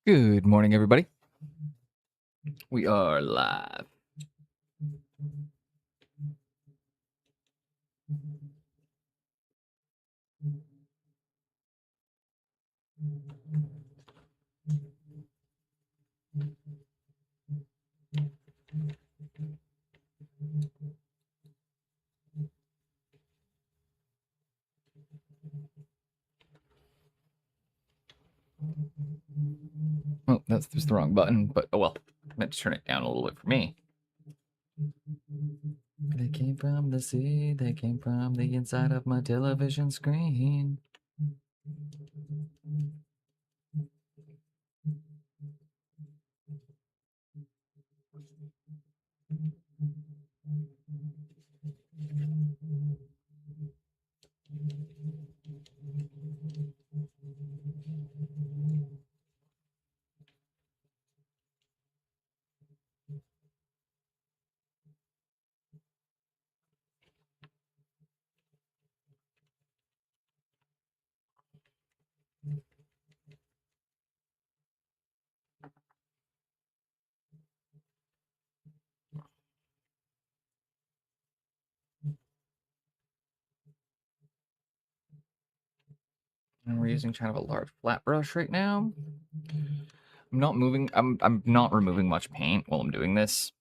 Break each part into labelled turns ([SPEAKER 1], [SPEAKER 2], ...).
[SPEAKER 1] Good morning, everybody. We are live. Oh, that's just the wrong button, but oh well. I meant to turn it down a little bit for me. They came from the sea, they came from the inside of my television screen. And we're using kind of a large flat brush right now. I'm not moving. I'm not removing much paint while I'm doing this.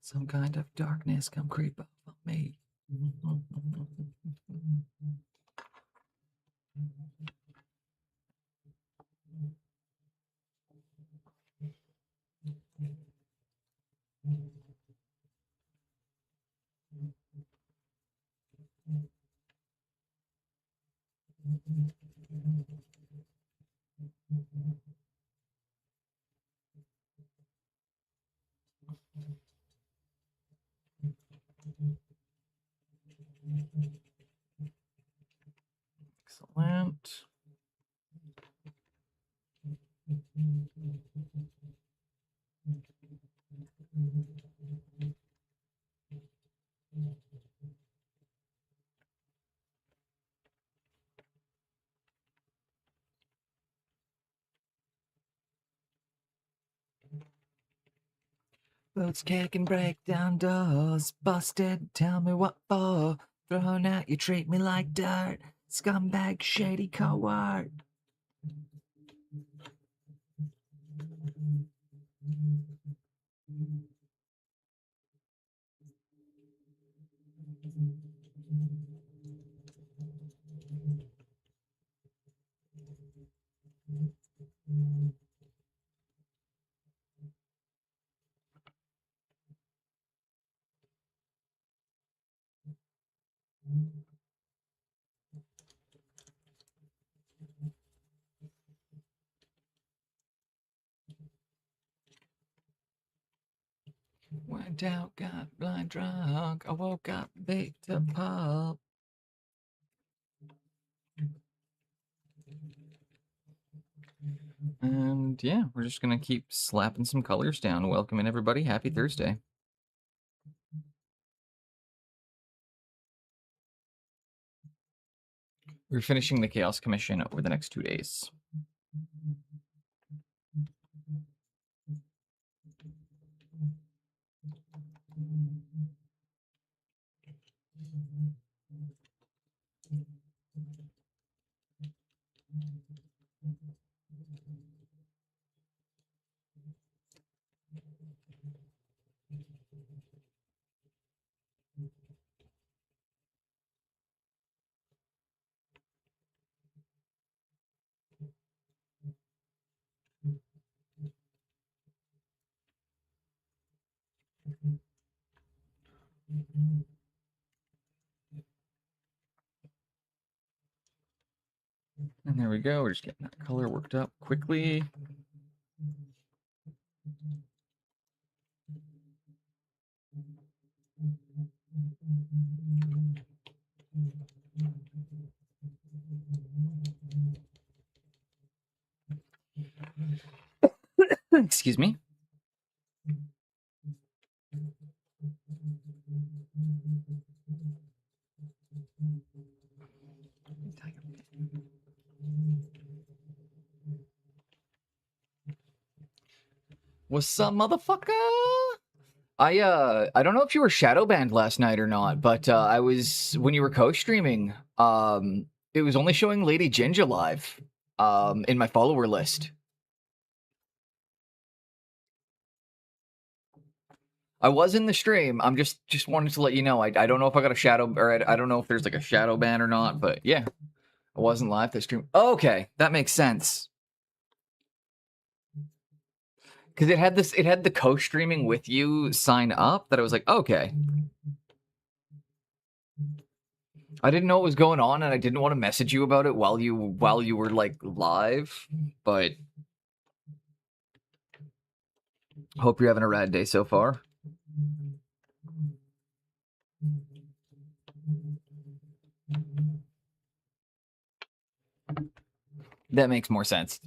[SPEAKER 1] Some kind of darkness come creep up on me. Excellent. Boots kicking, break down doors, busted, tell me what for. Thrown out, you treat me like dirt. Scumbag, shady coward. Went out, got blind drunk. I woke up, baked a pulp. And yeah, we're just gonna keep slapping some colors down. Welcoming everybody. Happy Thursday. We're finishing the Chaos Commission over the next 2 days. And there we go. We're just getting that color worked up quickly. Excuse me. What's up, motherfucker? I don't know if you were shadow banned last night or not, but I was when you were co-streaming. It was only showing Lady Ginger live, in my follower list. I was in the stream. I'm just wanted to let you know. I don't know if I got a shadow or I don't know if there's like a shadow ban or not, but yeah, I wasn't live to stream. Okay, that makes sense. Because it had the co-streaming with you sign up that I was like, okay. I didn't know what was going on, and I didn't want to message you about it while you were like live, but hope you're having a rad day so far. That makes more sense.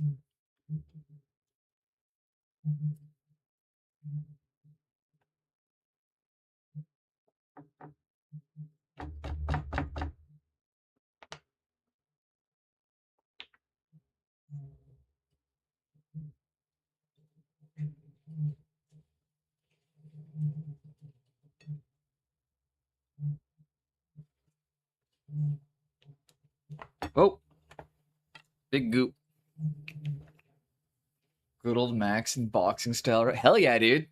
[SPEAKER 1] Oh, big goop. Good old Max in boxing style. Hell yeah, dude.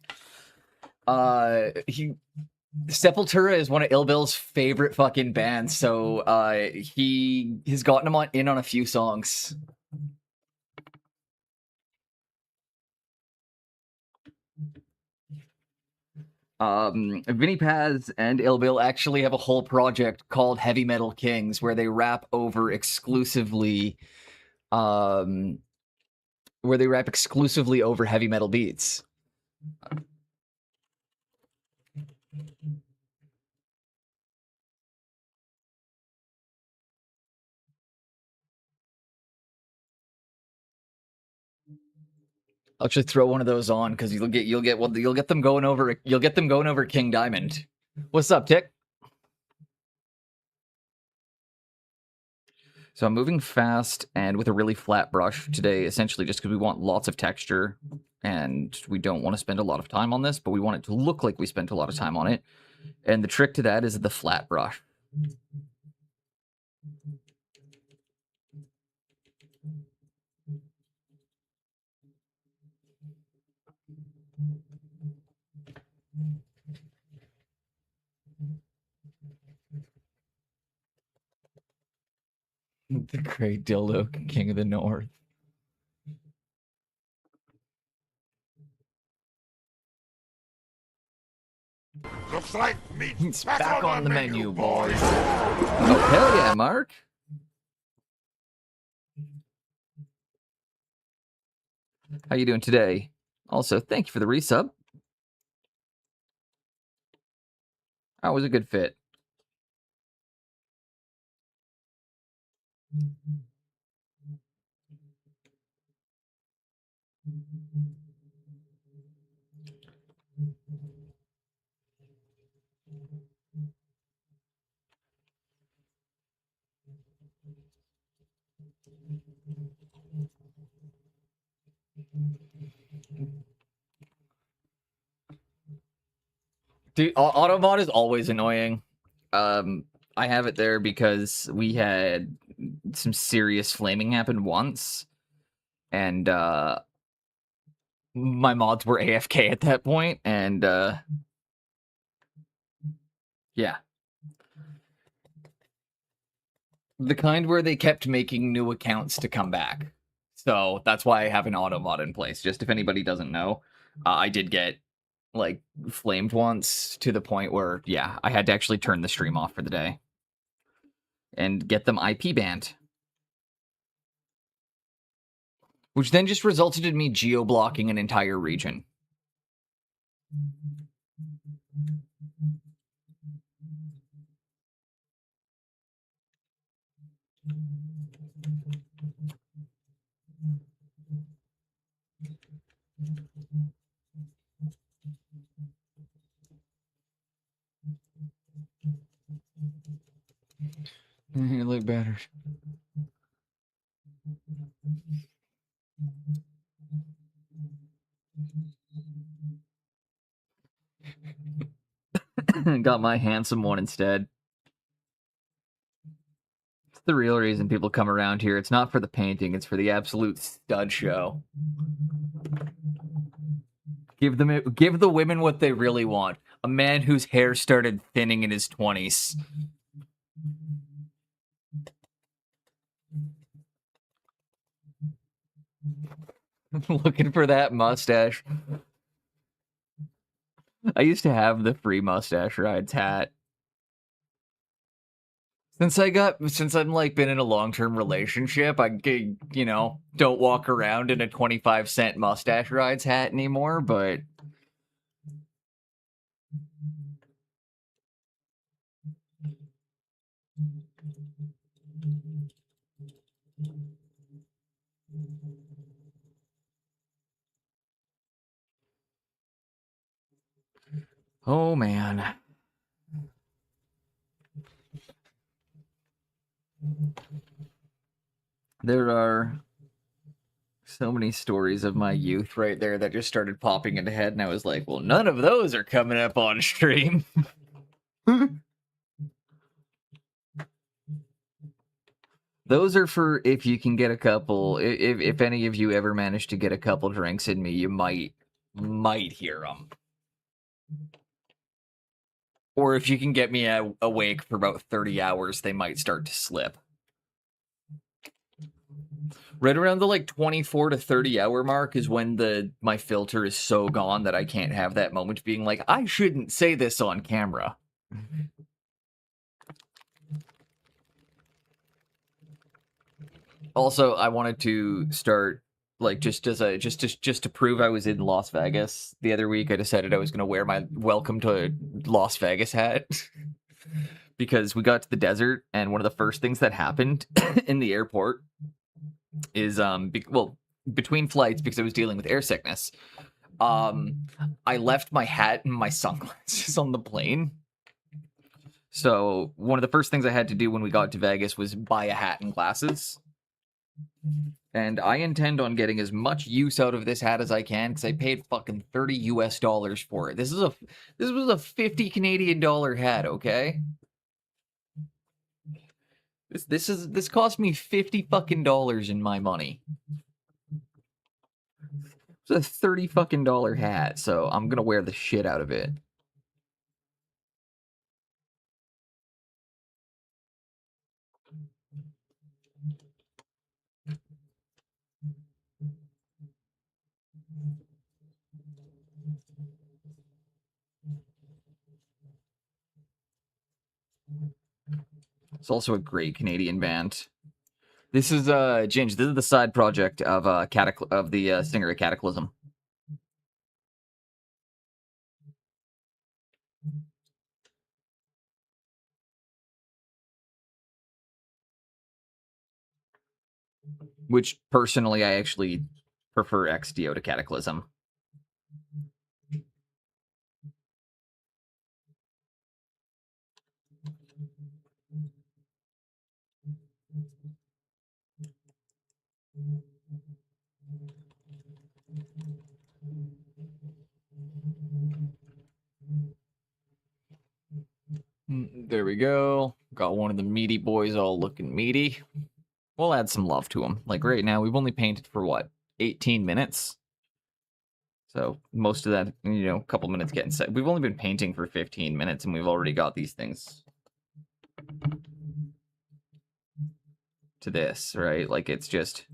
[SPEAKER 1] Sepultura is one of Ill Bill's favorite fucking bands, so he has gotten him in on a few songs. Vinny Paz and Ill Bill actually have a whole project called Heavy Metal Kings where they rap exclusively over heavy metal beats. I'll actually throw one of those on because you'll get them going over King Diamond. What's up, Tick? So I'm moving fast and with a really flat brush today, essentially just because we want lots of texture and we don't want to spend a lot of time on this, but we want it to look like we spent a lot of time on it. And the trick to that is the flat brush. The Great Dildo King of the North.
[SPEAKER 2] Looks like meat's
[SPEAKER 1] back on the menu, boys. Oh, hell yeah, Mark. How you doing today? Also, thank you for the resub. That was a good fit. Dude, Automod is always annoying. I have it there because we had some serious flaming happen once, and my mods were AFK at that point, and yeah. The kind where they kept making new accounts to come back. So that's why I have an auto mod in place. Just if anybody doesn't know, I did get like flamed once to the point where, yeah, I had to actually turn the stream off for the day and get them IP banned. Which then just resulted in me geo-blocking an entire region. You look better. Got my handsome one instead. It's the real reason people come around here. It's not for the painting, it's for the absolute stud show. Give the women what they really want. A man whose hair started thinning in his 20s. Looking for that mustache. I used to have the free mustache rides hat. Since I'm like been in a long-term relationship, I don't walk around in a 25-cent mustache rides hat anymore, but oh man. There are so many stories of my youth right there that just started popping into head, and I was like, well, none of those are coming up on stream. Those are for if you can get a couple. If any of you ever manage to get a couple drinks in me, you might hear them. Or if you can get me awake for about 30 hours, they might start to slip. Right around the like 24 to 30 hour mark is when my filter is so gone that I can't have that moment being like, I shouldn't say this on camera. Also, I wanted to start like just to prove I was in Las Vegas the other week. I decided I was going to wear my welcome to Las Vegas hat because we got to the desert and one of the first things that happened in the airport is between flights, because I was dealing with air sickness. I left my hat and my sunglasses on the plane. So one of the first things I had to do when we got to Vegas was buy a hat and glasses. And I intend on getting as much use out of this hat as I can because I paid fucking $30 for it. This was a 50 Canadian dollar hat, okay? This cost me 50 fucking dollars in my money. It's a 30 fucking dollar hat, so I'm gonna wear the shit out of it. It's also a great Canadian band. This is Ginge. This is the side project of the singer of Cataclysm. Which personally I actually prefer XDO to Cataclysm. There we go. Got one of the meaty boys all looking meaty. We'll add some love to him. Like right now, we've only painted for what, 18 minutes? So most of that, a couple minutes getting set. We've only been painting for 15 minutes and we've already got these things to this, right? Like it's just...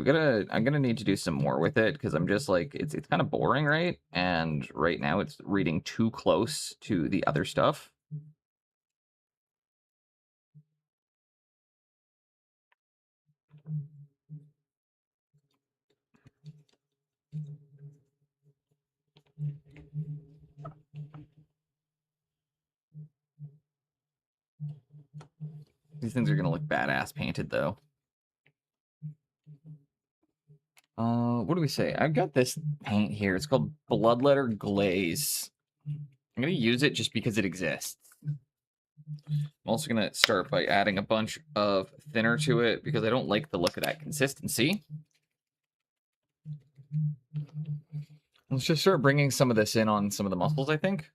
[SPEAKER 1] I'm gonna need to do some more with it because I'm just like, it's kind of boring, right? And right now it's reading too close to the other stuff. These things are gonna look badass painted though. What do we say? I've got this paint here. It's called Bloodletter Glaze. I'm gonna use it just because it exists. I'm also gonna start by adding a bunch of thinner to it because I don't like the look of that consistency. Let's just start bringing some of this in on some of the muscles, I think.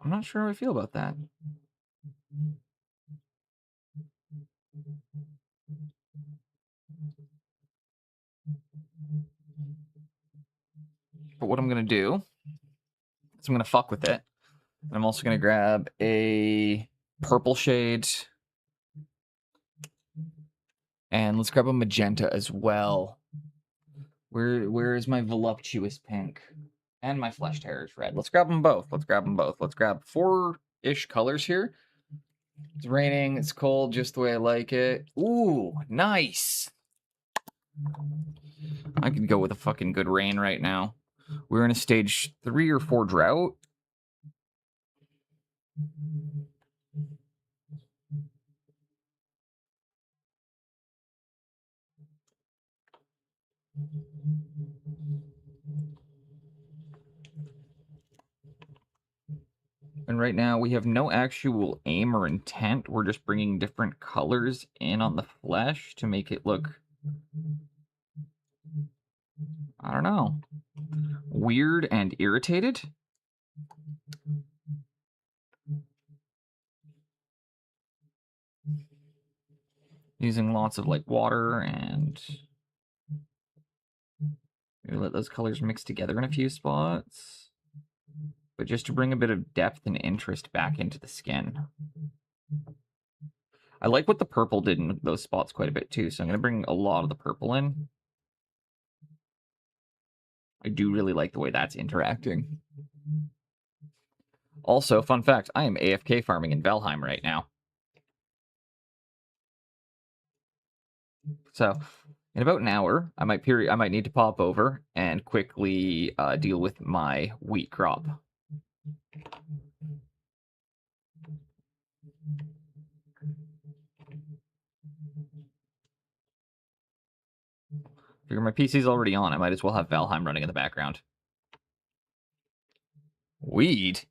[SPEAKER 1] I'm not sure how I feel about that. But what I'm gonna do is I'm gonna fuck with it. And I'm also gonna grab a purple shade. And let's grab a magenta as well. Where is my voluptuous pink? And my fleshed hair is red. Let's grab them both. Let's grab 4-ish colors here. It's raining. It's cold, just the way I like it. Ooh, nice. I could go with a fucking good rain right now. We're in a stage 3 or 4 drought. And right now we have no actual aim or intent. We're just bringing different colors in on the flesh to make it look, I don't know, weird and irritated. Using lots of like water and maybe let those colors mix together in a few spots. But just to bring a bit of depth and interest back into the skin. I like what the purple did in those spots quite a bit too, so I'm going to bring a lot of the purple in. I do really like the way that's interacting. Also, fun fact, I am AFK farming in Valheim right now. So, in about an hour, I might need to pop over and quickly deal with my wheat crop. Figure my PC's already on. I might as well have Valheim running in the background. Weed?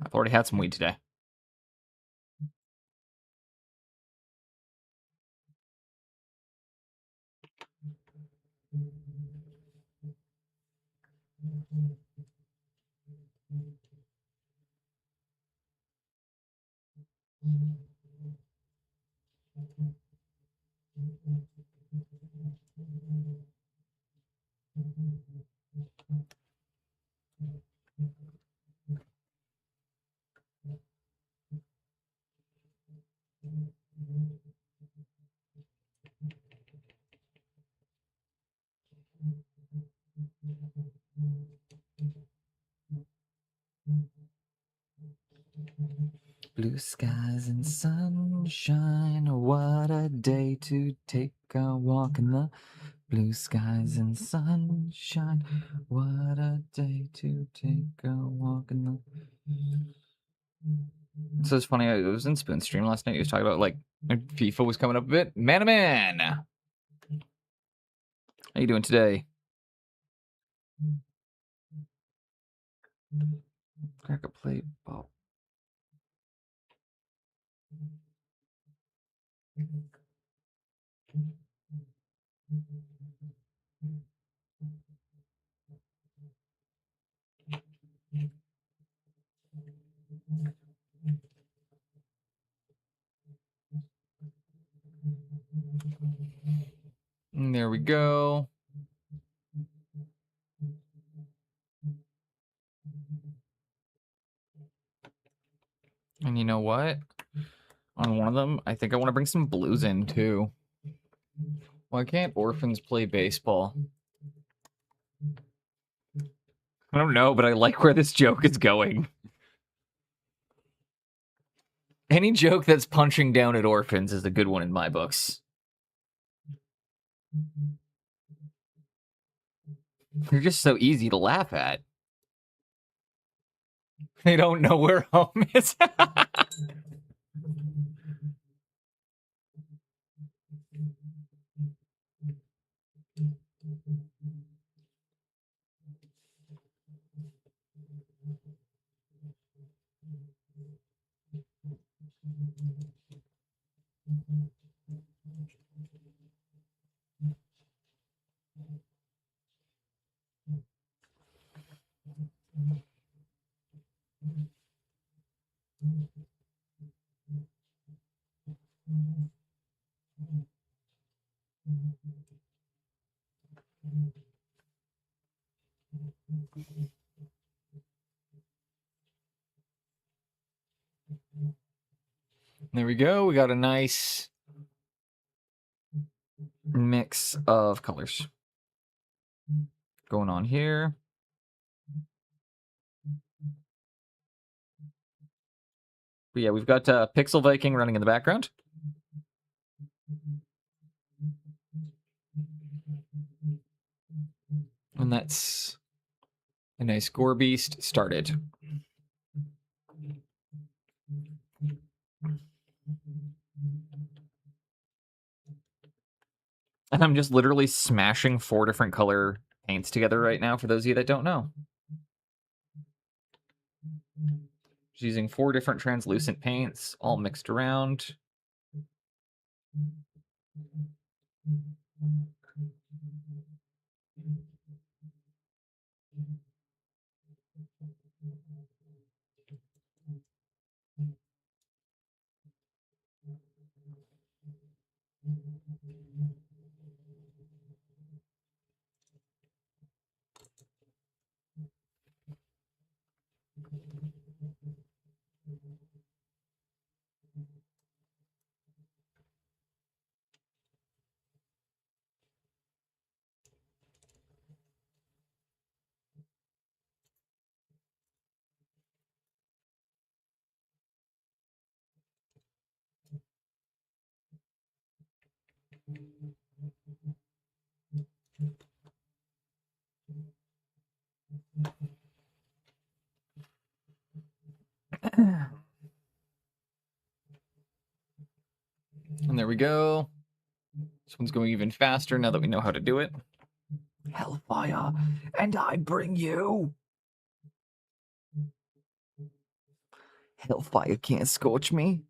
[SPEAKER 1] I've already had some weed today. Blue skies and sunshine, what a day to take a walk in the blue skies and sunshine, what a day to take a walk in the... So it's funny, I was in Spoon's stream last night, he was talking about, like, FIFA was coming up a bit. Man! How you doing today? Crack a plate, ball. And there we go. And you know what? On one of them, I think I want to bring some blues in too. Why can't orphans play baseball? I don't know, but I like where this joke is going. Any joke that's punching down at orphans is a good one in my books. They're just so easy to laugh at. They don't know where home is. There we go. We got a nice mix of colors going on here. But yeah, we've got Pixel Viking running in the background. And that's a nice Gore Beast started. And I'm just literally smashing 4 different color paints together right now, for those of you that don't know. She's using 4 different translucent paints, all mixed around. And there we go. This one's going even faster now that we know how to do it. Hellfire, and I bring you. Hellfire can't scorch me.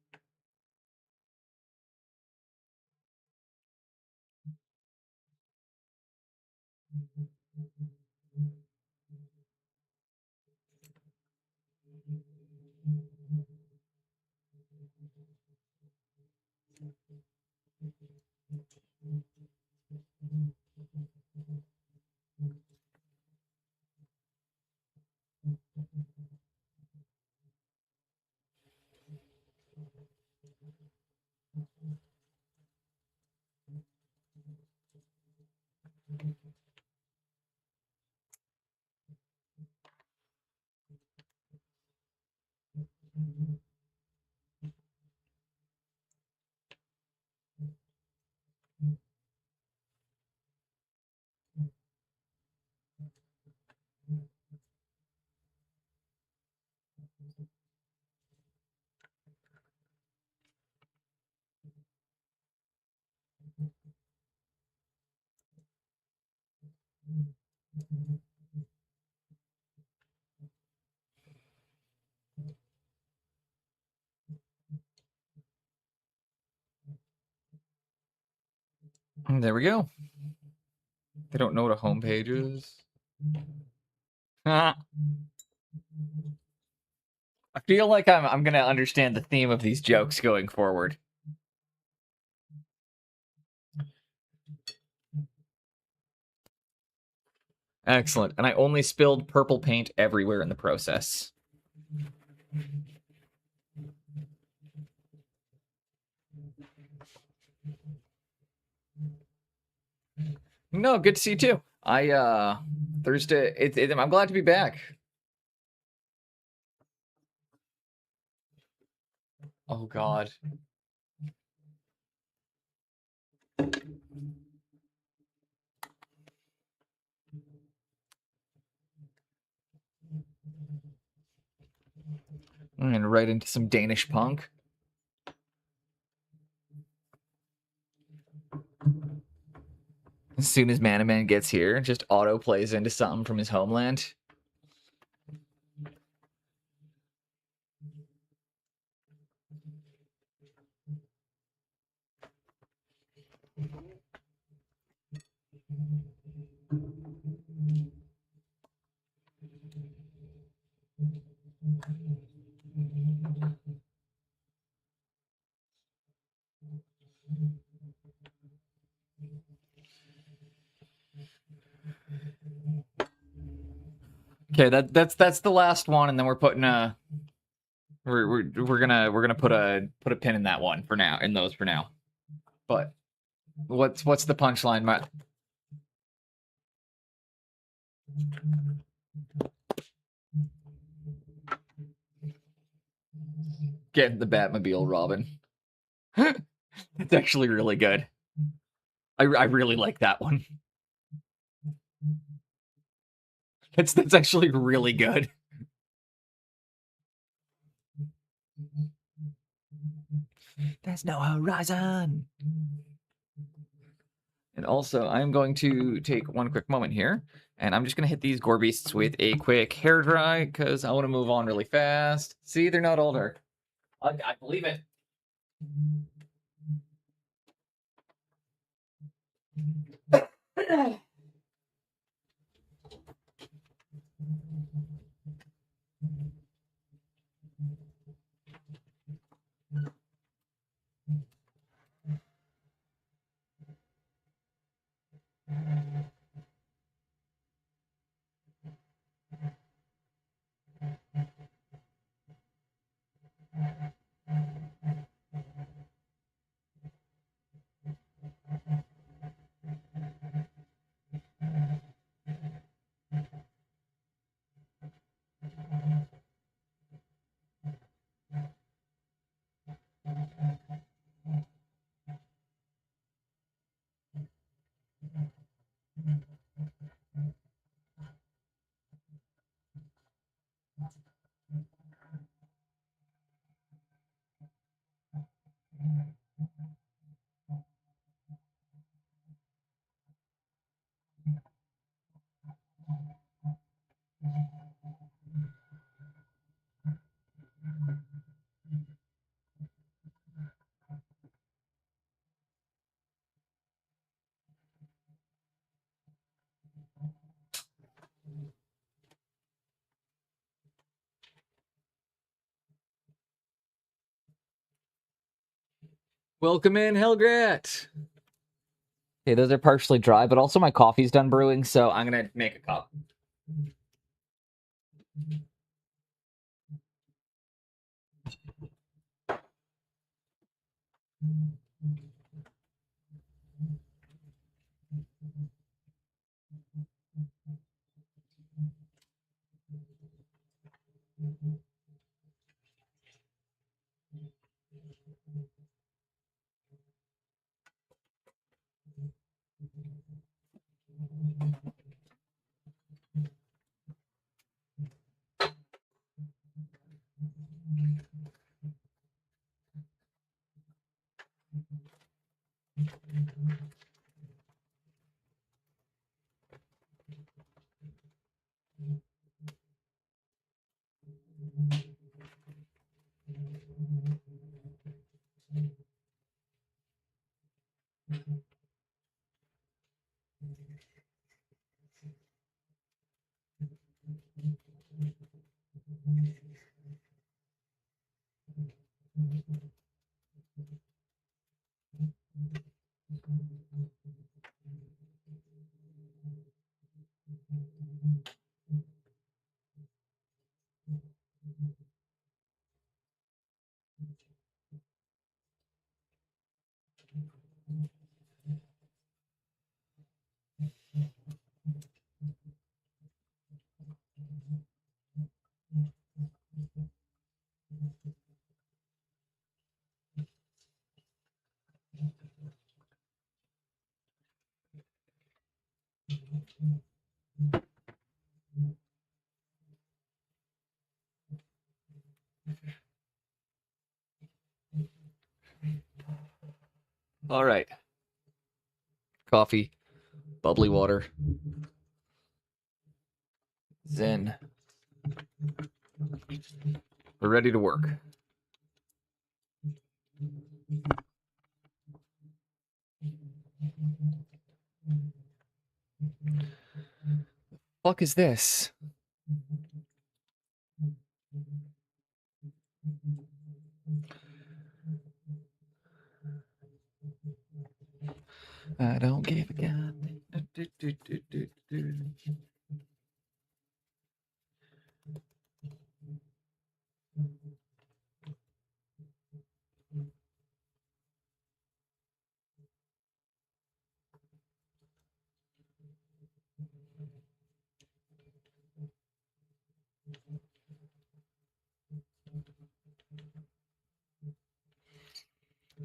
[SPEAKER 1] And there we go. They don't know what a homepage is. I feel like I'm gonna understand the theme of these jokes going forward. Excellent. And I only spilled purple paint everywhere in the process. No, good to see you too. Thursday, I'm glad to be back. Oh God. And right into some Danish punk. As soon as Manaman gets here, just auto plays into something from his homeland. Okay, that's the last one, and then we're putting we're gonna put a pin in that one for now, in those for now. But what's the punchline, Matt? Get in the Batmobile, Robin. It's actually really good. I really like that one. That's actually really good. There's no horizon. And also, I'm going to take one quick moment here, and I'm just going to hit these gore beasts with a quick hair dry, because I want to move on really fast. See, they're not older. I believe it. Welcome in, Helgrat. Okay, those are partially dry, but also my coffee's done brewing, so I'm gonna make a cup. All right. Coffee, bubbly water. Zen. We're ready to work. Fuck is this? I don't give a god.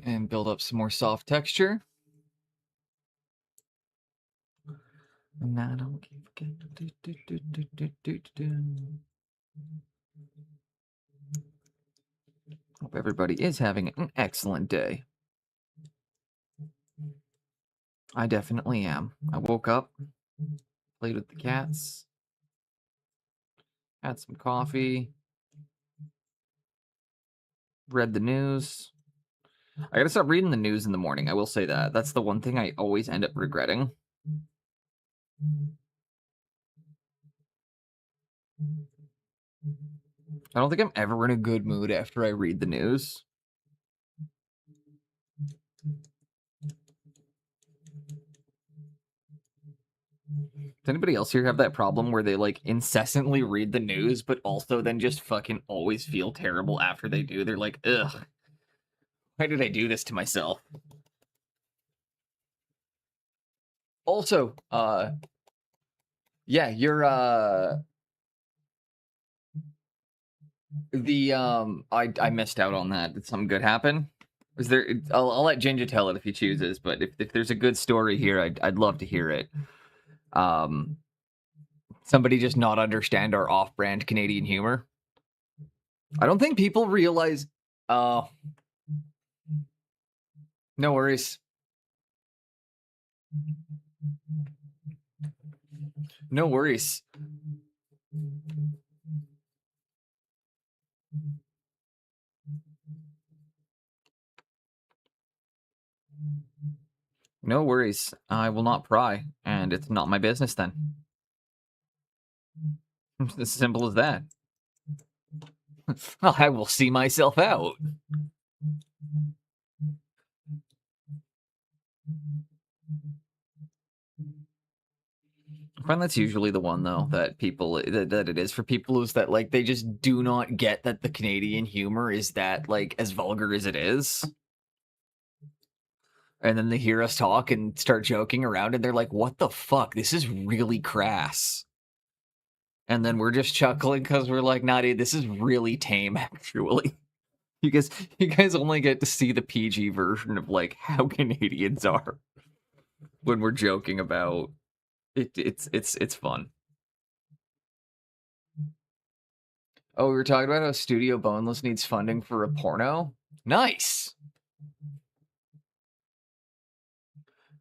[SPEAKER 1] And build up some more soft texture. And I don't give a Hope everybody is having an excellent day. I definitely am. I woke up, played with the cats, had some coffee, read the news. I gotta stop reading the news in the morning. I will say that. That's the one thing I always end up regretting. I don't think I'm ever in a good mood after I read the news. Does anybody else here have that problem where they like incessantly read the news, but also then just fucking always feel terrible after they do? They're like, ugh, why did I do this to myself? Also, yeah, you're I missed out on that. Did something good happen? Is there? I'll let Ginger tell it if he chooses, but if there's a good story here, I'd love to hear it. Somebody just not understand our off-brand Canadian humor. I don't think people realize. No worries. No worries. No worries. I will not pry, and it's not my business then. It's as simple as that. I will see myself out. I find that's usually the one though that people that it is for people is that like they just do not get that the Canadian humor is that like as vulgar as it is. And then they hear us talk and start joking around and they're like, what the fuck? This is really crass. And then we're just chuckling because we're like, nah, dude, this is really tame, actually. You guys only get to see the PG version of like how Canadians are when we're joking about it. It's fun. Oh, we were talking about how Studio Boneless needs funding for a porno. Nice.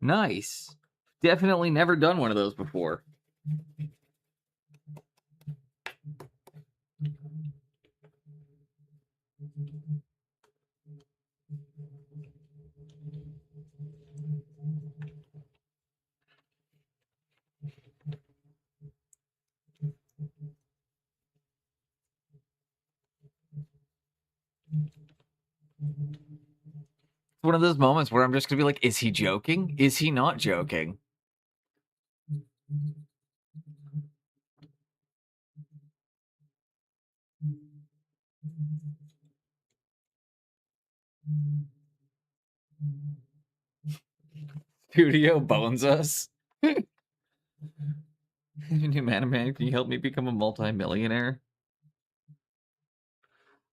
[SPEAKER 1] Nice. Definitely never done one of those before. It's one of those moments where I'm just gonna be like, is he joking? Is he not joking? Studio bones us. New man, can you help me become a multi-millionaire?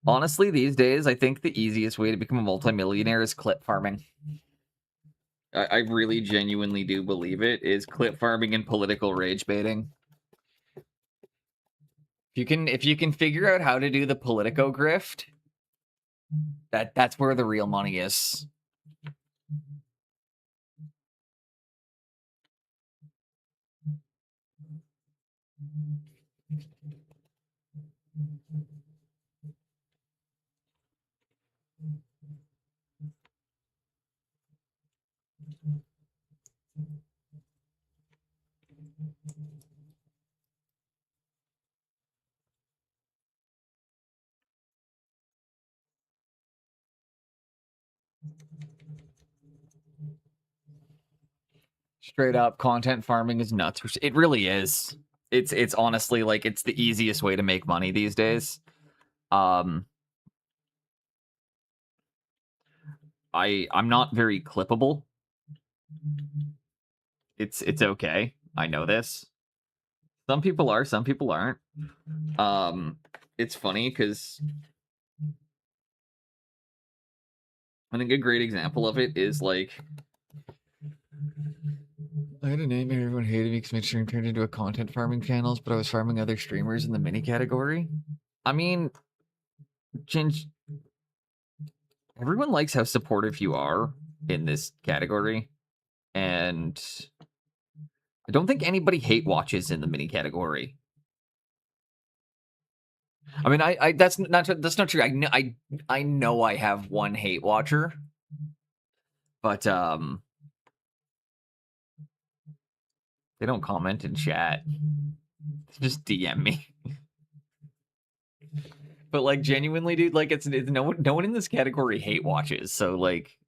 [SPEAKER 1] Honestly, these days, I think the easiest way to become a multi-millionaire is clip farming. I really genuinely do believe it is clip farming and political rage baiting. If you can figure out how to do the Politico grift, that's where the real money is. Straight up, content farming is nuts. It really is. It's honestly like it's the easiest way to make money these days. I'm not very clippable. It's okay. I know this. Some people are, some people aren't. It's funny because I think a great example of it is like I had a nightmare. Everyone hated me because my stream turned into a content farming channels, but I was farming other streamers in the mini category. I mean, Ginge, everyone likes how supportive you are in this category. and I don't think anybody hate watches in the mini category. I mean, I that's not true. I know I have one hate watcher, but they don't comment in chat. They just DM me. But like genuinely, dude, like it's no one in this category hate watches. So like,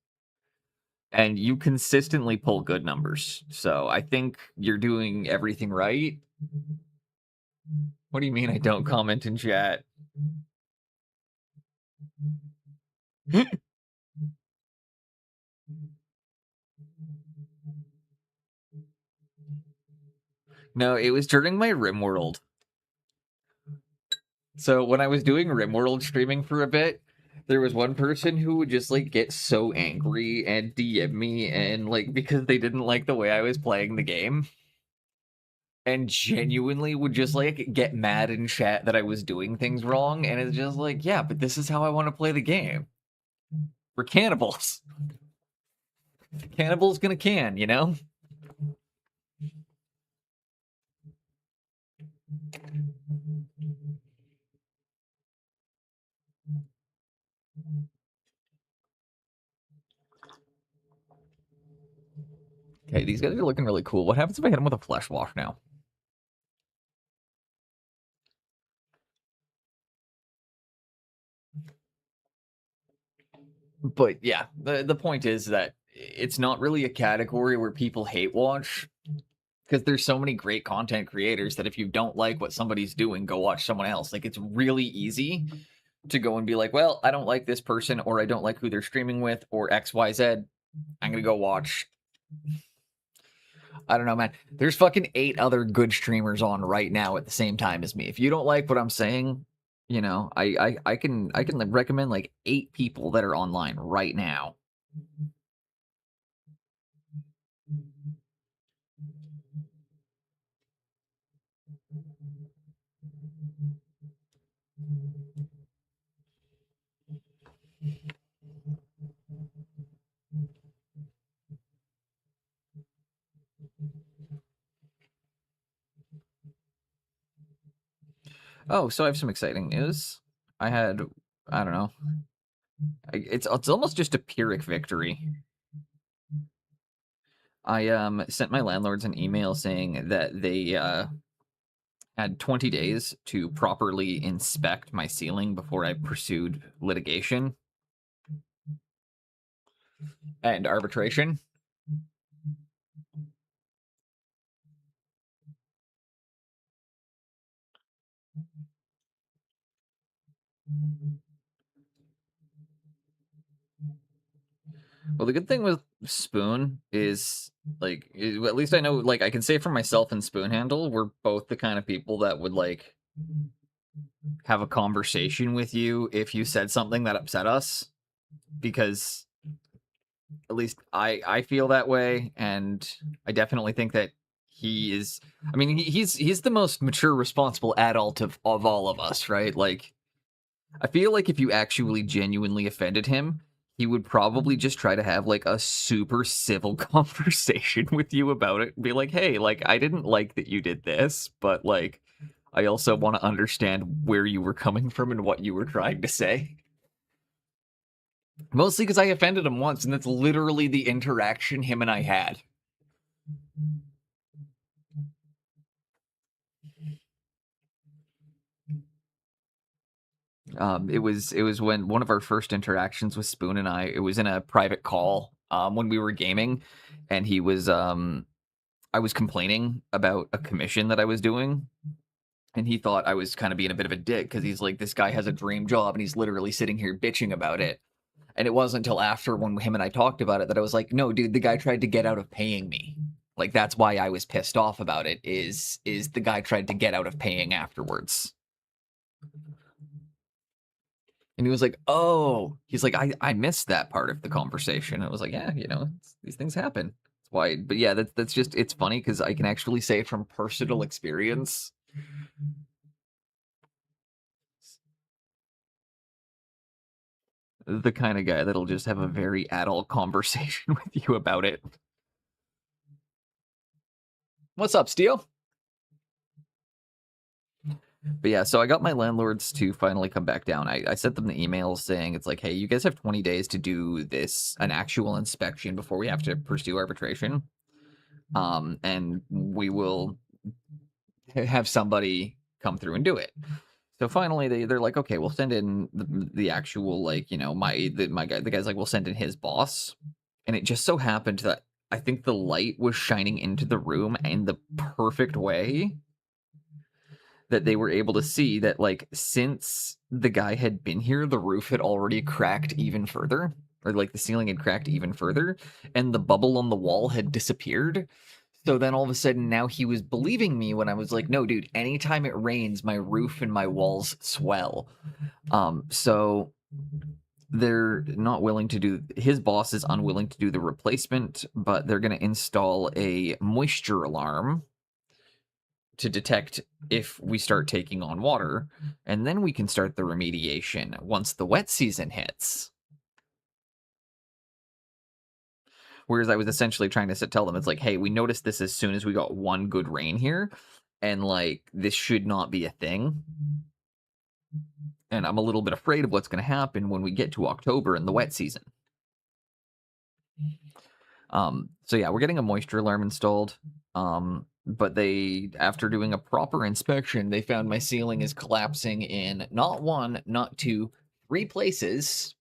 [SPEAKER 1] and you consistently pull good numbers. So I think you're doing everything right. What do you mean I don't comment in chat? No, it was during my RimWorld. So when I was doing RimWorld streaming for a bit, there was one person who would just like get so angry and DM me and like because they didn't like the way I was playing the game. And genuinely would just like get mad in chat that I was doing things wrong. And it's just like, yeah, but this is how I want to play the game. We're cannibals. Cannibal's gonna can, you know? Okay, these guys are looking really cool. What happens if I hit them with a flesh wash now? But yeah, the point is that it's not really a category where people hate watch because there's so many great content creators that if you don't like what somebody's doing, go watch someone else. Like it's really easy to go and be like, well, I don't like this person or I don't like who they're streaming with or XYZ. I'm gonna go watch. I don't know, man. There's fucking 8 other good streamers on right now at the same time as me. If you don't like what I'm saying, you know, I can like, recommend like 8 people that are online right now. Oh, so I have some exciting news. I had, I don't know. It's almost just a Pyrrhic victory. I sent my landlords an email saying that they had 20 days to properly inspect my ceiling before I pursued litigation and arbitration. Well, the good thing with Spoon is like at least I know like I can say for myself and Spoon Handle, we're both the kind of people that would like have a conversation with you if you said something that upset us because at least I feel that way and I definitely think that he is I mean he's the most mature responsible adult of all of us, right? Like I feel like if you actually genuinely offended him, he would probably just try to have like a super civil conversation with you about it and be like, hey, like, I didn't like that you did this, but like, I also want to understand where you were coming from and what you were trying to say. Mostly because I offended him once, and that's literally the interaction him and I had. It was when one of our first interactions with Spoon and I. It was in a private call when we were gaming, and he was I was complaining about a commission that I was doing, and he thought I was kind of being a bit of a dick because he's like, this guy has a dream job, and he's literally sitting here bitching about it. And it wasn't until after when him and I talked about it that I was like, no, dude, the guy tried to get out of paying me. Like that's why I was pissed off about it. Is the guy tried to get out of paying afterwards? And he was like, oh, he's like, I missed that part of the conversation. I was like, yeah, you know, these things happen. That's why, but yeah, that's just, it's funny because I can actually say from personal experience. The kind of guy that'll just have a very adult conversation with you about it. What's up, Steel? But yeah, so I got my landlords to finally come back down. I sent them the email saying it's like, hey, you guys have 20 days to do an actual inspection before we have to pursue arbitration. And we will have somebody come through and do it. So finally, they're like, okay, we'll send in the actual, like, the guy's like, we'll send in his boss. And it just so happened that I think the light was shining into the room in the perfect way that they were able to see that, like, since the guy had been here, the roof had already cracked even further, or like the ceiling had cracked even further, and the bubble on the wall had disappeared. So then all of a sudden, now he was believing me when I was like, no, dude, anytime it rains, my roof and my walls swell. So they're not willing to do, his boss is unwilling to do the replacement, but they're going to install a moisture alarm to detect if we start taking on water, and then we can start the remediation once the wet season hits. Whereas I was essentially trying to tell them, it's like, hey, we noticed this as soon as we got one good rain here, and like, this should not be a thing. And I'm a little bit afraid of what's going to happen when we get to October and the wet season. So yeah, we're getting a moisture alarm installed. But they, after doing a proper inspection, they found my ceiling is collapsing in not one, not two, three places.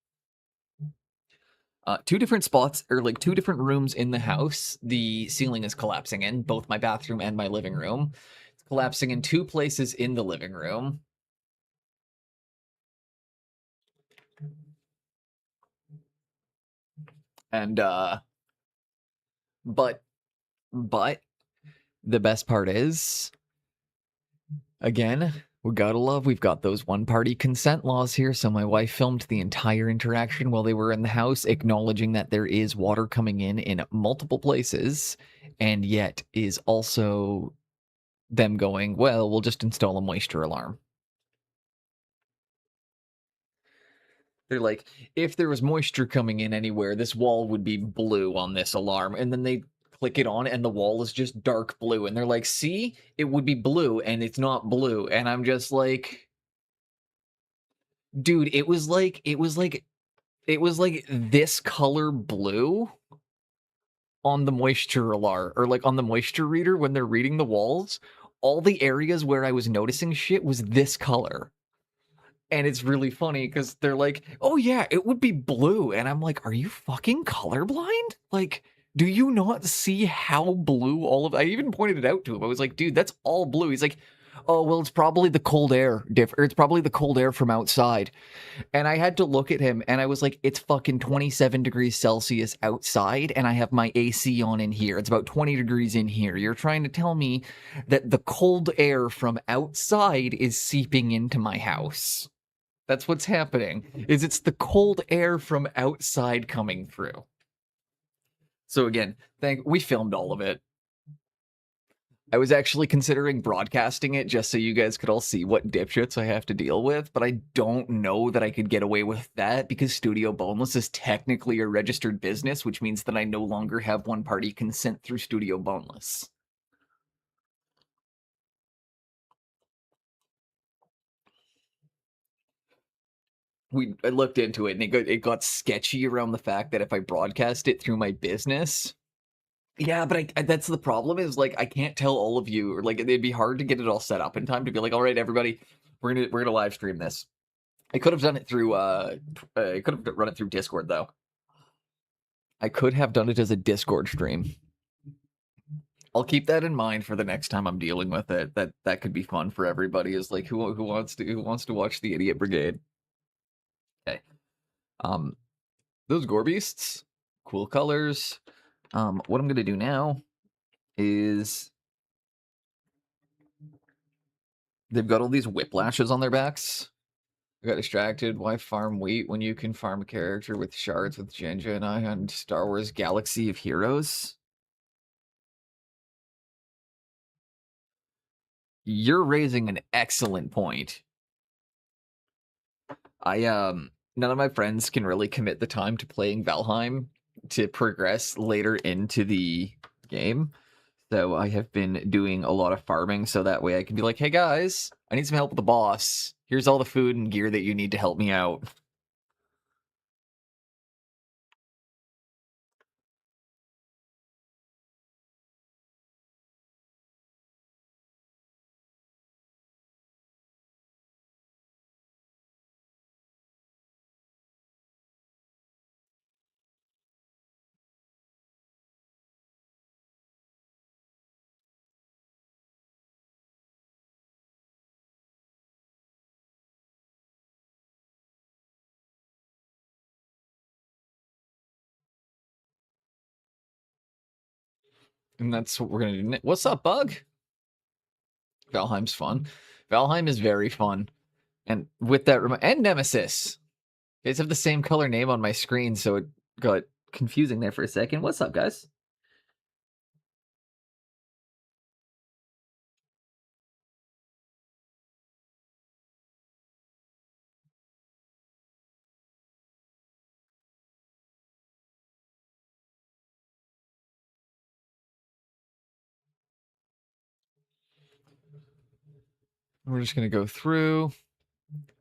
[SPEAKER 1] Two different spots, or like two different rooms in the house. The ceiling is collapsing in both my bathroom and my living room. It's collapsing in two places in the living room. And but the best part is, again, we've got those one-party consent laws here. So my wife filmed the entire interaction while they were in the house, acknowledging that there is water coming in multiple places, and yet is also them going, well, we'll just install a moisture alarm. They're like, if there was moisture coming in anywhere, this wall would be blue on this alarm. And then they click it on and the wall is just dark blue. And they're like, see, it would be blue and it's not blue. And I'm just like, dude, it was like this color blue on the moisture alarm, or like on the moisture reader when they're reading the walls. All the areas where I was noticing shit was this color. And it's really funny because they're like, oh yeah, it would be blue. And I'm like, are you fucking colorblind? Like, do you not see how blue all of, I even pointed it out to him. I was like, dude, that's all blue. He's like, oh, well, it's probably the cold air or it's probably the cold air from outside. And I had to look at him and I was like, it's fucking 27 degrees Celsius outside and I have my AC on in here. It's about 20 degrees in here. You're trying to tell me that the cold air from outside is seeping into my house. That's what's happening, is it's the cold air from outside coming through. So again, we filmed all of it. I was actually considering broadcasting it just so you guys could all see what dipshits I have to deal with, but I don't know that I could get away with that because Studio Boneless is technically a registered business, which means that I no longer have one-party consent through Studio Boneless. I looked into it and it got sketchy around the fact that if I broadcast it through my business, yeah, but that's the problem, is like I can't tell all of you, or like it'd be hard to get it all set up in time to be like, all right, everybody, we're gonna live stream this. I could have done it through I could have run it through Discord though. I could have done it as a Discord stream. I'll keep that in mind for the next time I'm dealing with it. That could be fun for everybody. Is like, who wants to watch the Idiot Brigade? Okay. Those gore beasts, cool colors. What I'm gonna do now is, they've got all these whiplashes on their backs. I got distracted. Why farm wheat when you can farm a character with shards with Jinja and I on Star Wars Galaxy of Heroes? You're raising an excellent point. None of my friends can really commit the time to playing Valheim to progress later into the game. So I have been doing a lot of farming so that way I can be like, hey guys, I need some help with the boss. Here's all the food and gear that you need to help me out. And that's what we're going to do. What's up, Bug? Valheim's fun. Valheim is very fun. And with that, and Nemesis. You guys have the same color name on my screen, so it got confusing there for a second. What's up, guys? We're just going to go through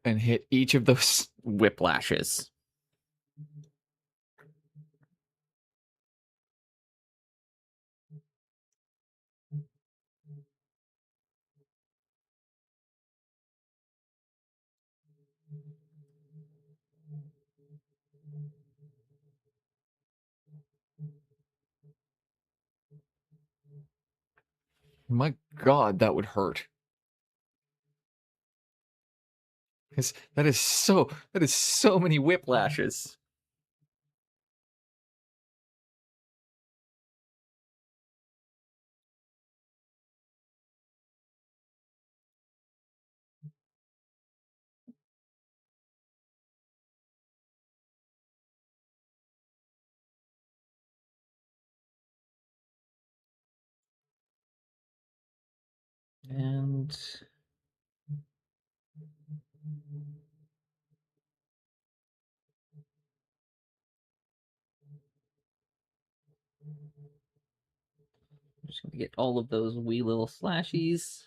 [SPEAKER 1] and hit each of those whiplashes. My God, that would hurt. That is so many whiplashes. And I'm just gonna get all of those wee little slashies.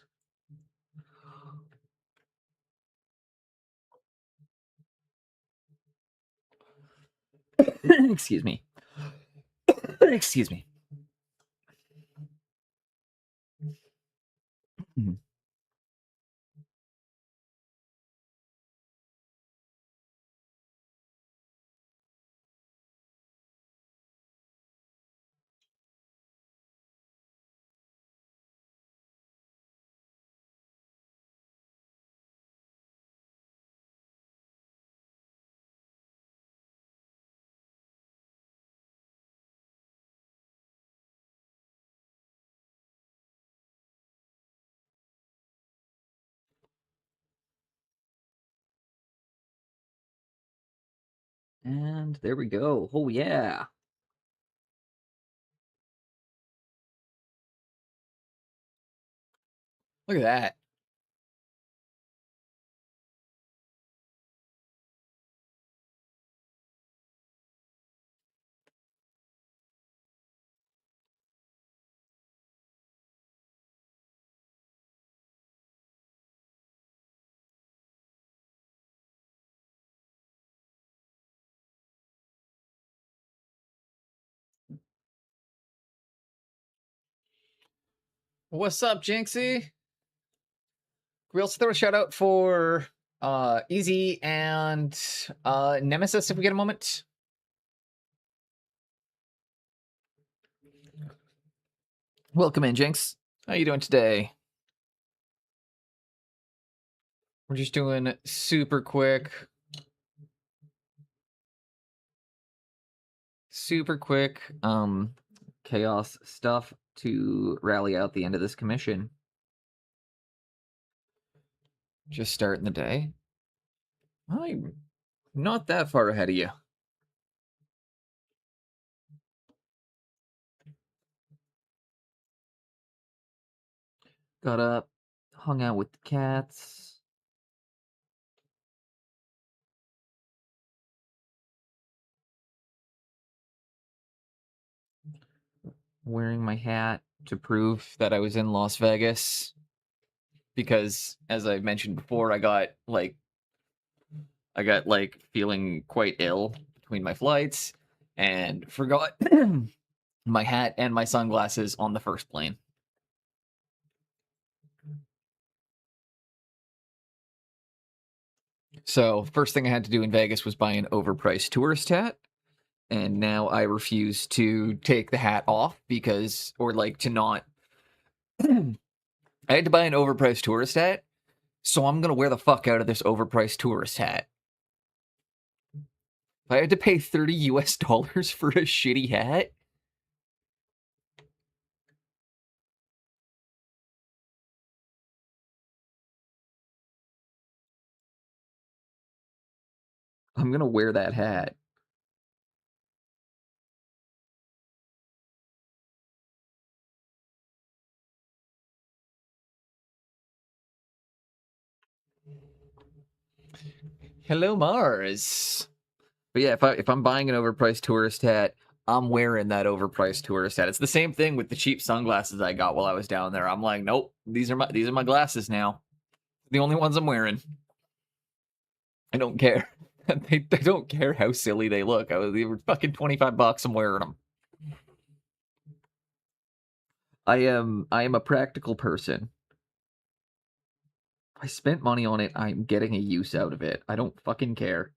[SPEAKER 1] Excuse me. Excuse me. And there we go. Oh yeah. Look at that. What's up, Jinxie? We also throw a shout out for Easy and Nemesis if we get a moment. Welcome in, Jinx. How you doing today? We're just doing super quick chaos stuff to rally out the end of this commission. Just starting the day. I'm not that far ahead of you. Got up, hung out with the cats. Wearing my hat, to prove that I was in Las Vegas because, as I mentioned before, I got feeling quite ill between my flights and forgot my hat and my sunglasses on the first plane. So, first thing I had to do in Vegas was buy an overpriced tourist hat. And now I refuse to take the hat off because, or like to not. I had to buy an overpriced tourist hat, so I'm gonna wear the fuck out of this overpriced tourist hat. If I had to pay $30 for a shitty hat, I'm gonna wear that hat. Hello, Mars. But yeah, if I'm buying an overpriced tourist hat, I'm wearing that overpriced tourist hat. It's the same thing with the cheap sunglasses I got while I was down there. I'm like, nope, these are my glasses now. The only ones I'm wearing. I don't care. I don't care how silly they look. They were fucking $25. I'm wearing them. I am a practical person. I spent money on it. I'm getting a use out of it. I don't fucking care.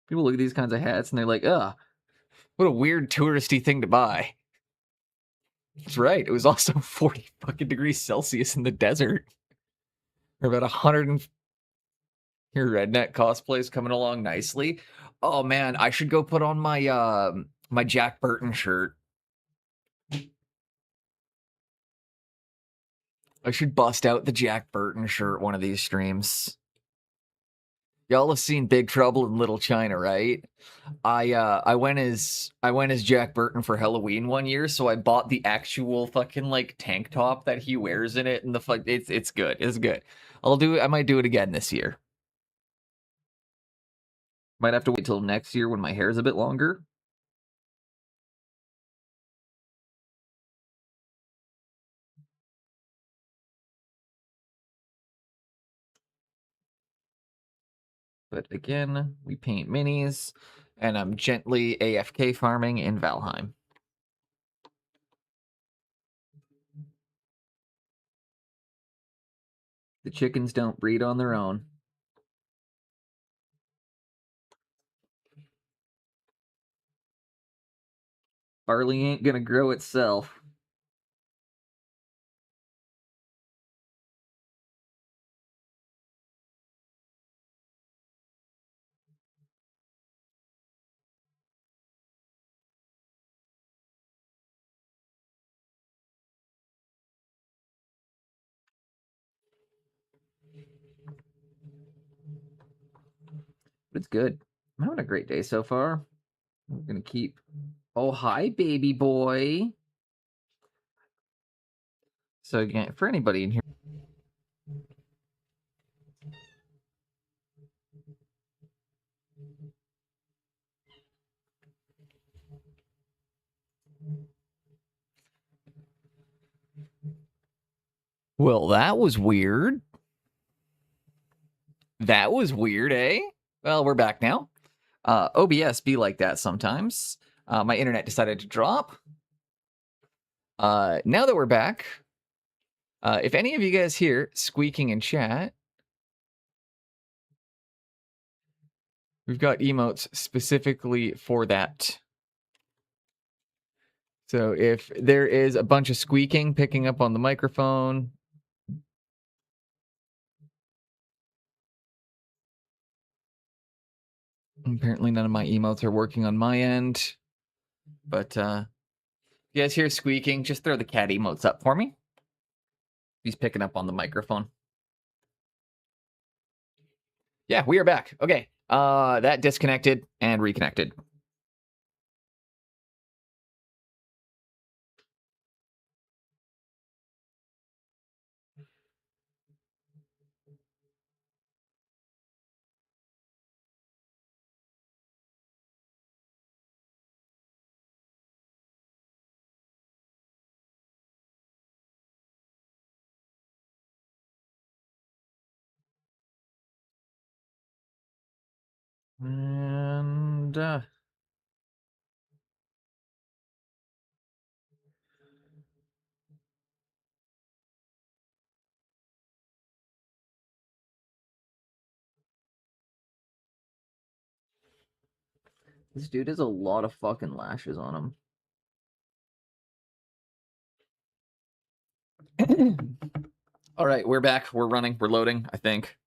[SPEAKER 1] People look at these kinds of hats and they're like, ugh, what a weird touristy thing to buy. That's right. It was also 40 fucking degrees Celsius in the desert. Or about 100 and your redneck cosplay's coming along nicely. Oh man, I should go put on my my Jack Burton shirt. I should bust out the Jack Burton shirt one of these streams. Y'all have seen Big Trouble in Little China, right? I went as Jack Burton for Halloween one year, so I bought the actual fucking like tank top that he wears in it, and the fuck it's good. It's good. I might do it again this year. Might have to wait till next year when my hair's a bit longer. But again, we paint minis, and I'm gently AFK farming in Valheim. The chickens don't breed on their own. Barley ain't gonna grow itself. But it's good. I'm having a great day so far. I'm gonna keep. Oh, hi, baby boy. So again, for anybody in here. Well, that was weird. That was weird, eh? Well, we're back now. OBS be like that sometimes. My internet decided to drop. Now that we're back, if any of you guys hear squeaking in chat, we've got emotes specifically for that. So if there is a bunch of squeaking picking up on the microphone, apparently none of my emotes are working on my end. But if you guys hear squeaking, just throw the cat emotes up for me. He's picking up on the microphone. Yeah, we are back. Okay. That disconnected and reconnected. And this dude has a lot of fucking lashes on him. All right, we're back. We're running. We're loading, I think.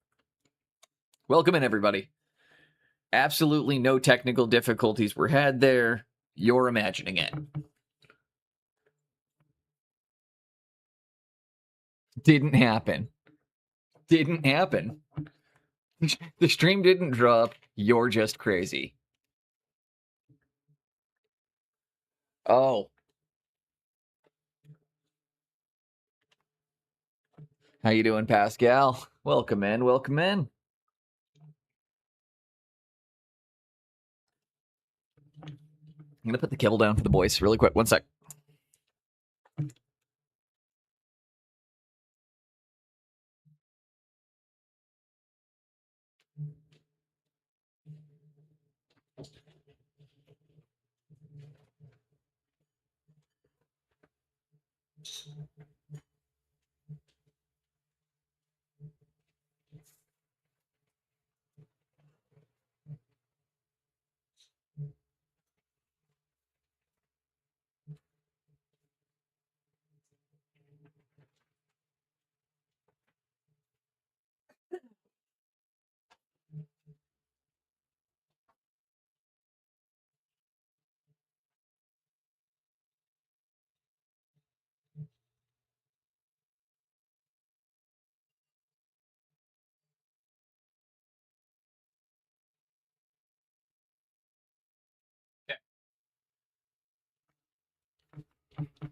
[SPEAKER 1] Welcome in, everybody. Absolutely no technical difficulties were had there. You're imagining it. Didn't happen. Didn't happen. The stream didn't drop. You're just crazy. Oh. How you doing, Pascal? Welcome in. Welcome in. I'm going to put the kibble down for the boys really quick. One sec.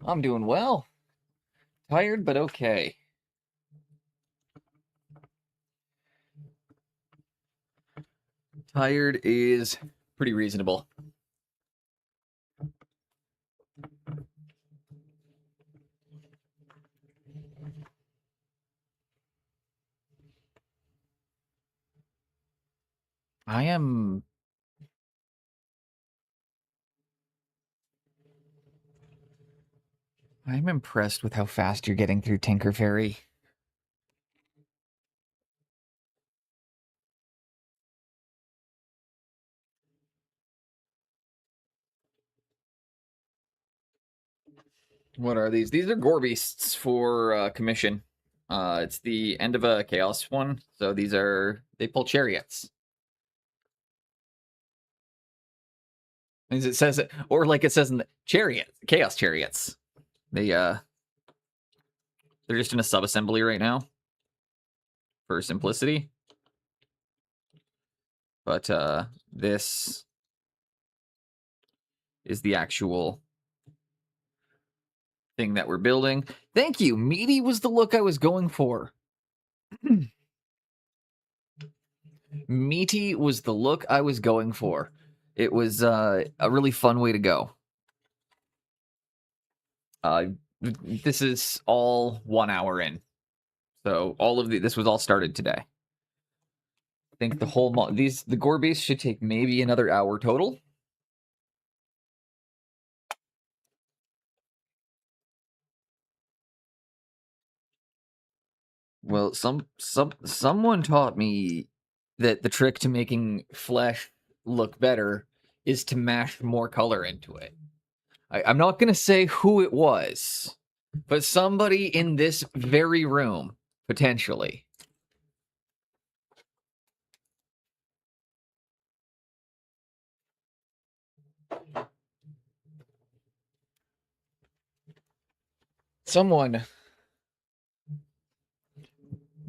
[SPEAKER 1] I'm doing well. Tired, but okay. Tired is pretty reasonable. I'm impressed with how fast you're getting through Tinker Fairy. What are these? These are gore beasts for commission. It's the end of a chaos one, so they pull chariots. As it says, or like it says in the chaos chariots. They're just in a sub-assembly right now for simplicity. But this is the actual thing that we're building. Thank you. Meaty was the look I was going for. Meaty was the look I was going for. It was a really fun way to go. This is all 1 hour in. So this was all started today. I think the whole the gore base should take maybe another hour total. Well, someone taught me that the trick to making flesh look better is to mash more color into it. I'm not going to say who it was, but somebody in this very room, potentially. Someone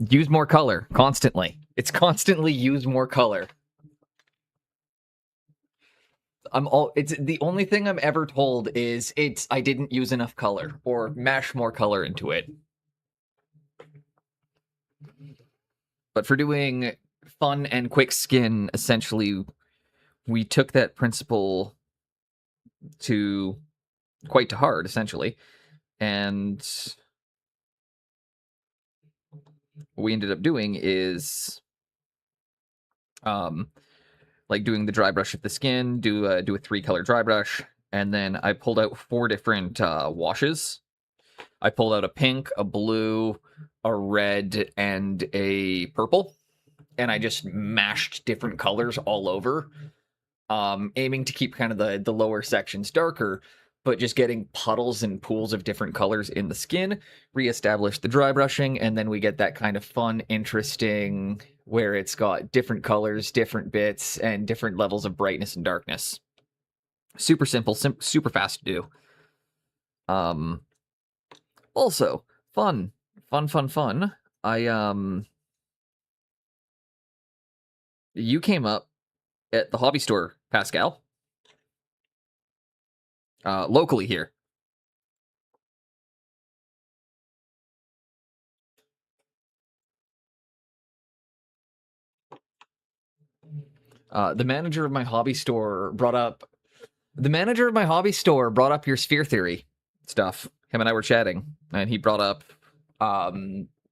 [SPEAKER 1] use more color constantly. It's constantly use more color. It's the only thing I'm ever told is I didn't use enough color or mash more color into it. But for doing fun and quick skin, essentially, we took that principle to quite to heart, essentially. And what we ended up doing is like doing the dry brush of the skin, do a 3-color dry brush, and then I pulled out 4 different washes. I pulled out a pink, a blue, a red, and a purple, and I just mashed different colors all over, aiming to keep kind of the lower sections darker, but just getting puddles and pools of different colors in the skin, reestablish the dry brushing, and then we get that kind of fun, interesting, where it's got different colors, different bits, and different levels of brightness and darkness. Super simple, super fast to do. Also, fun. You came up at the hobby store, Pascal, locally here. The manager of my hobby store brought up your sphere theory stuff. Him and I were chatting, and he brought up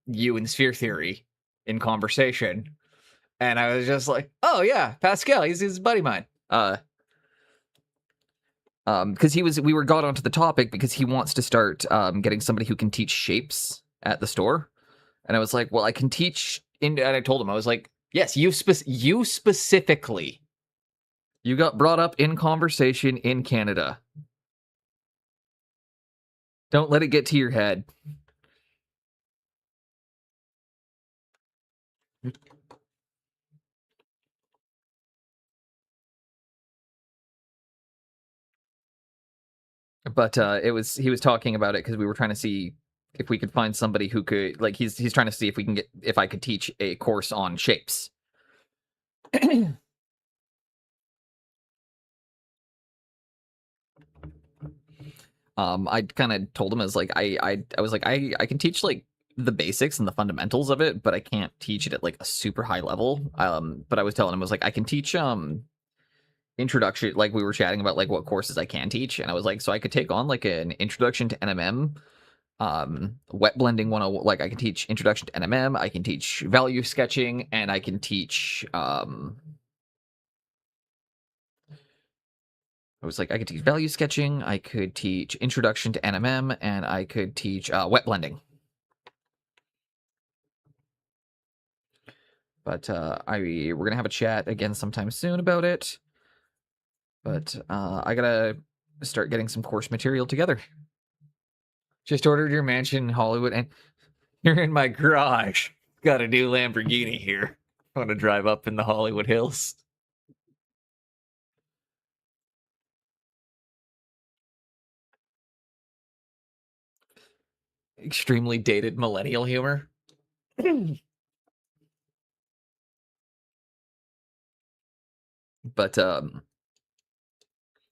[SPEAKER 1] you and sphere theory in conversation, and I was just like, "Oh yeah, Pascal, he's a buddy of mine." Because we got onto the topic because he wants to start getting somebody who can teach shapes at the store, and I was like, "Well, I can teach." And I told him, I was like, "Yes, you specifically." You got brought up in conversation in Canada. Don't let it get to your head. But he was talking about it because we were trying to see if we could find somebody who could, like, he's trying to see if I could teach a course on shapes. I kind of told him, as like I was like, I can teach like the basics and the fundamentals of it, but I can't teach it at like a super high level. But I was telling him, I was like, I can teach introduction, like we were chatting about like what courses I can teach, and I was like, so I could take on like an introduction to NMM, wet blending 101. Like I can teach introduction to NMM, I can teach value sketching, and I can teach I was like, I could teach value sketching, I could teach introduction to NMM, and I could teach wet blending. But we're gonna have a chat again sometime soon about it. But I gotta start getting some course material together. Just ordered your mansion in Hollywood, and you're in my garage. Got a new Lamborghini here. I want to drive up in the Hollywood Hills. Extremely dated millennial humor. But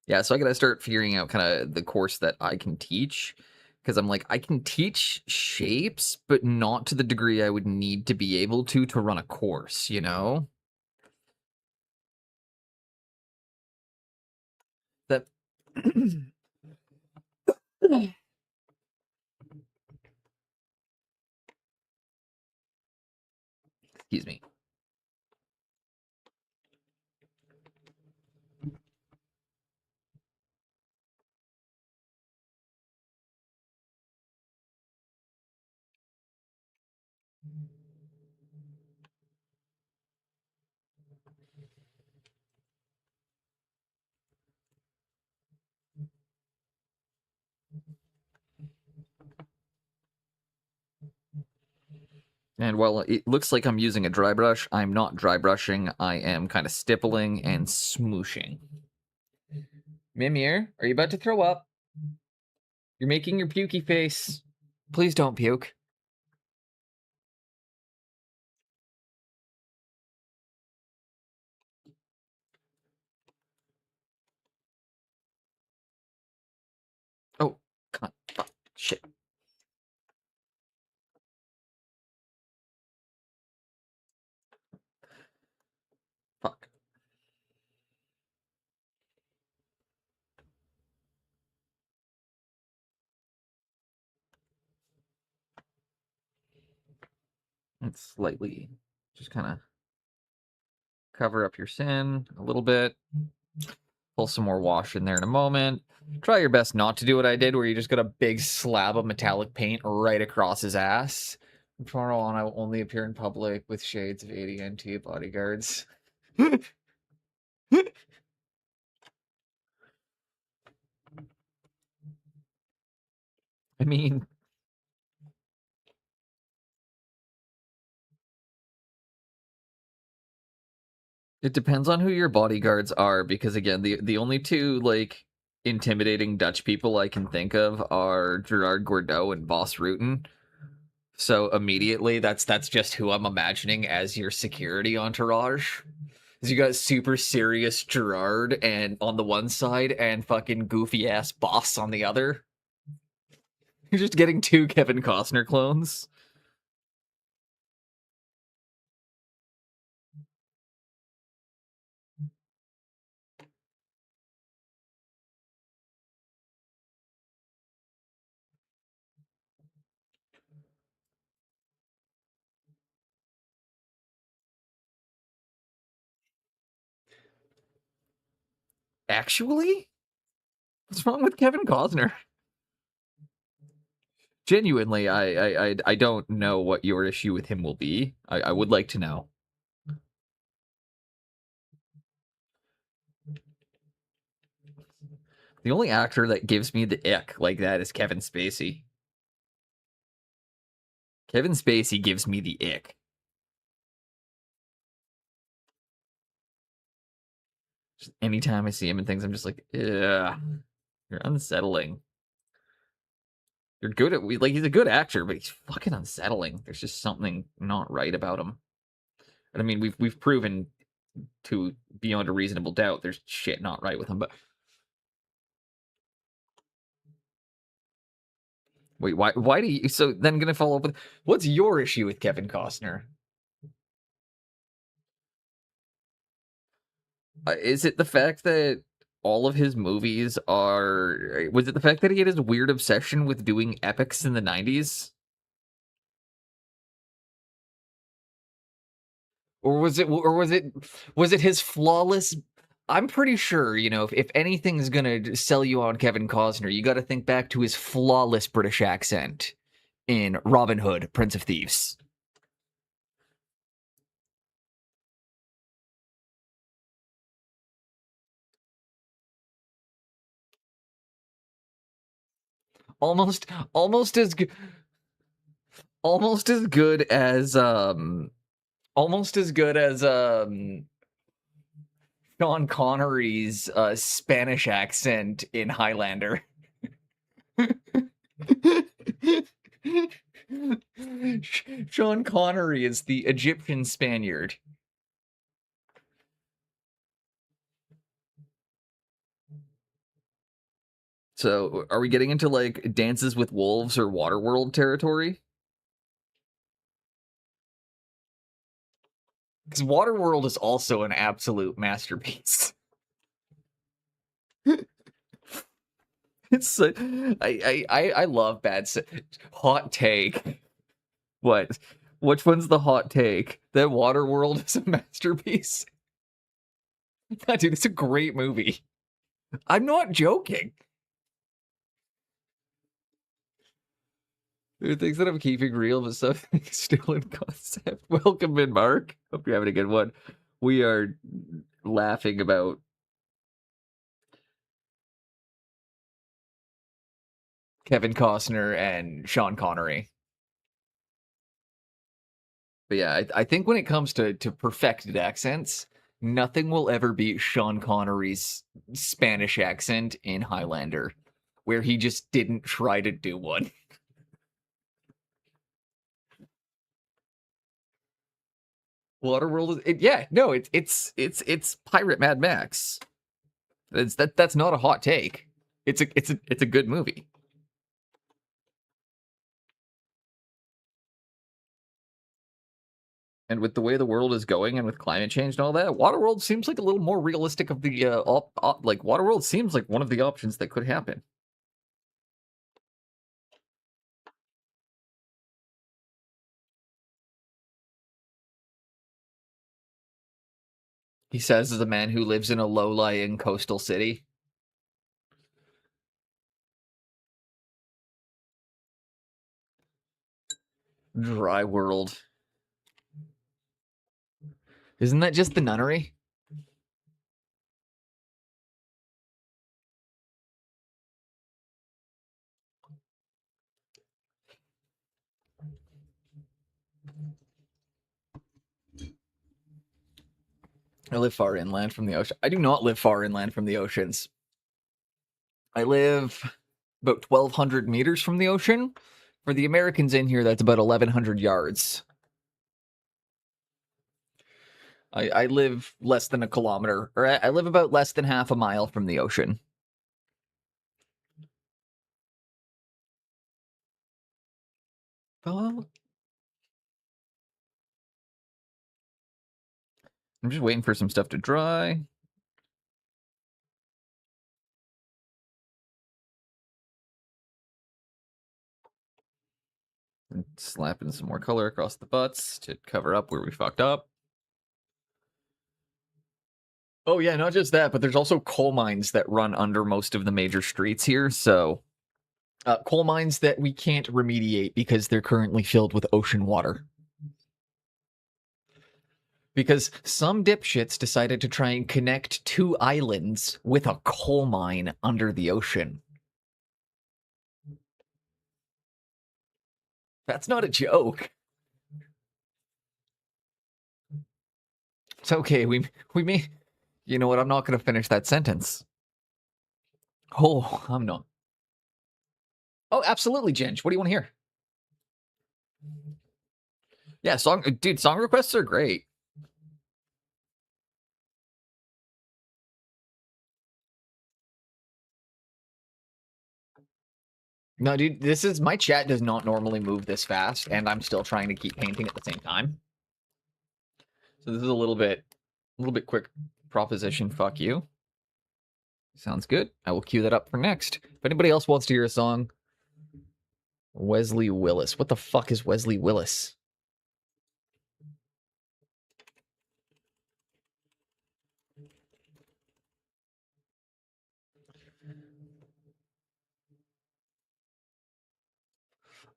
[SPEAKER 1] yeah, so I gotta start figuring out kind of the course that I can teach, because I'm like, I can teach shapes, but not to the degree I would need to be able to run a course, you know? That excuse me. And while it looks like I'm using a dry brush, I'm not dry brushing. I am kind of stippling and smooshing. Mimir, are you about to throw up? You're making your pukey face. Please don't puke. Oh, come on. Fuck. Shit. Fuck. It's slightly just kind of
[SPEAKER 3] cover up your sin a little bit. Pull some more wash in there in a moment. Try your best not to do what I did, where you just got a big slab of metallic paint right across his ass. From tomorrow on, I will only appear in public with shades of AD&T bodyguards. I mean, it depends on who your bodyguards are, because again, the only two like intimidating Dutch people I can think of are Gerard Gordeau and Boss Rutten. So immediately, that's just who I'm imagining as your security entourage. Is you got super serious Gerard and on the one side and fucking goofy ass Boss on the other. You're just getting two Kevin Costner clones. Actually, what's wrong with Kevin Costner? Genuinely, I don't know what your issue with him will be. I would like to know. The only actor that gives me the ick like that is Kevin Spacey. Kevin Spacey gives me the ick. Just anytime I see him in things, I'm just like, ugh, you're unsettling. You're good at like he's a good actor, but he's fucking unsettling. There's just something not right about him. And I mean, we've proven to beyond a reasonable doubt there's shit not right with him. But wait, why do you? So then gonna follow up with what's your issue with Kevin Costner? Is it the fact that all of his movies are? Was it the fact that he had his weird obsession with doing epics in the 90s? Or was it his flawless? I'm pretty sure, you know, if anything's gonna sell you on Kevin Costner, you got to think back to his flawless British accent in Robin Hood, Prince of Thieves. Almost, almost as good, almost as good as almost as good as Sean Connery's Spanish accent in Highlander. Sean Connery is the Egyptian Spaniard. So, are we getting into like Dances with Wolves or Waterworld territory? Because Waterworld is also an absolute masterpiece. It's I love bad hot take. What? Which one's the hot take? That Waterworld is a masterpiece. Dude, it's a great movie. I'm not joking. There are things that I'm keeping real, but stuff still in concept. Welcome in, Mark. Hope you're having a good one. We are laughing about Kevin Costner and Sean Connery. But yeah, I think when it comes to perfected accents, nothing will ever beat Sean Connery's Spanish accent in Highlander, where he just didn't try to do one. Waterworld is yeah, no, it's Pirate Mad Max. That's not a hot take. It's a good movie. And with the way the world is going and with climate change and all that, Waterworld seems like a little more realistic of the like Waterworld seems like one of the options that could happen.
[SPEAKER 1] He says as a man who lives in a low-lying coastal city. Dry world. Isn't that just the nunnery? I live far inland from the ocean. I do not live far inland from the oceans. I live about 1,200 meters from the ocean. For the Americans in here, that's about 1,100 yards. I live less than a kilometer, or I live about less than half a mile from the ocean. Well, I'm just waiting for some stuff to dry. And slapping some more color across the butts to cover up where we fucked up. Oh yeah, not just that, but there's also coal mines that run under most of the major streets here, so coal mines that we can't remediate because they're currently filled with ocean water. Because some dipshits decided to try and connect two islands with a coal mine under the ocean. That's not a joke. It's okay. We may. You know what? I'm not going to finish that sentence. Oh, I'm not. Oh, absolutely, Ginge. What do you want to hear? Yeah, song requests are great. No, dude, this is my chat does not normally move this fast, and I'm still trying to keep painting at the same time. So this is a little bit quick proposition. Fuck you. Sounds good. I will cue that up for next. If anybody else wants to hear a song, Wesley Willis. What the fuck is Wesley Willis?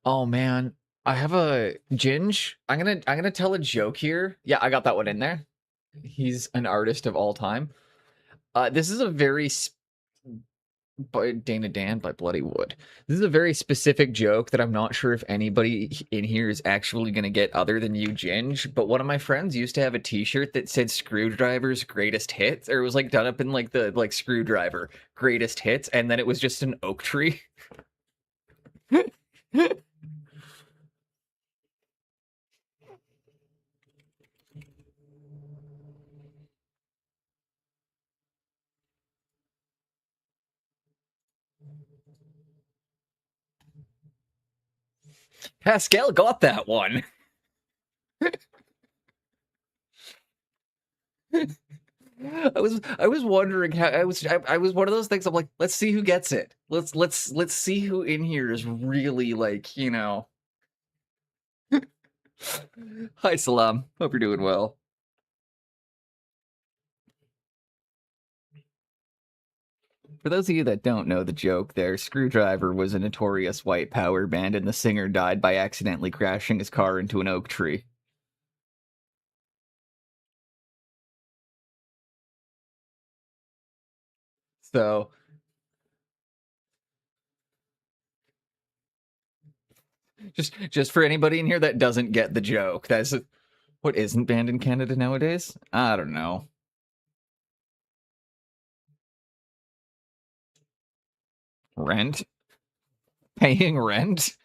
[SPEAKER 1] Oh man, I have a Ginge. I'm gonna tell a joke here. Yeah, I got that one in there. He's an artist of all time. This is a very by Dana Dan by Bloody Wood. This is a very specific joke that I'm not sure if anybody in here is actually going to get other than you, Ginge. But one of my friends used to have a T-shirt that said "Screwdriver's Greatest Hits," or it was like done up in like the Screwdriver Greatest Hits, and then it was just an oak tree. Pascal got that one. I was wondering how I was one of those things. I'm like, let's see who gets it. Let's see who in here is really like, you know. Hi Salam. Hope you're doing well. For those of you that don't know the joke there, Screwdriver was a notorious white power band and the singer died by accidentally crashing his car into an oak tree. So just for anybody in here that doesn't get the joke, that's what isn't banned in Canada nowadays? I don't know. Rent? Paying rent?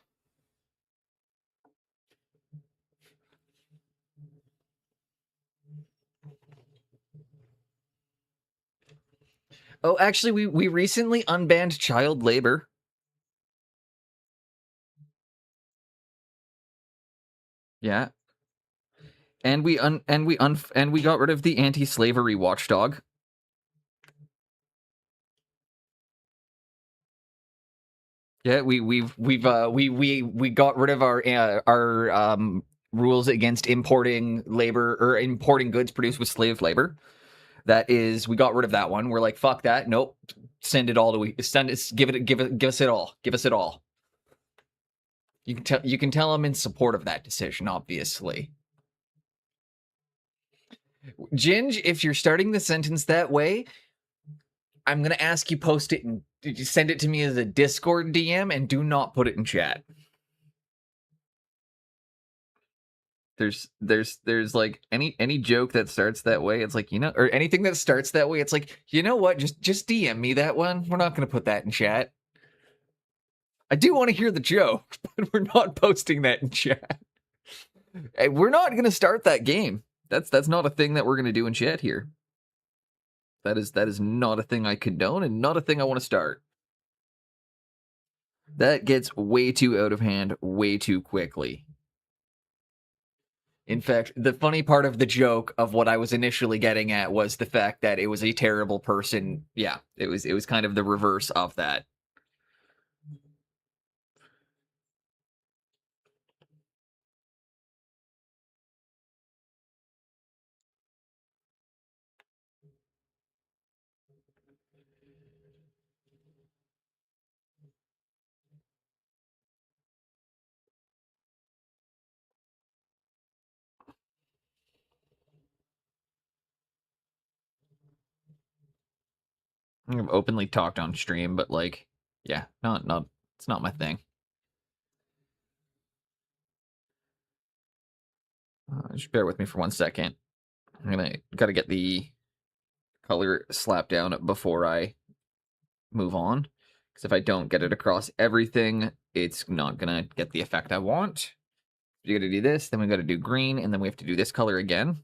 [SPEAKER 1] Oh, actually, we recently unbanned child labor. Yeah. And we got rid of the anti-slavery watchdog. Yeah, we got rid of our rules against importing labor or importing goods produced with slave labor. That is, we got rid of that one. We're like, fuck that. Nope. Send it all to send it. Give us it all. Give us it all. You can tell I'm in support of that decision, obviously. Ginge, if you're starting the sentence that way, I'm gonna ask you post it and send it to me as a Discord DM, and do not put it in chat.
[SPEAKER 3] There's like any joke that starts that way, it's like,
[SPEAKER 1] or anything that starts that way, it's like, you know what? Just DM me that one. We're not gonna put that in chat. I do want to hear the joke, but we're not posting that in chat.
[SPEAKER 3] Hey, we're not gonna start that game. That's not a thing that we're gonna do in chat here. That is not a thing I condone and not a thing I want to start. That gets way too out of hand way too quickly.
[SPEAKER 1] In fact, the funny part of the joke of what I was initially getting at was the fact that it was a terrible person. Yeah, it was kind of the reverse of that.
[SPEAKER 3] I've openly talked on stream, but like, yeah, not it's not my thing. Just bear with me for 1 second. Gotta get the color slapped down before I move on, because if I don't get it across everything, it's not gonna get the effect I want. You gotta do this, then we gotta do green, and then we have to do this color again,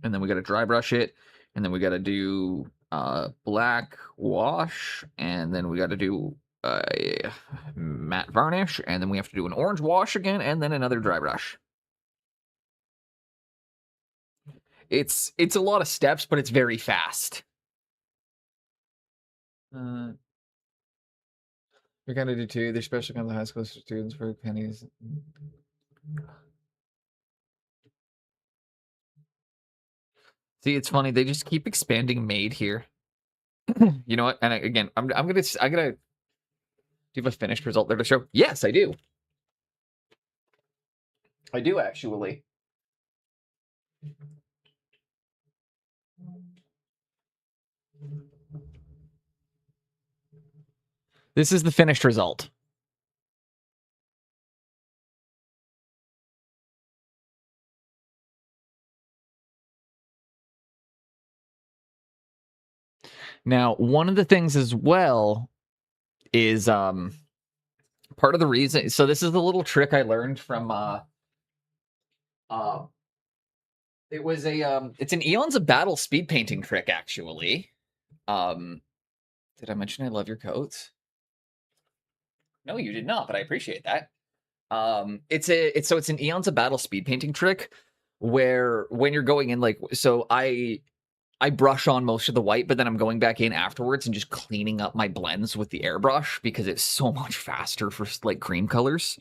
[SPEAKER 3] and then we gotta dry brush it, and then we gotta do black wash, and then we gotta do matte varnish, and then we have to do an orange wash again, and then another dry brush.
[SPEAKER 1] It's a lot of steps, but it's very fast. We're gonna do two. There's special kinds of high school students for pennies.
[SPEAKER 3] See, it's funny. They just keep expanding made here. You know what? And again, I'm gonna. Do you have a finished result there to show?
[SPEAKER 1] Yes, I do. I do actually. This is the finished result. Now, one of the things as well is part of the reason. So this is the little trick I learned from it was it's an Eons of Battle speed painting trick, actually. Did I mention I love your coats? No, you did not, but I appreciate that. It's an Eons of Battle speed painting trick where when you're going in, like, so I brush on most of the white, but then I'm going back in afterwards and just cleaning up my blends with the airbrush because it's so much faster for like cream colors.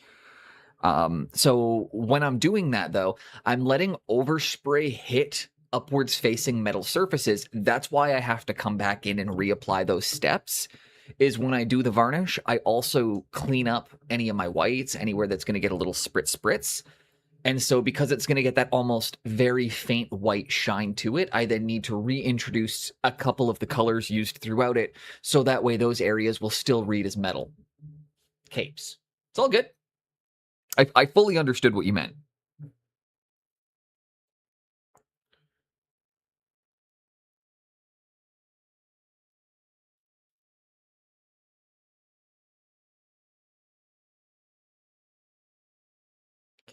[SPEAKER 1] So when I'm doing that though, I'm letting overspray hit upwards facing metal surfaces. That's why I have to come back in and reapply those steps. Is when I do the varnish, I also clean up any of my whites, anywhere that's going to get a little spritz. And so because it's going to get that almost very faint white shine to it, I then need to reintroduce a couple of the colors used throughout it, so that way those areas will still read as metal capes. It's all good.
[SPEAKER 3] I fully understood what you meant.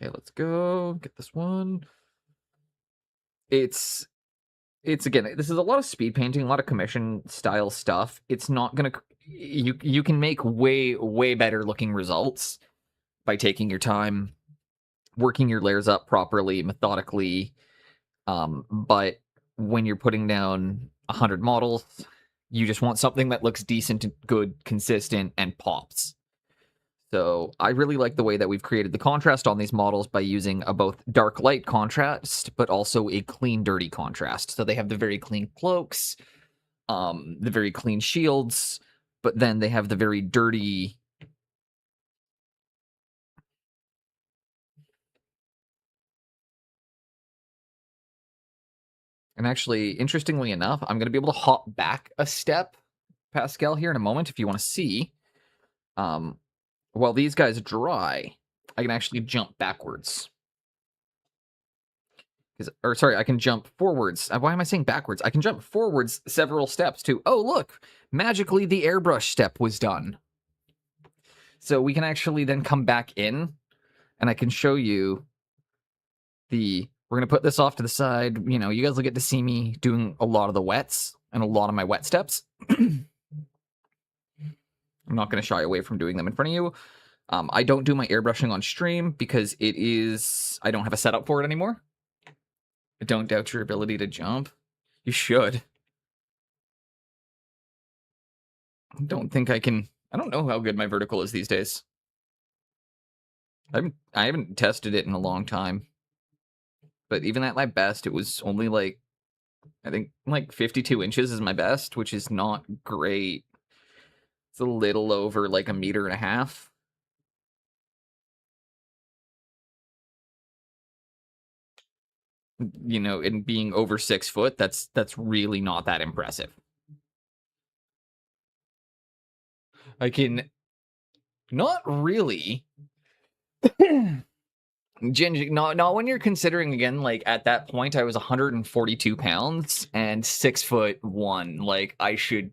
[SPEAKER 3] Okay, let's go get this one. It's again, this is a lot of speed painting, a lot of commission style stuff. It's not gonna, you can make way better looking results by taking your time, working your layers up properly, methodically. But when you're putting down 100 models, you just want something that looks decent, good, consistent, and pops. So I really like the way that we've created the contrast on these models by using a both dark light contrast, but also a clean dirty contrast. So they have the very clean cloaks, the very clean shields, but then they have the very dirty. And actually, interestingly enough, I'm going to be able to hop back a step, Pascal, here in a moment if you want to see. While these guys dry, I can actually jump backwards. Or sorry, I can jump forwards. Why am I saying backwards? I can jump forwards several steps too. Oh, look, magically the airbrush step was done. So we can actually then come back in, and I can show you we're going to put this off to the side. You know, you guys will get to see me doing a lot of the wets and a lot of my wet steps. I'm not going to shy away from doing them in front of you. I don't do my airbrushing on stream because I don't have a setup for it anymore. Don't doubt your ability to jump. You should. I don't think I can. I don't know how good my vertical is these days. I haven't tested it in a long time. But even at my best, it was only like, I think like 52 inches is my best, which is not great. It's a little over like 1.5 meters. You know, and being over 6 foot, that's really not that impressive. I can not really. Ginger, not when you're considering again, like at that point I was 142 pounds and 6'1". Like I should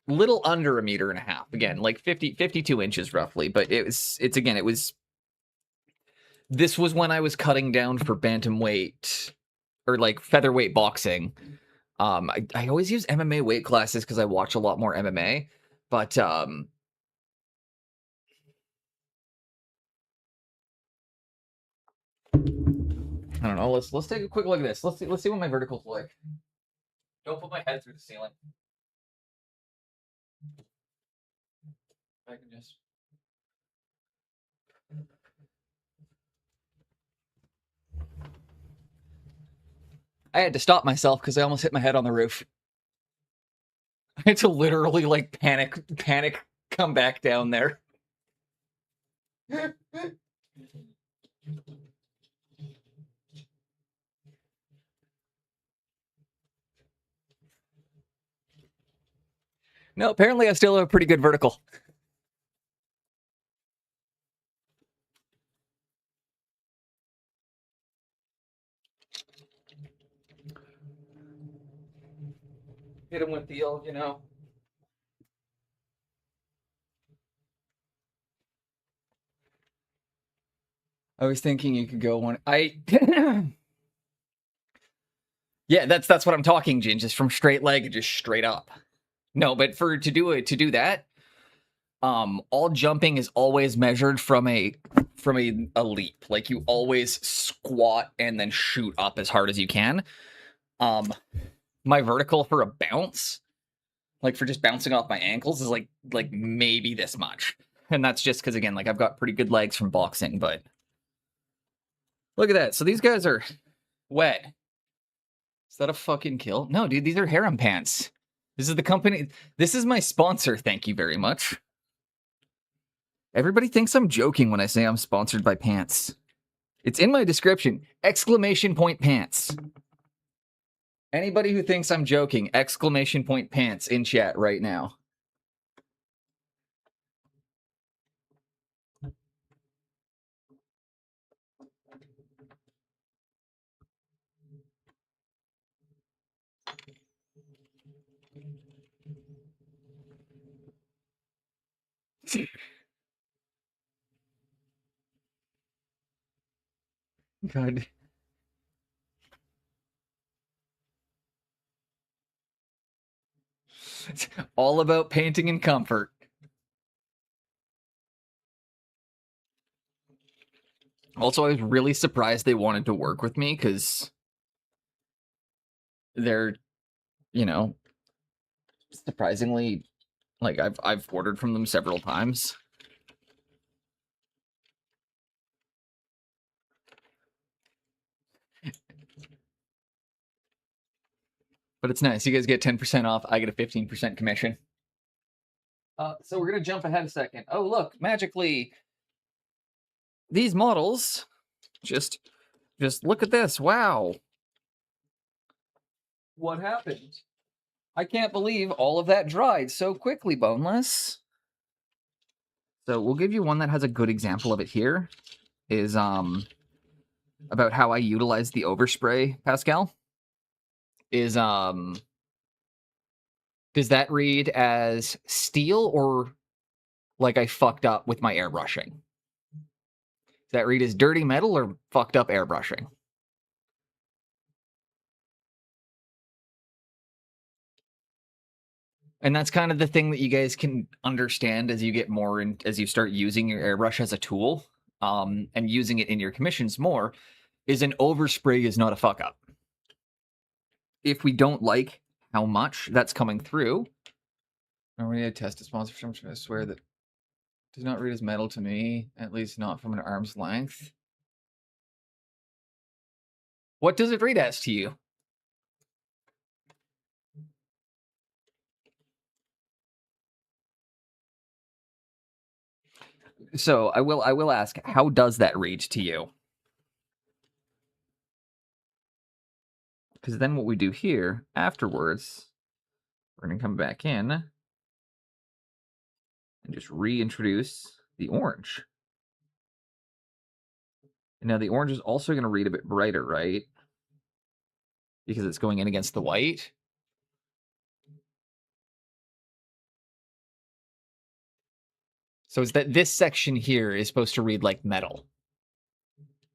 [SPEAKER 3] little under 1.5 meters again, like 52 inches roughly. But it's this was when I was cutting down for bantamweight or like featherweight boxing. I always use MMA weight classes because I watch a lot more MMA, but I don't know. Let's take a quick look at this. Let's see what my vertical's like. Don't put my head through the ceiling. I can just. I had to stop myself because I almost hit my head on the roof. I had to literally like panic, come back down there. No, apparently I still have a pretty good vertical. Hit him with the old, you know. I was thinking you could go one. Yeah, that's what I'm talking, Jin. Just from straight leg, just straight up. No, but to do that, all jumping is always measured from a leap. Like you always squat and then shoot up as hard as you can. My vertical for a bounce, like for just bouncing off my ankles, is like maybe this much, and that's just because again, like I've got pretty good legs from boxing. But look at that. So these guys are wet. Is that a fucking kill? No, dude, these are harem pants. This is the company. This is my sponsor. Thank you very much. Everybody thinks I'm joking when I say I'm sponsored by pants. It's in my description. Exclamation point pants. Anybody who thinks I'm joking, exclamation point pants in chat right now. God. It's all about painting and comfort. Also, I was really surprised they wanted to work with me because they're, you know, surprisingly
[SPEAKER 1] Like, I've ordered from them several times. But it's nice. You guys get 10% off. I get a 15% commission. So we're going to jump ahead a second. Oh, look, magically, these models, just look at this. Wow. What happened? I can't believe all of that dried so quickly, Boneless. So we'll give you one that has a good example of it here. Is about how I utilize the overspray, Pascal. Is does that read as steel or like I fucked up with my airbrushing? Does that read as dirty metal or fucked up airbrushing? And that's kind of the thing that you guys can understand as you get more in, as you start using your airbrush as a tool, and using it in your commissions more, is an overspray is not a fuck up. If we don't like how much that's coming through, and we need to test a sponsorship, I swear that does not read as metal to me, at least not from an arm's length. What does it read as to you? So I will ask, how does that read to you? Because then what we do here afterwards, we're going to come back in and just reintroduce the orange. And now the orange is also going to read a bit brighter, right? Because it's going in against the white. So it's that this section here is supposed to read like metal.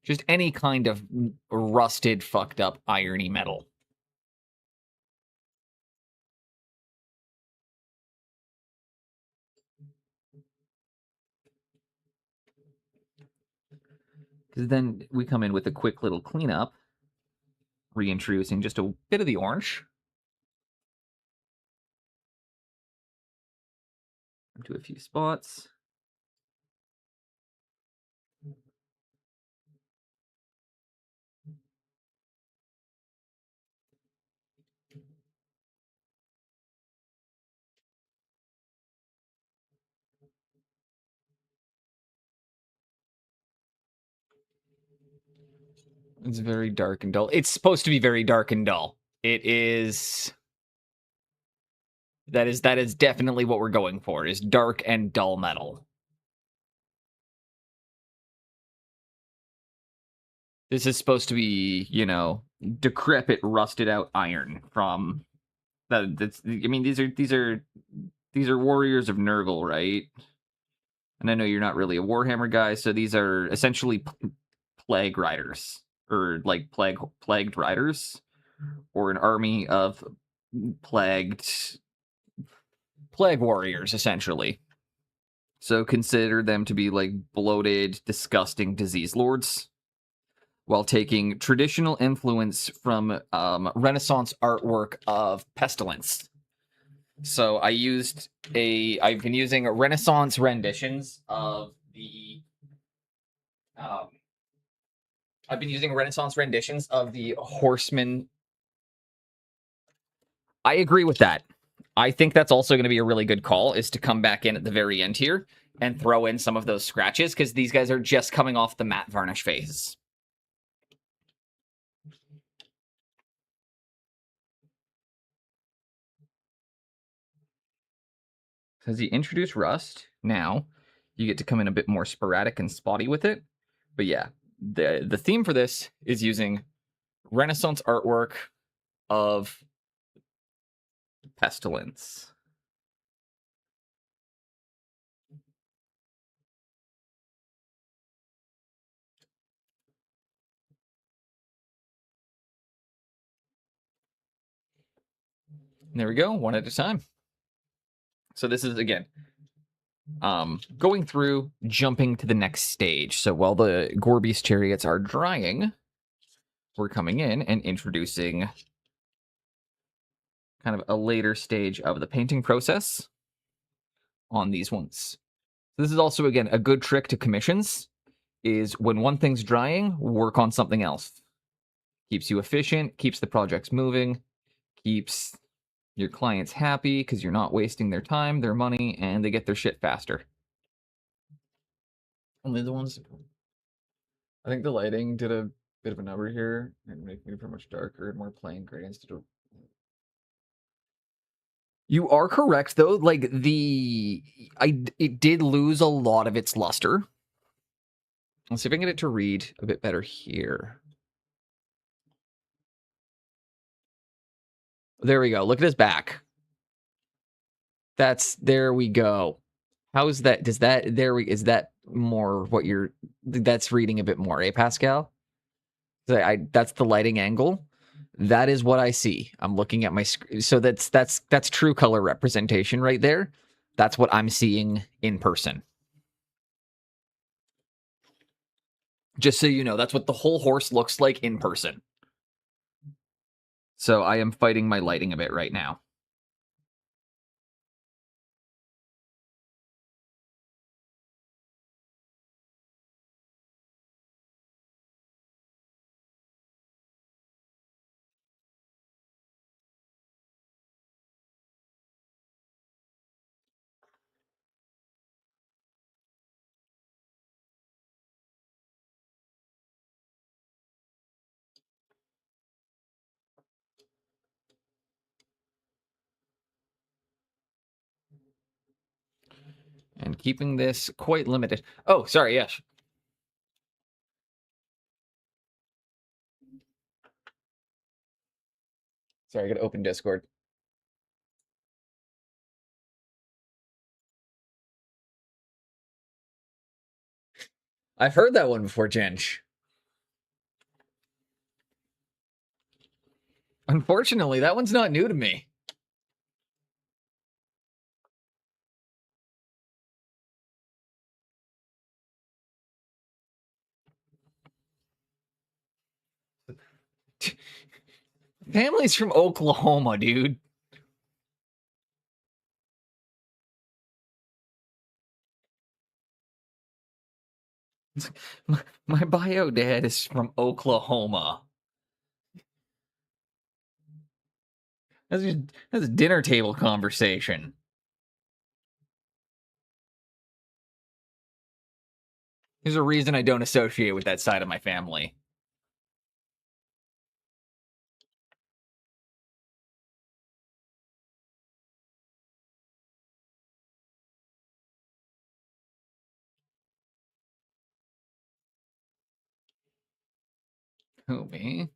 [SPEAKER 1] Just any kind of rusted, fucked up, irony metal. Because then we come in with a quick little cleanup, reintroducing just a bit of the orange. Into a few spots. It's very dark and dull. It's supposed to be very dark and dull. It is. That is definitely what we're going for, is dark and dull metal. This is supposed to be, you know, decrepit, rusted out iron from that's I mean, these are warriors of Nurgle, right? And I know you're not really a Warhammer guy, so these are essentially plague riders, or like plagued riders, or an army of plague warriors, essentially. So consider them to be like bloated, disgusting disease lords, while taking traditional influence from Renaissance artwork of pestilence. So I've been using Renaissance renditions of the horsemen. I agree with that. I think that's also going to be a really good call, is to come back in at the very end here and throw in some of those scratches, because these guys are just coming off the matte varnish phase. As you introduce rust, now you get to come in a bit more sporadic and spotty with it. But yeah, the theme for this is using Renaissance artwork of pestilence. There we go, one at a time. So this is, again, going through, jumping to the next stage. So while the Gorby's Chariots are drying, we're coming in and introducing kind of a later stage of the painting process. on these ones. This is also, again, a good trick to commissions, is when one thing's drying, work on something else. Keeps you efficient, keeps the projects moving, keeps your clients happy because you're not wasting their time, their money, and they get their shit faster. Only the ones... I think the lighting did a bit of a number here and making it much darker and more plain gray instead of... You are correct, though. Like, it did lose a lot of its luster. Let's see if I can get it to read a bit better here. There we go. Look at his back. There we go. How is that? Is that more what that's reading a bit more, eh, Pascal? That's the lighting angle. That is what I see. I'm looking at my screen. So that's true color representation right there. That's what I'm seeing in person. Just so you know, that's what the whole horse looks like in person. So I am fighting my lighting a bit right now. And keeping this quite limited. Oh, sorry, yes. Sorry, I gotta open Discord. I've heard that one before, Jench. Unfortunately, that one's not new to me. Family's from Oklahoma, dude. My bio dad is from Oklahoma. That's a dinner table conversation. There's a reason I don't associate with that side of my family. Who, me?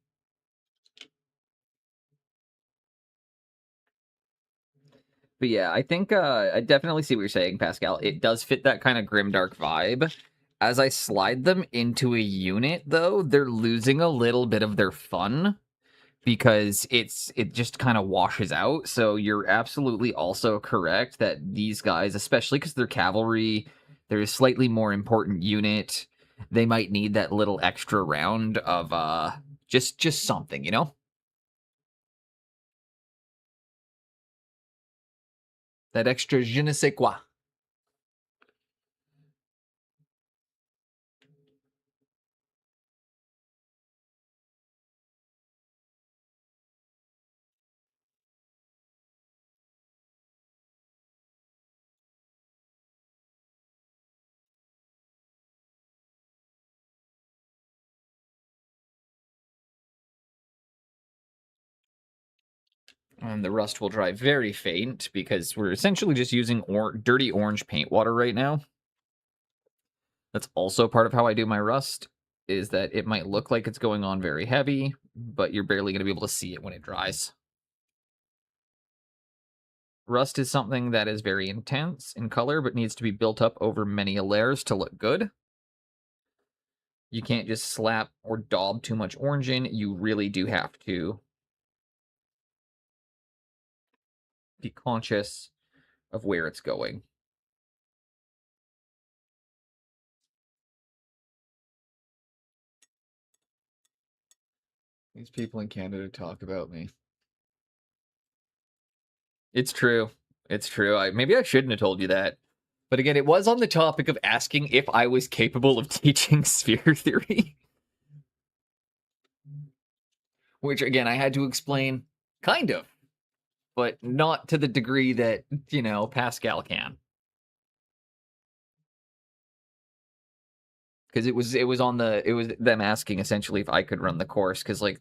[SPEAKER 1] But yeah, I think I definitely see what you're saying, Pascal. It does fit that kind of grimdark vibe. As I slide them into a unit, though, they're losing a little bit of their fun because it just kind of washes out. So you're absolutely also correct that these guys, especially because they're cavalry, they're a slightly more important unit. They might need that little extra round of just something, you know? That extra je ne sais quoi. And the rust will dry very faint because we're essentially just using dirty orange paint water right now. That's also part of how I do my rust, is that it might look like it's going on very heavy, but you're barely going to be able to see it when it dries. Rust is something that is very intense in color, but needs to be built up over many layers to look good. You can't just slap or daub too much orange in. You really do have to be conscious of where it's going. These people in Canada talk about me. It's true.
[SPEAKER 3] It's true. Maybe I shouldn't have told you that. But again, it was on the topic of asking if I was capable of teaching sphere theory. Which, again, I had to explain, kind of, but not to the degree that, Pascal can. Because it was them asking essentially if I could run the course, because, like,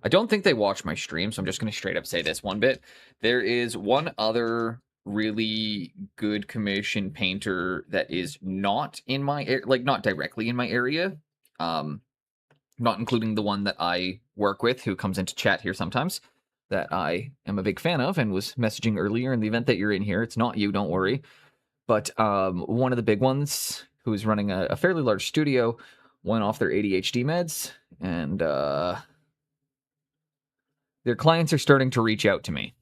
[SPEAKER 3] I don't think they watch my stream, so I'm just going to straight up say this one bit. There is one other really good commission painter that is not in my not directly in my area, not including the one that I work with who comes into chat here sometimes, that I am a big fan of and was messaging earlier. In the event that you're in here, it's not you, don't worry. But one of the big ones who is running a fairly large studio went off their ADHD meds, and their clients are starting to reach out to me.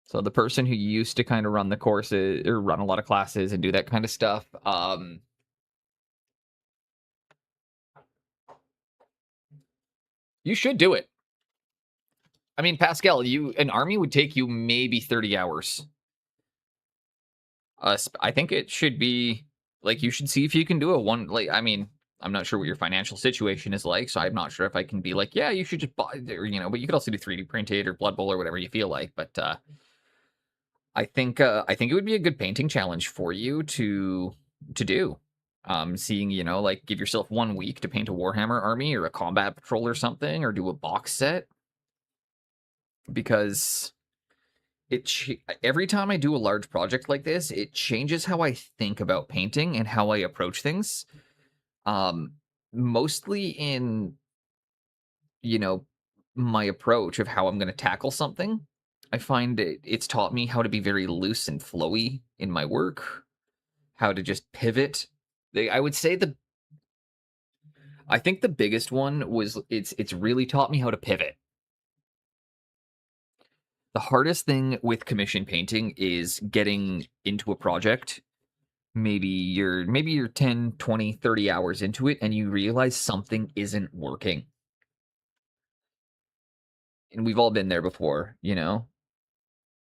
[SPEAKER 3] So the person who used to kind of run the courses or run a lot of classes and do that kind of stuff, you should do it. I mean, Pascal, an army would take you maybe 30 hours. I think it should be like you should see if you can do a one. Like, I mean, I'm not sure what your financial situation is like, so I'm not sure if I can be like, yeah, you should just buy, or, but you could also do 3D printed or Blood Bowl or whatever you feel like. But I think it would be a good painting challenge for you to do. Seeing, like give yourself 1 week to paint a Warhammer army or a combat patrol or something, or do a box set, because every time I do a large project like this, it changes how I think about painting and how I approach things. Mostly in, my approach of how I'm going to tackle something. I find it's taught me how to be very loose and flowy in my work, how to just pivot. I would say I think the biggest one was it's really taught me how to pivot. The hardest thing with commission painting is getting into a project. Maybe you're 10, 20, 30 hours into it and you realize something isn't working. And we've all been there before,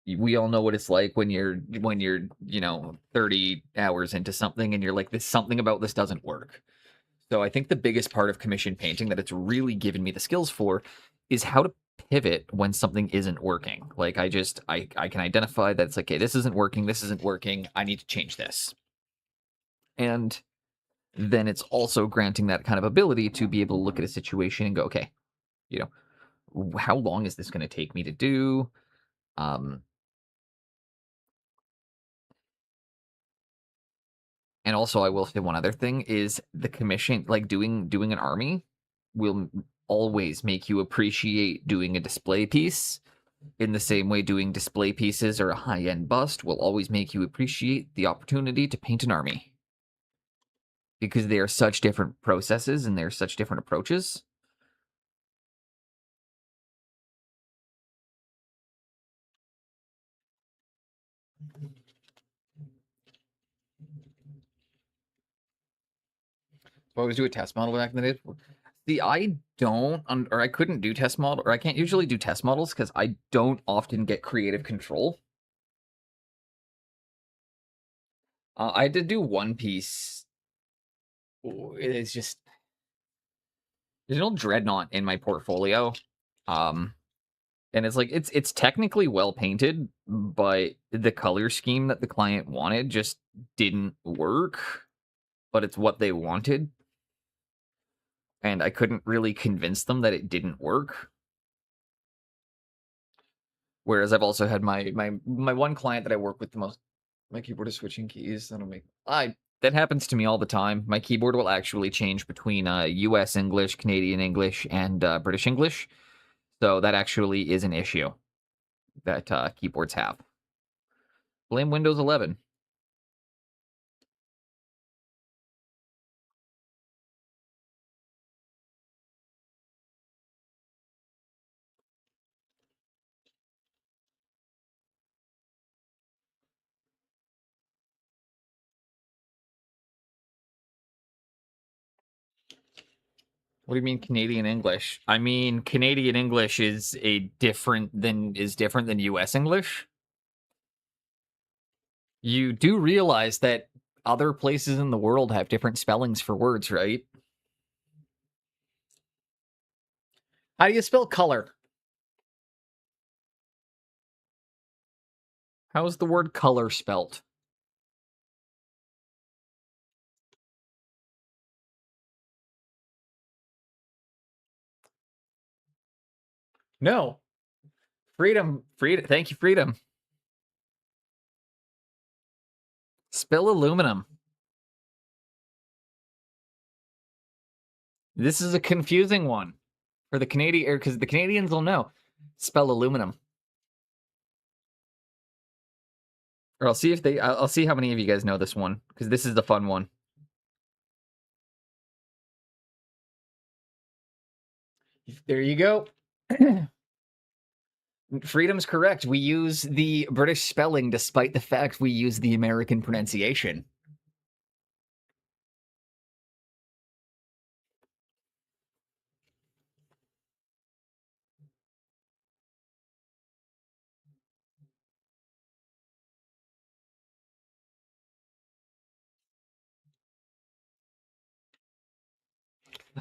[SPEAKER 3] we all know what it's like when you're 30 hours into something and you're like, this something about this doesn't work. So I think the biggest part of commission painting that it's really given me the skills for is how to pivot when something isn't working. Like I can identify that it's like, okay, this isn't working, I need to change this. And then it's also granting that kind of ability to be able to look at a situation and go, okay, how long is this going to take me to do? And also, I will say one other thing is the commission, like doing an army, will always make you appreciate doing a display piece. In the same way, doing display pieces or a high-end bust will always make you appreciate the opportunity to paint an army, because they are such different processes and they're such different approaches. So I always do a test model back in the day. See, I don't, or I couldn't do test model, or I can't usually do test models because I don't often get creative control. I did do one piece. It's just there's an old dreadnought in my portfolio, and it's like it's technically well painted, but the color scheme that the client wanted just didn't work. But it's what they wanted, and I couldn't really convince them that it didn't work. Whereas I've also had my one client that I work with the most. My keyboard is switching keys. That'll make that happens to me all the time. My keyboard will actually change between U.S. English, Canadian English, and British English. So that actually is an issue that keyboards have. Blame Windows 11. What do you mean Canadian English? I mean Canadian English is different than US English. You do realize that other places in the world have different spellings for words, right? How do you spell color? How is the word color spelt? No. Freedom. Freedom. Thank you, freedom. Spell aluminum. This is a confusing one for the Canadian, because the Canadians will know. Spell aluminum. Or I'll see if they. I'll see how many of you guys know this one, because this is the fun one. There you go. Freedom's correct. We use the British spelling despite the fact we use the American pronunciation.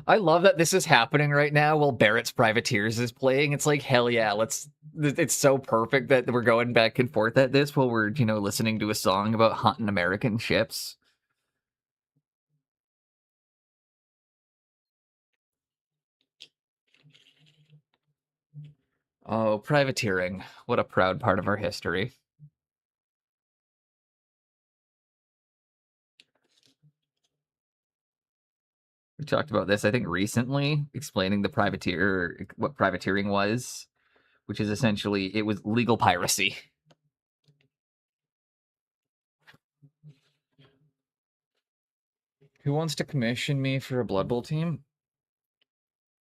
[SPEAKER 3] I love that this is happening right now while Barrett's Privateers is playing. It's like, hell yeah, it's so perfect that we're going back and forth at this while we're, listening to a song about hunting American ships. Oh, privateering. What a proud part of our history. We talked about this, I think, recently, explaining what privateering was, which is essentially, it was legal piracy. Who wants to commission me for a Blood Bowl team?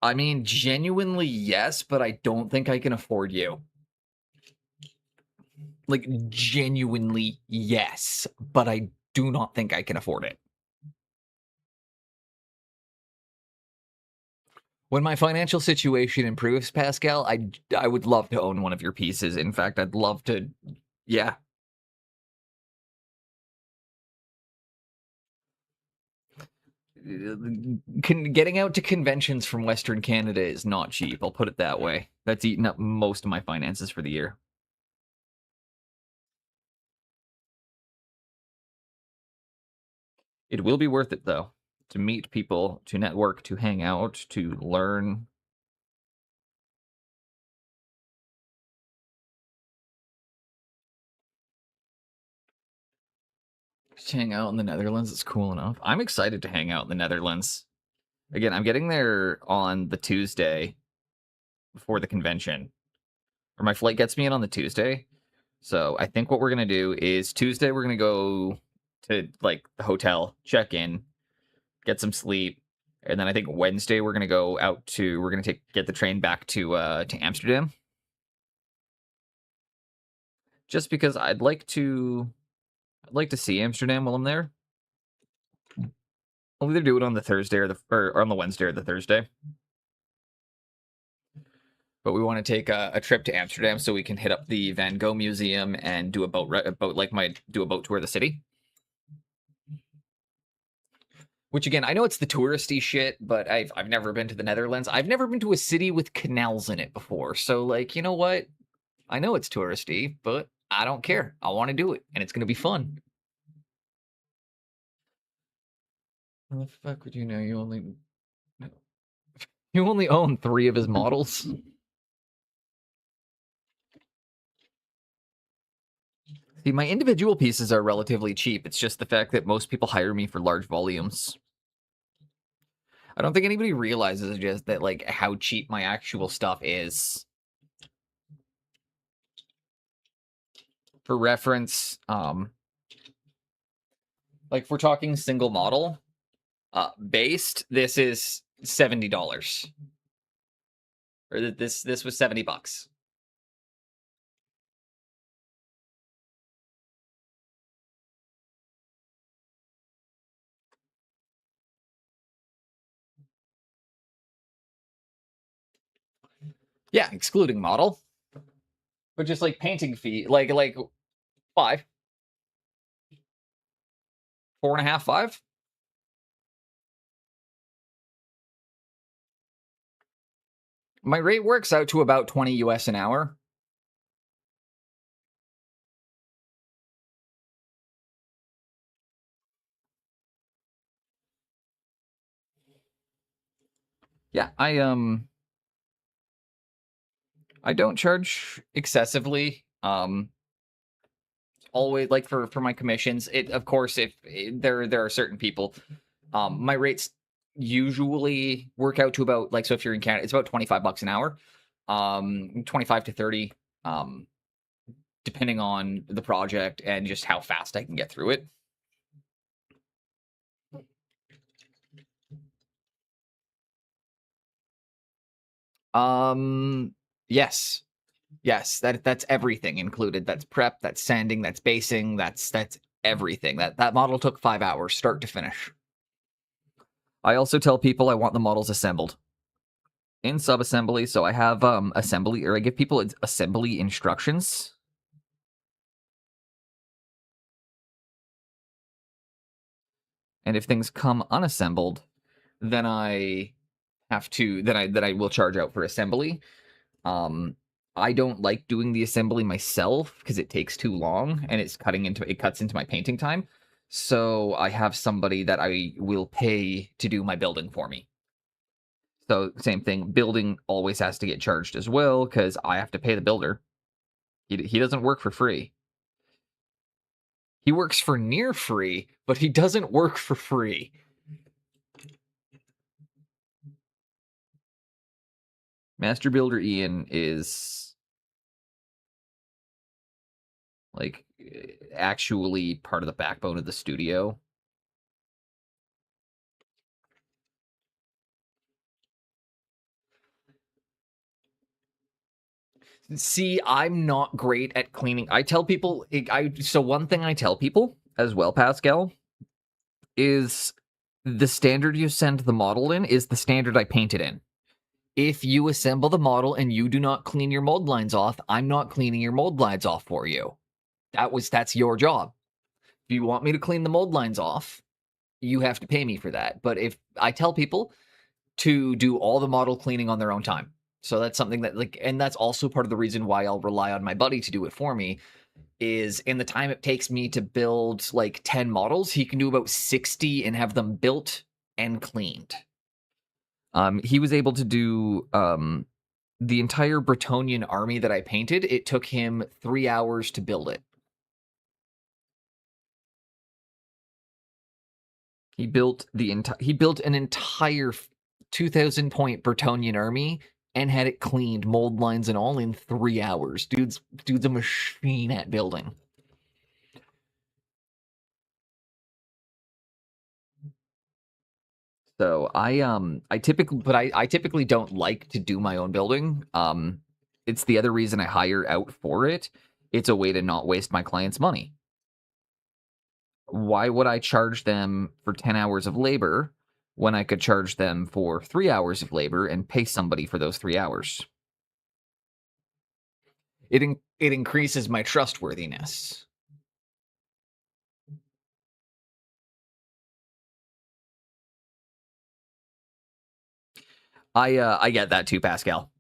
[SPEAKER 3] I mean, genuinely, yes, but I don't think I can afford you. Like, genuinely, yes, but I do not think I can afford it. When my financial situation improves, Pascal, I would love to own one of your pieces. In fact, I'd love to, yeah. Getting out to conventions from Western Canada is not cheap. I'll put it that way. That's eaten up most of my finances for the year. It will be worth it, though, to meet people, to network, to hang out, to learn. Just hang out in the Netherlands. It's cool enough. I'm excited to hang out in the Netherlands. Again, I'm getting there on the Tuesday before the convention. Or my flight gets me in on the Tuesday. So I think what we're going to do is Tuesday, we're going to go to like the hotel, check in, get some sleep. And then I think Wednesday we're going to get the train back to Amsterdam. Just because I'd like to see Amsterdam while I'm there. I'll either do it on the Thursday or on the Wednesday or the Thursday. But we want to take a trip to Amsterdam so we can hit up the Van Gogh Museum and do a boat tour of the city. Which again, I know it's the touristy shit, but I've never been to the Netherlands. I've never been to a city with canals in it before. So like, you know what? I know it's touristy, but I don't care. I want to do it, and it's going to be fun. How the fuck would you know you only own 3 of his models? See, my individual pieces are relatively cheap. It's just the fact that most people hire me for large volumes. I don't think anybody realizes just that, like, how cheap my actual stuff is. For reference, like, if we're talking single model, based, this is $70. Or this was $70.
[SPEAKER 1] Yeah, excluding model. But just like painting fee, like 5, 4.5, 5. My rate works out to about 20 US an hour. Yeah, I don't charge excessively. Always like for my commissions. It of course if there are certain people. My rates usually work out to about like so if you're in Canada, it's about $25 an hour. 25 to 30. Um, depending on the project and just how fast I can get through it. Yes. Yes, that's everything included. That's prep, that's sanding, that's basing, that's everything. That model took 5 hours start to finish. I also tell people I want the models assembled in subassembly, so I have assembly, or I give people assembly instructions. And if things come unassembled, then I have to then I will charge out for assembly. Um, I don't like doing the assembly myself because it takes too long and it cuts into my painting time. So I have somebody that I will pay to do my building for me. So same thing, building always has to get charged as well because I have to pay the builder. He doesn't work for free. He works for near free, but he doesn't work for free. Master Builder Ian is like actually part of the backbone of the studio. See, I'm not great at cleaning. I tell people, so one thing I tell people as well, Pascal, is the standard you send the model in is the standard I paint it in. If you assemble the model and you do not clean your mold lines off, I'm not cleaning your mold lines off for you. That's your job. If you want me to clean the mold lines off, you have to pay me for that. But if I tell people to do all the model cleaning on their own time. So that's something that and that's also part of the reason why I'll rely on my buddy to do it for me is in the time it takes me to build like 10 models, he can do about 60 and have them built and cleaned. He was able to do the entire Bretonian army that I painted. It took him 3 hours to build it. He built an entire 2,000 point Bretonian army and had it cleaned, mold lines and all in 3 hours. Dude's a machine at building. So I typically don't like to do my own building. It's the other reason I hire out for it. It's a way to not waste my clients' money. Why would I charge them for 10 hours of labor when I could charge them for 3 hours of labor and pay somebody for those 3 hours? It increases my trustworthiness. I get that too, Pascal.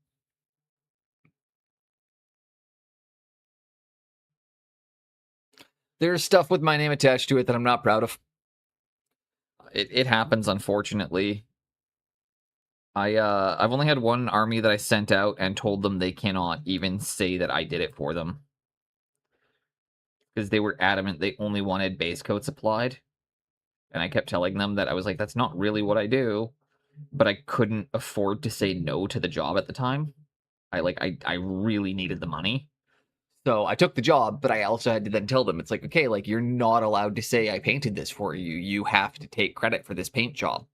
[SPEAKER 1] There's stuff with my name attached to it that I'm not proud of. It happens, unfortunately. I've only had one army that I sent out and told them they cannot even say that I did it for them. Because they were adamant they only wanted base coats applied. And I kept telling them that I was like, that's not really what I do. But I couldn't afford to say no to the job at the time. I really needed the money. So I took the job, but I also had to then tell them, it's like, okay, like you're not allowed to say I painted this for you. You have to take credit for this paint job.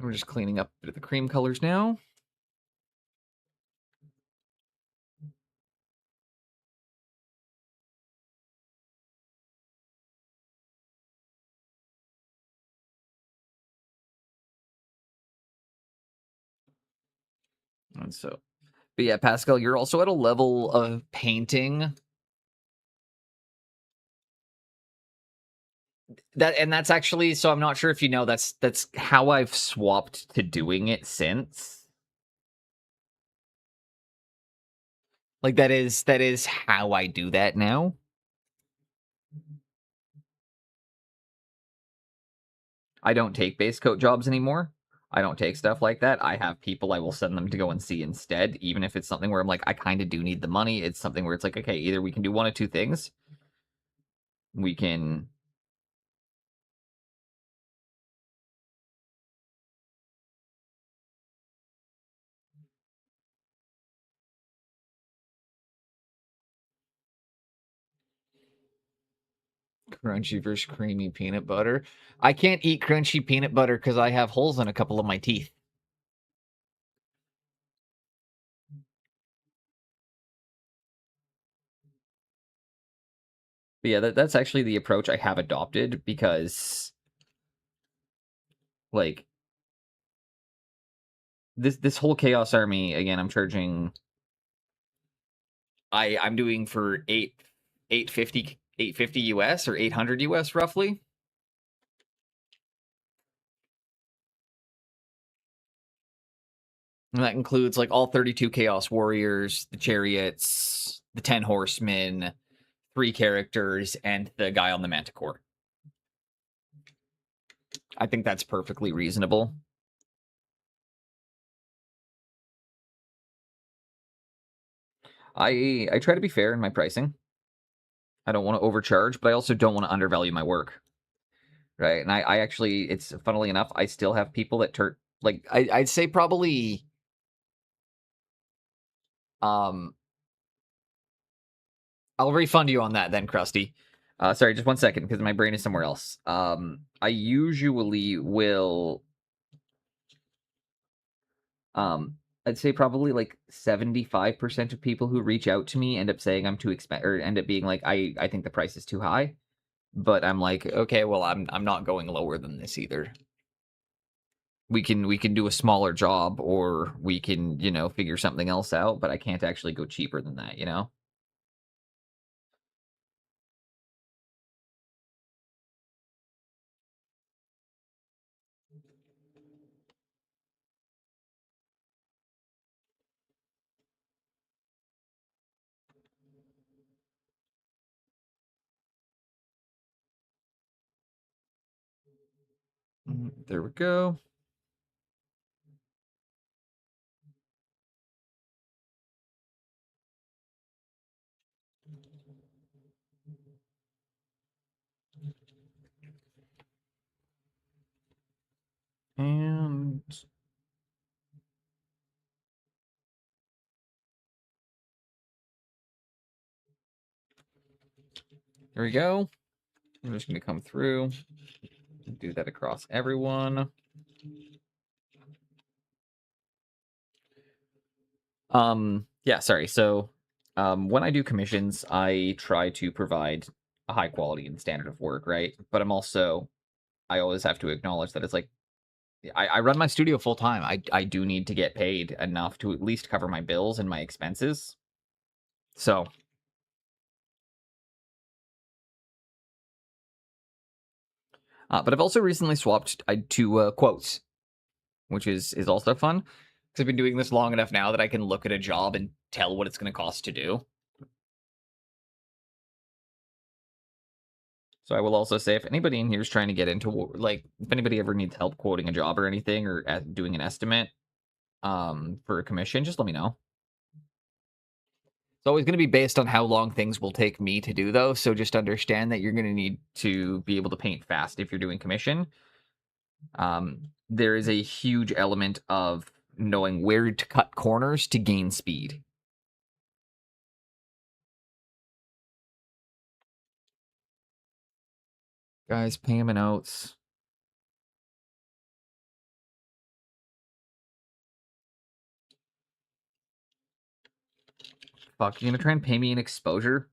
[SPEAKER 3] We're just cleaning up a bit of the cream colors now. And so, but yeah, Pascal, you're also at a level of painting that's actually, so I'm not sure if you know, that's how I've swapped to doing it since. Like that is how I do that now. I don't take base coat jobs anymore. I don't take stuff like that. I have people I will send them to go and see instead, even if it's something where I'm like, I kind of do need the money. It's something where it's like, okay, either we can do one of two things. We can crunchy versus creamy peanut butter. I can't eat crunchy peanut butter because I have holes in a couple of my teeth. But yeah, that's actually the approach I have adopted because, like, this whole Chaos Army again, I'm charging. I'm doing for 850 US or 800 US roughly. And that includes like all 32 Chaos Warriors, the Chariots, the 10 Horsemen, 3 characters, and the guy on the Manticore. I think that's perfectly reasonable. I try to be fair in my pricing. I don't want to overcharge, but I also don't want to undervalue my work. Right. And I actually, it's funnily enough, I still have people that like I'd say probably um I'll refund you on that then, Krusty. Sorry, just 1 second, because my brain is somewhere else. I usually will I'd say probably like 75% of people who reach out to me end up saying I'm too expensive, or end up being like, I think the price is too high. But I'm like, okay, well, I'm not going lower than this either. We can do a smaller job, or we can, figure something else out, but I can't actually go cheaper than that, There we go. And there we go. I'm just going to come through and do that across everyone. Yeah, sorry. So, when I do commissions, I try to provide a high quality and standard of work, right? But I always have to acknowledge that it's like, I run my studio full time. I do need to get paid enough to at least cover my bills and my expenses. So, but I've also recently swapped to quotes, which is also fun because I've been doing this long enough now that I can look at a job and tell what it's going to cost to do. So I will also say, if anybody in here is trying to get into, like, if anybody ever needs help quoting a job or anything, or doing an estimate for a commission, just let me know. It's always going to be based on how long things will take me to do, though. So just understand that you're going to need to be able to paint fast if you're doing commission. There is a huge element of knowing where to cut corners to gain speed. Guys, payment outs. Fuck, you gonna try and pay me an exposure?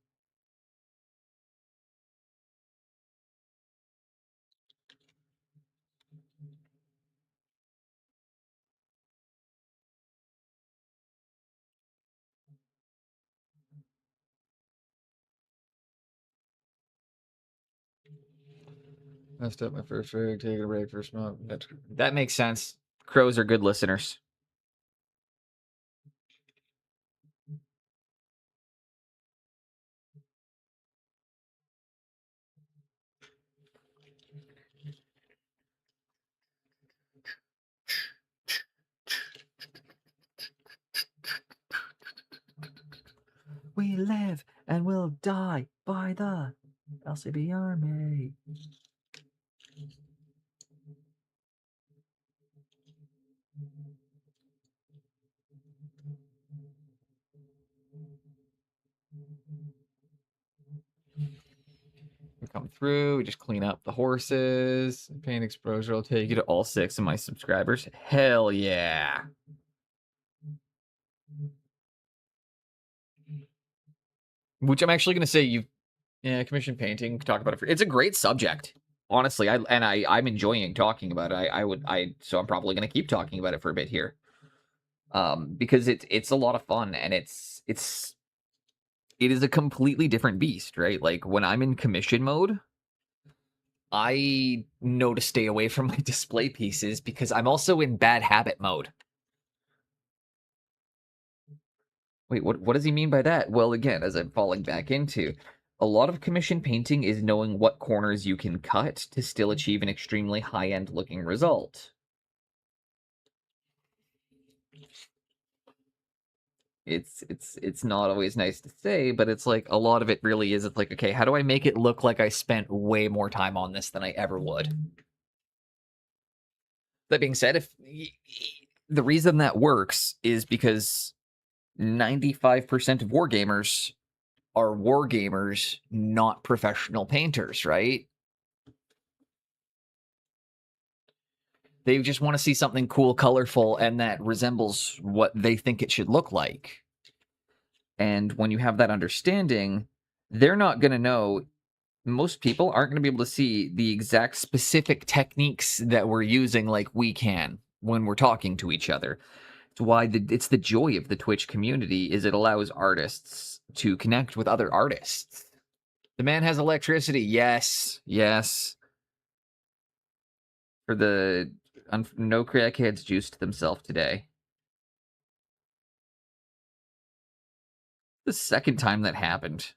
[SPEAKER 3] Messed up my first rig, taking a break for a smoke. That makes sense. Crows are good listeners. We live and we'll die by the LCB Army. We come through, we just clean up the horses. Paint exposure will take you to all 6 of my subscribers. Hell yeah. Which I'm actually going to say commission painting, talk about it. It's a great subject. Honestly, I'm enjoying talking about it. So I'm probably going to keep talking about it for a bit here. Because it's a lot of fun, and it is a completely different beast, right? Like when I'm in commission mode, I know to stay away from my display pieces because I'm also in bad habit mode. Wait, what does he mean by that? Well, again, as I'm falling back into, a lot of commission painting is knowing what corners you can cut to still achieve an extremely high-end looking result. It's not always nice to say, but it's like a lot of it really is. It's like, okay, how do I make it look like I spent way more time on this than I ever would? That being said, if the reason that works is because 95% of wargamers are wargamers, not professional painters, right? They just want to see something cool, colorful, and that resembles what they think it should look like. And when you have that understanding, they're not going to know. Most people aren't going to be able to see the exact specific techniques that we're using like we can when we're talking to each other. It's why it's the joy of the Twitch community is it allows artists to connect with other artists. The man has electricity. Yes. For the no crackheads juiced themselves today. The second time that happened.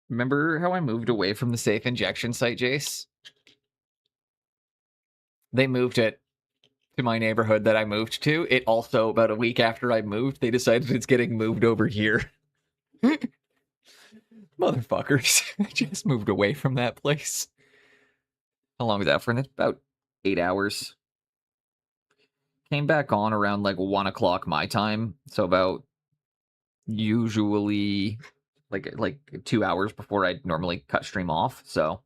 [SPEAKER 3] Remember how I moved away from the safe injection site, Jace? They moved it to my neighborhood that I moved to. It also, about a week after I moved, they decided it's getting moved over here. Motherfuckers. I just moved away from that place. How long was that for? About 8 hours. Came back on around like 1 o'clock my time. So about usually like 2 hours before I'd normally cut stream off. So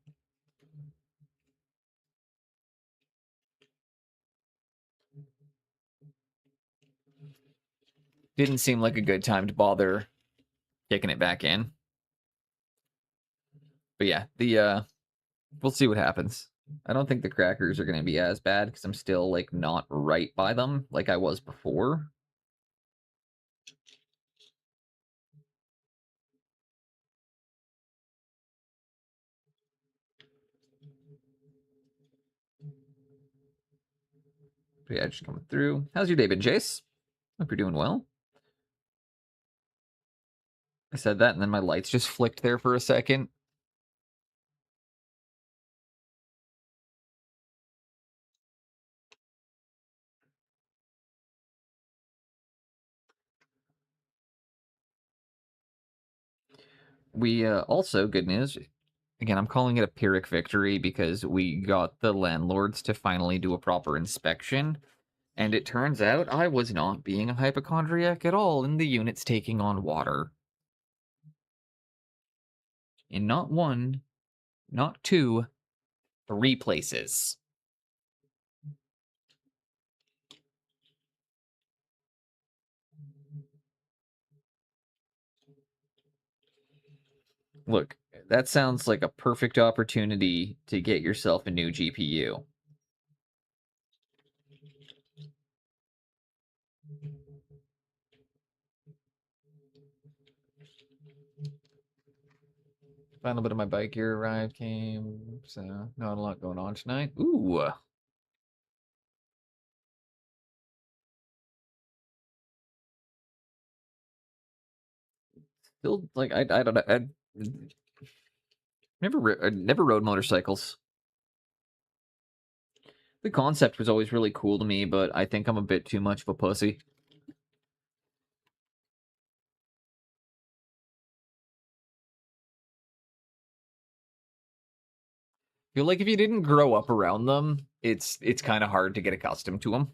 [SPEAKER 3] didn't seem like a good time to bother kicking it back in. But yeah, we'll see what happens. I don't think the crackers are going to be as bad because I'm still like not right by them like I was before. But yeah, just coming through. How's your day been, Chase? Hope you're doing well. I said that and then my lights just flicked there for a second. We also, good news, again, I'm calling it a Pyrrhic victory because we got the landlords to finally do a proper inspection. And it turns out I was not being a hypochondriac at all in the units taking on water. In not 1, not 2, 3 places. Look, that sounds like a perfect opportunity to get yourself a new GPU. Final bit of my bike gear arrived, came, so not a lot going on tonight. Ooh. Still, like, I don't know. I never rode motorcycles. The concept was always really cool to me, but I think I'm a bit too much of a pussy. Feel like if you didn't grow up around them, it's kind of hard to get accustomed to them.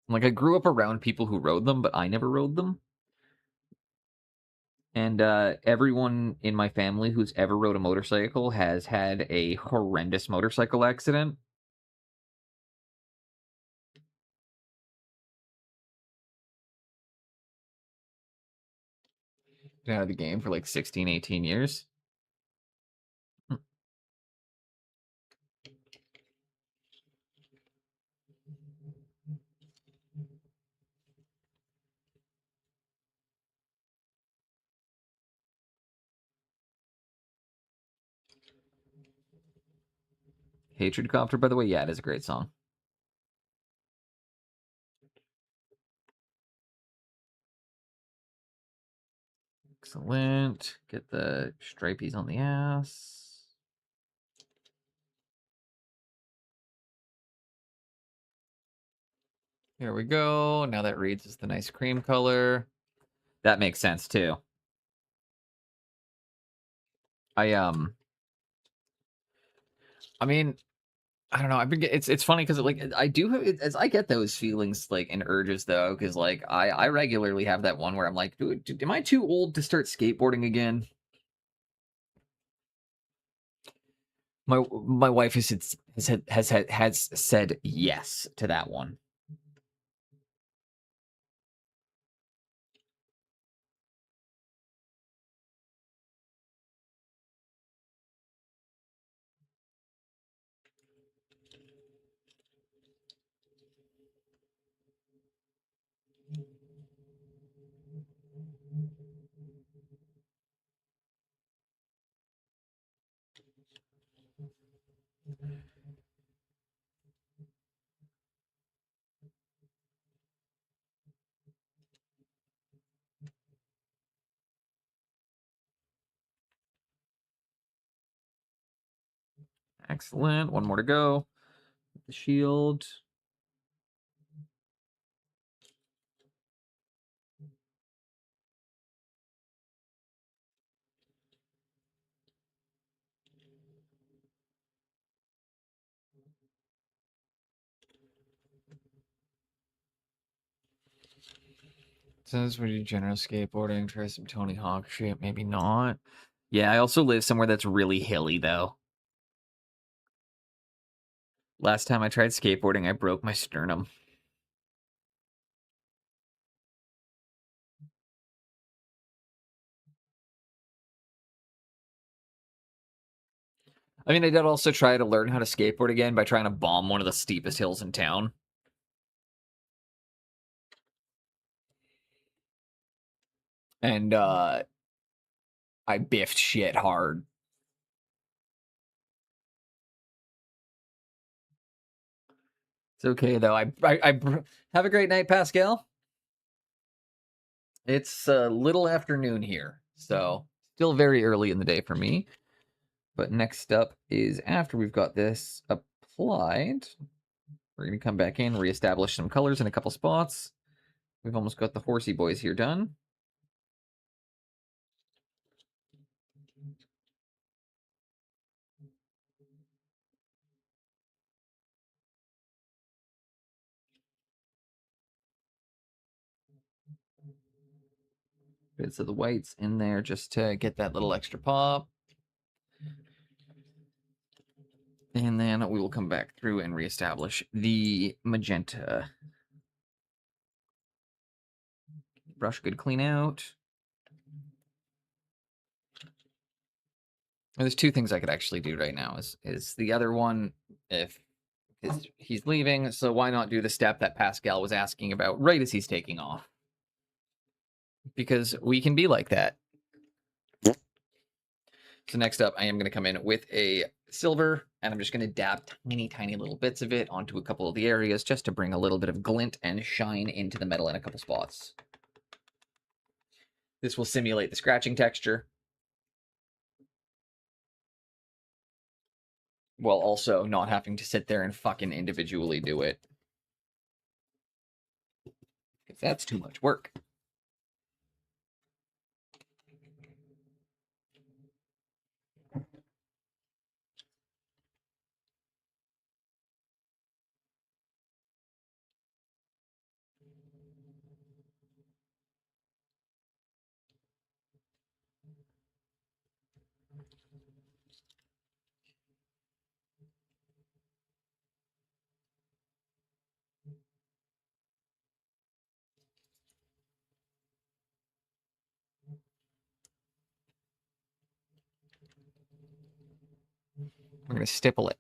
[SPEAKER 3] Like, I grew up around people who rode them, but I never rode them. And everyone in my family who's ever rode a motorcycle has had a horrendous motorcycle accident. Been out of the game for like 16, 18 years. Hatred Copter, by the way, yeah, it is a great song. Excellent. Get the stripies on the ass. Here we go. Now that reads as the nice cream color. That makes sense too. I mean, I don't know. I've been it's funny because like I do have as I get those feelings like and urges though because like I regularly have that one where I'm like, dude, am I too old to start skateboarding again? My wife has said yes to that one. Excellent. One more to go. The shield. Says we do general skateboarding, try some Tony Hawk shit, maybe not. Yeah, I also live somewhere that's really hilly though. Last time I tried skateboarding, I broke my sternum. I mean, I did also try to learn how to skateboard again by trying to bomb one of the steepest hills in town. And I biffed shit hard. It's okay though. Have a great night, Pascal. It's a little afternoon here, so still very early in the day for me. But next up is after we've got this applied, we're going to come back in, reestablish some colors in a couple spots. We've almost got the horsey boys here done. Bits of the whites in there just to get that little extra pop. And then we will come back through and reestablish the magenta. Brush good clean out. There's two things I could actually do right now. Is the other one, if he's leaving, so why not do the step that Pascal was asking about right as he's taking off? Because we can be like that. So next up, I am going to come in with a silver, and I'm just going to dab tiny little bits of it onto a couple of the areas just to bring a little bit of glint and shine into the metal in a couple spots. This will simulate the scratching texture, while also not having to sit there and fucking individually do it. Because that's too much work. We're going to stipple it.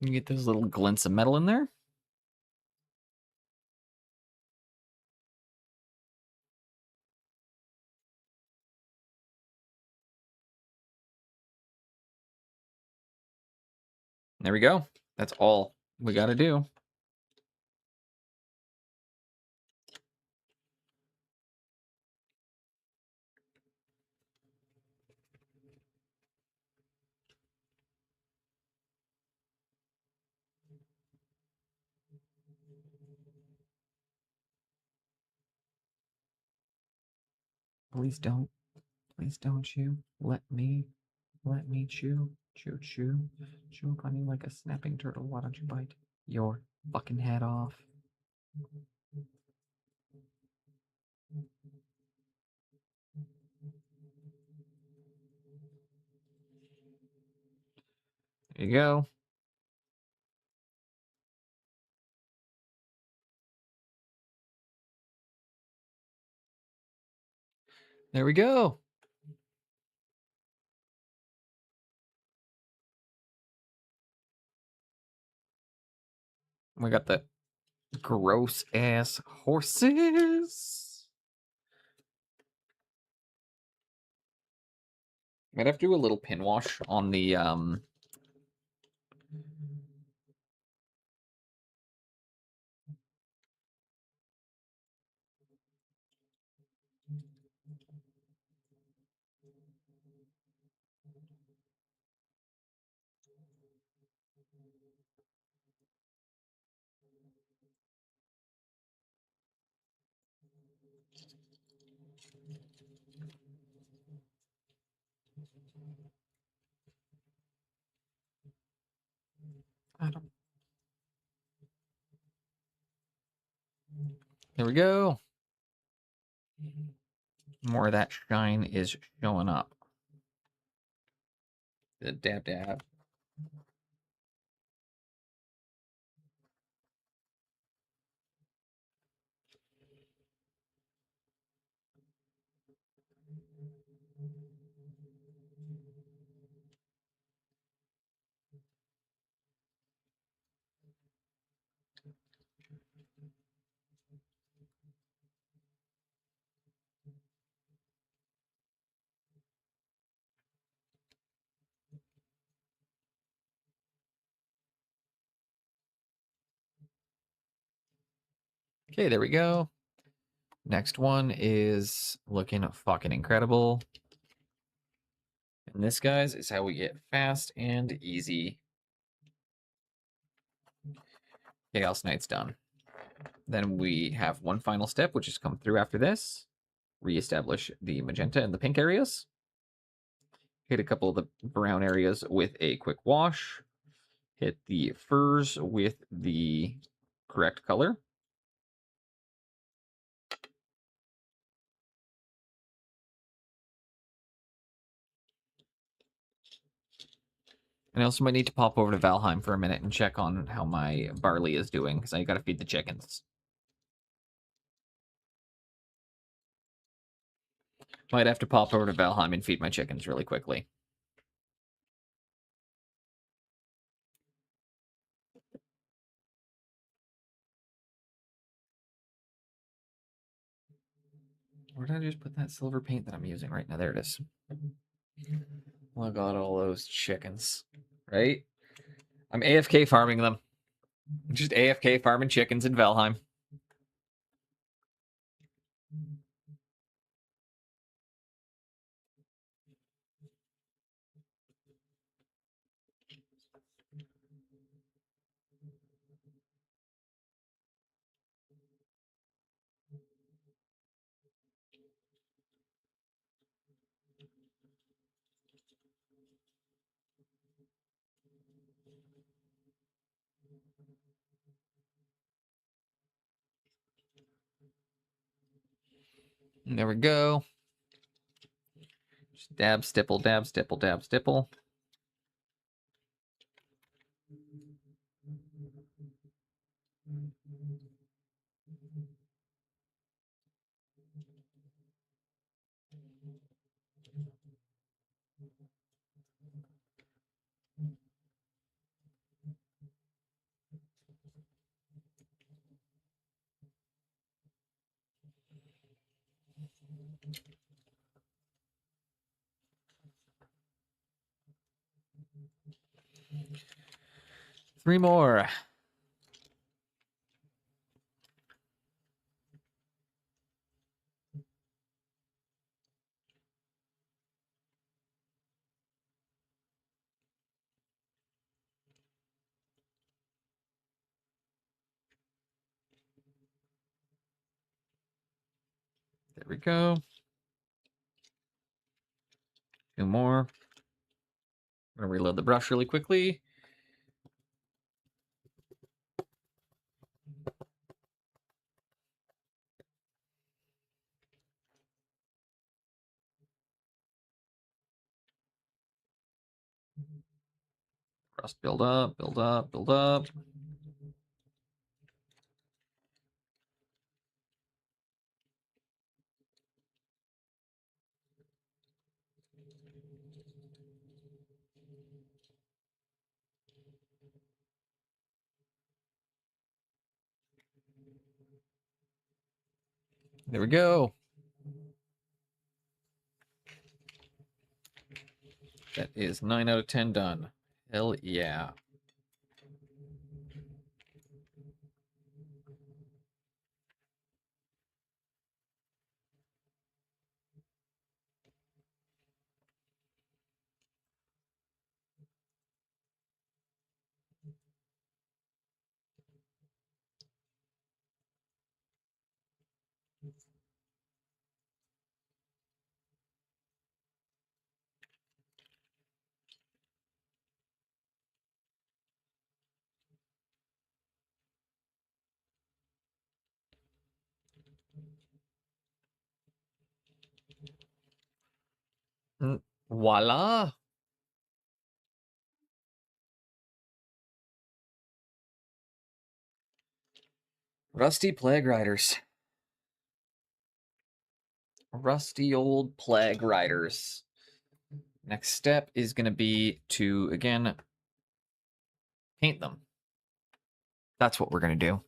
[SPEAKER 3] You get those little glints of metal in there. There we go. That's all we got to do. Please don't you let me chew upon you like a snapping turtle. Why don't you bite your fucking head off? There you go. There we go. We got the gross ass horses. Might have to do a little pin wash on the I don't. There we go. More of that shine is showing up. The dab. Okay, there we go. Next one is looking fucking incredible. And this, guys, is how we get fast and easy Chaos Knights done. Then we have one final step, which is come through after this. Reestablish the magenta and the pink areas. Hit a couple of the brown areas with a quick wash. Hit the furs with the correct color. And I also might need to pop over to Valheim for a minute and check on how my barley is doing, because I gotta feed the chickens. Might have to pop over to Valheim and feed my chickens really quickly. Where did I just put that silver paint that I'm using right now? There it is. Look at all those chickens, right? I'm AFK farming them. Just AFK farming chickens in Valheim. And there we go. Just dab, stipple, dab, stipple, dab, stipple. Three more. There we go. Two more. I'm gonna reload the brush really quickly. Rust build up, build up, build up. There we go. That is 9 out of 10 done. Hell yeah. Voila. Rusty Plague Riders. Rusty old Plague Riders. Next step is going to be to, again, paint them. That's what we're going to do.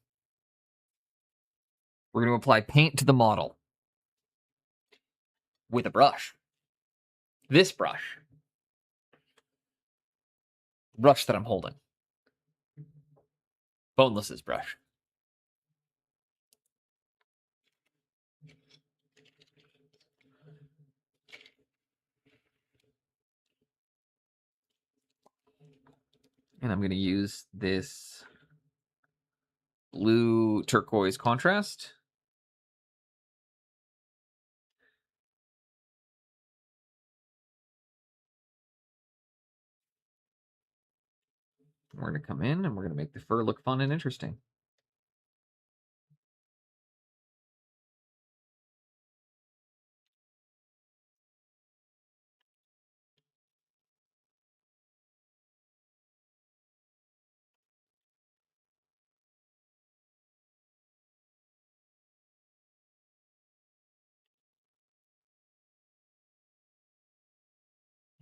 [SPEAKER 3] We're going to apply paint to the model with a brush. This brush. The brush that I'm holding. Boneless's brush. And I'm going to use this blue turquoise contrast. We're going to come in and we're going to make the fur look fun and interesting.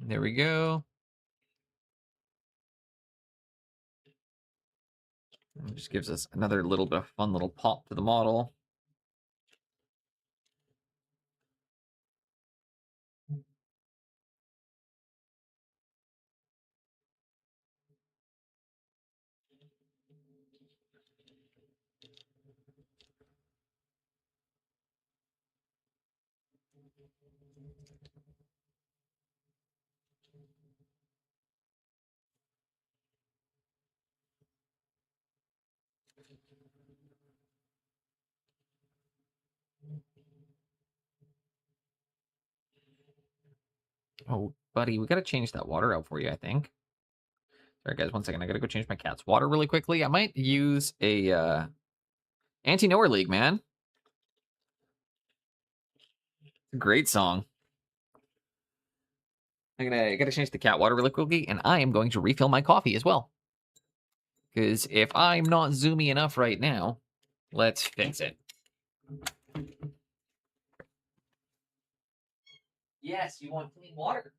[SPEAKER 3] There we go. It just gives us another little bit of fun little pop to the model. Oh, buddy, we got to change that water out for you, I think. Sorry, guys, 1 second. I got to go change my cat's water really quickly. I might use a Anti-Nowhere League, man. It's a great song. I gotta change the cat water really quickly, and I am going to refill my coffee as well. Because if I'm not zoomy enough right now, let's fix it. Yes, you want clean water.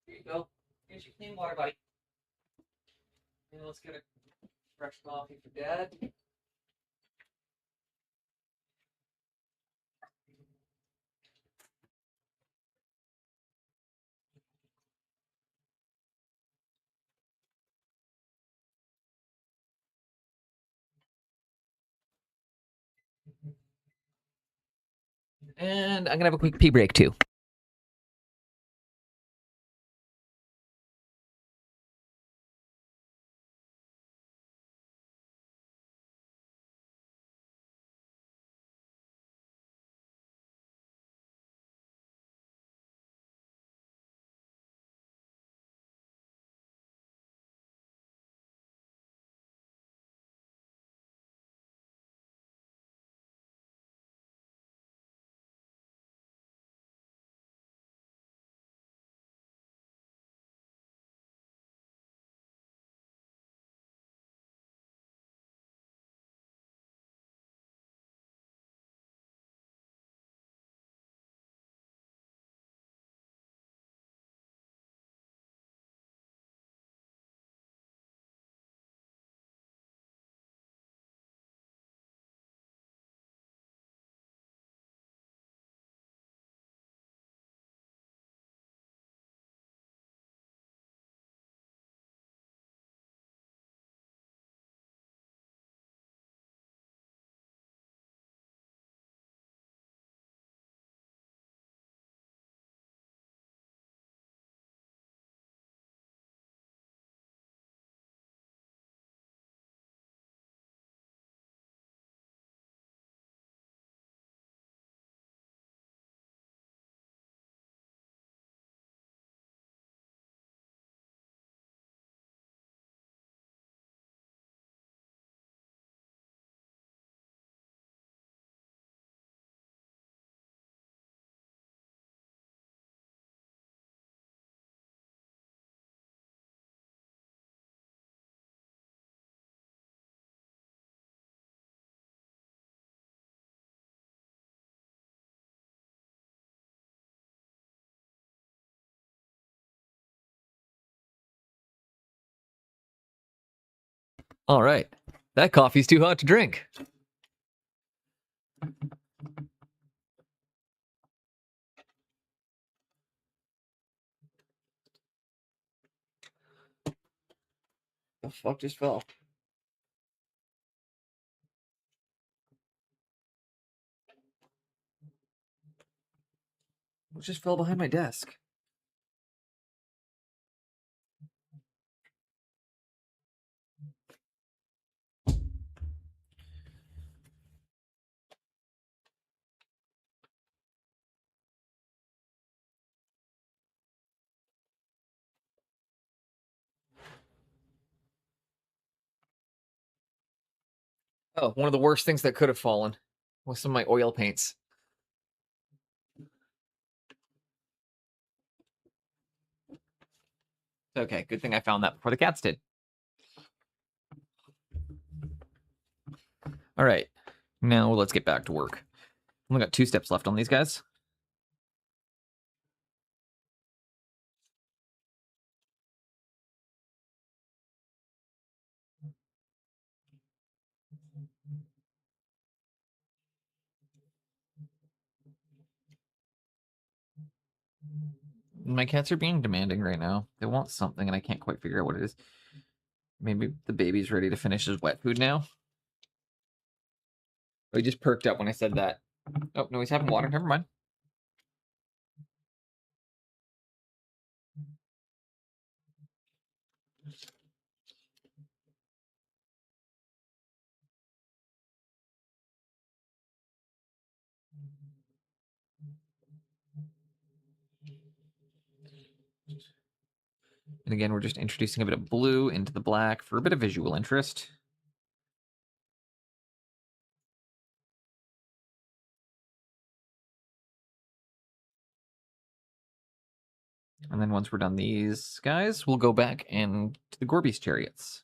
[SPEAKER 3] Here you go. Here's your clean water, buddy. And let's get a fresh coffee for Dad. And I'm gonna have a quick pee break too. All right. That coffee's too hot to drink. The fuck just fell? What just fell behind my desk? Oh, one of the worst things that could have fallen was some of my oil paints. Okay, good thing I found that before the cats did. All right, now let's get back to work. Only got 2 steps left on these guys. My cats are being demanding right now. They want something, and I can't quite figure out what it is. Maybe the baby's ready to finish his wet food now. Oh, he just perked up when I said that. Oh, no, he's having water. Never mind. And again, we're just introducing a bit of blue into the black for a bit of visual interest. And then once we're done these guys, we'll go back and to the Gorby's Chariots.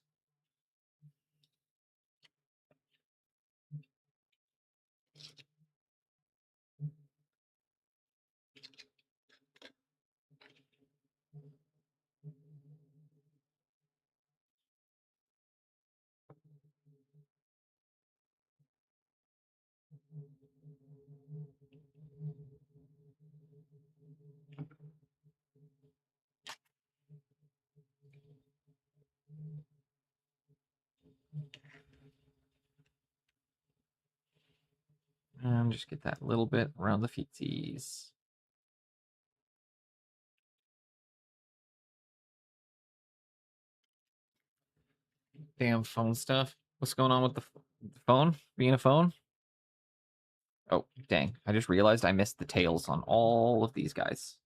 [SPEAKER 3] And just get that little bit around the feetsies. Damn phone stuff. What's going on with the phone? Being a phone? Oh, dang. I just realized I missed the tails on all of these guys.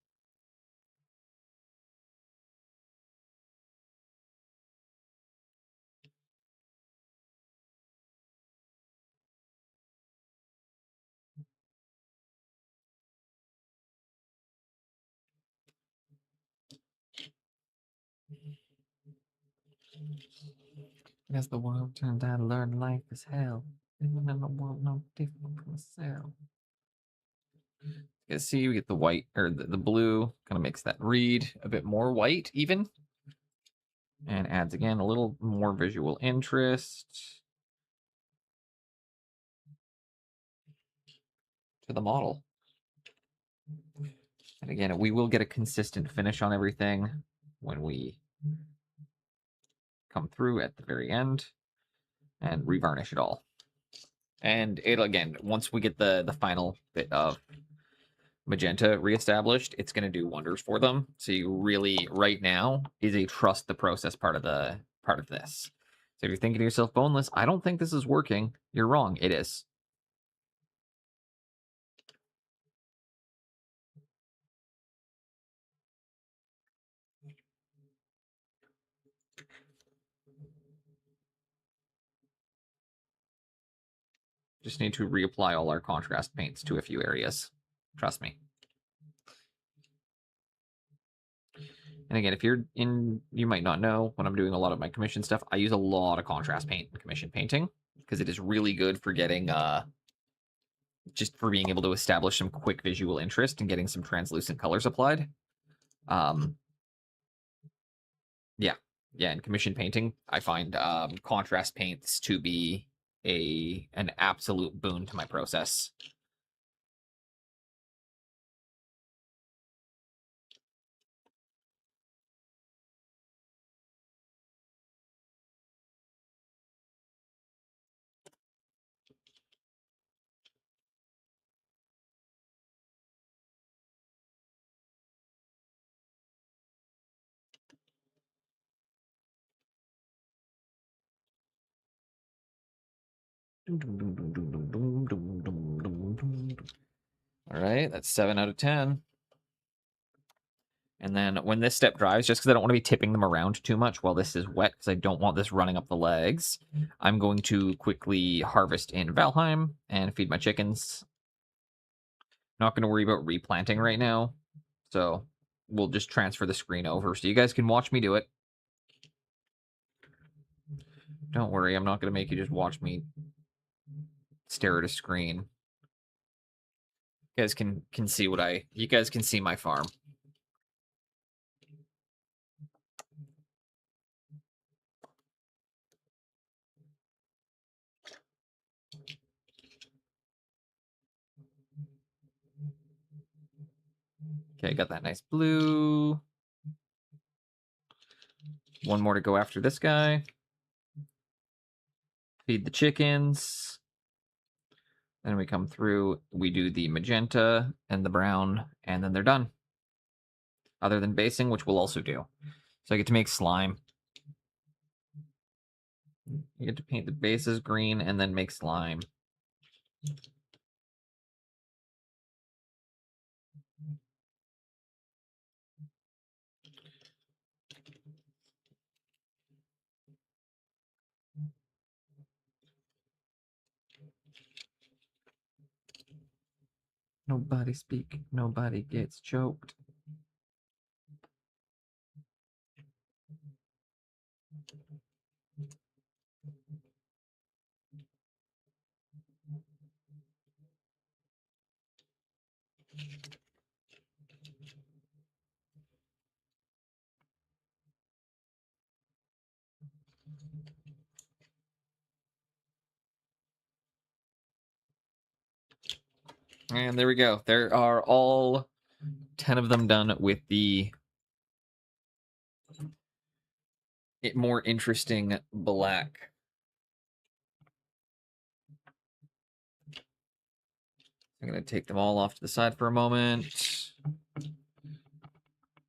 [SPEAKER 3] As the world turned out, I learned life is hell. Living in a world no different from myself. You see, we get the white, or the blue, kind of makes that read a bit more white, even. And adds, again, a little more visual interest to the model. And again, we will get a consistent finish on everything when we come through at the very end and revarnish it all. And it'll, again, once we get the final bit of magenta reestablished, it's going to do wonders for them. So you really, right now, is a trust the process part of this. So if you're thinking to yourself, boneless, I don't think this is working, you're wrong. It is. Just need to reapply all our contrast paints to a few areas. Trust me. And again, if you're in, you might not know, when I'm doing a lot of my commission stuff, I use a lot of contrast paint in commission painting because it is really good for getting, just for being able to establish some quick visual interest and getting some translucent colors applied. Yeah, in commission painting, I find contrast paints to be an absolute boon to my process. All right, that's 7 out of 10. And then when this step dries, just because I don't want to be tipping them around too much while this is wet, because I don't want this running up the legs, I'm going to quickly harvest in Valheim and feed my chickens. Not going to worry about replanting right now, so we'll just transfer the screen over so you guys can watch me do it. Don't worry, I'm not going to make you just watch me stare at a screen. You guys can see you guys can see my farm. Okay, got that nice blue. One more to go after this guy. Feed the chickens. Then we come through, we do the magenta and the brown, and then they're done. Other than basing, which we'll also do. So I get to make slime. You get to paint the bases green and then make slime. Nobody speak, nobody gets choked. And there we go. There are all 10 of them done with the more interesting black. I'm going to take them all off to the side for a moment.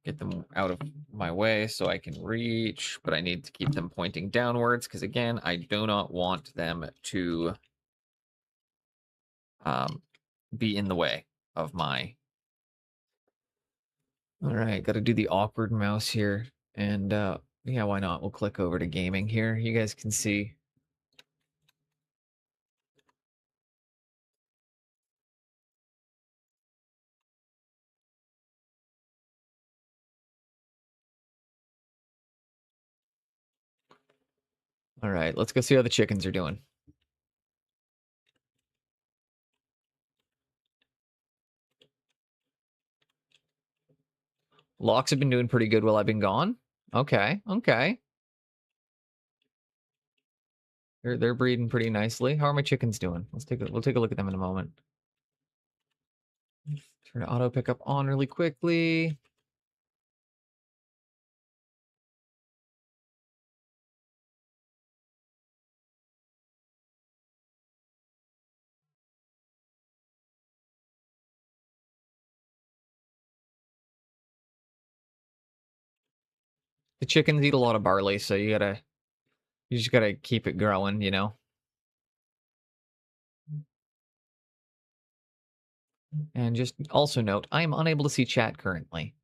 [SPEAKER 3] Get them out of my way so I can reach, but I need to keep them pointing downwards because, again, I do not want them to be in the way of my... All right, got to do the awkward mouse here. And yeah, why not? We'll click over to gaming here. You guys can see. All right, let's go see how the chickens are doing. Locks have been doing pretty good while I've been gone. Okay, okay. They're breeding pretty nicely. How are my chickens doing? We'll take a look at them in a moment. Turn auto pickup on really quickly. The chickens eat a lot of barley, so you just gotta keep it growing, you know? And just also note, I am unable to see chat currently.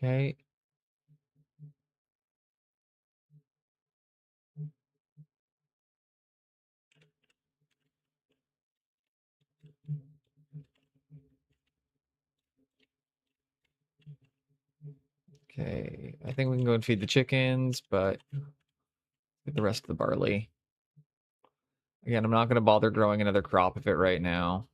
[SPEAKER 3] Okay. Okay, I think we can go and feed the chickens, but get the rest of the barley. Again, I'm not going to bother growing another crop of it right now.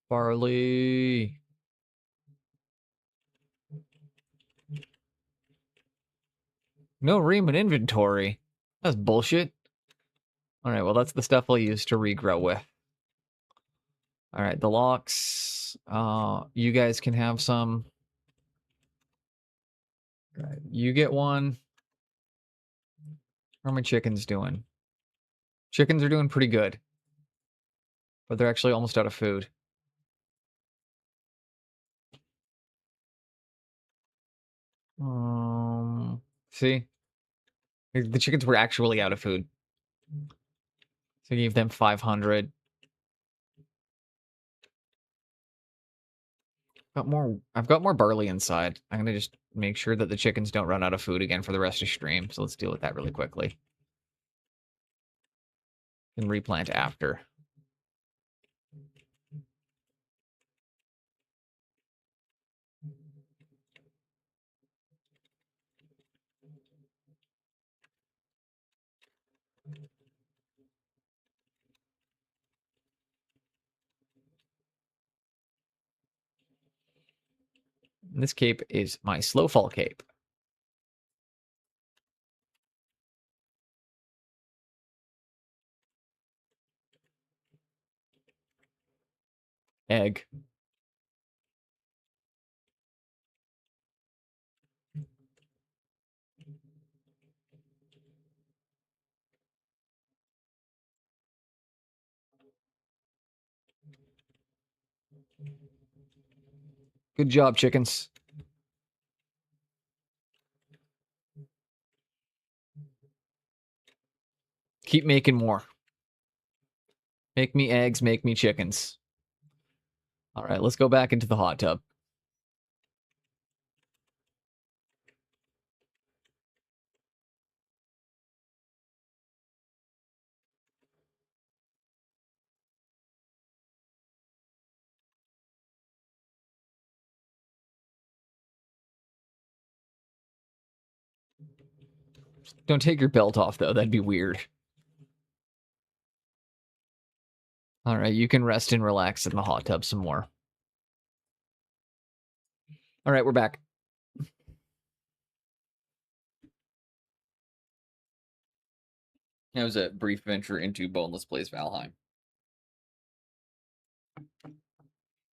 [SPEAKER 3] Barley. No room in inventory. That's bullshit. All right, well, that's the stuff I'll use to regrow with. All right, the locks. You guys can have some. Right, you get one. How are my chickens doing? Chickens are doing pretty good, but they're actually almost out of food. See, the chickens were actually out of food, so I gave them 500. Got more. I've got more barley inside. I'm gonna just make sure that the chickens don't run out of food again for the rest of stream. So let's deal with that really quickly and replant after. And this cape is my slow fall cape. Egg. Good job, chickens. Keep making more. Make me eggs, make me chickens. All right, let's go back into the hot tub. Don't take your belt off, though. That'd be weird. All right, you can rest and relax in the hot tub some more. All right, we're back. That was a brief venture into Boneless Place Valheim.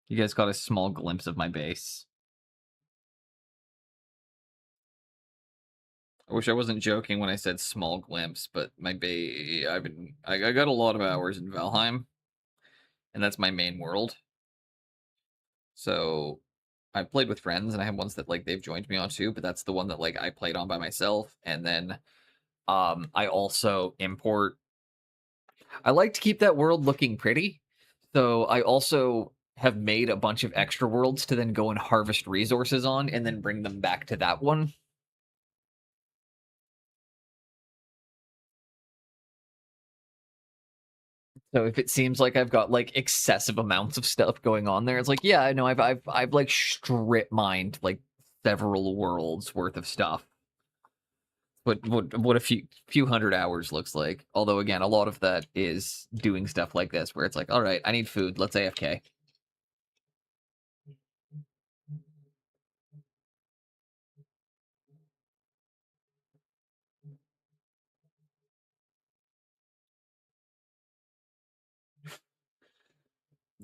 [SPEAKER 3] You guys got a small glimpse of my base. I wish I wasn't joking when I said small glimpse, but my I got a lot of hours in Valheim, and that's my main world. So I've played with friends, and I have ones that like they've joined me on too, but that's the one that like I played on by myself. And then I also import. I like to keep that world looking pretty, so I also have made a bunch of extra worlds to then go and harvest resources on, and then bring them back to that one. So if it seems like I've got like excessive amounts of stuff going on there, it's like, yeah, I know I've like strip mined like several worlds worth of stuff. What a few hundred hours looks like. Although again, a lot of that is doing stuff like this, where it's like, all right, I need food. Let's AFK.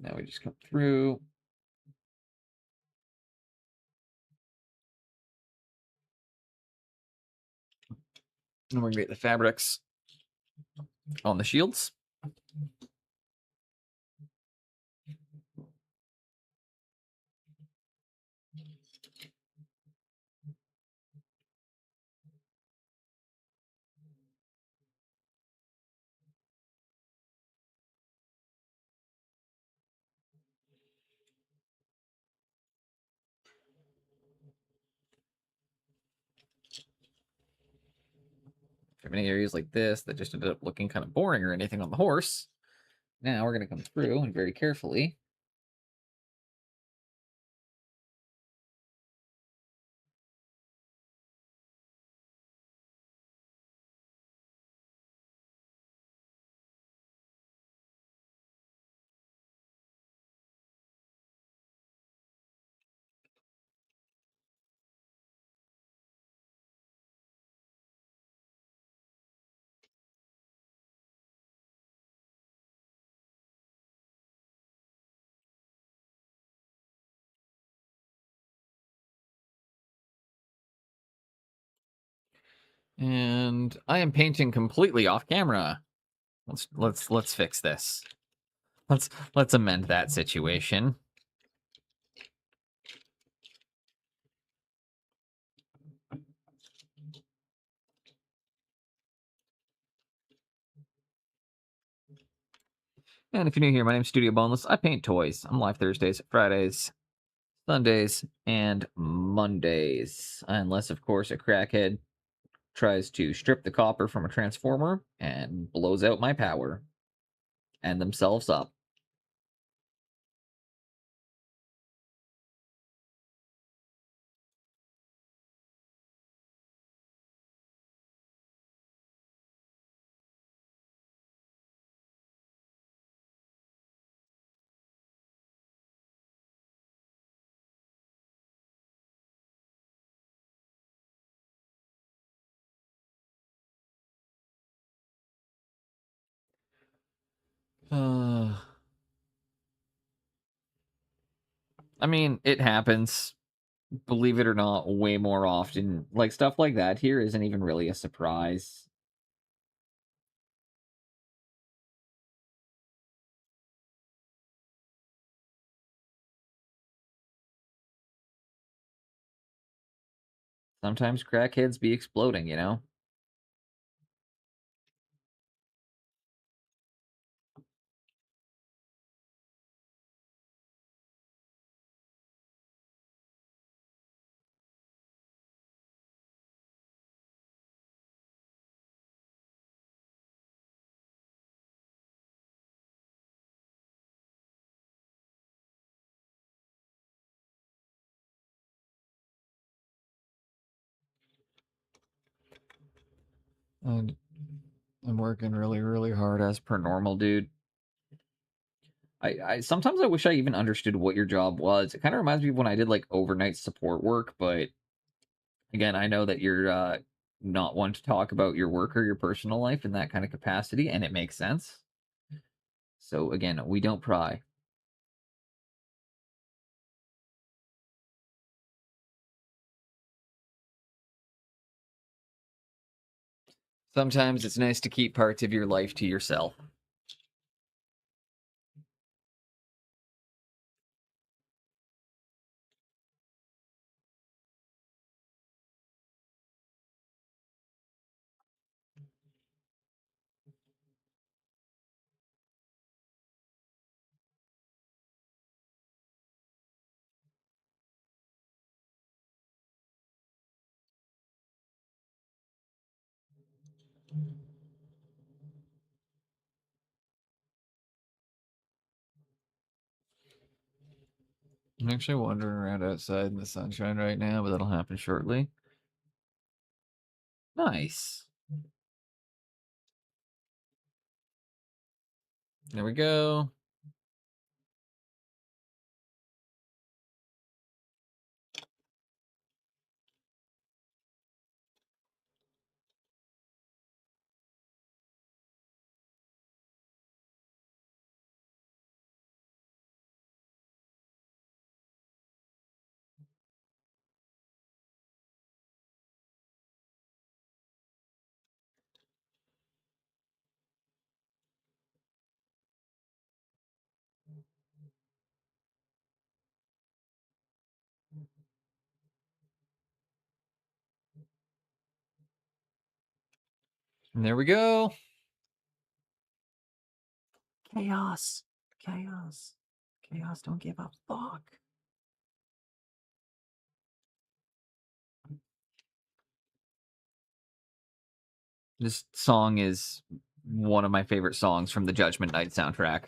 [SPEAKER 3] Now we just come through. And we're gonna get the fabrics on the shields. If you have any areas like this that just ended up looking kind of boring or anything on the horse, now we're gonna come through and very carefully And I am painting completely off camera. Let's fix this. Let's amend that situation. And if you're new here, my name's Studio Boneless. I paint toys. I'm live Thursdays, Fridays, Sundays, and Mondays. Unless, of course, a crackhead tries to strip the copper from a transformer and blows out my power and themselves up. I mean, it happens. Believe it or not, way more often. Like, stuff like that here isn't even really a surprise. Sometimes crackheads be exploding, you know? And I'm working really, really hard as per normal, dude. I sometimes I wish I even understood what your job was. It kind of reminds me of when I did like overnight support work, but again, I know that you're not one to talk about your work or your personal life in that kind of capacity, and it makes sense. So again, we don't pry. Sometimes it's nice to keep parts of your life to yourself. I'm actually wandering around outside in the sunshine right now, but that'll happen shortly. Nice. There we go. And there we go. Chaos. Chaos. Chaos, don't give a fuck. This song is one of my favorite songs from the Judgment Night soundtrack.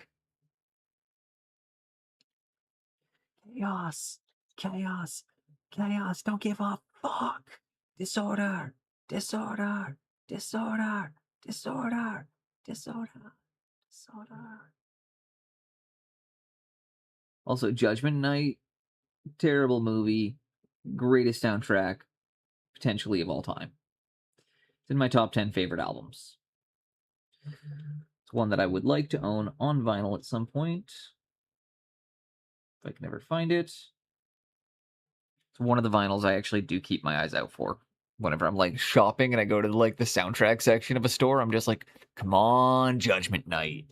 [SPEAKER 3] Chaos. Chaos. Chaos, don't give a fuck. Disorder. Disorder. Disorder. Disorder. Disorder. Disorder. Also, Judgment Night, terrible movie, greatest soundtrack, potentially of all time. It's in my top 10 favorite albums. It's one that I would like to own on vinyl at some point. If I can ever find it. It's one of the vinyls I actually do keep my eyes out for. whenever I'm like shopping and I go to like the soundtrack section of a store, I'm just like, come on, Judgment Night.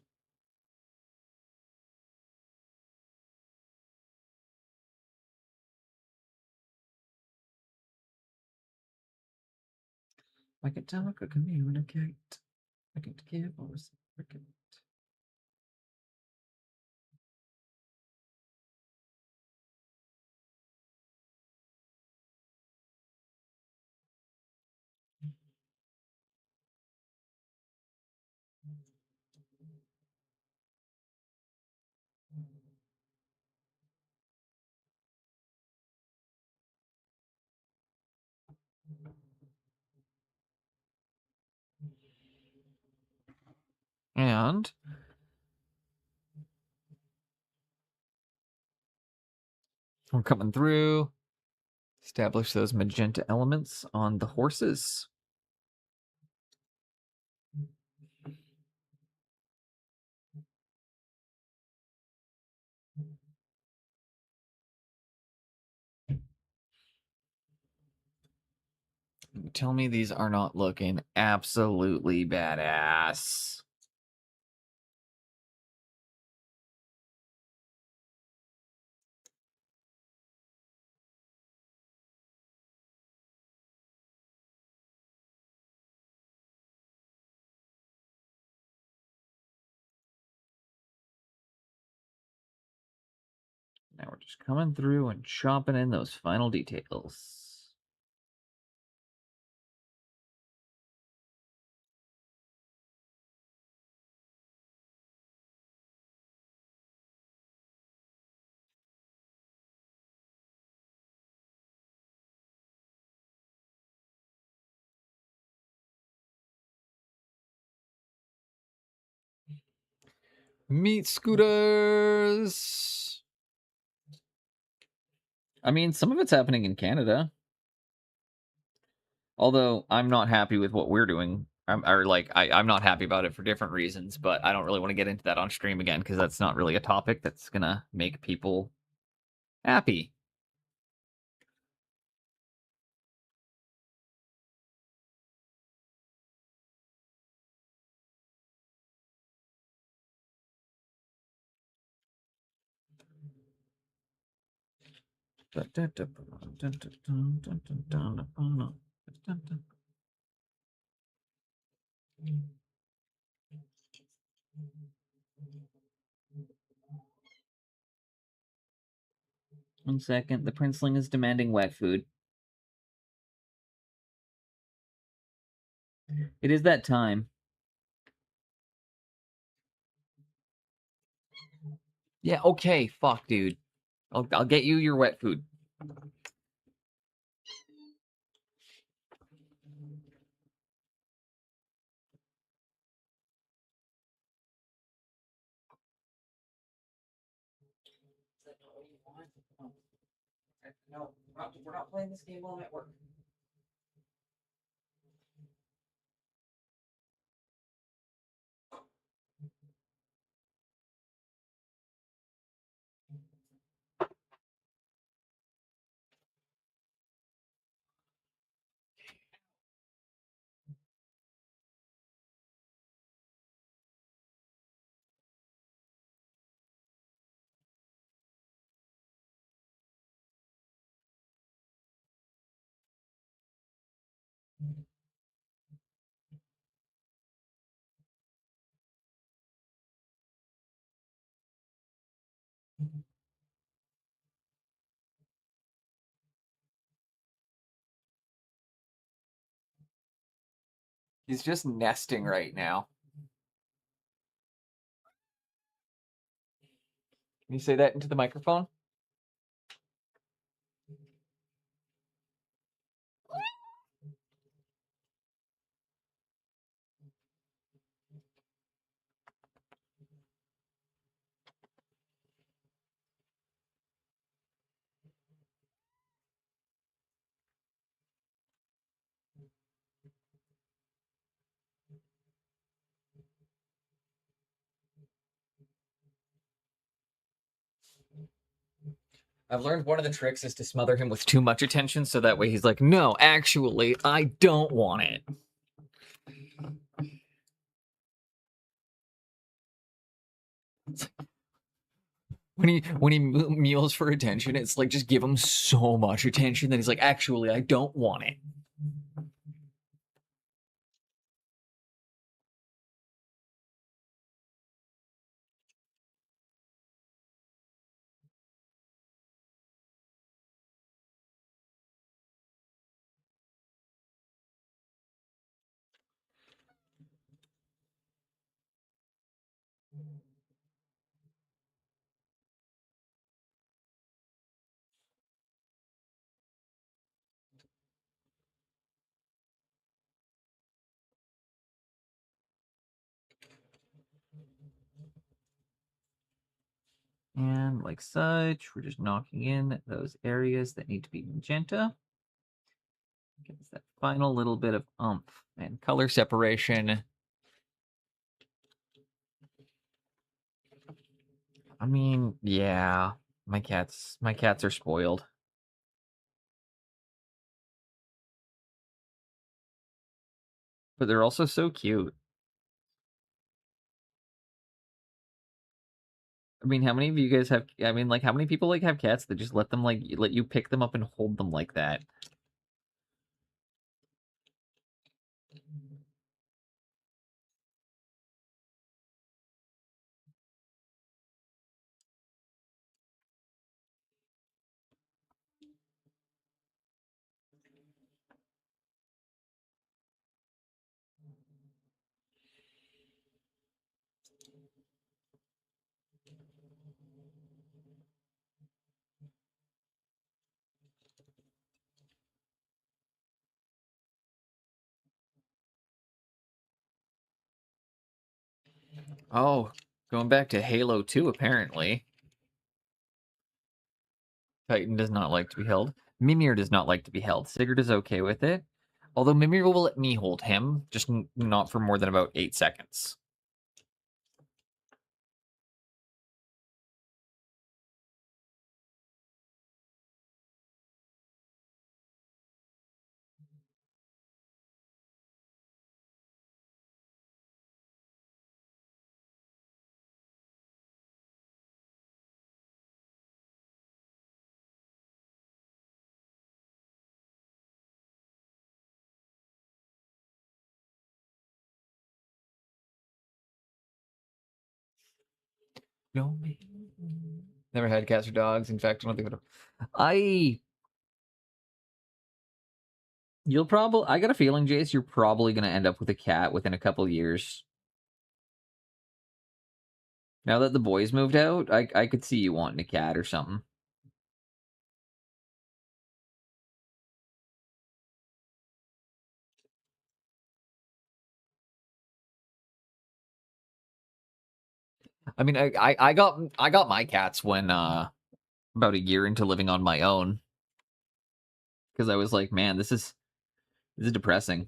[SPEAKER 3] I can talk or communicate. I can give or reciprocate. And we're coming through. Establish those magenta elements on the horses. Tell me these are not looking absolutely badass. Now we're just coming through and chopping in those final details. Meat scooters. I mean, some of it's happening in Canada. Although I'm not happy with what we're doing. I'm not happy about it for different reasons, but I don't really want to get into that on stream again because that's not really a topic that's gonna make people happy. One second, the princeling is demanding wet food. It is that time. Yeah, okay, fuck, dude. I'll get you your wet food. No, we're not playing this game while I'm at work. He's just nesting right now. Can you say that into the microphone? I've learned one of the tricks is to smother him with too much attention, so that way he's like, no, actually, I don't want it. When he mews for attention, it's like just give him so much attention that he's like, actually, I don't want it. And like such, we're just knocking in those areas that need to be magenta. Gives that final little bit of oomph and color separation. I mean, yeah, my cats are spoiled. But they're also so cute. I mean, how many of you guys have? I mean, like, how many people like have cats that just let them let you pick them up and hold them like that? Oh, going back to Halo 2, apparently. Titan does not like to be held. Mimir does not like to be held. Sigurd is okay with it. Although Mimir will let me hold him, just not for more than about 8 seconds. No, never had cats or dogs. In fact, I don't think I. You'll probably. I got a feeling, Jace, you're probably going to end up with a cat within a couple years. Now that the boys moved out, I could see you wanting a cat or something. I mean, I got my cats when about a year into living on my own, because I was like, man, this is depressing.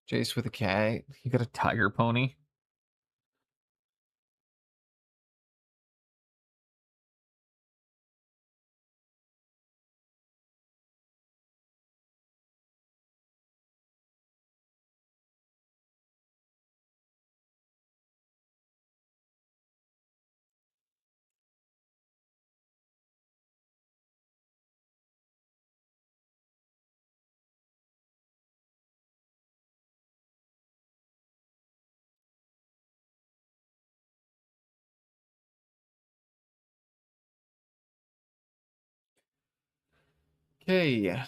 [SPEAKER 3] Jace with a cat. You got a tiger pony. Okay.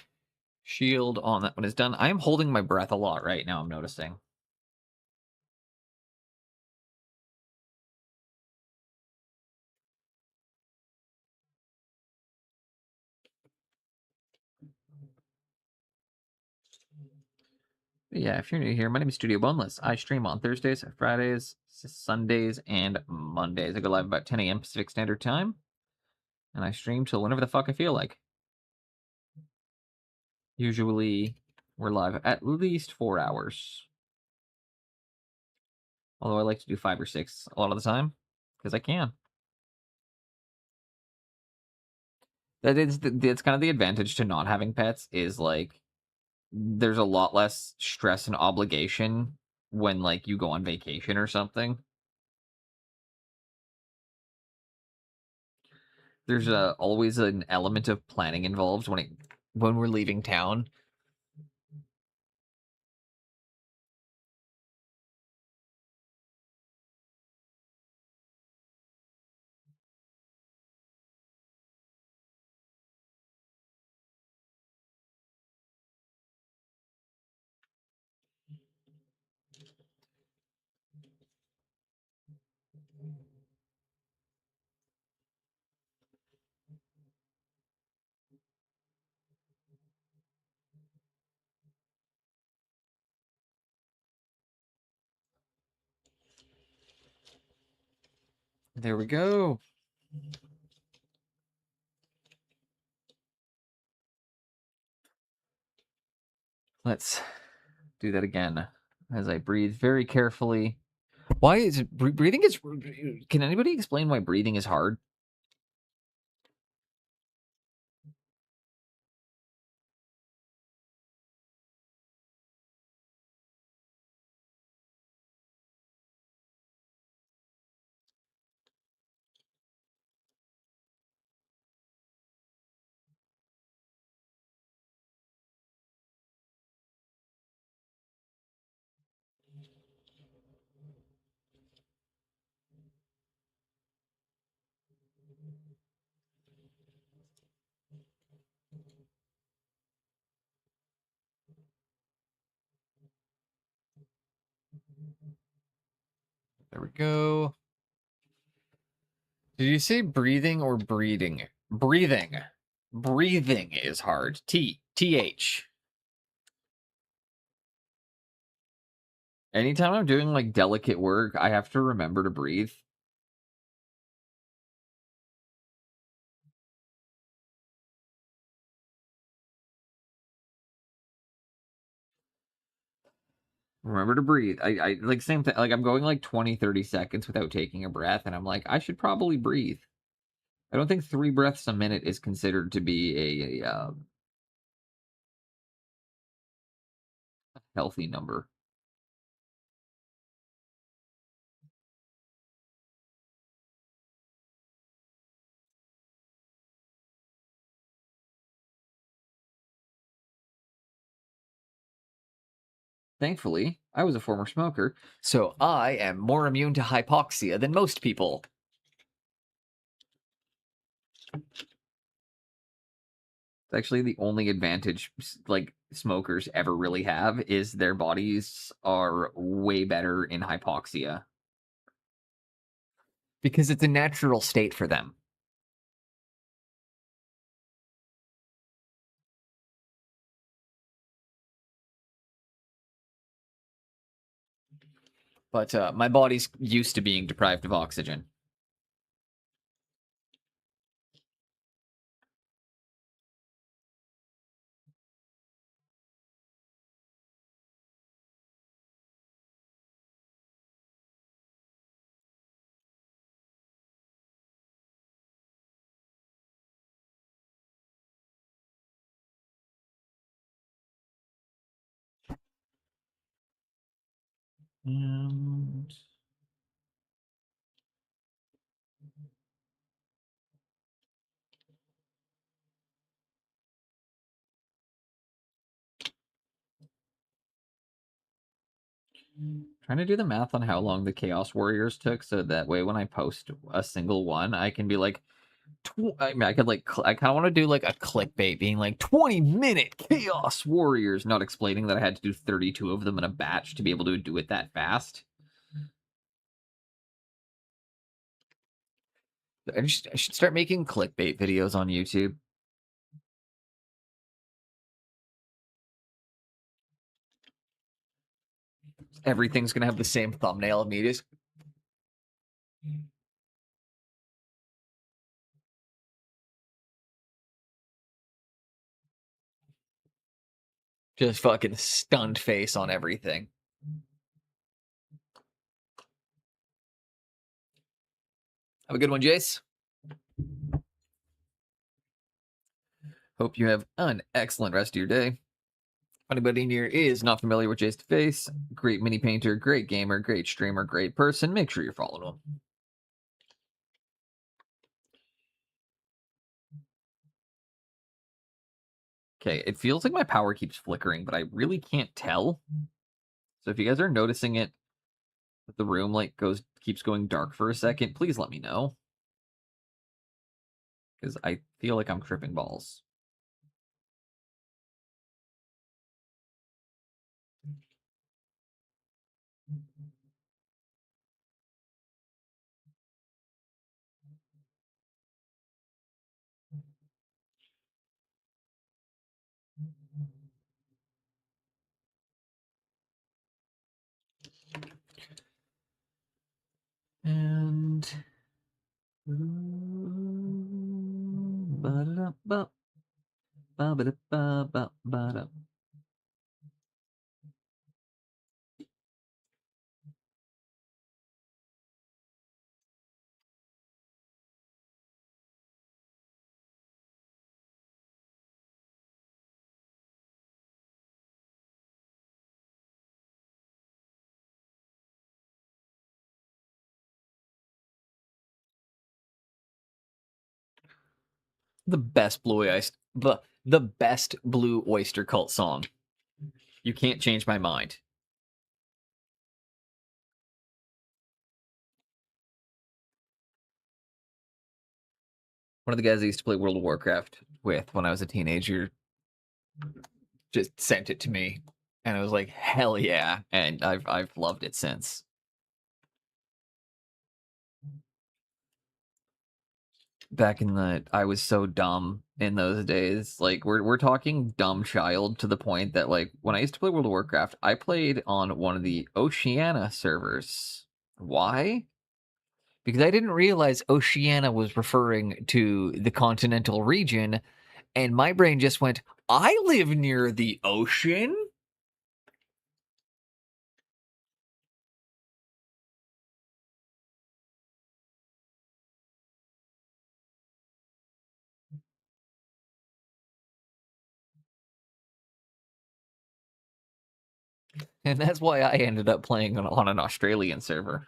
[SPEAKER 3] Shield on that one is done. I am holding my breath a lot right now, I'm noticing. Yeah, if you're new here, my name is Studio Boneless. I stream on Thursdays, Fridays, Sundays, and Mondays. I go live about 10 a.m. Pacific Standard Time, and I stream till whenever the fuck I feel like. Usually, we're live at least 4 hours. Although I like to do 5 or 6 a lot of the time, because I can. That's kind of the advantage to not having pets, is like there's a lot less stress and obligation when like you go on vacation or something. There's always an element of planning involved when we're leaving town. There we go. Let's do that again as I breathe very carefully. Why is it breathing is can anybody explain why breathing is hard? There we go. Did you say breathing or breeding? Breathing. Breathing is hard. TH. Anytime I'm doing like delicate work, I have to remember to breathe. Remember to breathe. I like same thing. Like I'm going like 20-30 seconds without taking a breath, and I'm like, I should probably breathe. I don't think 3 breaths a minute is considered to be a healthy number. Thankfully, I was a former smoker, so I am more immune to hypoxia than most people. It's actually the only advantage like smokers ever really have is their bodies are way better in hypoxia. Because it's a natural state for them. But my body's used to being deprived of oxygen. And trying to do the math on how long the Chaos Warriors took, so that way when I post a single one, I can be like, I mean, I could like, I kind of want to do like a clickbait, being like 20-minute Chaos Warriors, not explaining that I had to do 32 of them in a batch to be able to do it that fast. I should start making clickbait videos on YouTube.
[SPEAKER 1] Everything's gonna have the same thumbnail immediately. Just fucking stunned face on everything. Have a good one, Jace. Hope you have an excellent rest of your day. If anybody in here is not familiar with Jace to Face, great mini painter, great gamer, great streamer, great person, make sure you're following him. Okay, it feels like my power keeps flickering, but I really can't tell. So if you guys are noticing it, that the room like keeps going dark for a second, please let me know. Because I feel like I'm tripping balls. And the best the best Blue Oyster Cult song. You can't change my mind. One of the guys I used to play World of Warcraft with when I was a teenager just sent it to me, and I was like, "Hell yeah!" And I've loved it since. Back in I was so dumb in those days. Like we're talking dumb child to the point that like when I used to play World of Warcraft, I played on one of the Oceania servers. Why? Because I didn't realize Oceania was referring to the continental region, and my brain just went, I live near the ocean. And that's why I ended up playing on an Australian server.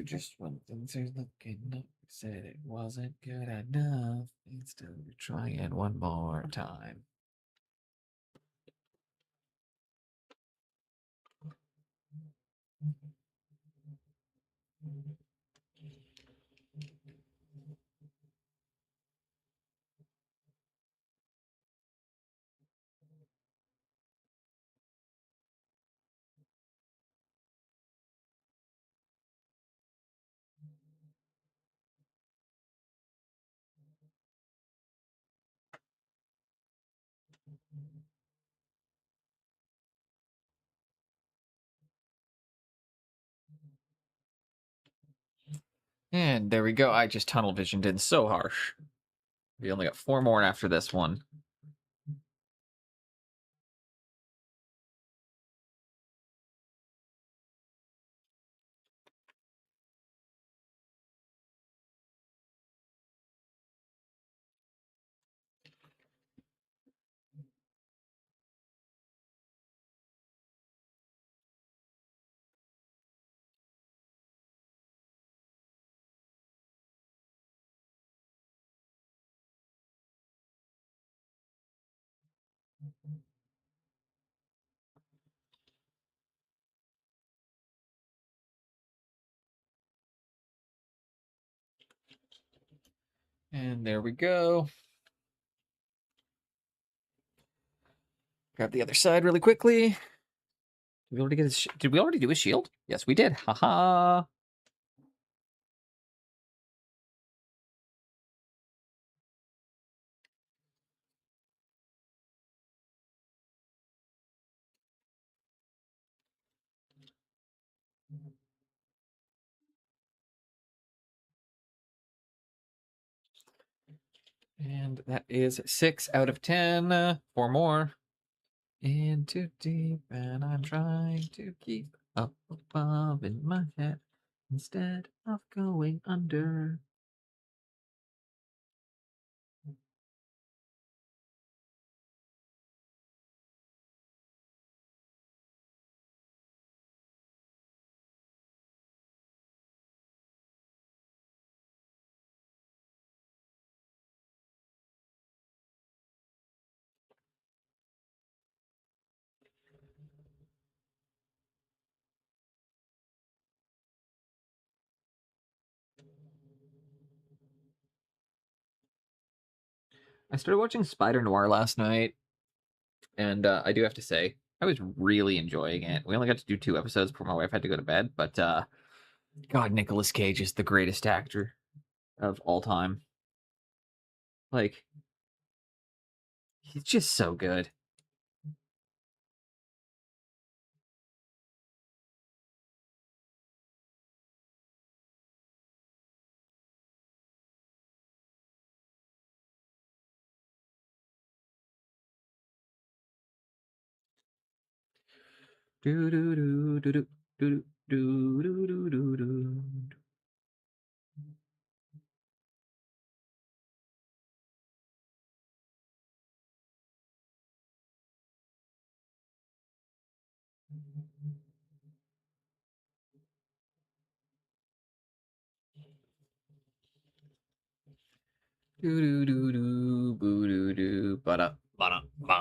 [SPEAKER 1] Just when things are looking up, said it wasn't good enough. Instead of trying one more time. And there we go. I just tunnel visioned in so harsh. We only got 4 more after this one. And there we go.
[SPEAKER 3] Grab the other side really quickly. Did we already get his did we already do his shield? Yes, we did. Haha. And that is 6 out of 10. 4 more. In too deep, and I'm trying to keep up above in my head instead of going under. I started watching Spider Noir last night, and I do have to say, I was really enjoying it. We only got to do 2 episodes before my wife had to go to bed, but God, Nicolas Cage is the greatest actor of all time. Like, he's just so good. Do do do do do do do do do do do. Do do do do boo do do ba da ba da ba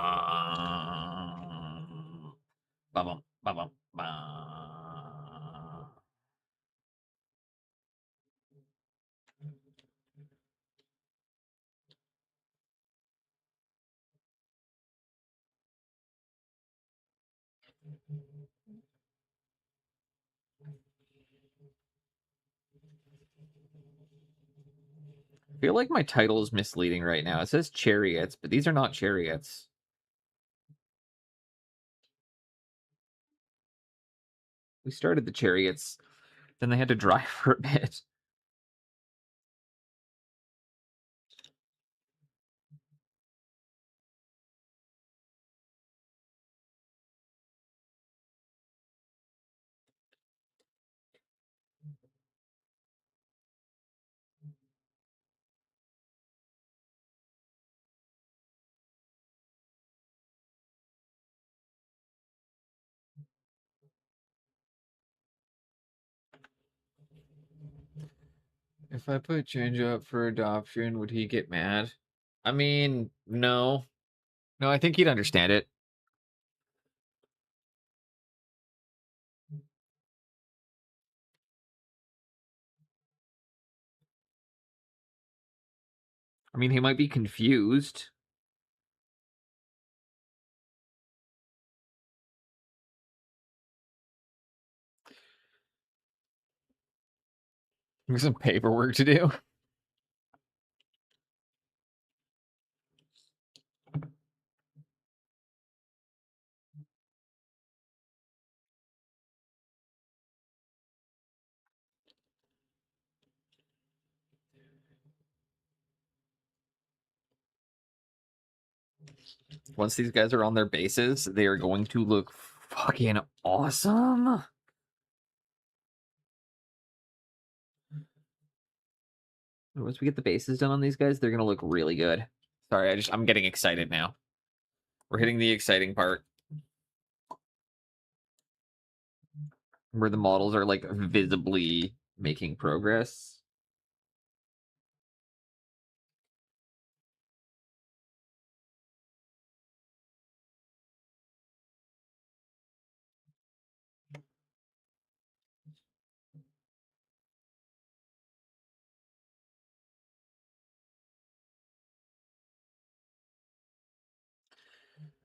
[SPEAKER 3] ba bum ba bum ba. I feel like my title is misleading right now. It says Chariots, but these are not Chariots. We started the Chariots, then they had to drive for a bit. If I put change up for adoption, would he get mad? I mean, no. No, I think he'd understand it. I mean, he might be confused. There's some paperwork to do. Once these guys are on their bases, they are going to look fucking awesome. Once we get the bases done on these guys, they're gonna look really good. Sorry, I'm getting excited now. We're hitting the exciting part. Where the models are like visibly making progress.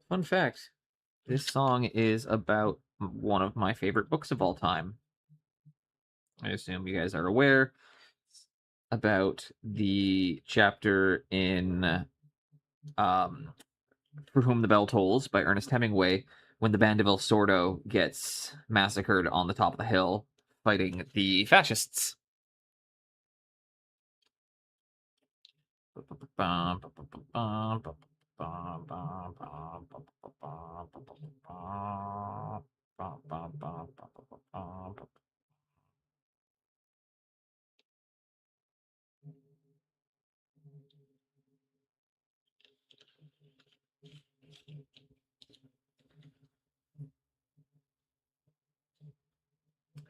[SPEAKER 3] Fun fact, This song is about one of my favorite books of all time. I assume you guys are aware. About the chapter in For Whom the Bell Tolls by Ernest Hemingway, when the band of El Sordo gets massacred on the top of the hill fighting the fascists.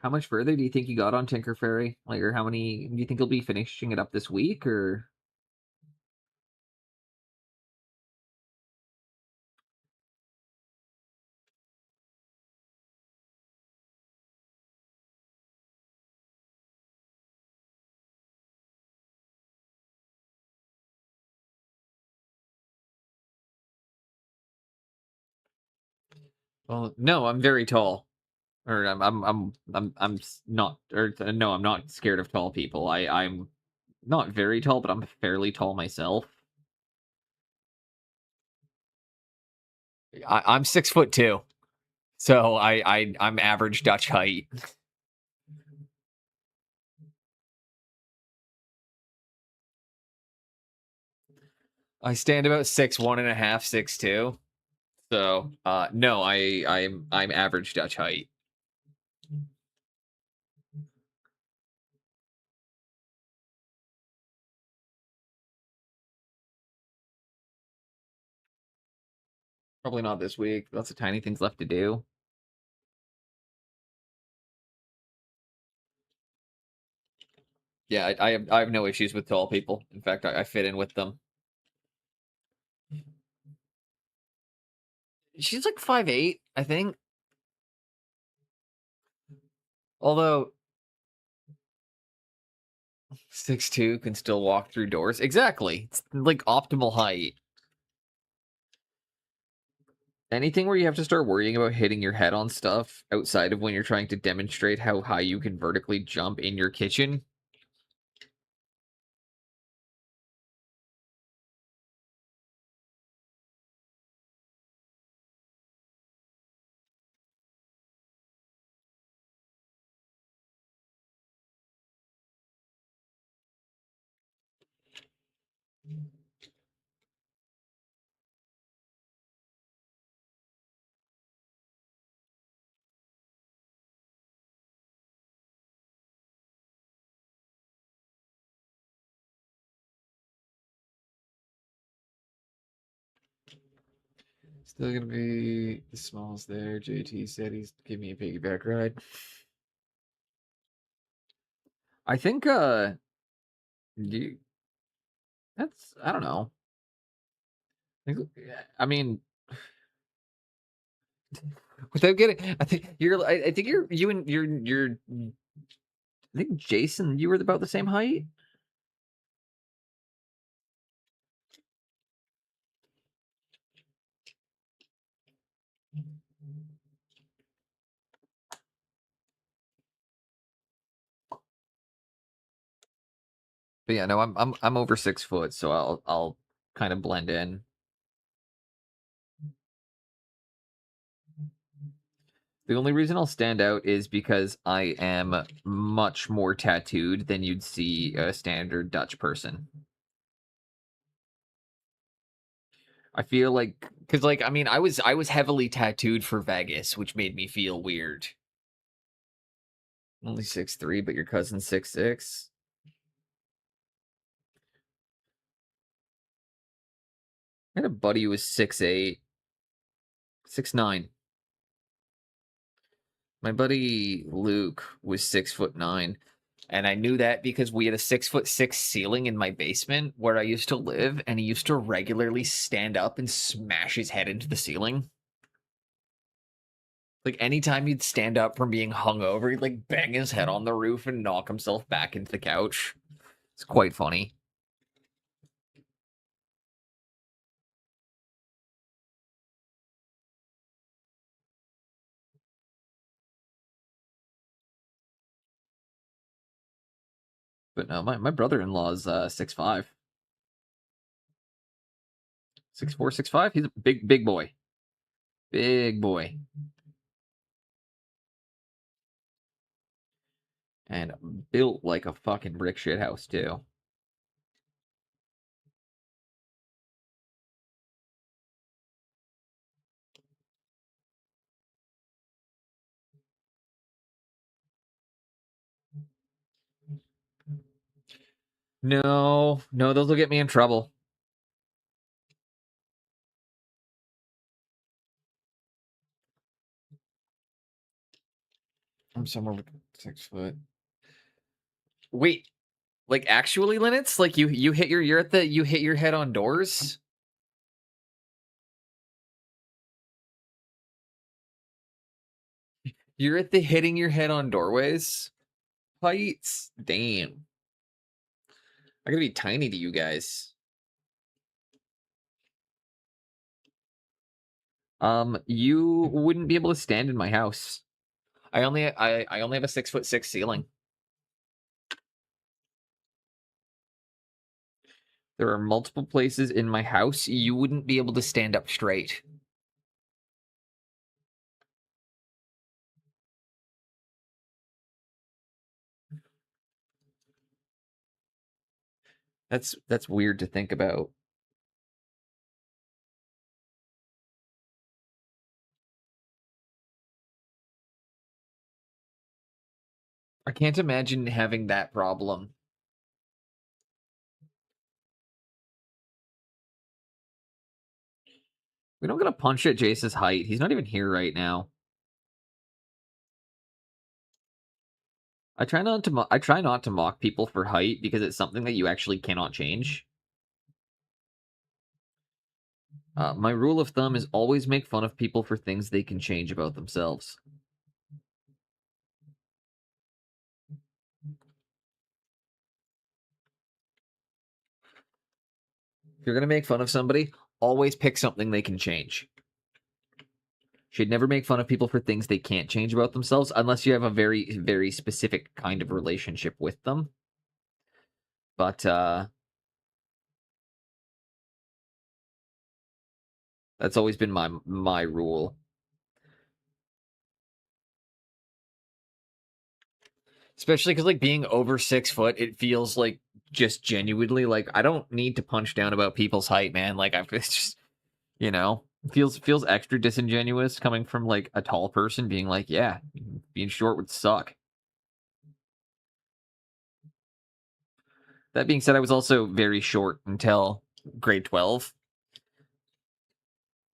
[SPEAKER 3] How much further do you think you got on Tinker Fairy? Like, or how many do you think you'll be finishing it up this week, or? Well, no, I'm very tall. Or not, or no, I'm not scared of tall people. I'm not very tall, but I'm fairly tall myself.
[SPEAKER 1] I'm 6'2", so I'm average Dutch height. I stand about 6'1.5", 6'2". So no, I'm average Dutch height. Probably not this week. Lots of tiny things left to do. Yeah, I have no issues with tall people. In fact, I fit in with them. She's like 5'8", I think. Although 6'2" can still walk through doors. Exactly. It's like optimal height. Anything where you have to start worrying about hitting your head on stuff outside of when you're trying to demonstrate how high you can vertically jump in your kitchen. Still gonna be the smallest there. JT said he's giving me a piggyback ride. I think you that's I don't know. I mean, without getting, I think you and you're I think Jason, you were about the same height. But yeah, no, I'm over 6 foot, so I'll kind of blend in. The only reason I'll stand out is because I am much more tattooed than you'd see a standard Dutch person. I feel like, because like, I mean, I was heavily tattooed for Vegas, which made me feel weird. Only 6'3", but your cousin's 6'6". I had a buddy who was 6'8", 6'9". My buddy Luke was 6'9", and I knew that because we had a 6'6" ceiling in my basement where I used to live, and he used to regularly stand up and smash his head into the ceiling. Like anytime he'd stand up from being hungover, he'd like bang his head on the roof and knock himself back into the couch. It's quite funny.
[SPEAKER 3] But no, my brother-in-law's 6'5". 6'4", 6'5". He's a big boy. Big boy. And built like a fucking brick shit house too. No, those will get me in trouble. I'm somewhere with 6 foot. Wait, like actually, Linux? Like you hit you hit your head on doors? You're at the hitting your head on doorways heights? Damn. I gotta be tiny to you guys. You wouldn't be able to stand in my house. I only have a 6'6" ceiling. There are multiple places in my house you wouldn't be able to stand up straight. That's weird to think about. I can't imagine having that problem. We don't get a punch at Jace's height. He's not even here right now. I try not to mock people for height because it's something that you actually cannot change. My rule of thumb is always make fun of people for things they can change about themselves. If you're going to make fun of somebody, always pick something they can change. Should never make fun of people for things they can't change about themselves unless you have a very, very specific kind of relationship with them. But, that's always been my rule. Especially because, like, being over 6 foot, it feels like just genuinely like I don't need to punch down about people's height, man. Like, it's just, you know, feels extra disingenuous coming from like a tall person being like, yeah, being short would suck. That being said, I was also very short until grade 12.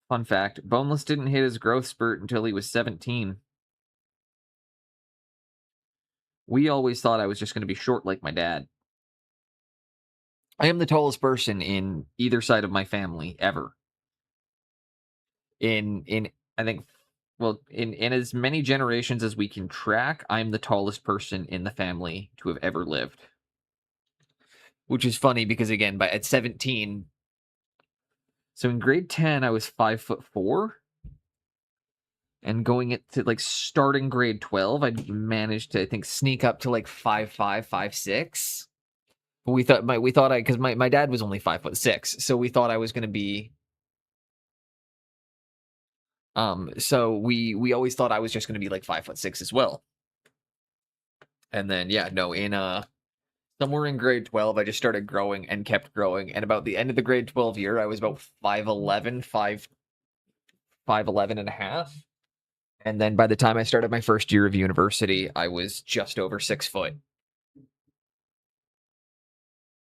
[SPEAKER 3] Fun fact, Boneless didn't hit his growth spurt until he was 17. We always thought I was just going to be short like my dad. I am the tallest person in either side of my family ever. In I think, well, in as many generations as we can track, I'm the tallest person in the family to have ever lived. Which is funny because, again, at 17, so in grade 10, I was 5'4", and going into like starting grade 12, I managed to, I think, sneak up to like 5'5", 5'6". But we thought because my dad was only 5'6", so we thought I was going to be. So we always thought I was just going to be like 5'6" as well. And then yeah, no, in somewhere in grade 12, I just started growing and kept growing. And about the end of the grade 12 year, I was about 5'11", 5'11 and a half. And then by the time I started my first year of university, I was just over 6 foot.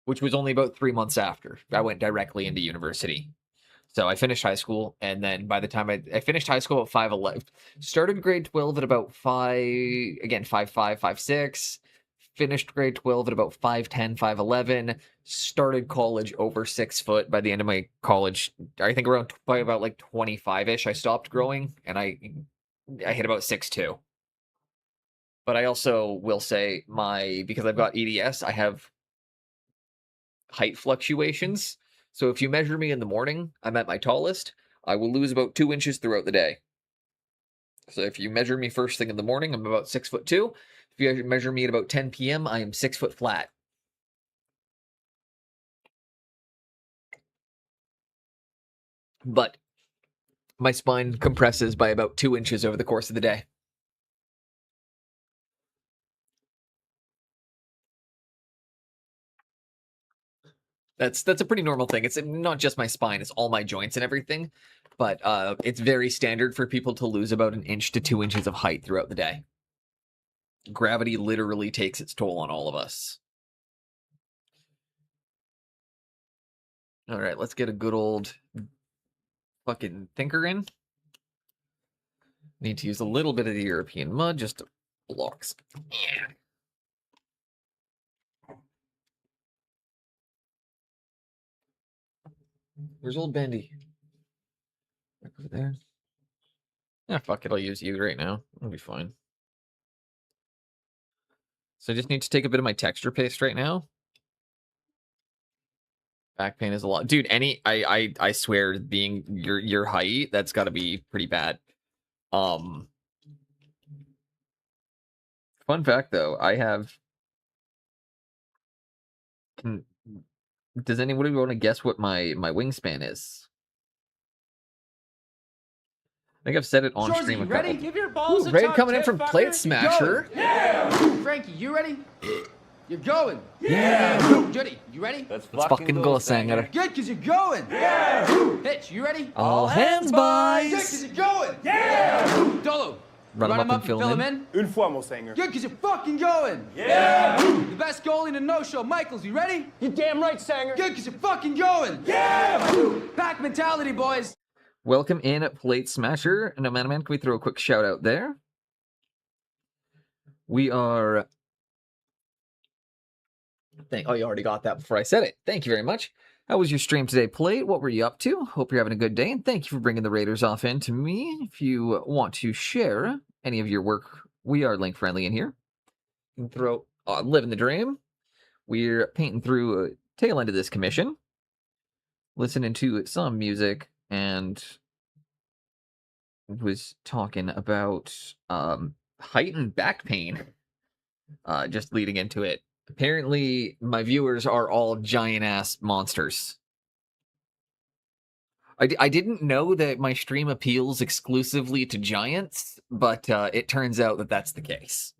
[SPEAKER 3] Which was only about 3 months after. I went directly into university. So I finished high school, and then by the time I finished high school at 5'11", started grade 12 at about 5'5", 5'6", finished grade 12 at about 5'10", 5'11", started college over 6 foot. By the end of my college, I think around by about like 25-ish, I stopped growing, and I hit about 6'2". But I also will say because I've got EDS, I have height fluctuations. So if you measure me in the morning, I'm at my tallest. I will lose about 2 inches throughout the day. So if you measure me first thing in the morning, I'm about 6'2". If you measure me at about 10 p.m., I am 6 foot flat.
[SPEAKER 1] But my spine compresses by about 2 inches over the course of the day. That's a pretty normal thing. It's not just my spine, it's all my joints and everything. But it's very standard for people to lose about 1 inch to 2 inches of height throughout the day. Gravity literally takes its toll on all of us. All right, let's get a good old fucking thinker in. Need to use a little bit of the European mud just to block some. Yeah. Where's old Bendy? Right over there. Yeah, fuck it, I'll use you right now. It'll be fine. So I just need to take a bit of my texture paste right now. Back pain is a lot. Dude, I swear, being your height, that's gotta be pretty bad. Fun fact though, I have does anybody want to guess what my wingspan is? I think I've said it on stream a couple.
[SPEAKER 4] Ready? Give your balls a
[SPEAKER 1] Raid
[SPEAKER 4] tuck,
[SPEAKER 1] coming in
[SPEAKER 4] tit
[SPEAKER 1] from
[SPEAKER 4] fucker.
[SPEAKER 1] Plate Smasher.
[SPEAKER 4] Yeah! Frankie, you ready? You're going.
[SPEAKER 2] Yeah!
[SPEAKER 4] Judy, you ready?
[SPEAKER 1] Let's fucking go, Sanger.
[SPEAKER 4] Good, cause you're going.
[SPEAKER 2] Yeah!
[SPEAKER 4] Hitch, you ready?
[SPEAKER 1] All hands,
[SPEAKER 4] Good,
[SPEAKER 1] boys!
[SPEAKER 4] cause you're going.
[SPEAKER 2] Yeah!
[SPEAKER 4] Dolo,
[SPEAKER 1] Run him up and fill him in.
[SPEAKER 2] Une fois, mon Sanger.
[SPEAKER 4] Good, cause you're fucking going.
[SPEAKER 2] Yeah!
[SPEAKER 4] The best goalie in the no-show, Michaels, you ready?
[SPEAKER 2] You damn right, Sanger.
[SPEAKER 4] Good, cause you're fucking going.
[SPEAKER 2] Yeah!
[SPEAKER 4] Pack mentality, boys.
[SPEAKER 3] Welcome in at Plate Smasher. No Man, can we throw a quick shout out there? We are...
[SPEAKER 1] Oh, you already got that before I said it.
[SPEAKER 3] Thank you very much. How was your stream today, Plate? What were you up to? Hope you're having a good day, and thank you for bringing the Raiders off in to me. If you want to share any of your work, we are link friendly in here. You can throw living the dream. We're painting through a tail end of this commission, listening to some music, and was talking about height and back pain. Just leading into it. Apparently, my viewers are all giant-ass monsters. I didn't know that my stream appeals exclusively to giants, but it turns out that that's the case.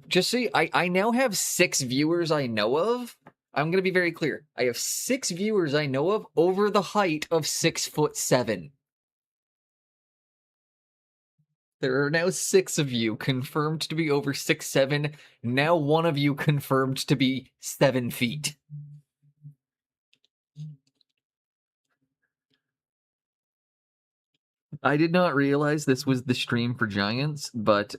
[SPEAKER 3] Just see, I now have 6 viewers I know of. I'm going to be very clear. I have 6 viewers I know of over the height of 6'7". There are now 6 of you confirmed to be over 6'7". Now 1 of you confirmed to be 7 feet. I did not realize this was the stream for giants, but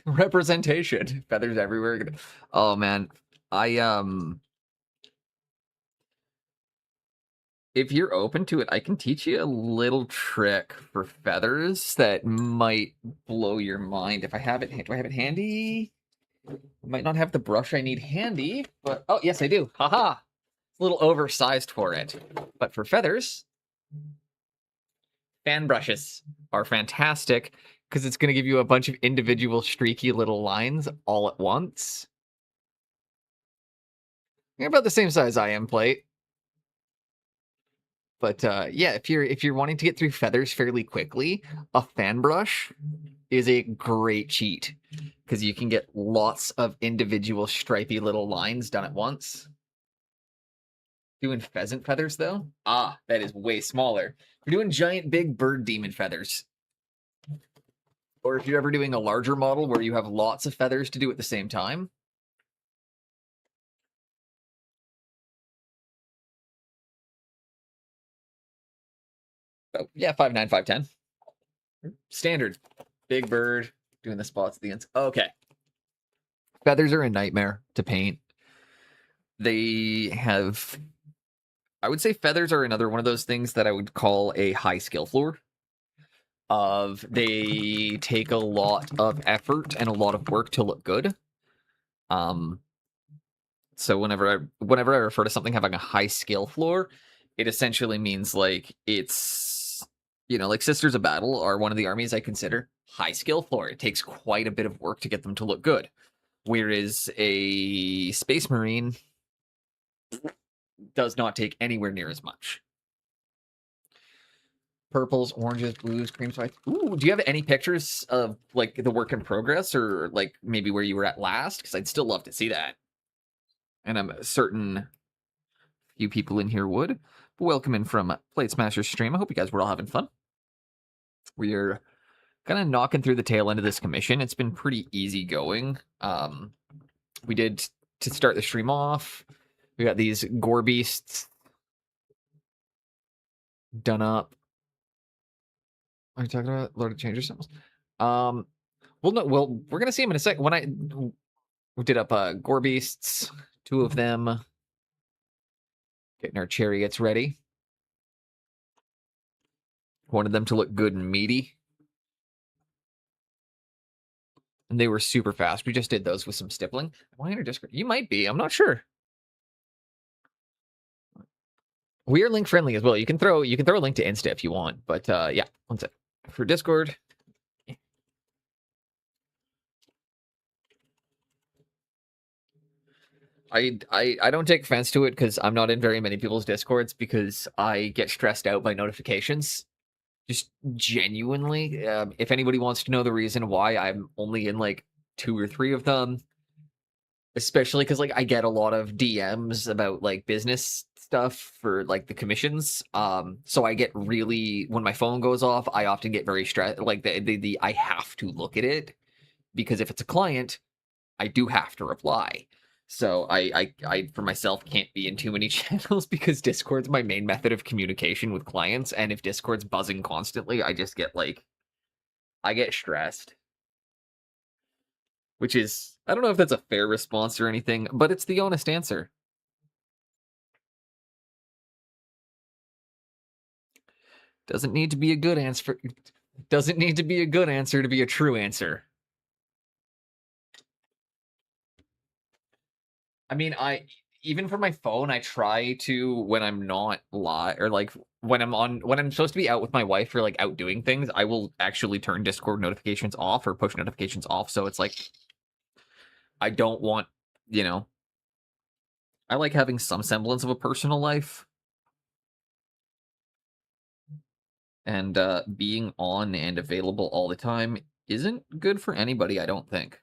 [SPEAKER 3] representation. Feathers everywhere. Oh man. If you're open to it, I can teach you a little trick for feathers that might blow your mind. If I have it, do I have it handy? Might not have the brush I need handy, but oh yes I do. Haha. It's a little oversized for it. But for feathers, fan brushes are fantastic because it's going to give you a bunch of individual streaky little lines all at once. You're about the same size I am, Plate. But yeah, if you're wanting to get through feathers fairly quickly, a fan brush is a great cheat because you can get lots of individual stripy little lines done at once. Doing pheasant feathers though? Ah, that is way smaller. You're doing giant big bird demon feathers. Or if you're ever doing a larger model where you have lots of feathers to do at the same time. Oh, yeah, 5'9", 5'10". Standard. Big bird, doing the spots at the ends. Okay. Feathers are a nightmare to paint. They have... I would say feathers are another one of those things that I would call a high skill floor. They take a lot of effort and a lot of work to look good. So whenever I refer to something having a high skill floor, it essentially means like like Sisters of Battle are one of the armies I consider high skill for. It takes quite a bit of work to get them to look good. Whereas a Space Marine does not take anywhere near as much. Purples, oranges, blues, creams, whites. Ooh, do you have any pictures of like the work in progress or like maybe where you were at last? Because I'd still love to see that. And I'm certain few people in here would. But welcome in from Plate Smasher stream. I hope you guys were all having fun. We're kind of knocking through the tail end of this commission. It's been pretty easy going. We did to start the stream off. We got these gore beasts done up. Are you talking about Lord of Changer Symbols? Well, no. Well, we're gonna see them in a second. When we did up gore beasts, 2 of them, getting our chariots ready. Wanted them to look good and meaty, and they were super fast. We just did those with some stippling. Am I in our Discord? You might be. I'm not sure. We are link friendly as well. You can throw a link to Insta if you want, but yeah, one sec. For Discord. I don't take offense to it because I'm not in very many people's Discords because I get stressed out by notifications. Just genuinely, if anybody wants to know the reason why I'm only in like 2 or 3 of them, especially because like I get a lot of DMs about like business stuff for like the commissions. So I get really, when my phone goes off, I often get very stressed. Like the I have to look at it because if it's a client, I do have to reply. So I for myself can't be in too many channels because Discord's my main method of communication with clients, and if Discord's buzzing constantly, I just get like I get stressed. Which is, I don't know if that's a fair response or anything, but it's the honest answer. Doesn't need to be a good answer. Doesn't need to be a good answer to be a true answer. I mean, even for my phone, I try to when I'm not live or like when I'm supposed to be out with my wife or like out doing things, I will actually turn Discord notifications off or push notifications off. So it's like I don't want, I like having some semblance of a personal life. And being on and available all the time isn't good for anybody, I don't think.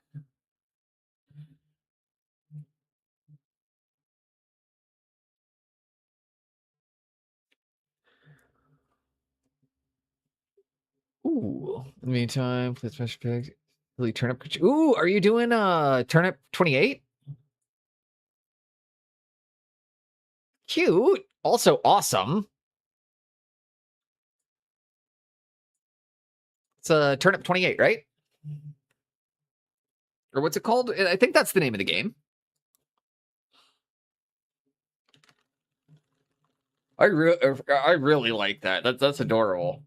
[SPEAKER 3] Ooh, in the meantime, for the special pick, really turnip. Ooh, are you doing turnip 28? Cute. Also awesome. It's turnip 28, right? Or what's it called? I think that's the name of the game. I really like that. That's adorable.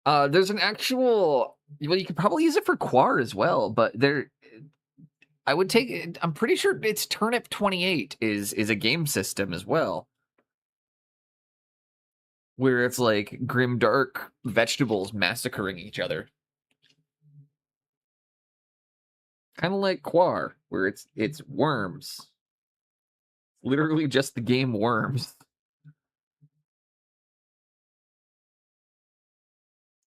[SPEAKER 3] There's an actual. Well, you could probably use it for Quar as well, but I would take it. I'm pretty sure it's Turnip 28 is a game system as well, where it's like grim dark vegetables massacring each other, kind of like Quar, where it's worms, literally just the game Worms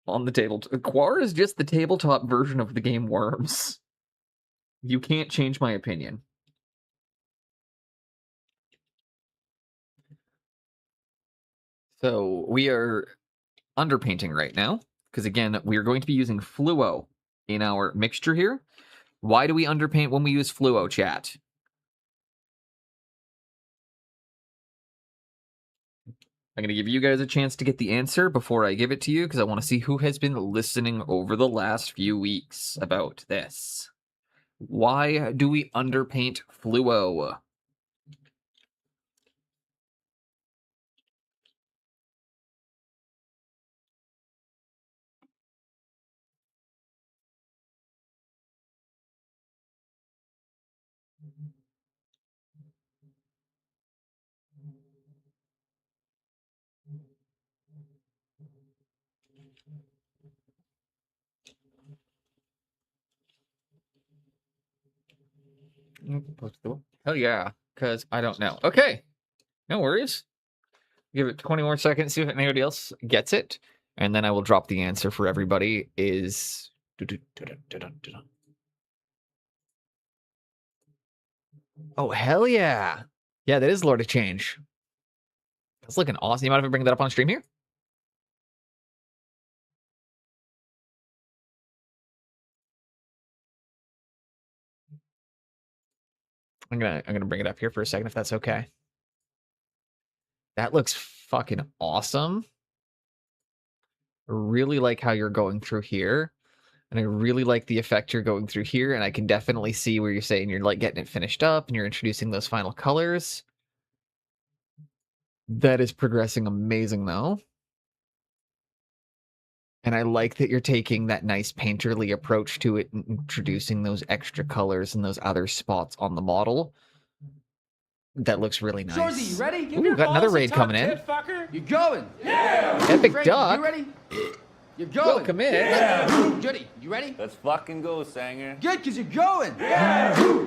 [SPEAKER 3] on the table. Quar is just the tabletop version of the game Worms. You can't change my opinion. So we are underpainting right now, because again, we are going to be using fluo in our mixture here. Why do we underpaint when we use fluo, chat? I'm going to give you guys a chance to get the answer before I give it to you, because I want to see who has been listening over the last few weeks about this. Why do we underpaint fluo? Hell yeah, because I don't know. Okay, no worries. Give it 20 more seconds, see if anybody else gets it, and then I will drop the answer for everybody is... Oh, hell yeah. Yeah, that is Lord of Change. That's looking awesome. You mind if I bring that up on stream here? I'm gonna bring it up here for a second if that's okay. That looks fucking awesome. I really like how you're going through here. And I really like the effect you're going through here. And I can definitely see where you're saying you're like getting it finished up and you're introducing those final colors. That is progressing amazing though. And I like that you're taking that nice painterly approach to it and introducing those extra colors and those other spots on the model. That looks really nice.
[SPEAKER 4] Shorzy, you ready?
[SPEAKER 3] Ooh, we've got another raid coming in.
[SPEAKER 4] You're going.
[SPEAKER 3] Epic
[SPEAKER 4] Frankie,
[SPEAKER 3] Duck.
[SPEAKER 4] you ready? You're going.
[SPEAKER 3] Welcome in.
[SPEAKER 4] Judy, you ready?
[SPEAKER 2] Let's fucking go, Sanger.
[SPEAKER 4] Good, because you're going.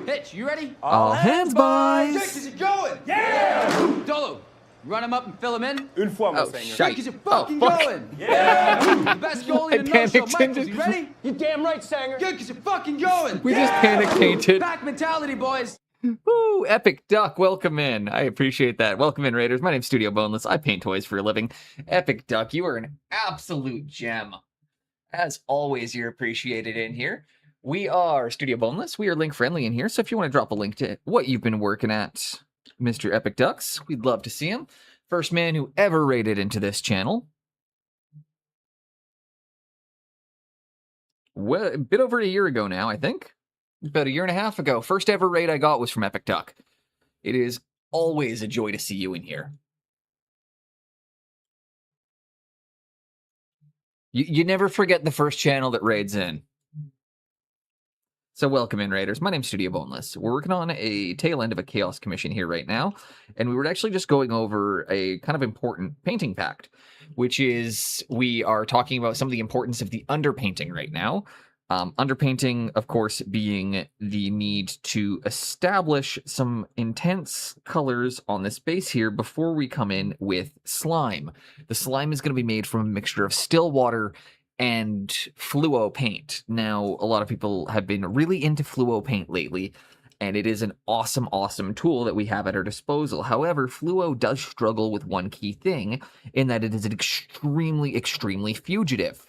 [SPEAKER 4] Hitch, you ready?
[SPEAKER 3] All hands, boys.
[SPEAKER 4] Good, because you're going. Dolo, run him up and fill him in.
[SPEAKER 2] Une fois, mon
[SPEAKER 3] Oh,
[SPEAKER 2] Sanger.
[SPEAKER 3] shit.
[SPEAKER 4] Good, because you're fucking
[SPEAKER 3] fuck.
[SPEAKER 4] going. The best goalie in the
[SPEAKER 3] I
[SPEAKER 4] no-show,
[SPEAKER 3] panicked
[SPEAKER 4] Michaels.
[SPEAKER 3] into-
[SPEAKER 4] You ready?
[SPEAKER 2] You damn right, Sanger.
[SPEAKER 4] Good, because you're fucking going.
[SPEAKER 3] We just panic painted.
[SPEAKER 4] Back mentality, boys.
[SPEAKER 3] Woo, Epic Duck, welcome in. I appreciate that. Welcome in, Raiders. My name's Studio Boneless. I paint toys for a living. Epic Duck, you are an absolute gem. As always, you're appreciated in here. We are Studio Boneless. We are link friendly in here, so if you want to drop a link to what you've been working at, Mr. Epic Ducks, we'd love to see him. First man who ever raided into this channel. Well, a bit over a year ago now, I think. About a year and a half ago. First ever raid I got was from Epic Duck. It is always a joy to see you in here. You never forget the first channel that raids in. So welcome in, Raiders. My name's Studio Boneless. We're working on a tail end of a Chaos Commission here right now, and we were actually just going over a kind of important painting pact, which is we are talking about some of the importance of the underpainting right now. Underpainting, of course, being the need to establish some intense colors on this base here before we come in with slime. The slime is going to be made from a mixture of still water and fluo paint. Now, a lot of people have been really into fluo paint lately, and it is an awesome, awesome tool that we have at our disposal. However, fluo does struggle with one key thing, in that it is an extremely, extremely fugitive.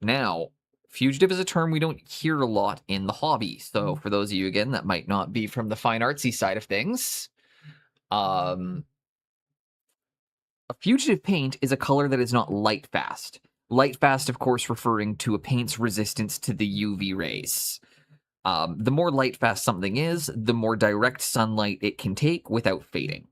[SPEAKER 3] Now, fugitive is a term we don't hear a lot in the hobby. So for those of you, again, that might not be from the fine artsy side of things, a fugitive paint is a color that is not light fast. Light fast, of course, referring to a paint's resistance to the UV rays. The more light fast something is, the more direct sunlight it can take without fading.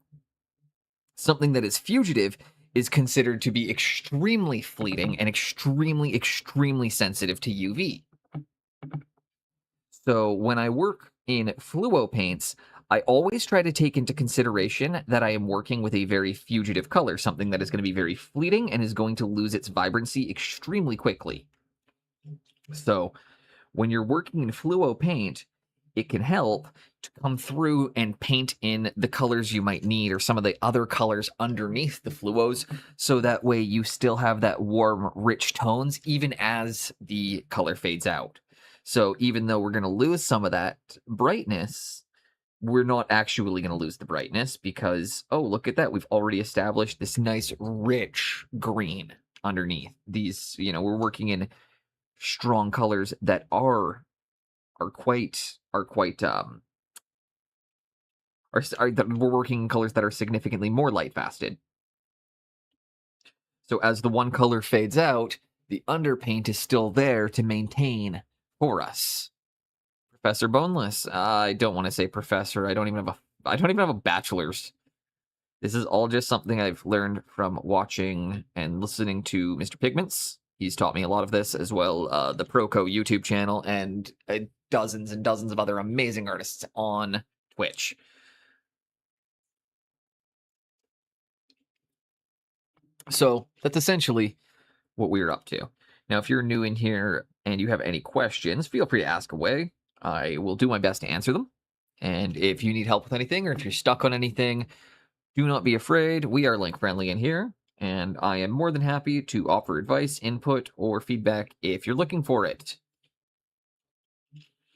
[SPEAKER 3] Something that is fugitive is considered to be extremely fleeting and extremely, extremely sensitive to UV. So when I work in fluo paints, I always try to take into consideration that I am working with a very fugitive color, something that is going to be very fleeting and is going to lose its vibrancy extremely quickly. So when you're working in fluo paint, it can help to come through and paint in the colors you might need or some of the other colors underneath the fluos, so that way you still have that warm, rich tones even as the color fades out. So even though we're going to lose some of that brightness, we're not actually going to lose the brightness because, oh, look at that. We've already established this nice, rich green underneath. These, we're working in strong colors that are quite we're working in colors that are significantly more light fasted. So as the one color fades out, the underpaint is still there to maintain for us. Professor Boneless. I don't want to say professor. I don't even have a bachelor's. This is all just something I've learned from watching and listening to Mr. Pigments. He's taught me a lot of this, as well the Proco YouTube channel, and dozens and dozens of other amazing artists on Twitch. So that's essentially what we're up to. Now, if you're new in here and you have any questions, feel free to ask away. I will do my best to answer them. And if you need help with anything, or if you're stuck on anything, do not be afraid. We are link friendly in here, and I am more than happy to offer advice, input, or feedback if you're looking for it.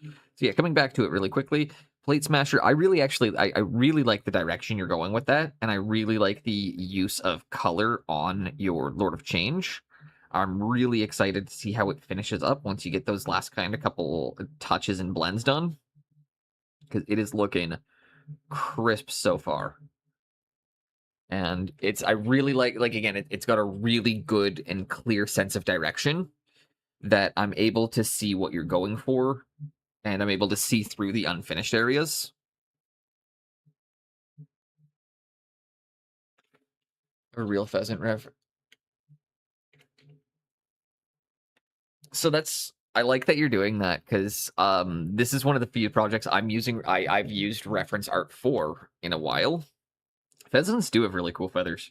[SPEAKER 3] So yeah, coming back to it really quickly, Plate Smasher, I really like the direction you're going with that, and I really like the use of color on your Lord of Change. I'm really excited to see how it finishes up once you get those last kind of couple touches and blends done, because it is looking crisp so far. And I really like again, it's got a really good and clear sense of direction that I'm able to see what you're going for, and I'm able to see through the unfinished areas. A real pheasant rev. So I like that you're doing that, because this is one of the few projects I've used reference art for in a while. Pheasants do have really cool feathers.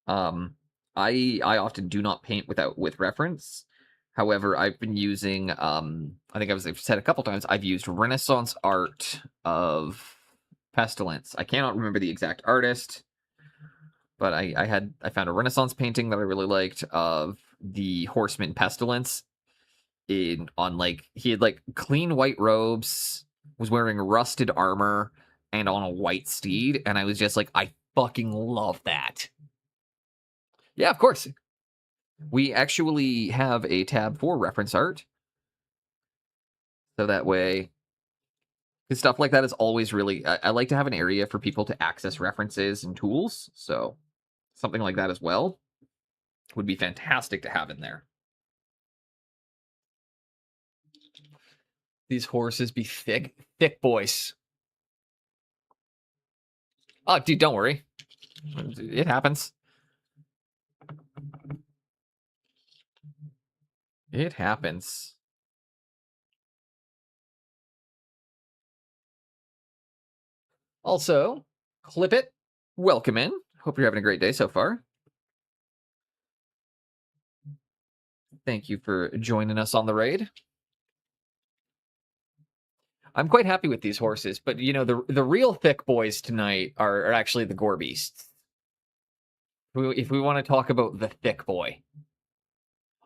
[SPEAKER 3] I often do not paint with reference. However, I've been using I think I've said a couple times, I've used Renaissance art of Pestilence. I cannot remember the exact artist, but I found a Renaissance painting that I really liked of the Horseman Pestilence. He had like clean white robes, was wearing rusted armor, and on a white steed, and I was just like, I fucking love that. Yeah, of course. We actually have a tab for reference art. So that way, because stuff like that is always really, I like to have an area for people to access references and tools. So something like that as well would be fantastic to have in there. These horses be thick boys. Oh, dude, don't worry. It happens. It happens. Also, Clip It, welcome in. Hope you're having a great day so far. Thank you for joining us on the raid. I'm quite happy with these horses, but you know, the real thick boys tonight are actually the gore beasts. If we want to talk about the thick boy,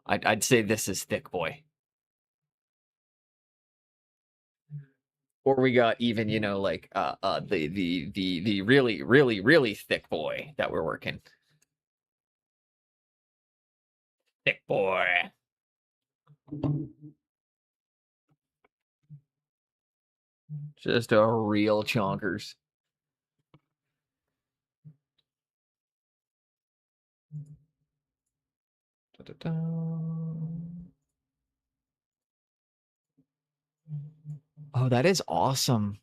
[SPEAKER 3] I'd say this is thick boy. Or we got even, you know, like the really thick boy that we're working. Thick boy. Just a real chonkers. Oh, that is awesome.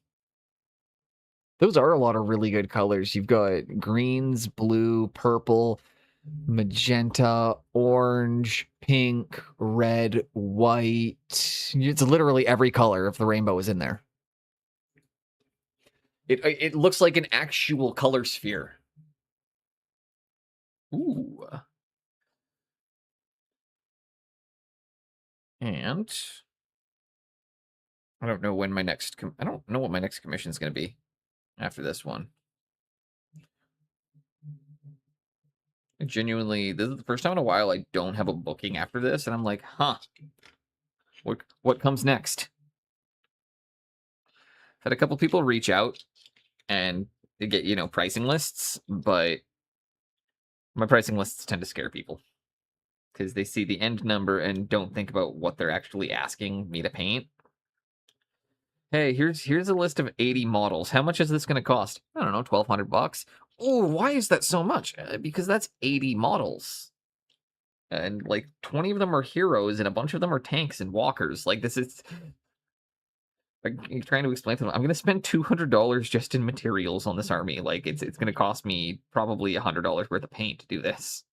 [SPEAKER 3] Those are a lot of really good colors. You've got greens, blue, purple, magenta, orange, pink, red, white. It's literally every color if the rainbow is in there. It looks like an actual color sphere. Ooh. And I don't know when my next I don't know what my next commission is going to be after this one. Genuinely, this is the first time in a while I don't have a booking after this, and I'm like, huh, what comes next? Had a couple people reach out and get, you know, pricing lists, but my pricing lists tend to scare people because they see the end number and don't think about what they're actually asking me to paint. Hey, here's a list of 80 models. How much is this going to cost? I don't know, $1,200. Oh, why is that so much? Because that's 80 models. And like 20 of them are heroes and a bunch of them are tanks and walkers. Like this is like trying to explain to them, I'm going to spend $200 just in materials on this army. Like it's going to cost me probably $100 worth of paint to do this.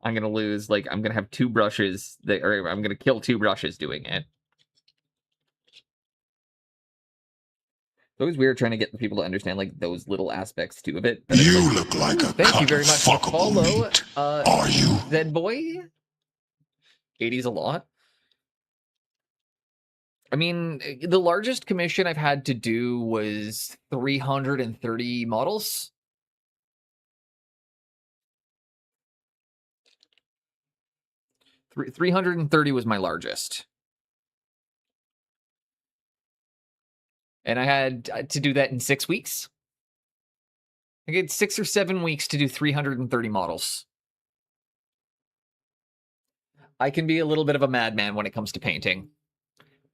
[SPEAKER 3] I'm going to lose, like, I'm going to have 2 brushes or I'm going to kill 2 brushes doing it. It's always weird trying to get the people to understand like those little aspects too of it.
[SPEAKER 5] You
[SPEAKER 3] like,
[SPEAKER 5] look like a
[SPEAKER 3] thank you very much for follow,
[SPEAKER 5] meat. Are you?
[SPEAKER 3] Zed boy. 80's a lot. I mean, the largest commission I've had to do was 330 models. Three 330 was my largest. And I had to do that in 6 weeks. I get 6 or 7 weeks to do 330 models. I can be a little bit of a madman when it comes to painting.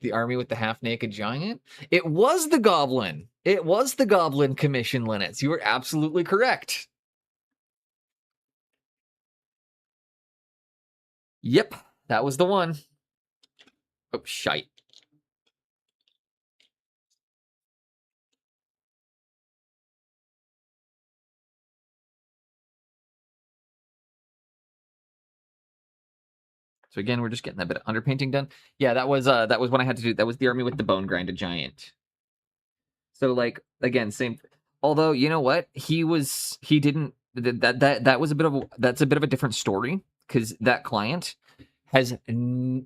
[SPEAKER 3] The army with the half-naked giant? It was the goblin. It was the goblin commission, Linux. You were absolutely correct. Yep, that was the one. Oh, shite. So again, we're just getting that bit of underpainting done. Yeah, that was when I had to do that was the army with the bone grinded giant. So like again, same. Although you know what, he didn't that was that's a bit of a different story because that client has. I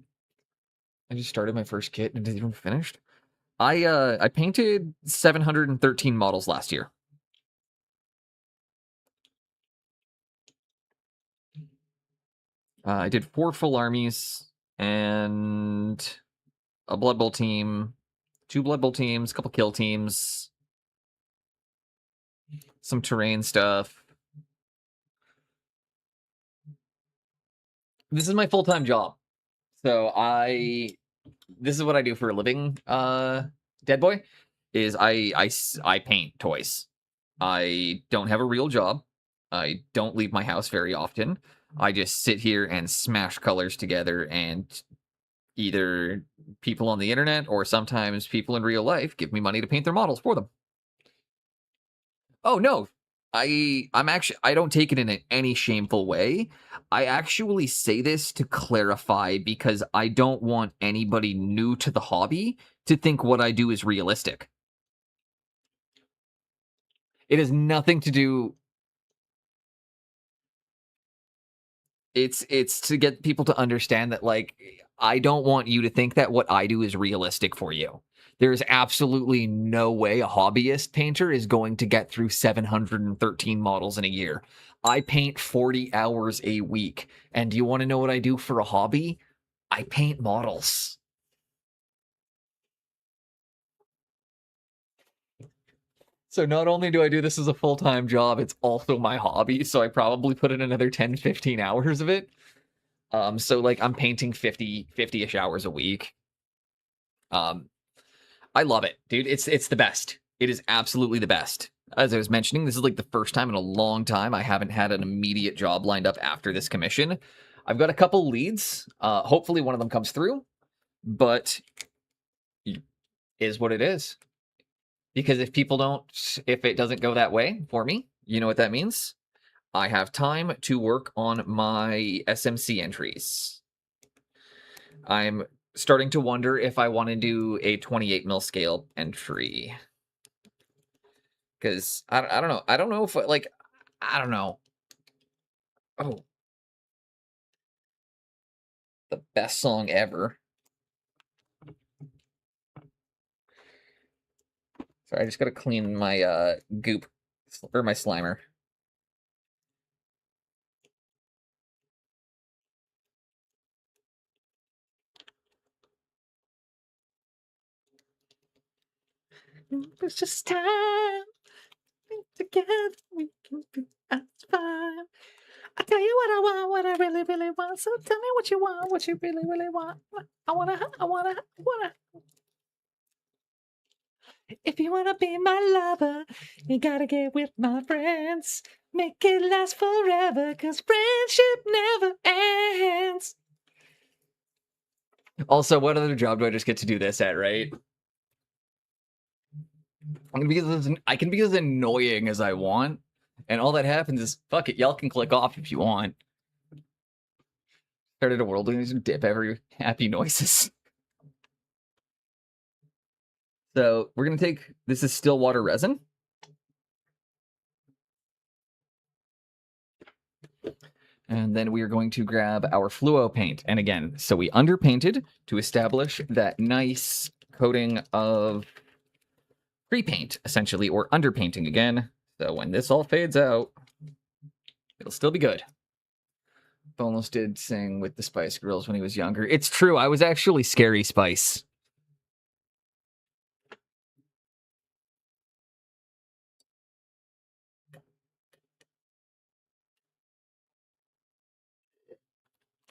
[SPEAKER 3] just started my first kit and it isn't even finished. I painted 713 models last year. I did 4 full armies and a Blood Bowl team, 2 Blood Bowl teams, a couple kill teams, some terrain stuff. This is my full-time job. So this is what I do for a living, Dead Boy, is I paint toys. I don't have a real job. I don't leave my house very often. I just sit here and smash colors together, and either people on the internet or sometimes people in real life give me money to paint their models for them. Oh no, I don't take it in any shameful way. I actually say this to clarify because I don't want anybody new to the hobby to think what I do is realistic. It has nothing to do. It's to get people to understand that, like, I don't want you to think that what I do is realistic for you. There's absolutely no way a hobbyist painter is going to get through 713 models in a year. I paint 40 hours a week. And do you want to know what I do for a hobby? I paint models. So not only do I do this as a full-time job, it's also my hobby. So I probably put in another 10, 15 hours of it. So like I'm painting 50-ish hours a week. I love it, dude. It's the best. It is absolutely the best. As I was mentioning, this is like the first time in a long time I haven't had an immediate job lined up after this commission. I've got a couple leads. Hopefully one of them comes through, but is what it is. Because if it doesn't go that way for me, you know what that means? I have time to work on my SMC entries. I'm starting to wonder if I want to do a 28 mil scale entry. Because I don't know. I don't know if, like, I don't know. Oh. The best song ever. Sorry, I just got to clean my goop, or my Slimer. It's just time. Together we can be as fine. I tell you what I want, what I really, really want. So tell me what you want, what you really, really want. I wanna. If you wanna be my lover, you gotta get with my friends. Make it last forever, 'cause friendship never ends. Also, what other job do I just get to do this at, right? I can be as annoying as I want, and all that happens is, fuck it, y'all can click off if you want. Started a world and just dip every happy noises. So we're gonna take, this is still water resin.
[SPEAKER 1] And then we are going to grab our fluo paint. And again, so we underpainted to establish that nice coating of pre-paint, essentially, or underpainting again. So when this all fades out, it'll still be good. Boneless did sing with the Spice Girls when he was younger. It's true, I was actually Scary Spice.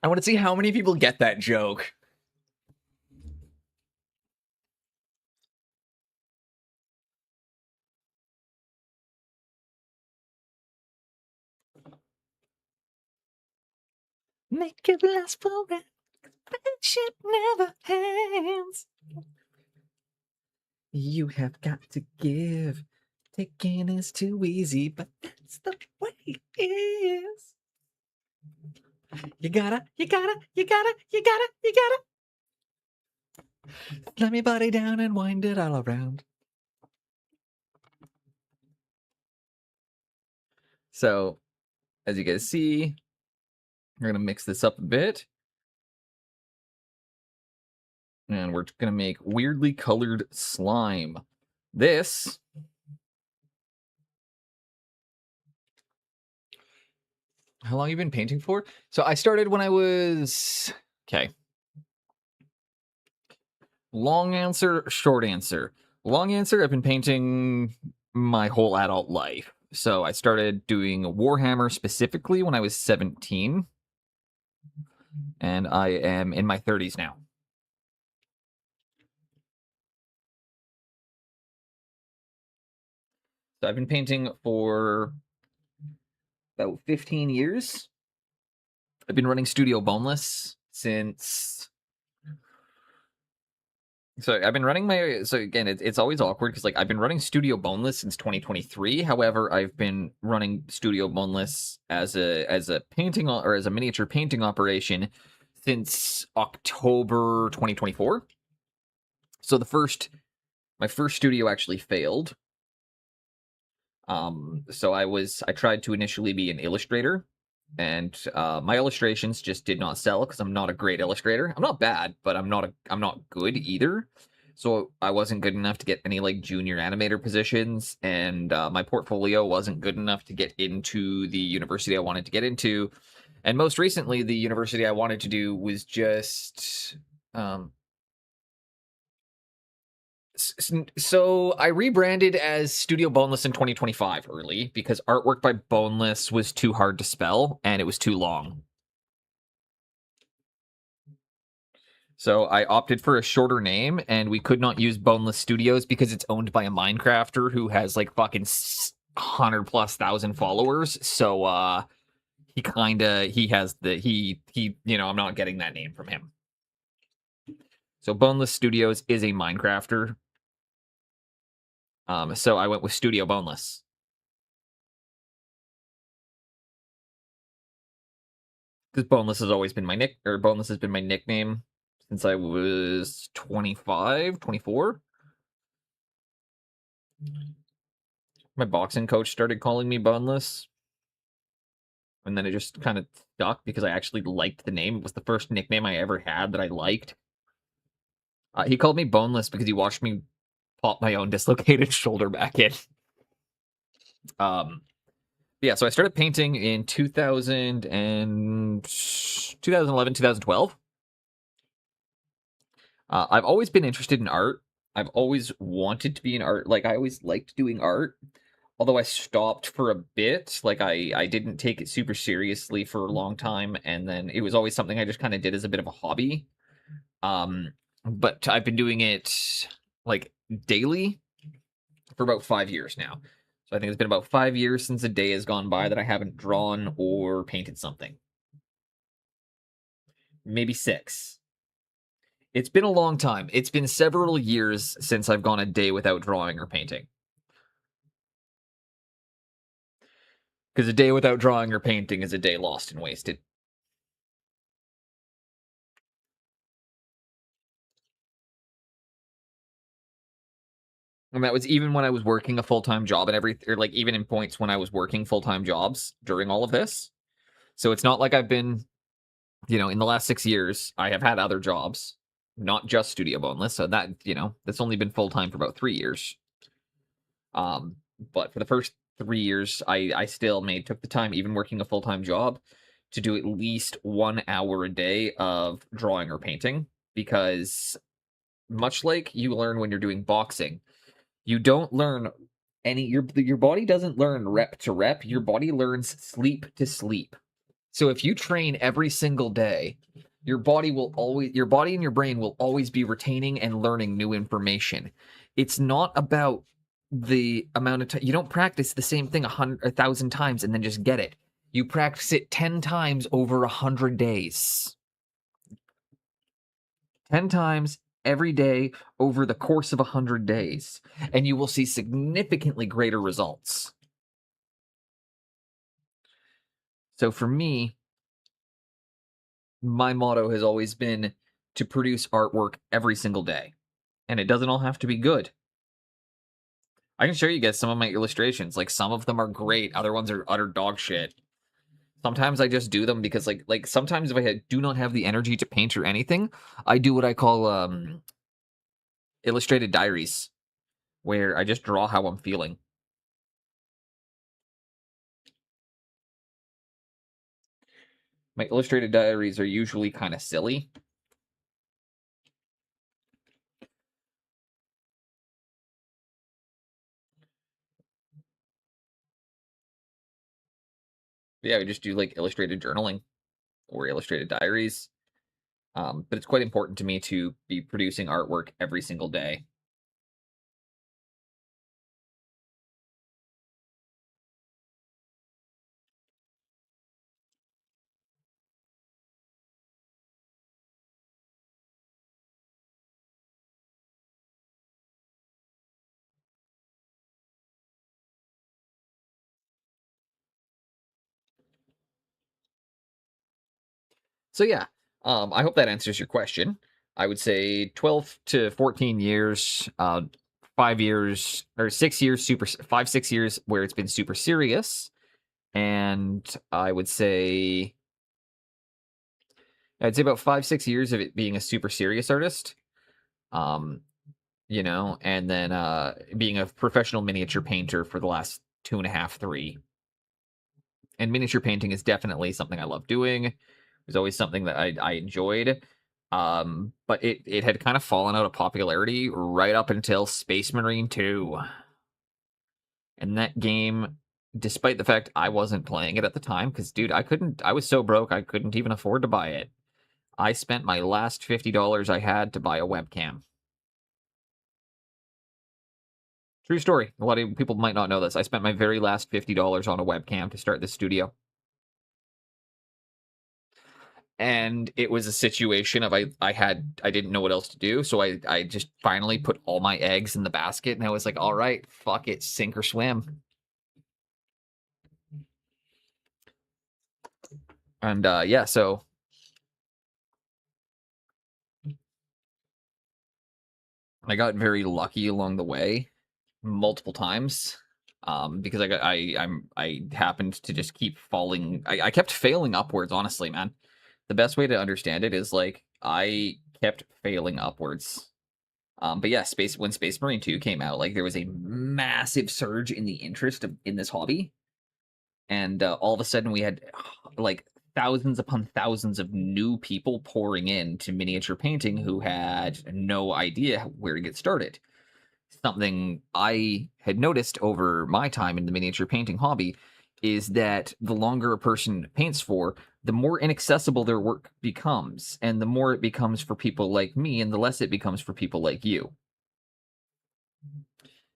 [SPEAKER 1] I want to see how many people get that joke. Make it last forever. Friendship never ends. You have got to give. Taking is too easy, but that's the way it is. You gotta. Let me body down and wind it all around. So, as you guys see, we're gonna mix this up a bit. And we're gonna make weirdly colored slime. This how long you been painting for? So I started when I was okay. Long answer, short answer. Long answer, I've been painting my whole adult life. So I started doing Warhammer specifically when I was 17. And I am in my 30s now. So I've been painting for about 15 years. I've been running Studio Boneless since. So I've been running my. So again, it's always awkward because like I've been running Studio Boneless since 2023. However, I've been running Studio Boneless as a painting or as a miniature painting operation since October 2024. So my first studio actually failed. So I tried to initially be an illustrator, and my illustrations just did not sell because I'm not a great illustrator. I'm not bad, but I'm not good either. So I wasn't good enough to get any like junior animator positions, and my portfolio wasn't good enough to get into the university I wanted to get into. And most recently, the university I wanted to do was just so I rebranded as Studio Boneless in 2025 early because artwork by Boneless was too hard to spell and it was too long. So I opted for a shorter name, and we could not use Boneless Studios because it's owned by a Minecrafter who has like fucking 100,000+ followers. So he has I'm not getting that name from him. So Boneless Studios is a Minecrafter. So I went with Studio Boneless. Because Boneless has always been Boneless has been my nickname since I was 25, 24. My boxing coach started calling me Boneless. And then it just kind of stuck because I actually liked the name. It was the first nickname I ever had that I liked. He called me Boneless because he watched me pop my own dislocated shoulder back in. Yeah, so I started painting in 2011, 2012. I've always been interested in art. I've always wanted to be an art. Like, I always liked doing art. Although I stopped for a bit. Like, I didn't take it super seriously for a long time. And then it was always something I just kind of did as a bit of a hobby. But I've been doing it, like, daily for about 5 years now. So I think it's been about 5 years since a day has gone by that I haven't drawn or painted something. Maybe 6. It's been a long time. It's been several years since I've gone a day without drawing or painting. Because a day without drawing or painting is a day lost and wasted. And that was even when I was working a full-time job and everything, or like even in points when I was working full-time jobs during all of this.
[SPEAKER 3] So it's not like I've been, in the last 6 years, I have had other jobs, not just Studio Boneless. So that, that's only been full time for about 3 years. But for the first 3 years, I still took the time, even working a full time job, to do at least 1 hour a day of drawing or painting, because much like you learn when you're doing boxing, you don't learn your body doesn't learn rep to rep. Your body learns sleep to sleep. So if you train every single day, your body and your brain will always be retaining and learning new information. It's not about the amount of time. You don't practice the same thing 1,000 times and then just get it. You practice it 10 times over 100 days. 10 times every day over the course of 100 days, and you will see significantly greater results. So for me, my motto has always been to produce artwork every single day. And it doesn't all have to be good. I can show you guys some of my illustrations. Like, some of them are great, other ones are utter dog shit. Sometimes I just do them because, like sometimes if I do not have the energy to paint or anything, I do what I call illustrated diaries, where I just draw how I'm feeling. My illustrated diaries are usually kind of silly. Yeah, we just do like illustrated journaling or illustrated diaries. But it's quite important to me to be producing artwork every single day. So yeah, I hope that answers your question. I would say 12 to 14 years, 5 years or 6 years, 6 years where it's been super serious. And I'd say about 5, 6 years of it being a super serious artist. Um, and then being a professional miniature painter for the last 2.5, 3. And miniature painting is definitely something I love doing. It was always something that I enjoyed. But it had kind of fallen out of popularity right up until Space Marine 2. And that game, despite the fact I wasn't playing it at the time, because dude, I was so broke I couldn't even afford to buy it. I spent my last $50 I had to buy a webcam. True story. A lot of people might not know this. I spent my very last $50 on a webcam to start this studio. And it was a situation of I didn't know what else to do, so I just finally put all my eggs in the basket, and I was like, all right, fuck it, sink or swim. And yeah, so I got very lucky along the way multiple times. Because I happened to just keep falling. I kept failing upwards, honestly, man. The best way to understand it is like I kept failing upwards. But yeah, when Space Marine 2 came out, like there was a massive surge in the interest in this hobby. And all of a sudden we had like thousands upon thousands of new people pouring in to miniature painting who had no idea where to get started. Something I had noticed over my time in the miniature painting hobby is that the longer a person paints for, the more inaccessible their work becomes, and the more it becomes for people like me, and the less it becomes for people like you.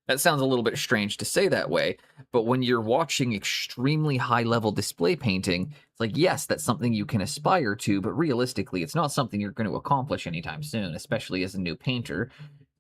[SPEAKER 3] That sounds a little bit strange to say that way, but when you're watching extremely high-level display painting, it's like, yes, that's something you can aspire to, but realistically, it's not something you're going to accomplish anytime soon, especially as a new painter.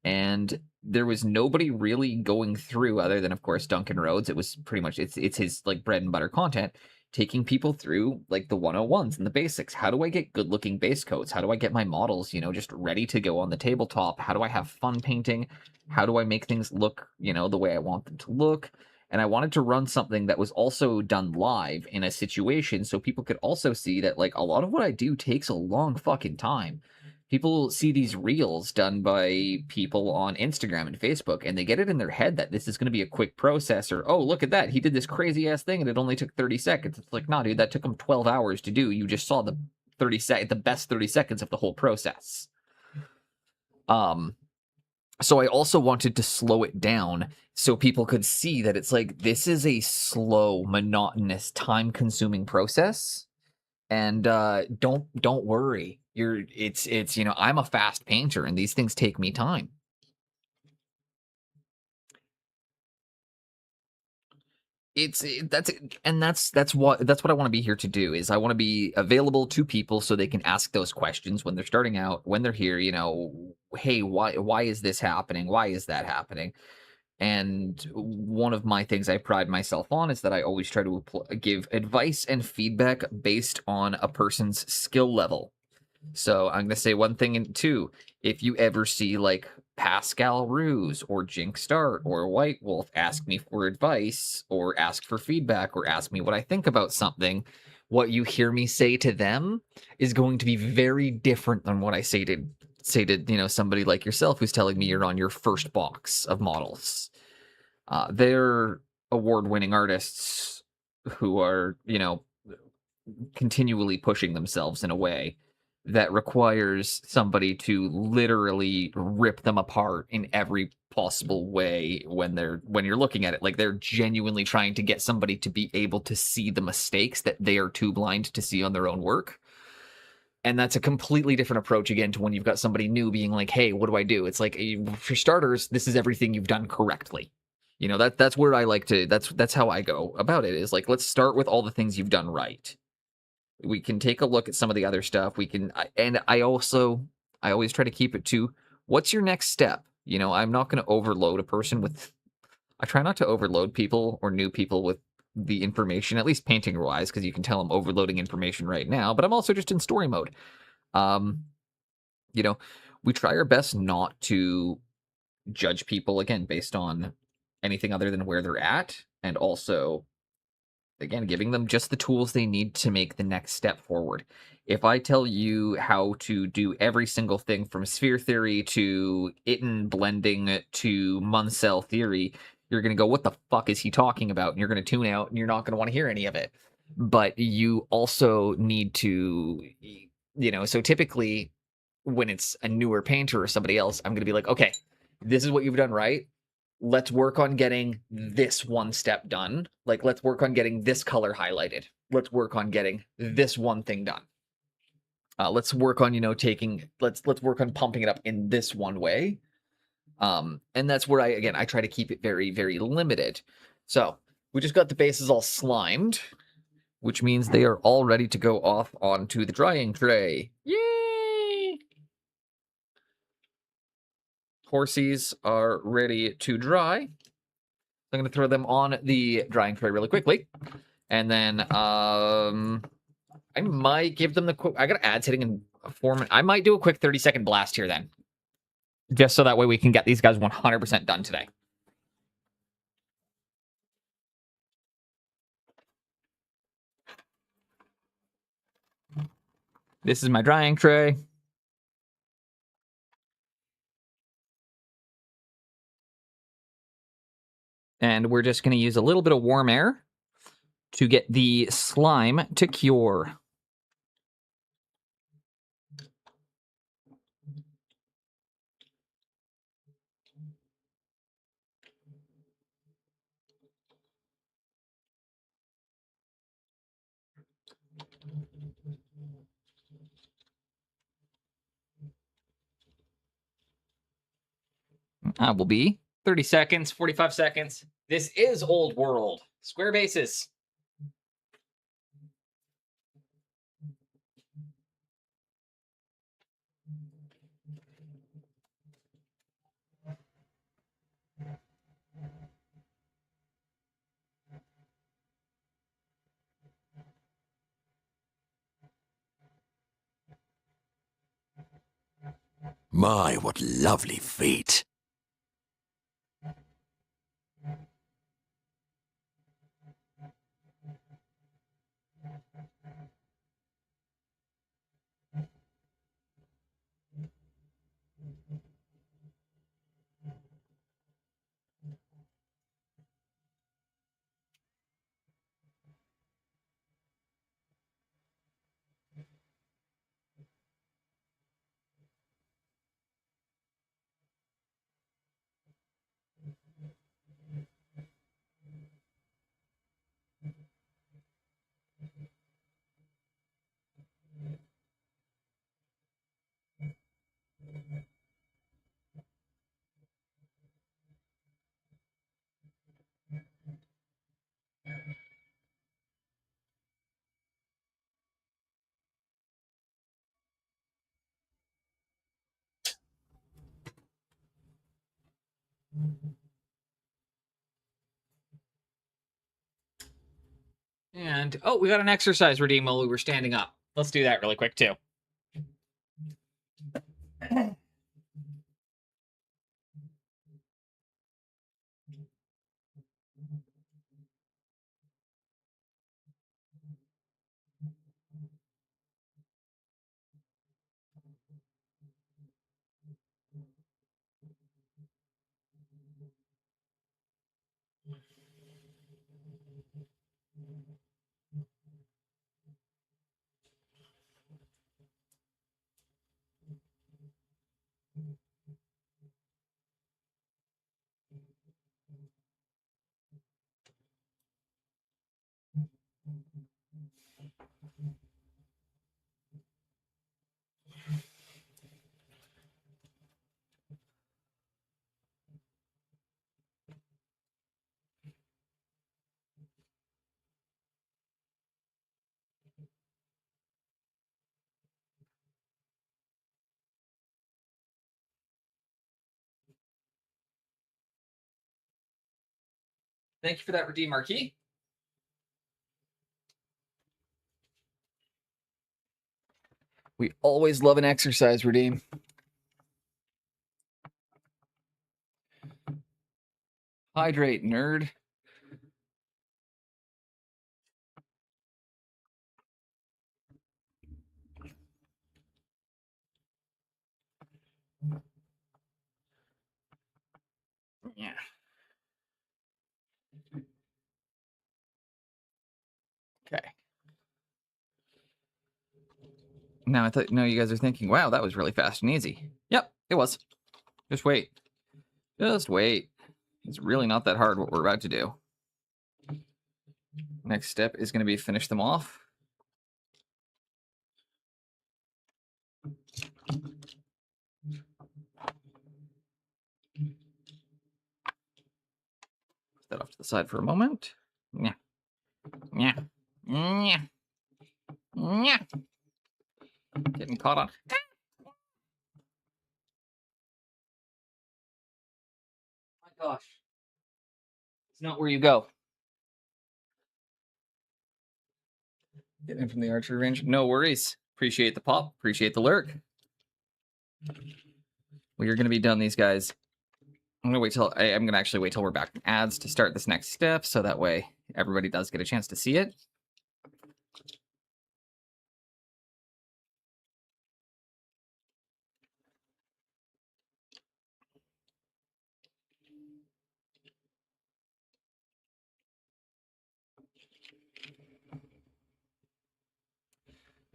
[SPEAKER 3] And there was nobody really going through, other than, of course, Duncan Rhodes. It was pretty much, it's his, like, bread and butter content, taking people through, like, the 101s and the basics. How do I get good-looking base coats? How do I get my models, just ready to go on the tabletop? How do I have fun painting? How do I make things look, the way I want them to look? And I wanted to run something that was also done live in a situation so people could also see that, like, a lot of what I do takes a long fucking time. People see these reels done by people on Instagram and Facebook, and they get it in their head that this is going to be a quick process, or, oh, look at that, he did this crazy ass thing and it only took 30 seconds. It's like, nah, dude, that took him 12 hours to do. You just saw the best 30 seconds of the whole process. So I also wanted to slow it down so people could see that it's like, this is a slow, monotonous, time-consuming process. And don't worry. It's I'm a fast painter and these things take me time. That's what I want to be here to do. Is I want to be available to people so they can ask those questions when they're starting out, when they're here, hey, why is this happening? Why is that happening? And one of my things I pride myself on is that I always try to give advice and feedback based on a person's skill level. So I'm going to say one thing and two. If you ever see like Pascal Ruse or Jink Start or White Wolf ask me for advice or ask for feedback or ask me what I think about something, what you hear me say to them is going to be very different than what I say to somebody like yourself who's telling me you're on your first box of models. They're award-winning artists who are, continually pushing themselves in a way that requires somebody to literally rip them apart in every possible way when you're looking at it. Like, they're genuinely trying to get somebody to be able to see the mistakes that they are too blind to see on their own work. And that's a completely different approach again to when you've got somebody new being like, hey, what do I do? It's like, for starters, this is everything you've done correctly. That's where I like to, that's how I go about it, is like, let's start with all the things you've done right. We can take a look at some of the other stuff. I always try to keep it to, what's your next step? I'm not going to overload a person I try not to overload people or new people with the information, at least painting wise, because you can tell I'm overloading information right now, but I'm also just in story mode. We try our best not to judge people, again, based on anything other than where they're at, and also, again, giving them just the tools they need to make the next step forward. If I tell you how to do every single thing from sphere theory to Itten blending to Munsell theory, you're going to go, what the fuck is he talking about? And you're going to tune out and you're not going to want to hear any of it. But you also need to, so typically when it's a newer painter or somebody else, I'm going to be like, okay, this is what you've done right. Let's work on getting this one step done. Like, let's work on getting this color highlighted. Let's work on getting this one thing done. Let's work on, let's work on pumping it up in this one way. And that's where I try to keep it very, very limited. So we just got the bases all slimed, which means they are all ready to go off onto the drying tray. Yay! Horsies are ready to dry. I'm going to throw them on the drying tray really quickly. And then I might give them I got ads hitting in a 4 minute. I might do a quick 30-second blast here then. Just so that way we can get these guys 100% done today. This is my drying tray. And we're just going to use a little bit of warm air to get the slime to cure. That will be 30 seconds, 45 seconds. This is old world. Square bases.
[SPEAKER 5] My, what lovely feet.
[SPEAKER 3] And, oh, we got an exercise redeem while we were standing up. Let's do that really quick, too. Thank you for that redeem, Marquis. We always love an exercise redeem. Hydrate, nerd. Yeah. Okay. Now I thought, no, you guys are thinking, wow, that was really fast and easy. Yep, it was. Just wait. Just wait. It's really not that hard what we're about to do. Next step is going to be finish them off. Put that off to the side for a moment. Yeah. Yeah. Yeah. Yeah. Getting caught on. My gosh. It's not where you go. Getting in from the archery range. No worries. Appreciate the pop. Appreciate the lurk. We are going to be done, these guys. I'm going to actually wait till we're back from ads to start this next step, so that way everybody does get a chance to see it.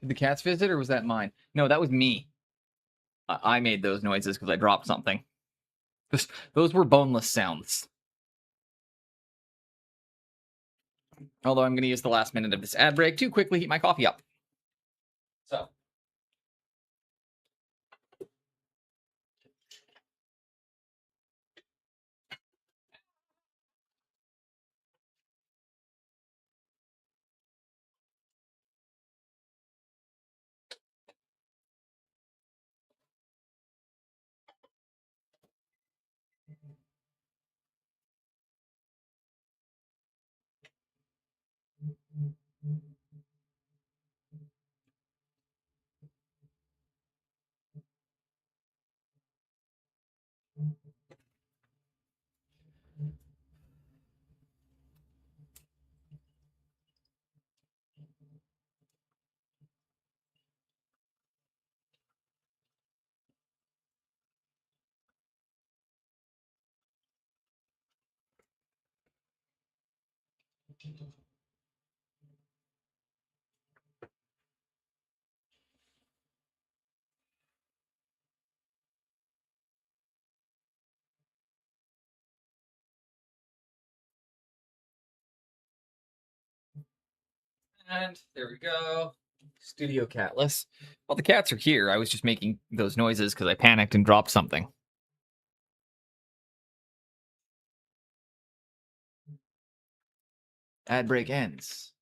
[SPEAKER 3] Did the cats visit, or was that mine? No, that was me. I made those noises because I dropped something. Those were boneless sounds. Although I'm going to use the last minute of this ad break to quickly heat my coffee up. So. And there we go. Studio catless. Well, the cats are here. I was just making those noises because I panicked and dropped something. Ad break ends.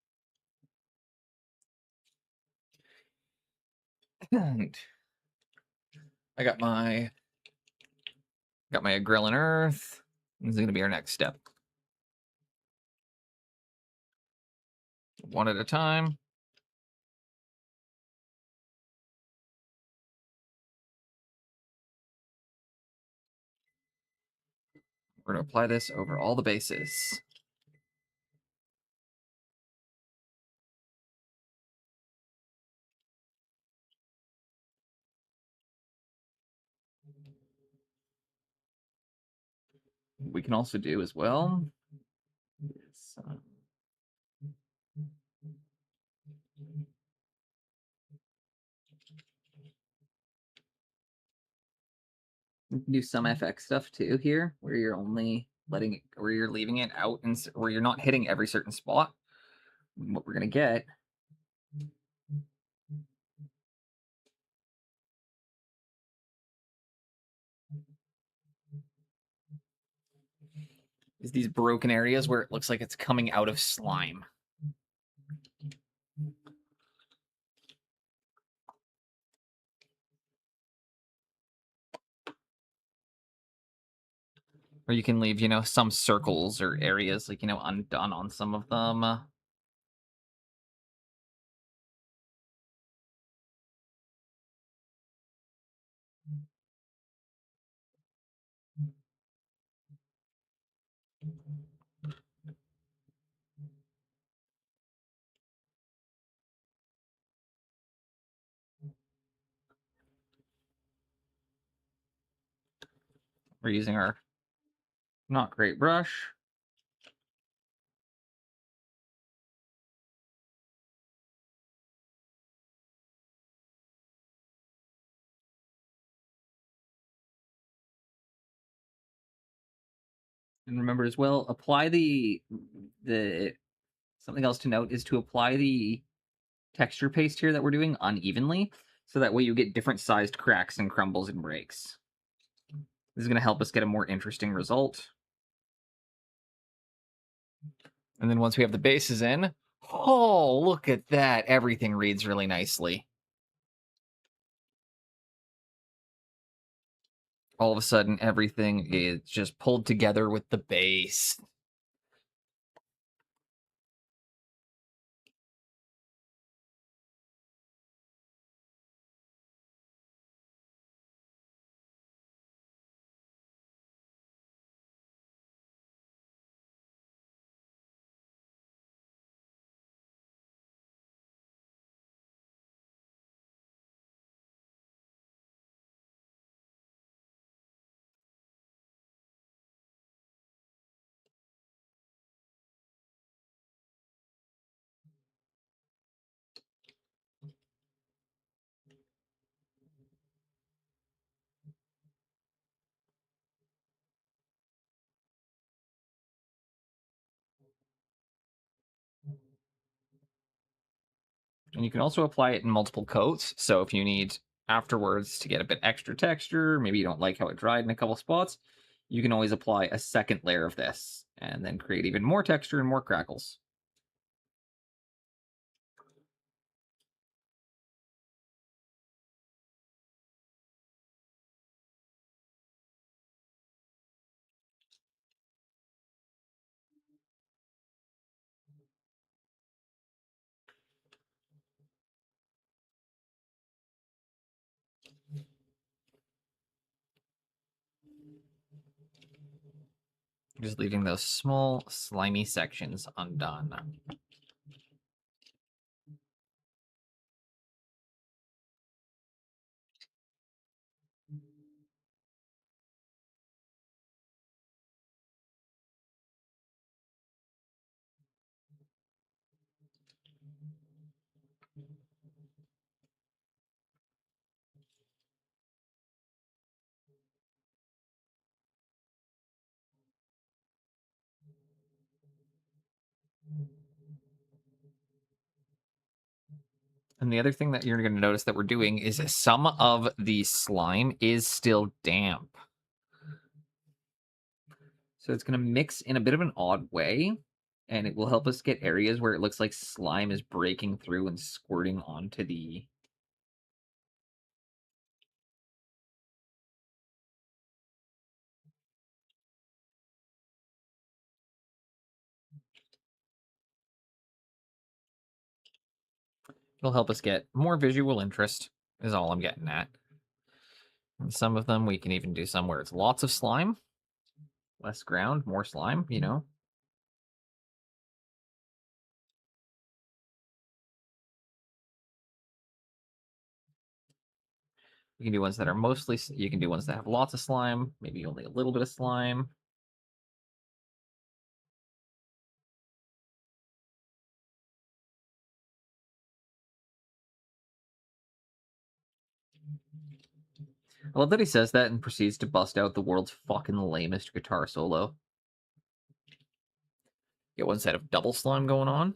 [SPEAKER 3] And I got my Ghrelin Earth. This is going to be our next step. One at a time. We're going to apply this over all the bases. What we can also do as well is we can do some FX stuff too here, where you're only letting it, where you're leaving it out, and where you're not hitting every certain spot. And what we're gonna get is these broken areas where it looks like it's coming out of slime. Or you can leave, some circles or areas, like, undone on some of them. We're using our not great brush. And remember as well, apply the something else to note is to apply the texture paste here that we're doing unevenly, so that way you get different sized cracks and crumbles and breaks. This is going to help us get a more interesting result. And then once we have the bases in, oh, look at that. Everything reads really nicely. All of a sudden, everything is just pulled together with the base. And you can also apply it in multiple coats. So if you need afterwards to get a bit extra texture, maybe you don't like how it dried in a couple spots, you can always apply a second layer of this and then create even more texture and more crackles. Just leaving those small, slimy sections undone. And the other thing that you're going to notice that we're doing is some of the slime is still damp. So it's going to mix in a bit of an odd way, and it will help us get areas where it looks like slime is breaking through and squirting onto the... It'll help us get more visual interest, is all I'm getting at. And some of them, we can even do some where it's lots of slime. Less ground, more slime, you know? You can do ones that are mostly, you can do ones that have lots of slime, maybe only a little bit of slime. I love that he says that and proceeds to bust out the world's fucking lamest guitar solo. Get one set of double slime going on.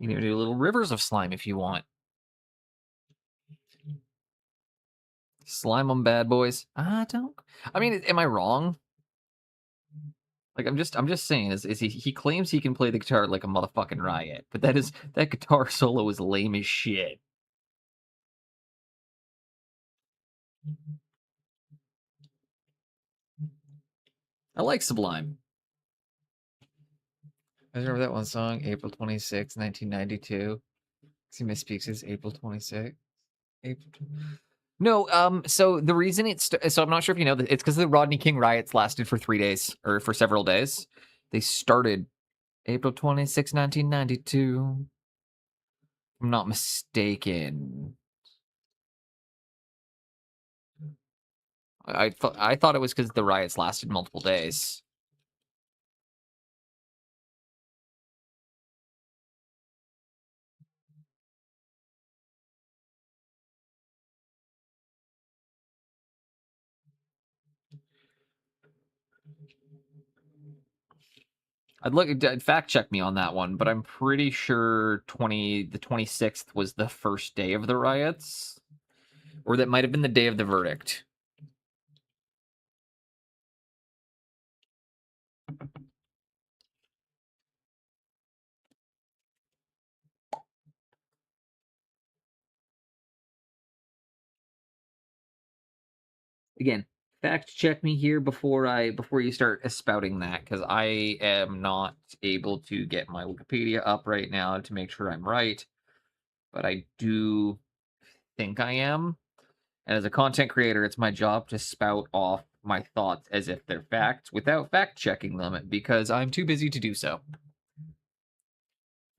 [SPEAKER 3] You can even do little rivers of slime if you want. Slime them bad boys. I don't. I mean, am I wrong? Like I'm just saying, is he claims he can play the guitar like a motherfucking riot, but that guitar solo is lame as shit. I like Sublime. I remember that one song, April 26, 1992. See, misspeaks is April 26. April. No, so the reason so I'm not sure if you know that it's because the Rodney King riots lasted for 3 days or for several days. They started April 26, 1992. If I'm not mistaken. I thought it was because the riots lasted multiple days. I'd fact check me on that one, but I'm pretty sure the 26th was the first day of the riots, or that might have been the day of the verdict. Again, fact check me here before you start spouting that, because I am not able to get my Wikipedia up right now to make sure I'm right, but I do think I am. And as a content creator, it's my job to spout off my thoughts as if they're facts without fact checking them, because I'm too busy to do so.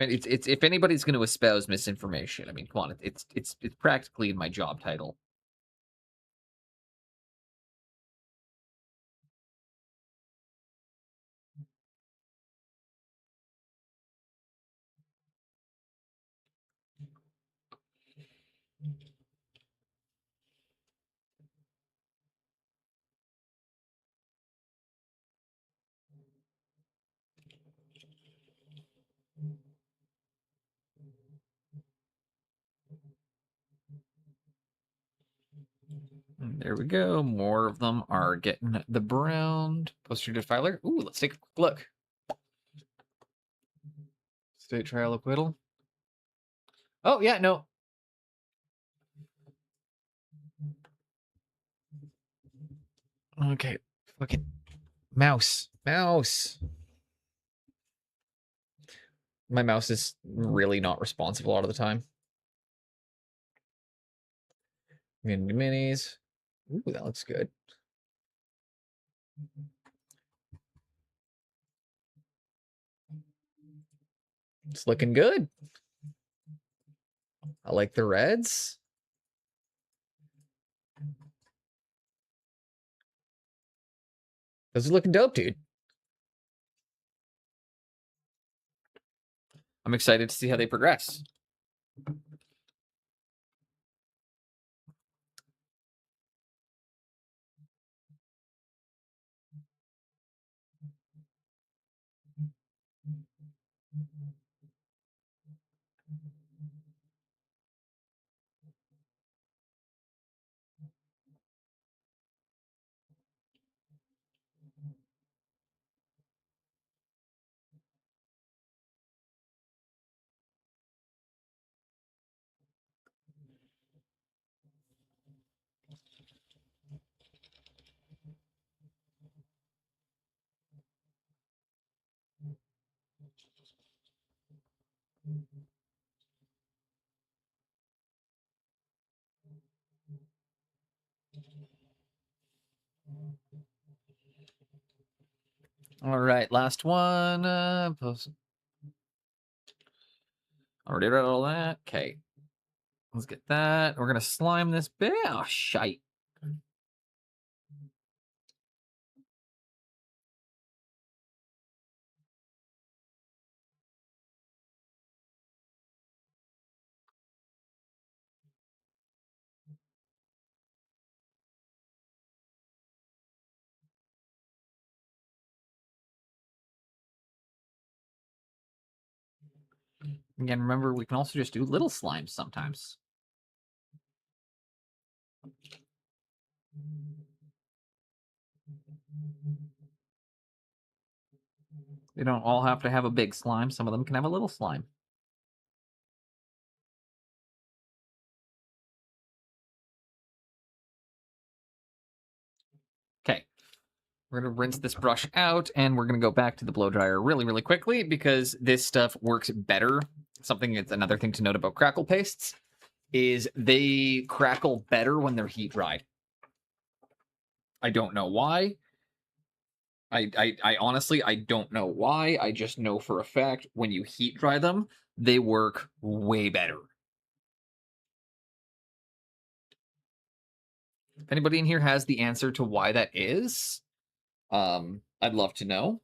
[SPEAKER 3] And it's if anybody's going to espouse misinformation, I mean, come on, it's practically in my job title. And there we go. More of them are getting the brown poster defiler. Ooh, let's take a quick look. State trial acquittal. Oh yeah, no. Okay, fucking mouse. My mouse is really not responsive a lot of the time. Mini minis. Ooh, that looks good. It's looking good. I like the reds. Those are looking dope, dude. I'm excited to see how they progress. All right, last one. Already read all that. Okay. Let's get that. We're gonna slime this bit. Oh, shite. Again, remember, we can also just do little slimes sometimes. They don't all have to have a big slime. Some of them can have a little slime. Okay. We're going to rinse this brush out, and we're going to go back to the blow dryer really, really quickly because this stuff works better. Something that's another thing to note about crackle pastes is they crackle better when they're heat dried. I don't know why. I honestly, I don't know why. I just know for a fact when you heat dry them, they work way better. If anybody in here has the answer to why that is, I'd love to know.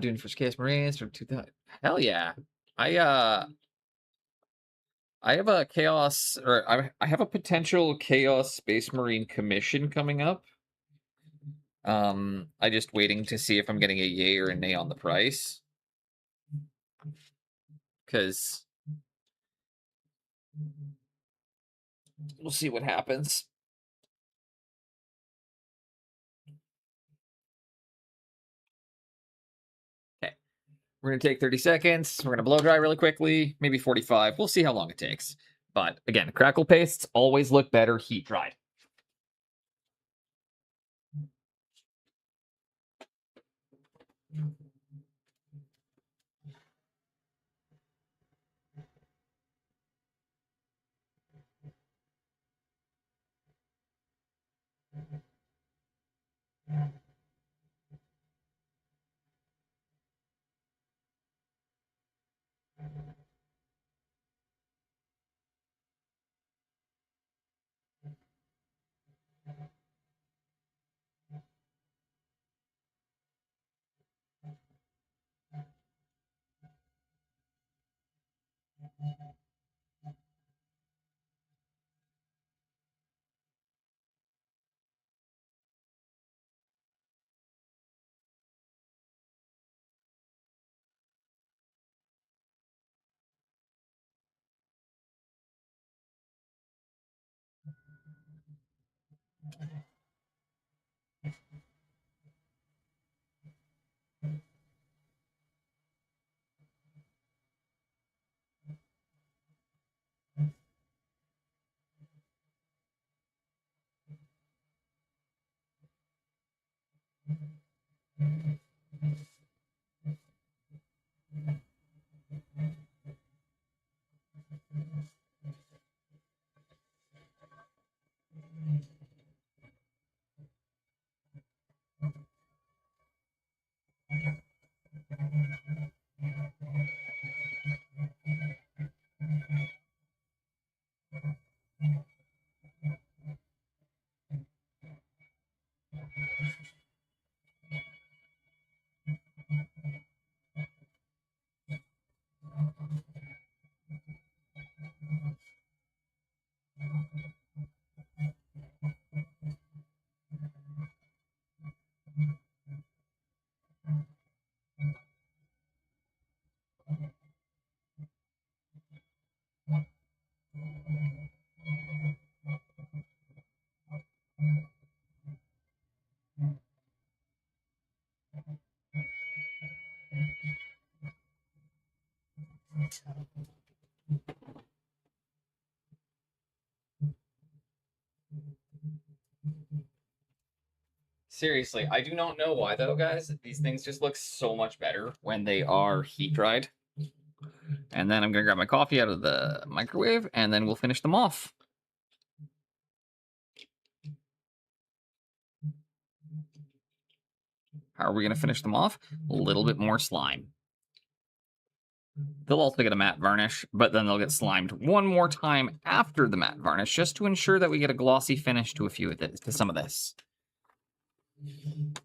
[SPEAKER 3] Doing first case Marines from 2000. Hell yeah. I have a chaos, or I have a potential Chaos Space Marine commission coming up. I just waiting to see if I'm getting a yay or a nay on the price. Because we'll see what happens. Okay. We're going to take 30 seconds. We're going to blow dry really quickly, maybe 45. We'll see how long it takes. But again, crackle pastes always look better heat dried. Seriously, I do not know why though, guys. These things just look so much better when they are heat dried. And then I'm going to grab my coffee out of the microwave, and then we'll finish them off. How are we going to finish them off? A little bit more slime. They'll also get a matte varnish, but then they'll get slimed one more time after the matte varnish, just to ensure that we get a glossy finish to to some of this.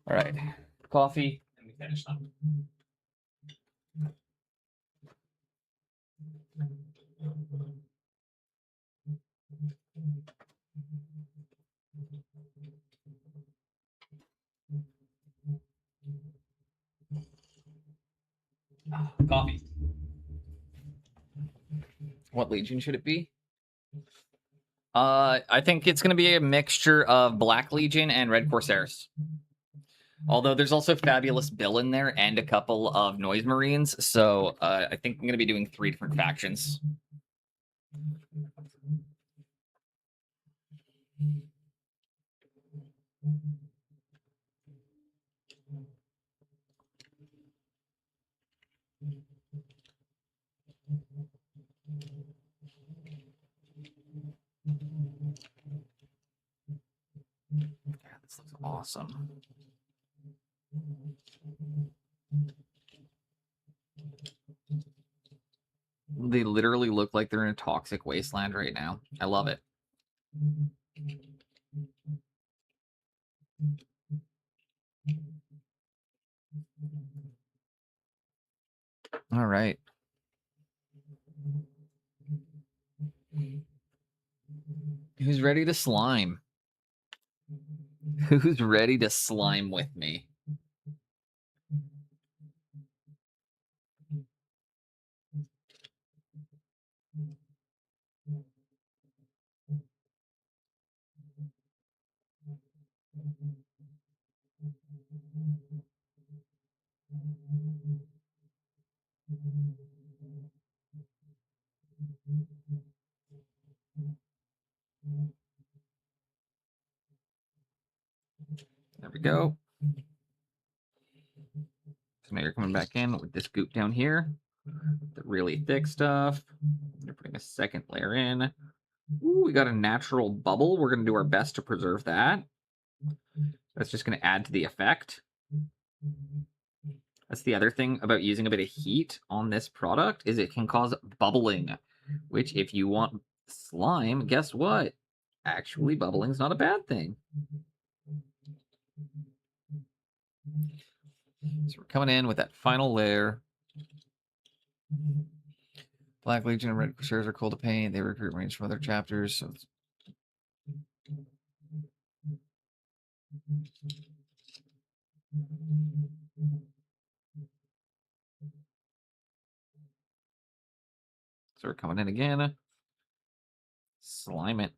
[SPEAKER 3] All right, coffee, and we finish them. Coffee. What legion should it be? I think it's going to be a mixture of Black Legion and Red Corsairs. Although there's also Fabulous Bill in there and a couple of Noise Marines, so I think I'm going to be doing 3 different factions. Yeah, this looks awesome. They literally look like they're in a toxic wasteland right now. I love it. All right. Who's ready to slime? Who's ready to slime with me? There we go. So now you're coming back in with this goop down here. The really thick stuff. You're putting a second layer in. Ooh, we got a natural bubble. We're going to do our best to preserve that. That's just going to add to the effect. That's the other thing about using a bit of heat on this product, is it can cause bubbling, which if you want slime, guess what? Actually, bubbling is not a bad thing. So we're coming in with that final layer. Black Legion and Red Corsairs are cool to paint. They recruit Marines from other chapters. So we're coming in again. Slime it.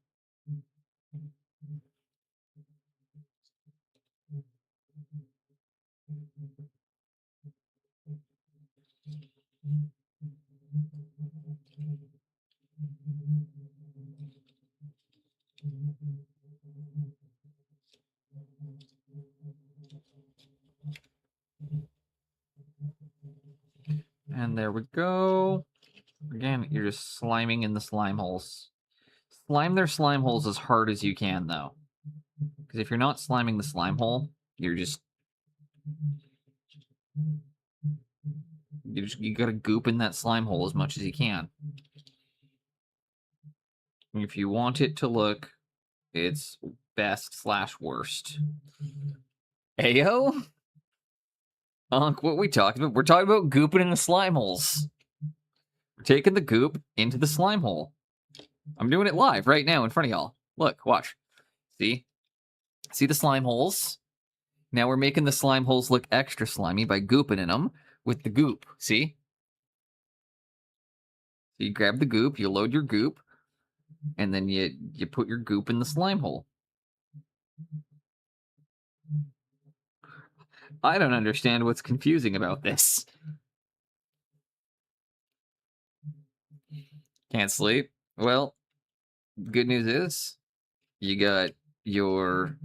[SPEAKER 3] And there we go. Again, you're just sliming in the slime holes. Slime their slime holes as hard as you can, though. Because if you're not sliming the slime hole, you're just... You gotta goop in that slime hole as much as you can. If you want it to look its best/worst. Ayo? Unc, what are we talking about? We're talking about gooping in the slime holes. We're taking the goop into the slime hole. I'm doing it live right now in front of y'all. Look, watch. See? See the slime holes? Now we're making the slime holes look extra slimy by gooping in them with the goop. See? So you grab the goop, you load your goop, and then you put your goop in the slime hole. I don't understand what's confusing about this. Can't sleep? Well, good news is you got your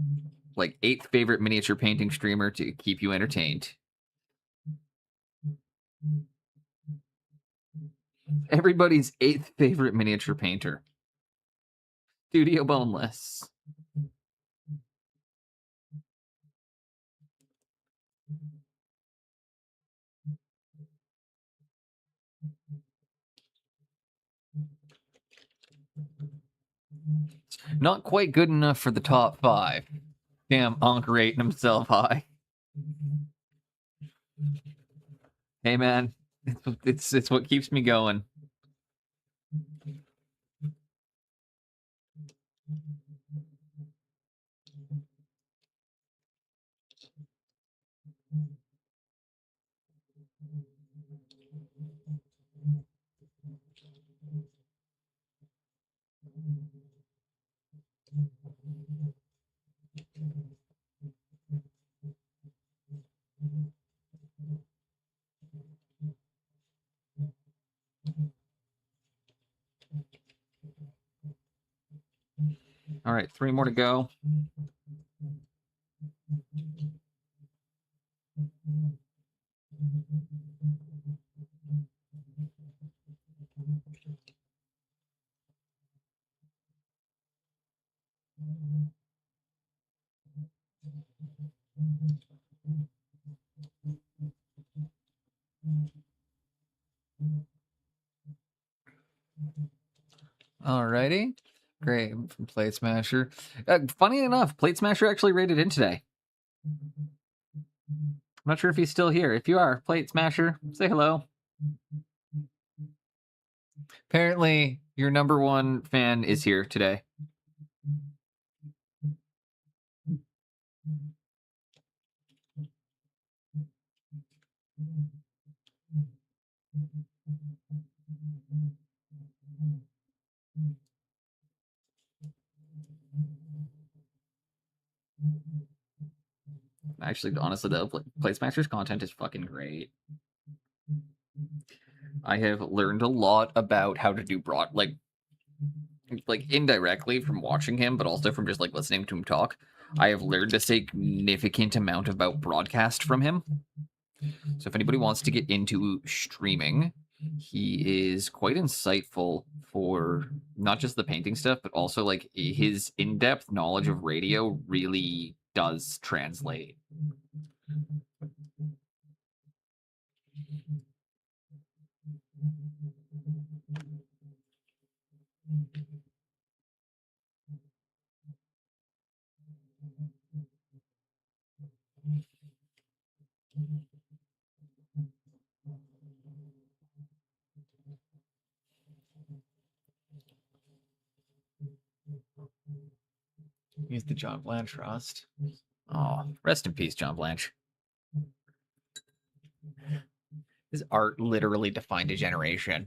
[SPEAKER 3] like 8th favorite miniature painting streamer to keep you entertained. Everybody's 8th favorite miniature painter. Studio Boneless. Not quite good enough for the top 5. Damn, Ankh rating himself high. Hey man, it's what keeps me going. All right, 3 more to go. Alrighty. Great. From Plate Smasher. Funny enough, Plate Smasher actually rated in today. I'm not sure if he's still here. If you are, Plate Smasher, say hello. Apparently, your number 1 fan is here today. Actually, honestly, though, Plate Smasher's content is fucking great. I have learned a lot about how to do broad, like indirectly from watching him, but also from just like listening to him talk. I have learned a significant amount about broadcast from him. So if anybody wants to get into streaming, he is quite insightful for not just the painting stuff, but also like his in-depth knowledge of radio really does translate. He's the John Blanche Trust. Oh, rest in peace, John Blanche. His art literally defined a generation.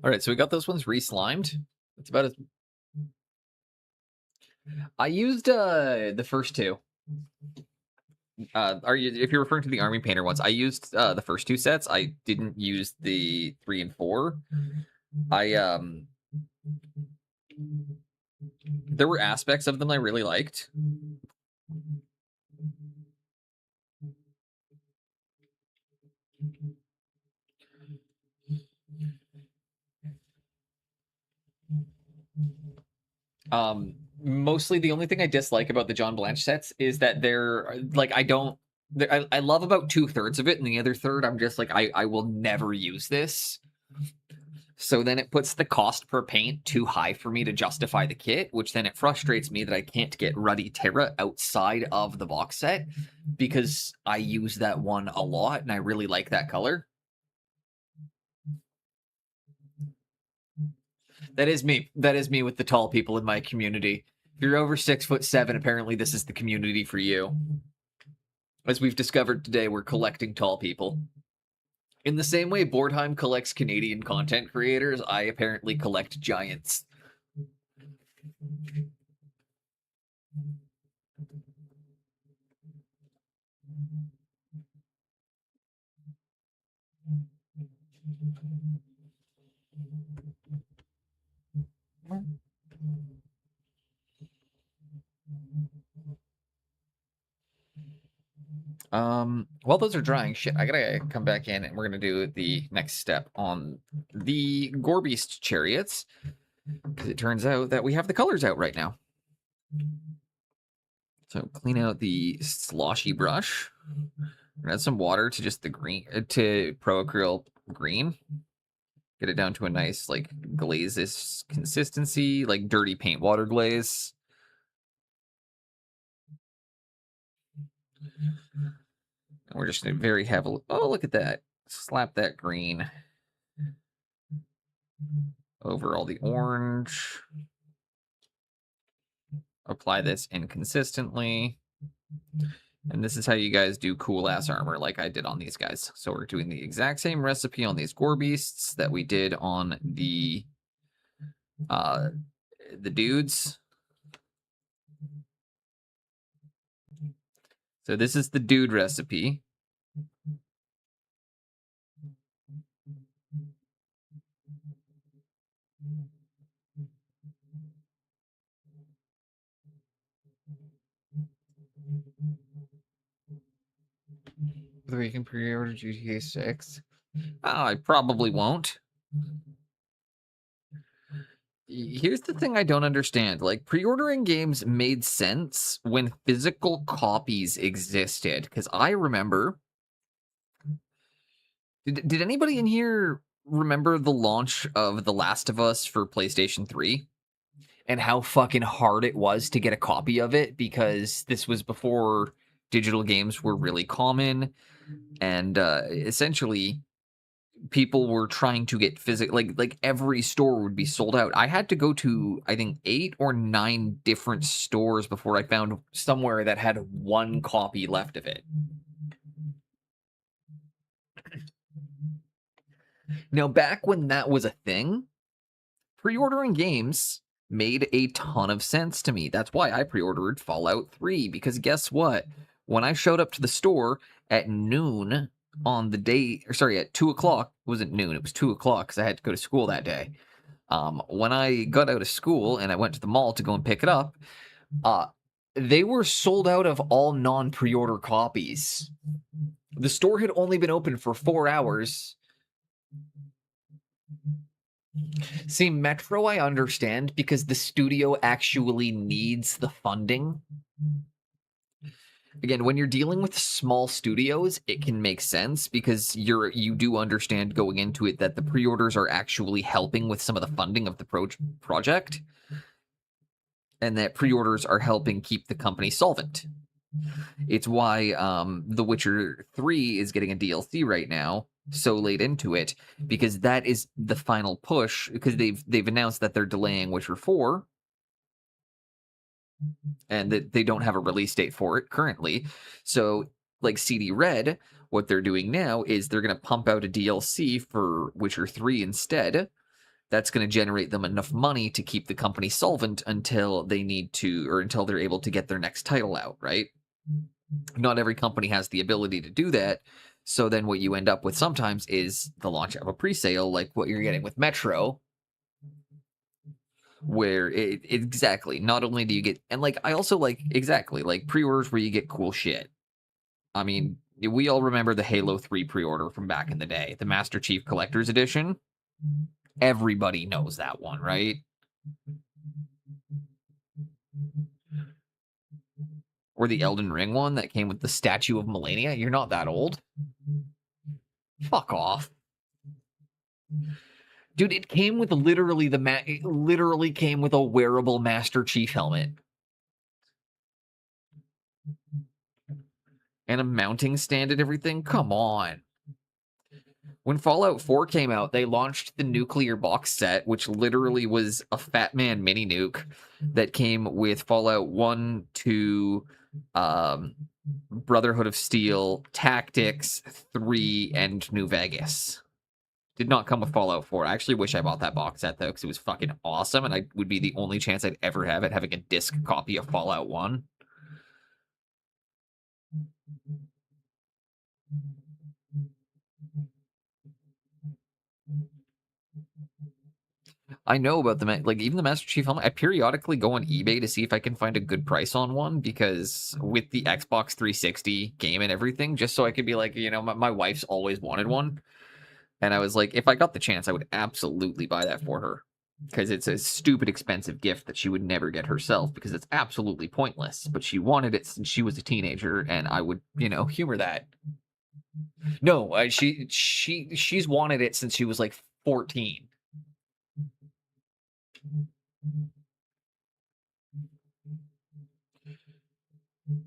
[SPEAKER 3] All right, so we got those ones re-slimed. That's about as... I used the first 2. If you're referring to the Army Painter ones, I used the first 2 sets. I didn't use the 3 and 4. There were aspects of them I really liked. Mostly the only thing I dislike about the John Blanche sets is that they're like I love about 2/3 of it, and the other third I'm just like I will never use this. So then it puts the cost per paint too high for me to justify the kit, which then it frustrates me that I can't get Ruddy Terra outside of the box set because I use that one a lot and I really like that color. That is me. That is me with the tall people in my community. If you're over 6'7", apparently this is the community for you. As we've discovered today, we're collecting tall people. In the same way Boardheim collects Canadian content creators, I apparently collect giants. While those are drying, shit, I gotta come back in and we're gonna do the next step on the Gorebeast Chariots. Because it turns out that we have the colors out right now. So clean out the sloshy brush. Add some water to just the green, to Pro Acryl green. Get it down to a nice, like, glaze consistency, like dirty paint water glaze. And we're just going to very heavily, oh, look at that. Slap that green over all the orange. Apply this inconsistently. And this is how you guys do cool ass armor like I did on these guys. So we're doing the exact same recipe on these Gorebeasts that we did on the dudes. So this is the dude recipe. Whether you can pre-order GTA 6. I probably won't. Here's the thing I don't understand. Like, pre-ordering games made sense when physical copies existed. Because I remember... Did anybody in here remember the launch of The Last of Us for PlayStation 3? And how fucking hard it was to get a copy of it? Because this was before digital games were really common. And essentially... people were trying to get physical, like every store would be sold out. I had to go to, I think, 8 or 9 different stores before I found somewhere that had one copy left of it. Now, back when that was a thing, pre-ordering games made a ton of sense to me. That's why I pre-ordered Fallout 3, because guess what? When I showed up to the store at noon on the day, or sorry, at 2 o'clock, it wasn't noon, it was 2 o'clock because I had to go to school that day. When I got out of school and I went to the mall to go and pick it up, they were sold out of all non-pre-order copies. The store had only been open for 4 hours. See, Metro, I understand because the studio actually needs the funding. Again, when you're dealing with small studios, it can make sense because you do understand going into it that the pre-orders are actually helping with some of the funding of the project, and that pre-orders are helping keep the company solvent. It's why The Witcher 3 is getting a DLC right now, so late into it, because that is the final push, because they've announced that they're delaying Witcher 4, and that they don't have a release date for it currently. So, like CD Red, what they're doing now is they're going to pump out a DLC for Witcher 3 instead. That's going to generate them enough money to keep the company solvent until they need to, or until they're able to get their next title out, right? Not every company has the ability to do that. So then what you end up with sometimes is the launch of a pre-sale, like what you're getting with Metro, where exactly, not only do you get, and like I also like exactly like pre-orders where you get cool shit. I mean, we all remember the Halo 3 pre-order from back in the day, the Master Chief Collector's Edition. Everybody knows that one, right? Or the Elden Ring one that came with the Statue of Melania. You're not that old. Fuck off. Dude, it came with literally it literally came with a wearable Master Chief helmet. And a mounting stand and everything? Come on. When Fallout 4 came out, they launched the Nuclear box set, which literally was a Fat Man mini nuke that came with Fallout 1, 2, Brotherhood of Steel, Tactics, 3, and New Vegas. Did not come with Fallout 4. I actually wish I bought that box set, though, because it was fucking awesome, and I would be the only chance I'd ever have at having a disc copy of Fallout 1. I know about like even the Master Chief helmet. I periodically go on eBay to see if I can find a good price on one, because with the Xbox 360 game and everything, just so I could be like, my wife's always wanted one. And I was like, if I got the chance, I would absolutely buy that for her, because it's a stupid expensive gift that she would never get herself, because it's absolutely pointless. But she wanted it since she was a teenager, and I would, humor that. No, she's wanted it since she was like 14.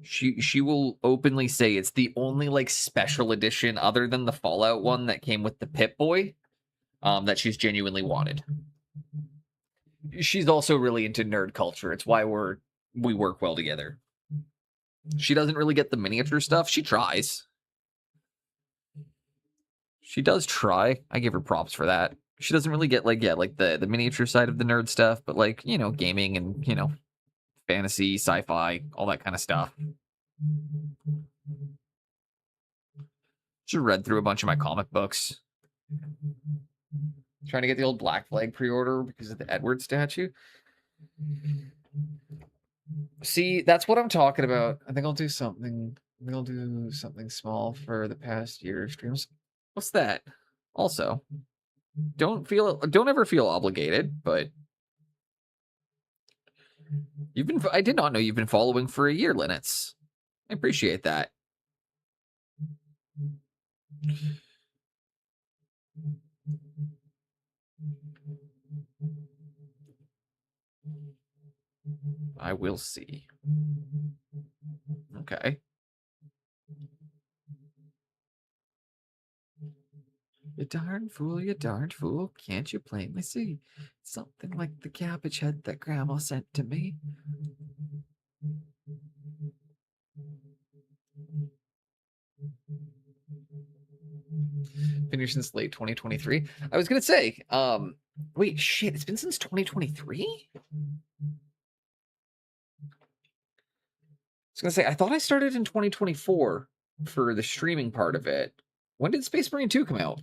[SPEAKER 3] She will openly say it's the only like special edition other than the Fallout one that came with the Pip-Boy, that she's genuinely wanted. She's also really into nerd culture. It's why we work well together. She doesn't really get the miniature stuff. She tries. She does try. I give her props for that. She doesn't really get like the miniature side of the nerd stuff, but like, gaming and, fantasy, sci-fi, all that kind of stuff. She read through a bunch of my comic books. Trying to get the old Black Flag pre-order because of the Edward statue. See, that's what I'm talking about. I think I'll do something. Small for the past year of streams. What's that? Also, don't ever feel obligated, but I did not know you've been following for a year, Linux. I appreciate that. I will see. Okay. You darn fool, can't you plainly see? Something like the cabbage head that Grandma sent to me. Finished since late 2023. I was gonna say, wait, shit, it's been since 2023? I was gonna say, I thought I started in 2024 for the streaming part of it. When did Space Marine 2 come out?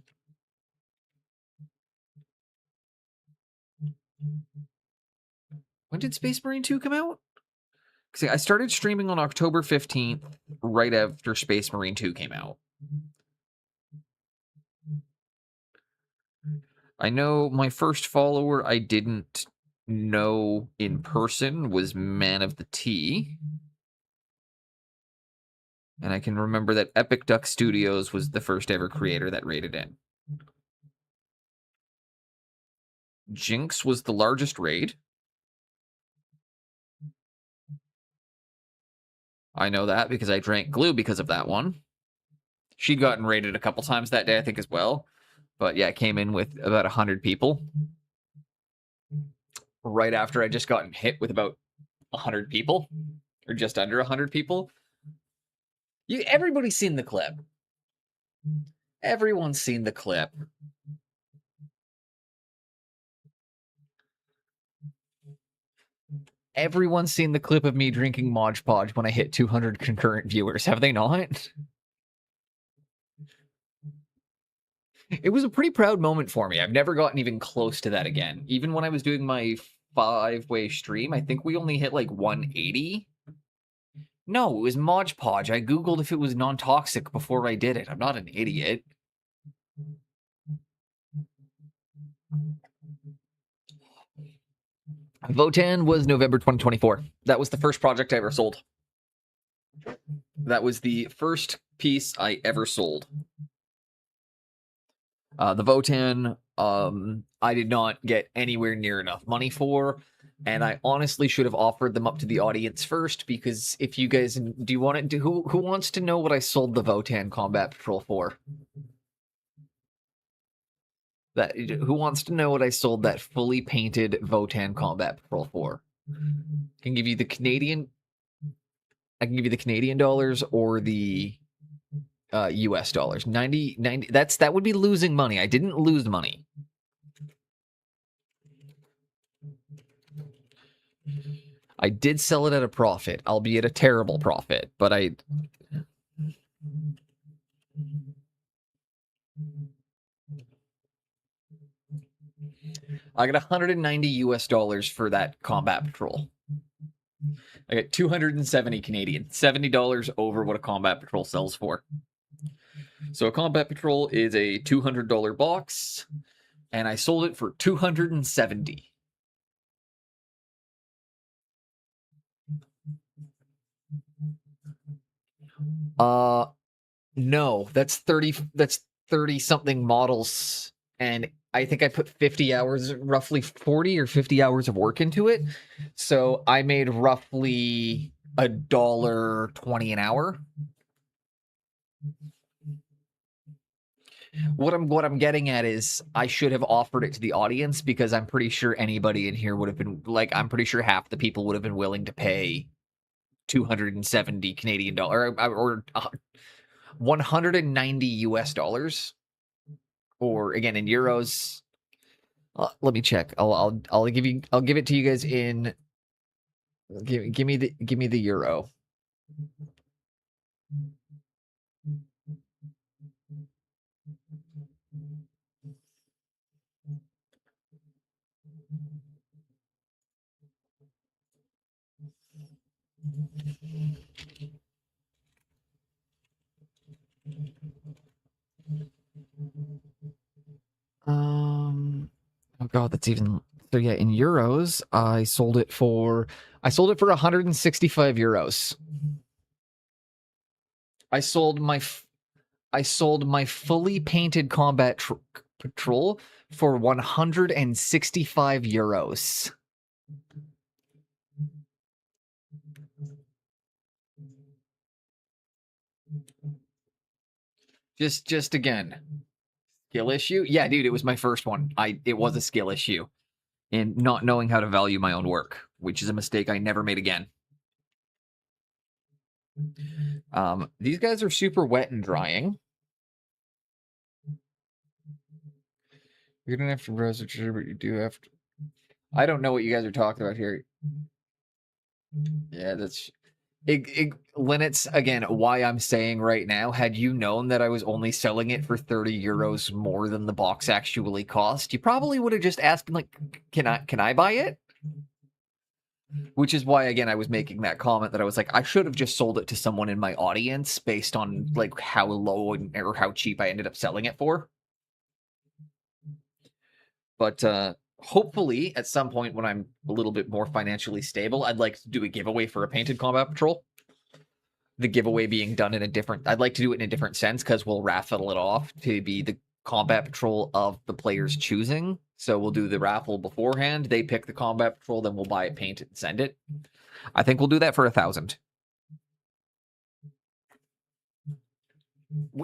[SPEAKER 3] When did Space Marine 2 come out? See, I started streaming on October 15th, right after Space Marine 2 came out. I know my first follower I didn't know in person was Man of the T. And I can remember that Epic Duck Studios was the first ever creator that raided in. Jinx was the largest raid. I know that because I drank glue because of that one. She'd gotten raided a couple times that day, I think, as well. But yeah, it came in with about 100 people. Right after I just gotten hit with about 100 people, or just under 100 people. Everybody's seen the clip. Everyone's seen the clip. Everyone's seen the clip of me drinking Mod Podge when I hit 200 concurrent viewers, have they not? It was a pretty proud moment for me. I've never gotten even close to that again. Even when I was doing my 5-way stream, I think we only hit like 180. No, it was Mod Podge. I googled if it was non-toxic before I did it. I'm not an idiot. Votan was November 2024. That was the first project I ever sold. That was the first piece I ever sold. The Votan, I did not get anywhere near enough money for, and I honestly should have offered them up to the audience first, because if you guys do you want it, who wants to know what I sold the Votan Combat Patrol for? Who wants to know what I sold that fully painted Votan Combat Patrol for? I can give you the Canadian dollars or the US dollars. 90 that would be losing money. I didn't lose money. I did sell it at a profit, albeit a terrible profit, but
[SPEAKER 1] I got $190 for that combat patrol. I got 270 Canadian, $70 over what a combat patrol sells for. So a combat patrol is a $200 box, and I sold it for 270. No, that's 30 something models, and I think I put 50 hours, roughly 40 or 50 hours of work into it. So I made roughly $1.20 an hour. What I'm getting at is I should have offered it to the audience, because I'm pretty sure anybody in here would have been like, I'm pretty sure half the people would have been willing to pay 270 Canadian dollar or 190 US dollars, or again in euros. Let me check. I'll give it to you guys in. Give me the euro. Oh god, that's even so. Yeah, in euros, I sold it for 165 euros. I sold my fully painted combat patrol for 165 euros. Just again, skill issue. Yeah, dude, it was my first one. It was a skill issue in not knowing how to value my own work, which is a mistake I never made again. These guys are super wet and drying. You don't have to browse the trigger, but you do have to. I don't know what you guys are talking about here. Yeah, that's Linux, again, why I'm saying right now, had you known that I was only selling it for 30 euros more than the box actually cost, you probably would have just asked, like, can I buy it? Which is why, again, I was making that comment that I was like, I should have just sold it to someone in my audience based on like how low or how cheap I ended up selling it for. But hopefully at some point when I'm a little bit more financially stable, I'd like to do a giveaway for a painted combat patrol. The giveaway being done in a different, I'd like to do it in a different sense, because we'll raffle it off to be the combat patrol of the player's choosing. So we'll do the raffle beforehand. They pick the combat patrol, then we'll buy it, paint it, and send it. I think we'll do that for 1,000.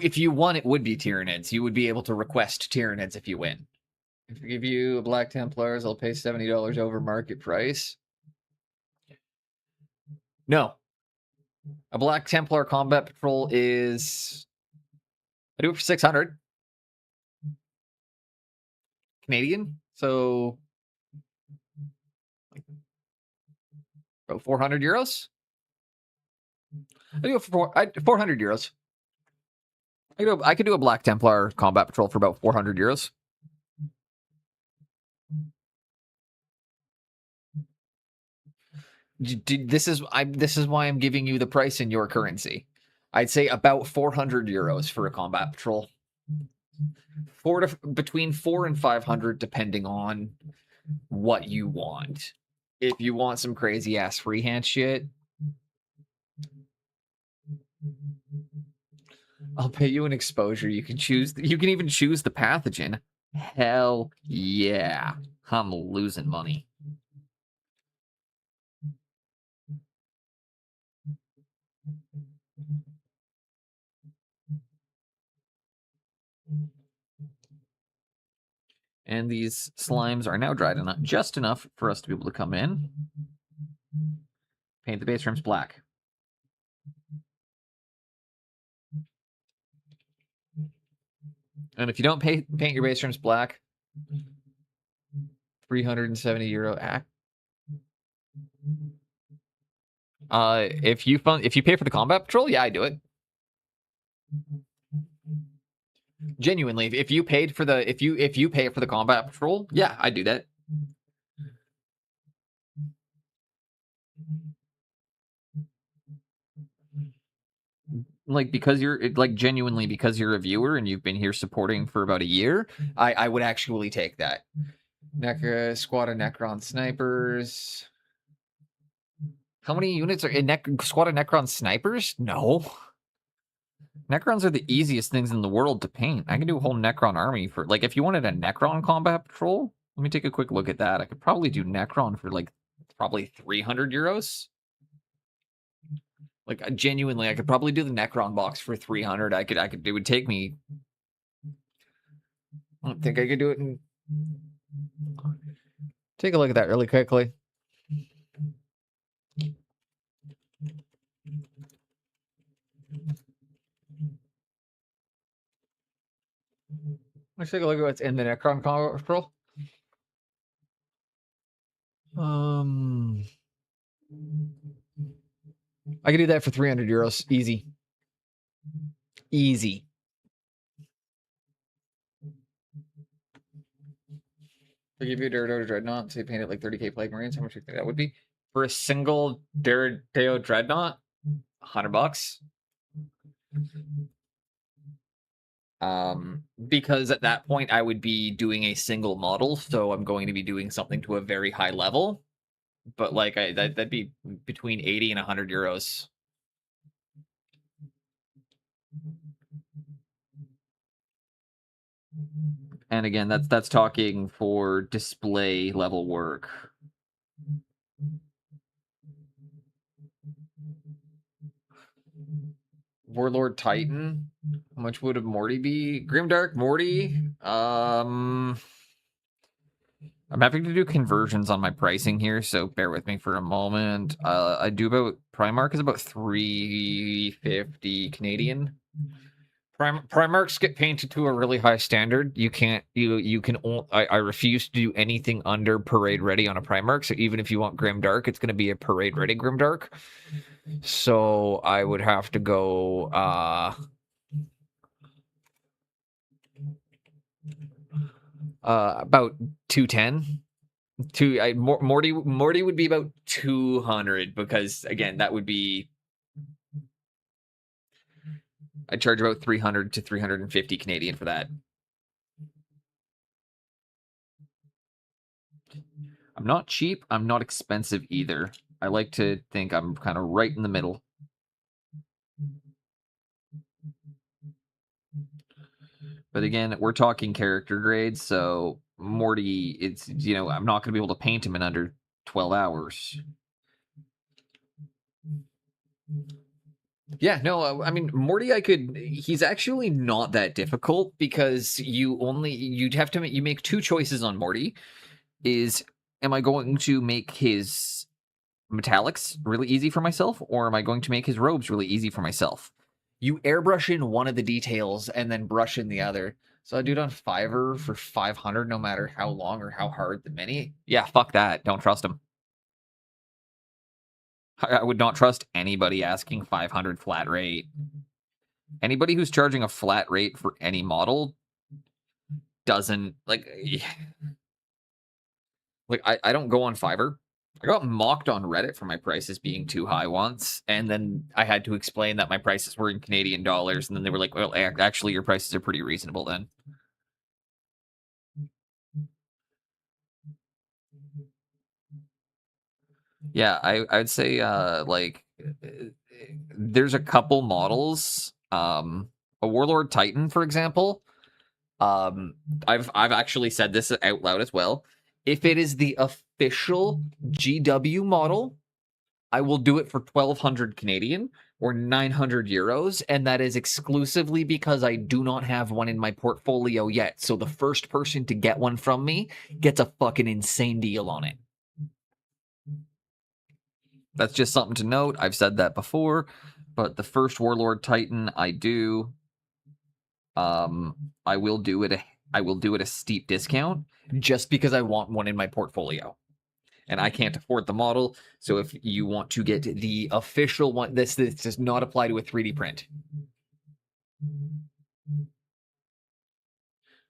[SPEAKER 1] If you won, it would be Tyranids. You would be able to request Tyranids if you win. If I give you a Black Templars, I'll pay $70 over market price. No. A Black Templar combat patrol is... I do it for 600 Canadian, so about 400 euros. I do it for 400 euros. I could do a Black Templar combat patrol for about 400 euros. This is why I'm giving you the price in your currency. I'd say about 400 euros for a combat patrol. Between 400 and 500, depending on what you want. If you want some crazy ass freehand shit, I'll pay you an exposure. You can choose. You can even choose the pathogen. Hell yeah, I'm losing money. And these slimes are now dried enough, just enough for us to be able to come in. Paint the base rims black. And if you don't paint your base rims black, 370 euro act. If you pay for the combat patrol, yeah, I do it. Genuinely, if you pay for the combat patrol, yeah, I do that.
[SPEAKER 3] Like, because you're like genuinely because you're a viewer and you've been here supporting for about a year,
[SPEAKER 1] I would actually take that. Squad of Necron snipers.
[SPEAKER 3] how many units are in squad of Necron snipers? No. Necrons are the easiest things in the world to paint. I can do a whole Necron army for, like, if you wanted a Necron combat patrol, let me take a quick look at that. I could probably do Necron for, like, probably 300 euros. Like, genuinely, I could probably do the Necron box for 300. It would take me... I don't think I could do it in...
[SPEAKER 1] Take a look at that really quickly. Let's take a look at what's in the Necron combat patrol. I could do that for 300 euros. Easy. Easy. I'll give you a Daredeo Dreadnought, so you paint it like 30k Plague Marines. How much do you think that would be? For a single Daredeo Dreadnought, $100. Because at that point I would be doing a single model, so I'm going to be doing something to a very high level. But like that'd be between 80 and 100 euros.
[SPEAKER 3] And again, that's talking for display level work.
[SPEAKER 1] Warlord Titan. How much would a Morty be? Grimdark Morty.
[SPEAKER 3] I'm having to do conversions on my pricing here, so bear with me for a moment. I do about Primarch is about 350 Canadian.
[SPEAKER 1] Primarchs get painted to a really high standard.
[SPEAKER 3] You can't you can I refuse to do anything under parade ready on a Primarch. So even if you want Grimdark, it's going to be a parade ready Grimdark. So I would have to go about 210.
[SPEAKER 1] Morty would be about 200 because again that would be
[SPEAKER 3] I charge about 300 to 350 Canadian for that. I'm not cheap. I'm not expensive either. I like to think I'm kind of right in the middle. But again, we're talking character grades, so Morty, it's, you know, I'm not going to be able to paint him in under 12 hours.
[SPEAKER 1] Yeah, no, I mean, Morty, he's actually not that difficult because you'd have to you make two choices on Morty. Am I going to make his metallics really easy for myself, or am I going to make his robes really easy for myself? You airbrush in one of the details and then brush in the other. So I do it on Fiverr for 500, no matter how long or how hard the mini.
[SPEAKER 3] Yeah, fuck that. Don't trust him. I would not trust anybody asking 500 flat rate. Anybody who's charging a flat rate for any model doesn't, like I don't go on Fiverr. I got mocked on Reddit for my prices being too high once, and then I had to explain that my prices were in Canadian dollars, and then they were like, well, actually, your prices are pretty reasonable then. Yeah, I'd say, like, there's a couple models. A Warlord Titan, for example. I've actually said this out loud as well. If it is the official GW model, I will do it for 1,200 Canadian or 900 euros, and that is exclusively because I do not have one in my portfolio yet. So the first person to get one from me gets a fucking insane deal on it. That's just something to note. I've said that before, but the first Warlord Titan I do, I will do it a steep discount
[SPEAKER 1] just because I want one in my portfolio. And I can't afford the model, so if you want to get the official one, this does not apply to a 3D print.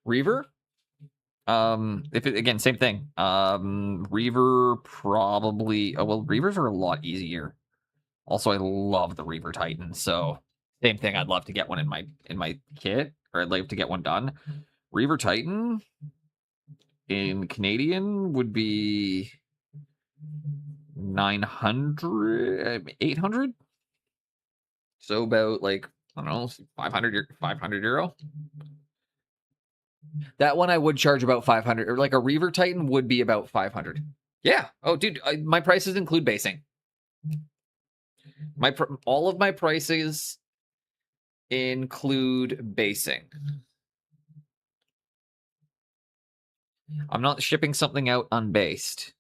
[SPEAKER 1] Reaver?
[SPEAKER 3] If it, again, same thing. Reaver probably. Oh well, Reavers are a lot easier. Also, I love the Reaver Titan, so same thing. I'd love to get one in my kit, or I'd like to get one done. Reaver Titan in Canadian would be 900, 800. So about like, I don't know, 500 euro.
[SPEAKER 1] That one I would charge about 500, or like a Reaver Titan would be about 500. Yeah. Oh, dude, my prices include basing. All of my prices include basing. I'm not shipping something out unbased.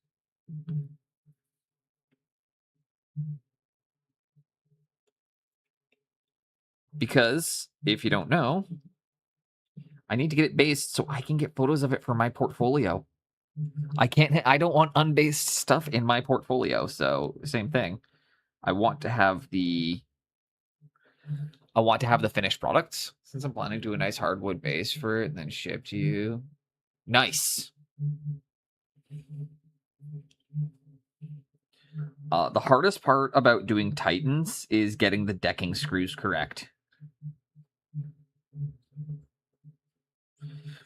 [SPEAKER 1] Because if you don't know, I need to get it based so I can get photos of it for my portfolio. I don't want unbased stuff in my portfolio. So same thing. I want to have the finished products, since I'm planning to do a nice hardwood base for it and then ship to you. Nice. The hardest part about doing Titans is getting the decking screws correct.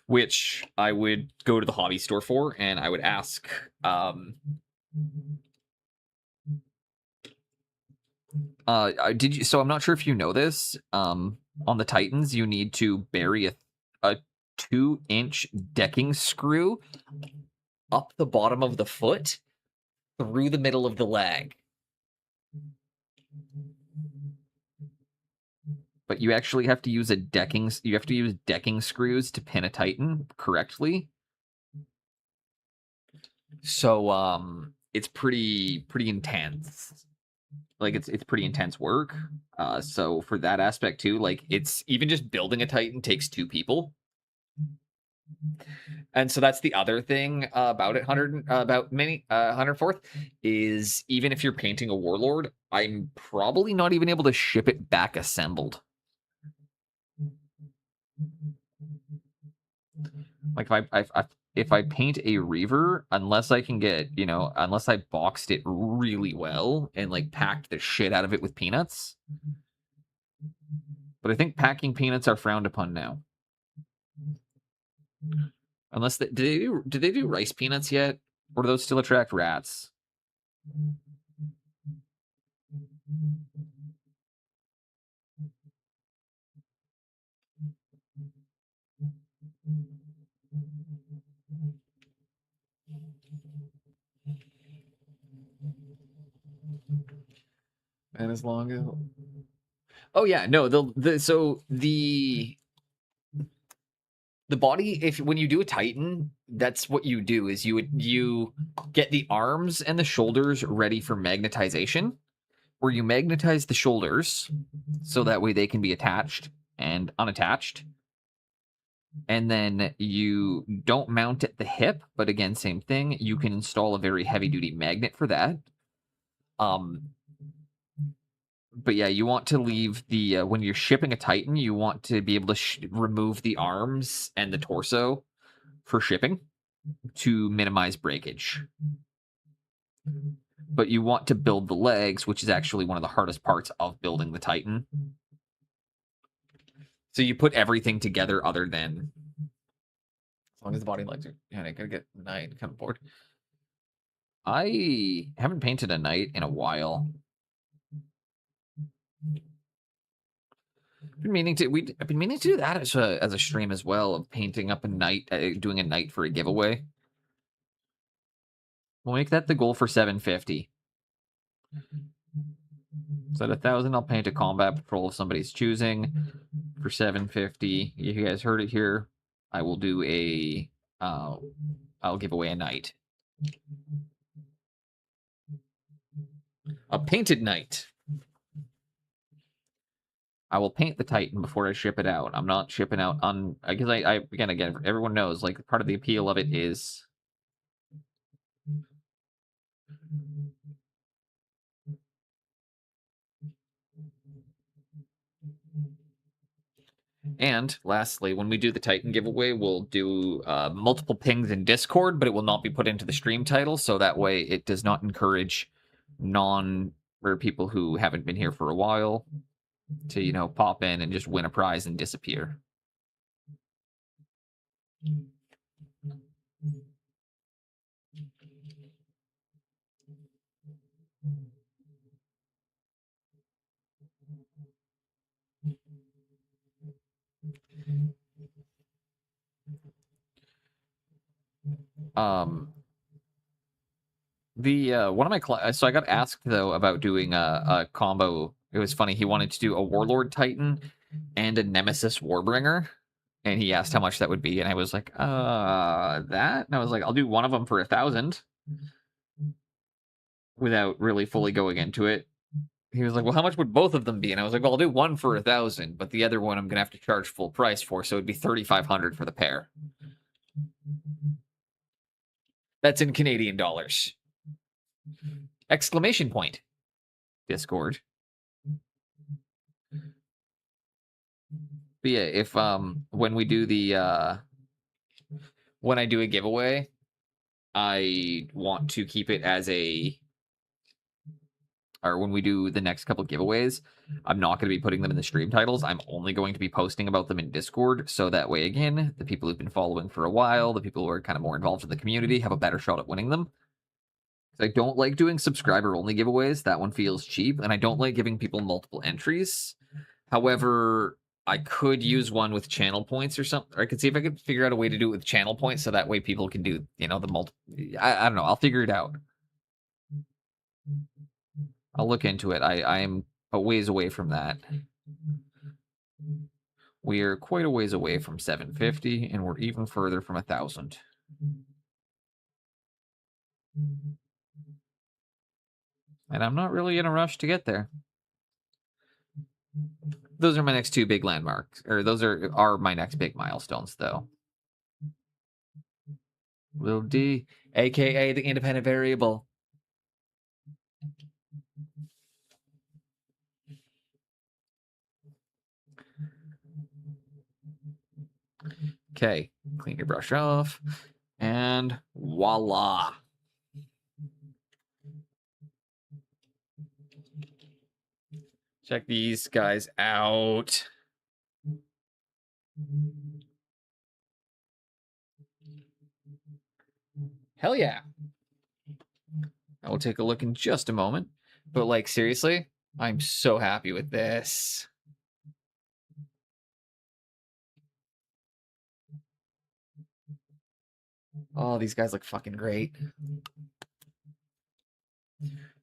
[SPEAKER 1] Which I would go to the hobby store for, and I would ask did you, so I'm not sure if you know this, on the Titans you need to bury a 2-inch decking screw up the bottom of the foot through the middle of the leg. But you actually have to use decking screws to pin a Titan correctly. So it's pretty intense. Like it's pretty intense work. So for that aspect too, like it's even just building a Titan takes 2 people. And so that's the other thing about it. 104th is, even if you're painting a Warlord, I'm probably not even able to ship it back assembled. Like if I paint a Reaver, unless I can get, unless I boxed it really well and like packed the shit out of it with peanuts. But I think packing peanuts are frowned upon now. Unless did they do rice peanuts yet? Or do those still attract rats? And as long as yeah, no, the body, when you do a Titan, that's what you do, is you get the arms and the shoulders ready for magnetization, where you magnetize the shoulders so that way they can be attached and unattached. And then you don't mount at the hip, but again, same thing. You can install a very heavy duty magnet for that. But yeah, you want to leave the when you're shipping a Titan, you want to be able to remove the arms and the torso for shipping to minimize breakage. But you want to build the legs, which is actually one of the hardest parts of building the Titan. So you put everything together other than, as long as the body and legs are, I gotta get the knight kind of bored. I haven't painted a knight in a while. I've been meaning to do that as a stream as well, of painting up a knight, doing a knight for a giveaway. We'll make that the goal for 750. So at 1,000, I'll paint a combat patrol of somebody's choosing. For 750, you guys heard it here. I will do I'll give away a knight. A painted knight. I will paint the Titan before I ship it out. I'm not shipping out on, because again, everyone knows, like, part of the appeal of it is
[SPEAKER 3] And lastly, when we do the Titan giveaway, we'll do multiple pings in Discord, but it will not be put into the stream title, so that way it does not encourage or people who haven't been here for a while to, you know, pop in and just win a prize and disappear. One of my so I got asked though about doing a combo. It was funny. He wanted to do a Warlord Titan and a Nemesis Warbringer, and he asked how much that would be, and I was like, that. And I was like, I'll do one of them for 1,000, without really fully going into it. He was like, well, how much would both of them be? And I was like, well, I'll do one for 1,000, but the other one I'm gonna have to charge full price for, so it'd be 3,500 for the pair. That's in Canadian dollars. Exclamation point. Discord. But yeah, if when we do the when I do a giveaway, I want to keep it as or when we do the next couple giveaways, I'm not going to be putting them in the stream titles. I'm only going to be posting about them in Discord, so that way, again, the people who've been following for a while, the people who are kind of more involved in the community, have a better shot at winning them. I don't like doing subscriber-only giveaways. That one feels cheap, and I don't like giving people multiple entries. However, I could use one with channel points or something. Or I could see if I could figure out a way to do it with channel points, so that way people can do, you know, the multiple. I don't know. I'll figure it out. I'll look into it. I am a ways away from that. We are quite a ways away from 750, and we're even further from 1,000. And I'm not really in a rush to get there. Those are my next two big landmarks, or those are my next big milestones, though. Lil D, aka the independent variable. Okay, clean your brush off, and voila. Check these guys out. Hell yeah. I will take a look in just a moment. But, like, seriously, I'm so happy with this. Oh, these guys look fucking great.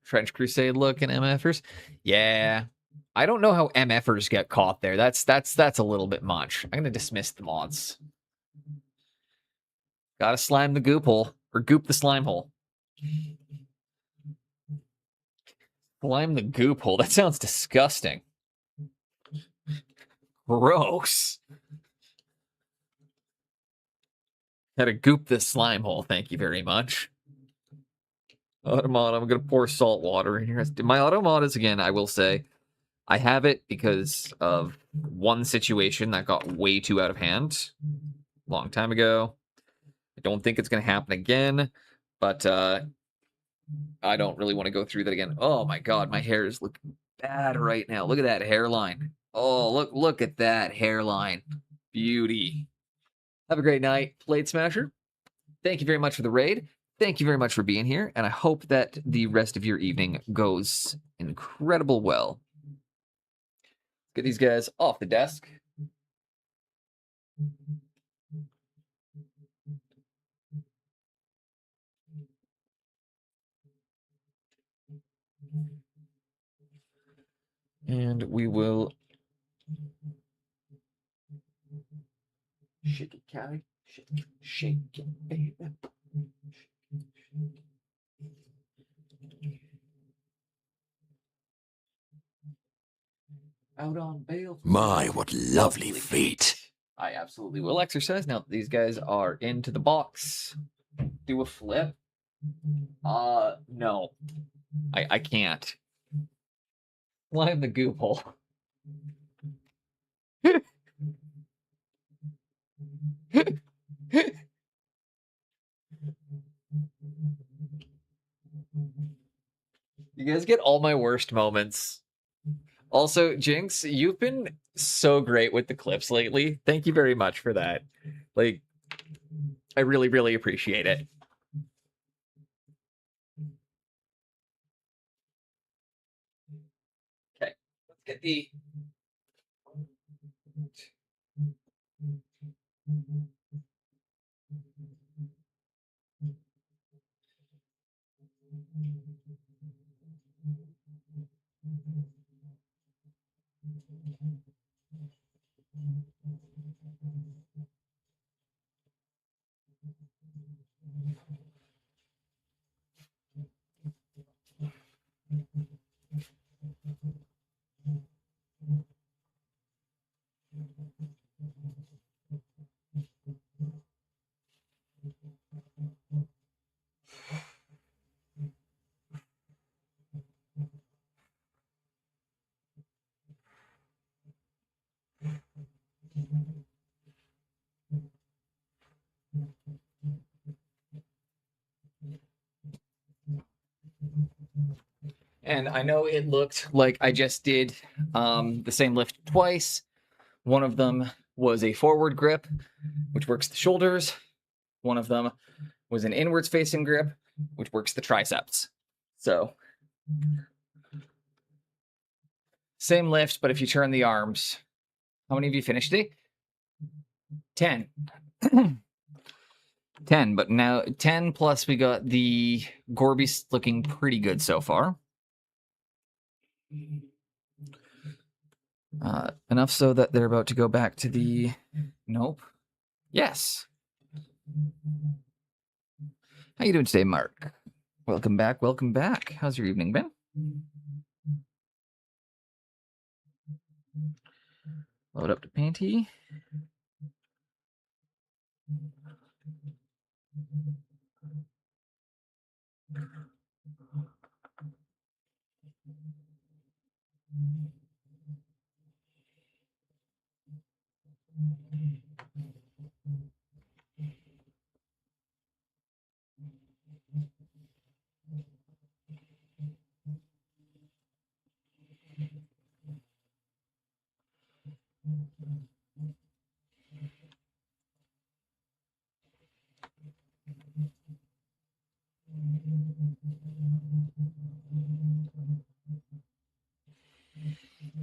[SPEAKER 3] French Crusade look and MFers. Yeah. I don't know how MFers get caught there. That's a little bit much. I'm gonna dismiss the mods. Gotta slime the goop hole. Or goop the slime hole. Slime the goop hole. That sounds disgusting. Gross. Gotta goop this slime hole. Thank you very much. Automod, I'm gonna pour salt water in here. My automod is, again, I will say, I have it because of one situation that got way too out of hand a long time ago. I don't think it's gonna happen again, but I don't really want to go through that again. Oh my god, my hair is looking bad right now. Look at that hairline. Oh, look at that hairline. Beauty. Have a great night, Blade Smasher. Thank you very much for the raid. Thank you very much for being here, and I hope that the rest of your evening goes incredible well. Get these guys off the desk. And we will shake it, Callie. Shake it, baby. Out on bail.
[SPEAKER 5] My, what lovely feet.
[SPEAKER 3] I absolutely will exercise now that these guys are into the box. Do a flip? No. I can't. Slime the goop hole. You guys get all my worst moments. Also, Jinx, you've been so great with the clips lately. Thank you very much for that. Like, I really, really appreciate it. Okay, let's get the. And I know it looked like I just did the same lift twice. One of them was a forward grip, which works the shoulders. One of them was an inwards facing grip, which works the triceps. So, same lift, but if you turn the arms, how many of you finished it? 10. 10, but now 10 plus we got the Gorby's looking pretty good so far. Enough so that they're about to go back to the... Nope. Yes. How you doing today, Mark? Welcome back, welcome back. How's your evening been? Load up to panty.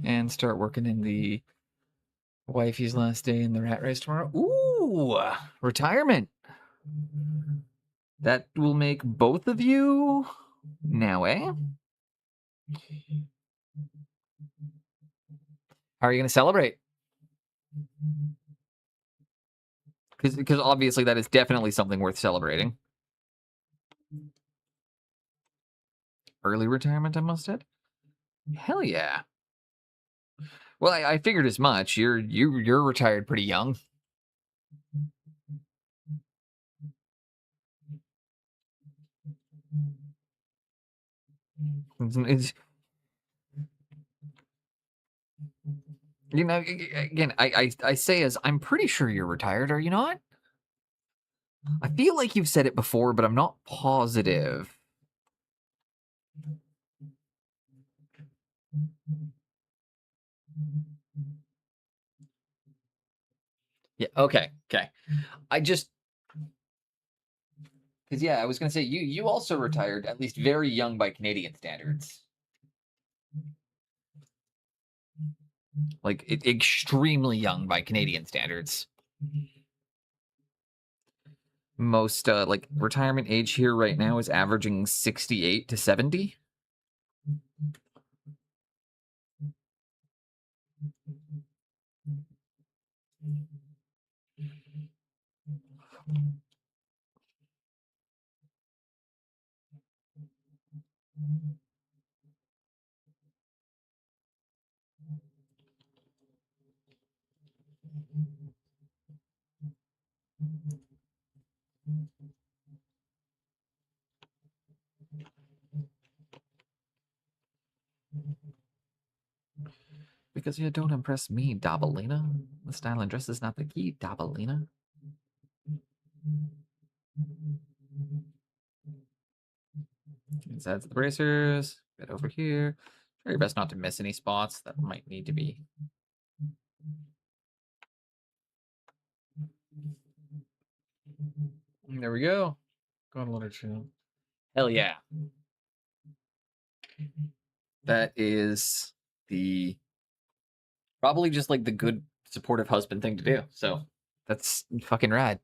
[SPEAKER 3] And start working in the wifey's last day in the rat race tomorrow. Ooh, retirement. That will make both of you now, eh? How are you going to celebrate? Because obviously that is definitely something worth celebrating. Early retirement, I must add. Hell yeah. Well, I figured as much. You're retired pretty young. It's you know, again, I say as I'm pretty sure you're retired. Are you not? I feel like you've said it before, but I'm not positive. Yeah. Okay. Okay. I just because yeah, I was gonna say you also retired at least very young by Canadian standards. Like extremely young by Canadian standards. Most like retirement age here right now is averaging 68 to 70. Because you don't impress me, Dabalina. The style and dress is not the key, Dabalina. That's the bracers. Get over here. Try your best not to miss any spots that might need to be. There we go. Go on, letter two. Hell yeah. That is the probably just like the good supportive husband thing to do. So that's fucking rad.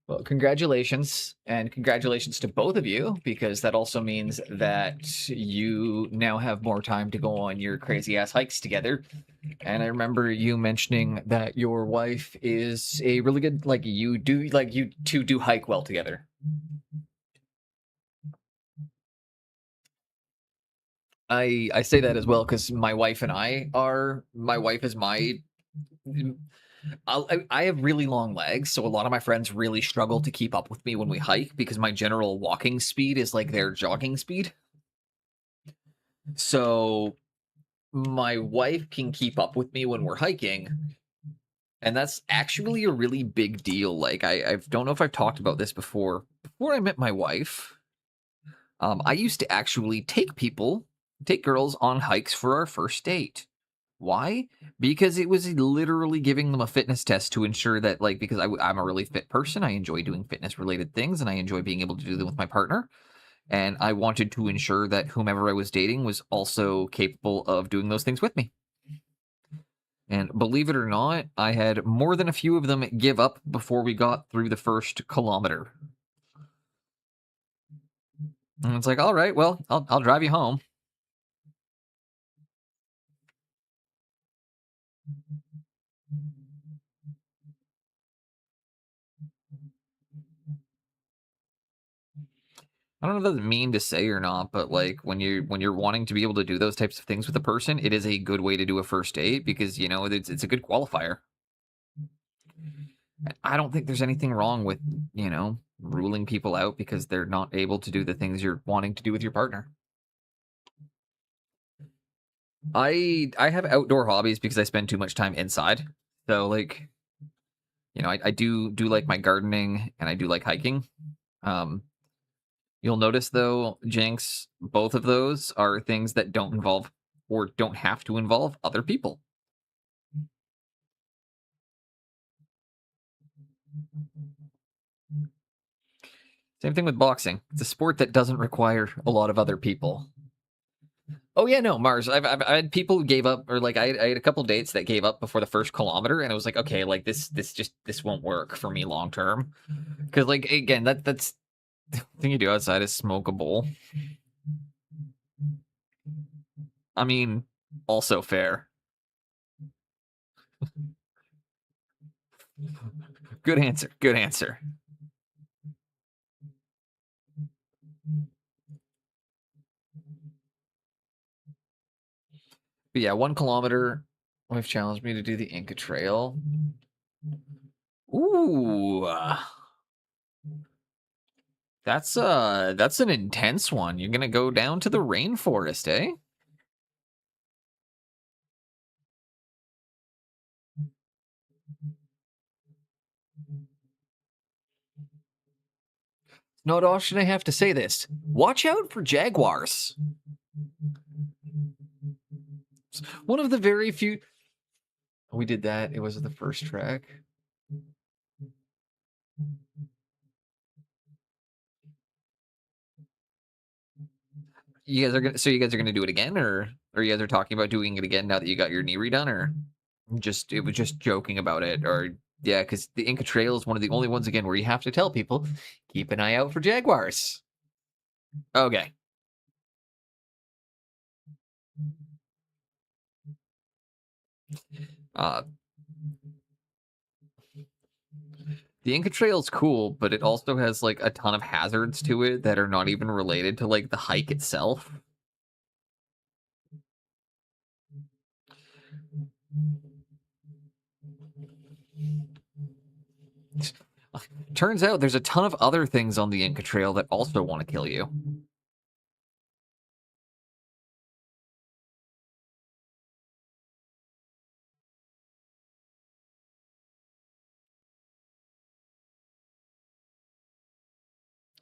[SPEAKER 3] Well, congratulations, and congratulations to both of you, because that also means that you now have more time to go on your crazy ass hikes together. And I remember you mentioning that your wife is a really good, like you two do hike well together. I say that as well because my wife and my wife is my I have really long legs, so a lot of my friends really struggle to keep up with me when we hike because my general walking speed is like their jogging speed. So my wife can keep up with me when we're hiking, and that's actually a really big deal. Like I don't know if I've talked about this before. Before I met my wife, I used to actually take girls on hikes for our first date. Why? Because it was literally giving them a fitness test to ensure that, like, because I'm a really fit person, I enjoy doing fitness related things, and I enjoy being able to do them with my partner. And I wanted to ensure that whomever I was dating was also capable of doing those things with me. And believe it or not, I had more than a few of them give up before we got through the first kilometer. And it's like, all right, well, I'll drive you home. I don't know if that's mean to say or not, but like when you're wanting to be able to do those types of things with a person, it is a good way to do a first date because it's a good qualifier. I don't think there's anything wrong with ruling people out because they're not able to do the things you're wanting to do with your partner. I have outdoor hobbies because I spend too much time inside. So like I do like my gardening and I do like hiking. Um, You'll notice though, Jinx, both of those are things that don't involve or don't have to involve other people. Same thing with boxing. It's a sport that doesn't require a lot of other people. Oh yeah, no, Mars. I had people who gave up, or like I had a couple dates that gave up before the first kilometer, and it was like, okay, like this won't work for me long term, because like again, that's the thing you do outside is smoke a bowl. I mean, also fair. Good answer. Good answer. But yeah, 1 kilometer. Wife challenged me to do the Inca Trail. Ooh, that's an intense one. You're gonna go down to the rainforest, eh? Not often I have to say this. Watch out for jaguars. One of the very few. We did that. It was the first track. You guys are gonna do it again, or you guys are talking about doing it again now that you got your knee redone, or it was just joking about it, or yeah, because the Inca Trail is one of the only ones again where you have to tell people keep an eye out for jaguars. Okay. Uh, the Inca Trail's cool, but it also has like a ton of hazards to it that are not even related to like the hike itself. Turns out there's a ton of other things on the Inca Trail that also want to kill you.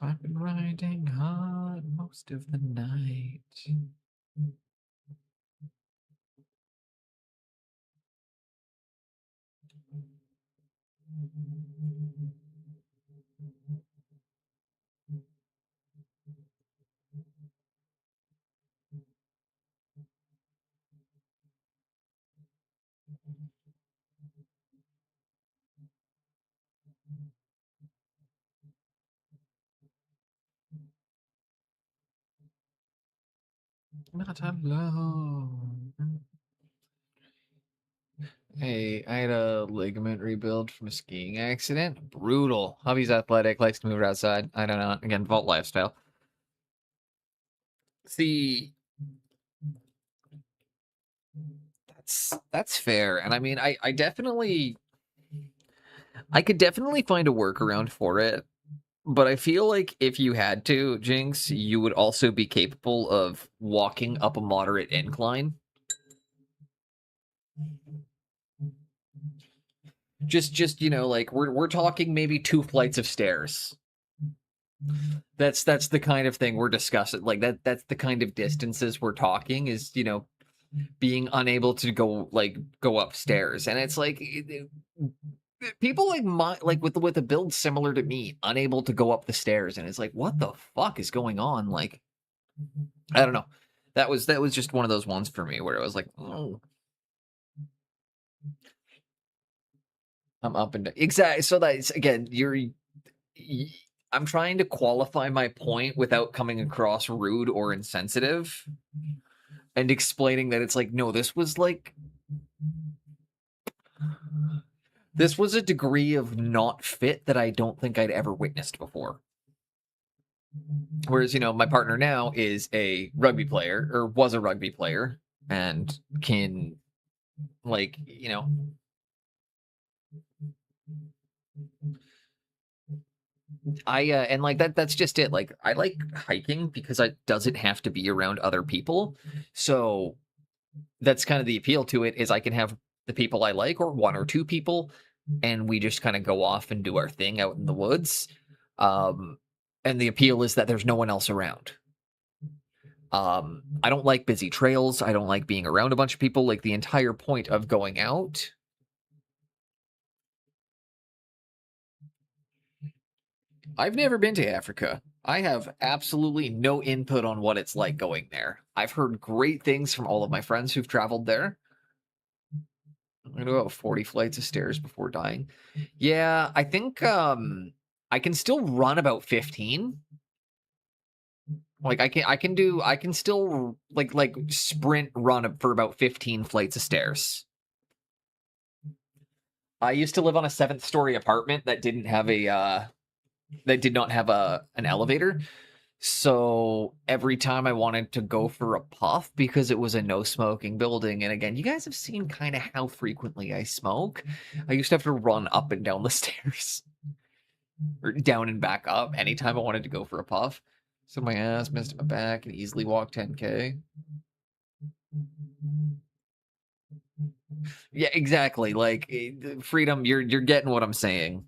[SPEAKER 3] I've been riding hard most of the night. Not alone. Hey, I had a ligament rebuild from a skiing accident. Brutal. Hubby's athletic, likes to move outside. I don't know. Again, vault lifestyle. See, that's fair. And I mean, I could definitely find a workaround for it. But I feel like if you had to, Jinx, you would also be capable of walking up a moderate incline. Just like we're talking maybe 2 flights of stairs. That's the kind of thing we're discussing. Like that's the kind of distances we're talking is, being unable to go upstairs. And it's like people with a build similar to me, unable to go up the stairs, and it's like, what the fuck is going on? Like, I don't know. That was just one of those ones for me where I was like, oh. I'm up and down. Exactly. So that's again, I'm trying to qualify my point without coming across rude or insensitive, and explaining that it's like, no, this was a degree of not fit that I don't think I'd ever witnessed before. Whereas, my partner now is a rugby player, or was a rugby player, and can, and that's just it. Like, I like hiking because it doesn't have to be around other people. So that's kind of the appeal to it, is I can have the people I like, or 1 or 2 people, and we just kind of go off and do our thing out in the woods. And the appeal is that there's no one else around. I don't like busy trails. I don't like being around a bunch of people. Like, the entire point of going out. I've never been to Africa. I have absolutely no input on what it's like going there. I've heard great things from all of my friends who've traveled there. I'm gonna go up 40 flights of stairs before dying. Yeah, I think I can still run about 15. Like, I can still sprint run for about 15 flights of stairs. I used to live on a 7th story apartment that did not have an elevator. So every time I wanted to go for a puff, because it was a no smoking building, and again, you guys have seen kind of how frequently I smoke, I used to have to run up and down the stairs, or down and back up anytime I wanted to go for a puff. So my ass missed my back and easily walked 10K. Yeah, exactly. Like, freedom, you're getting what I'm saying.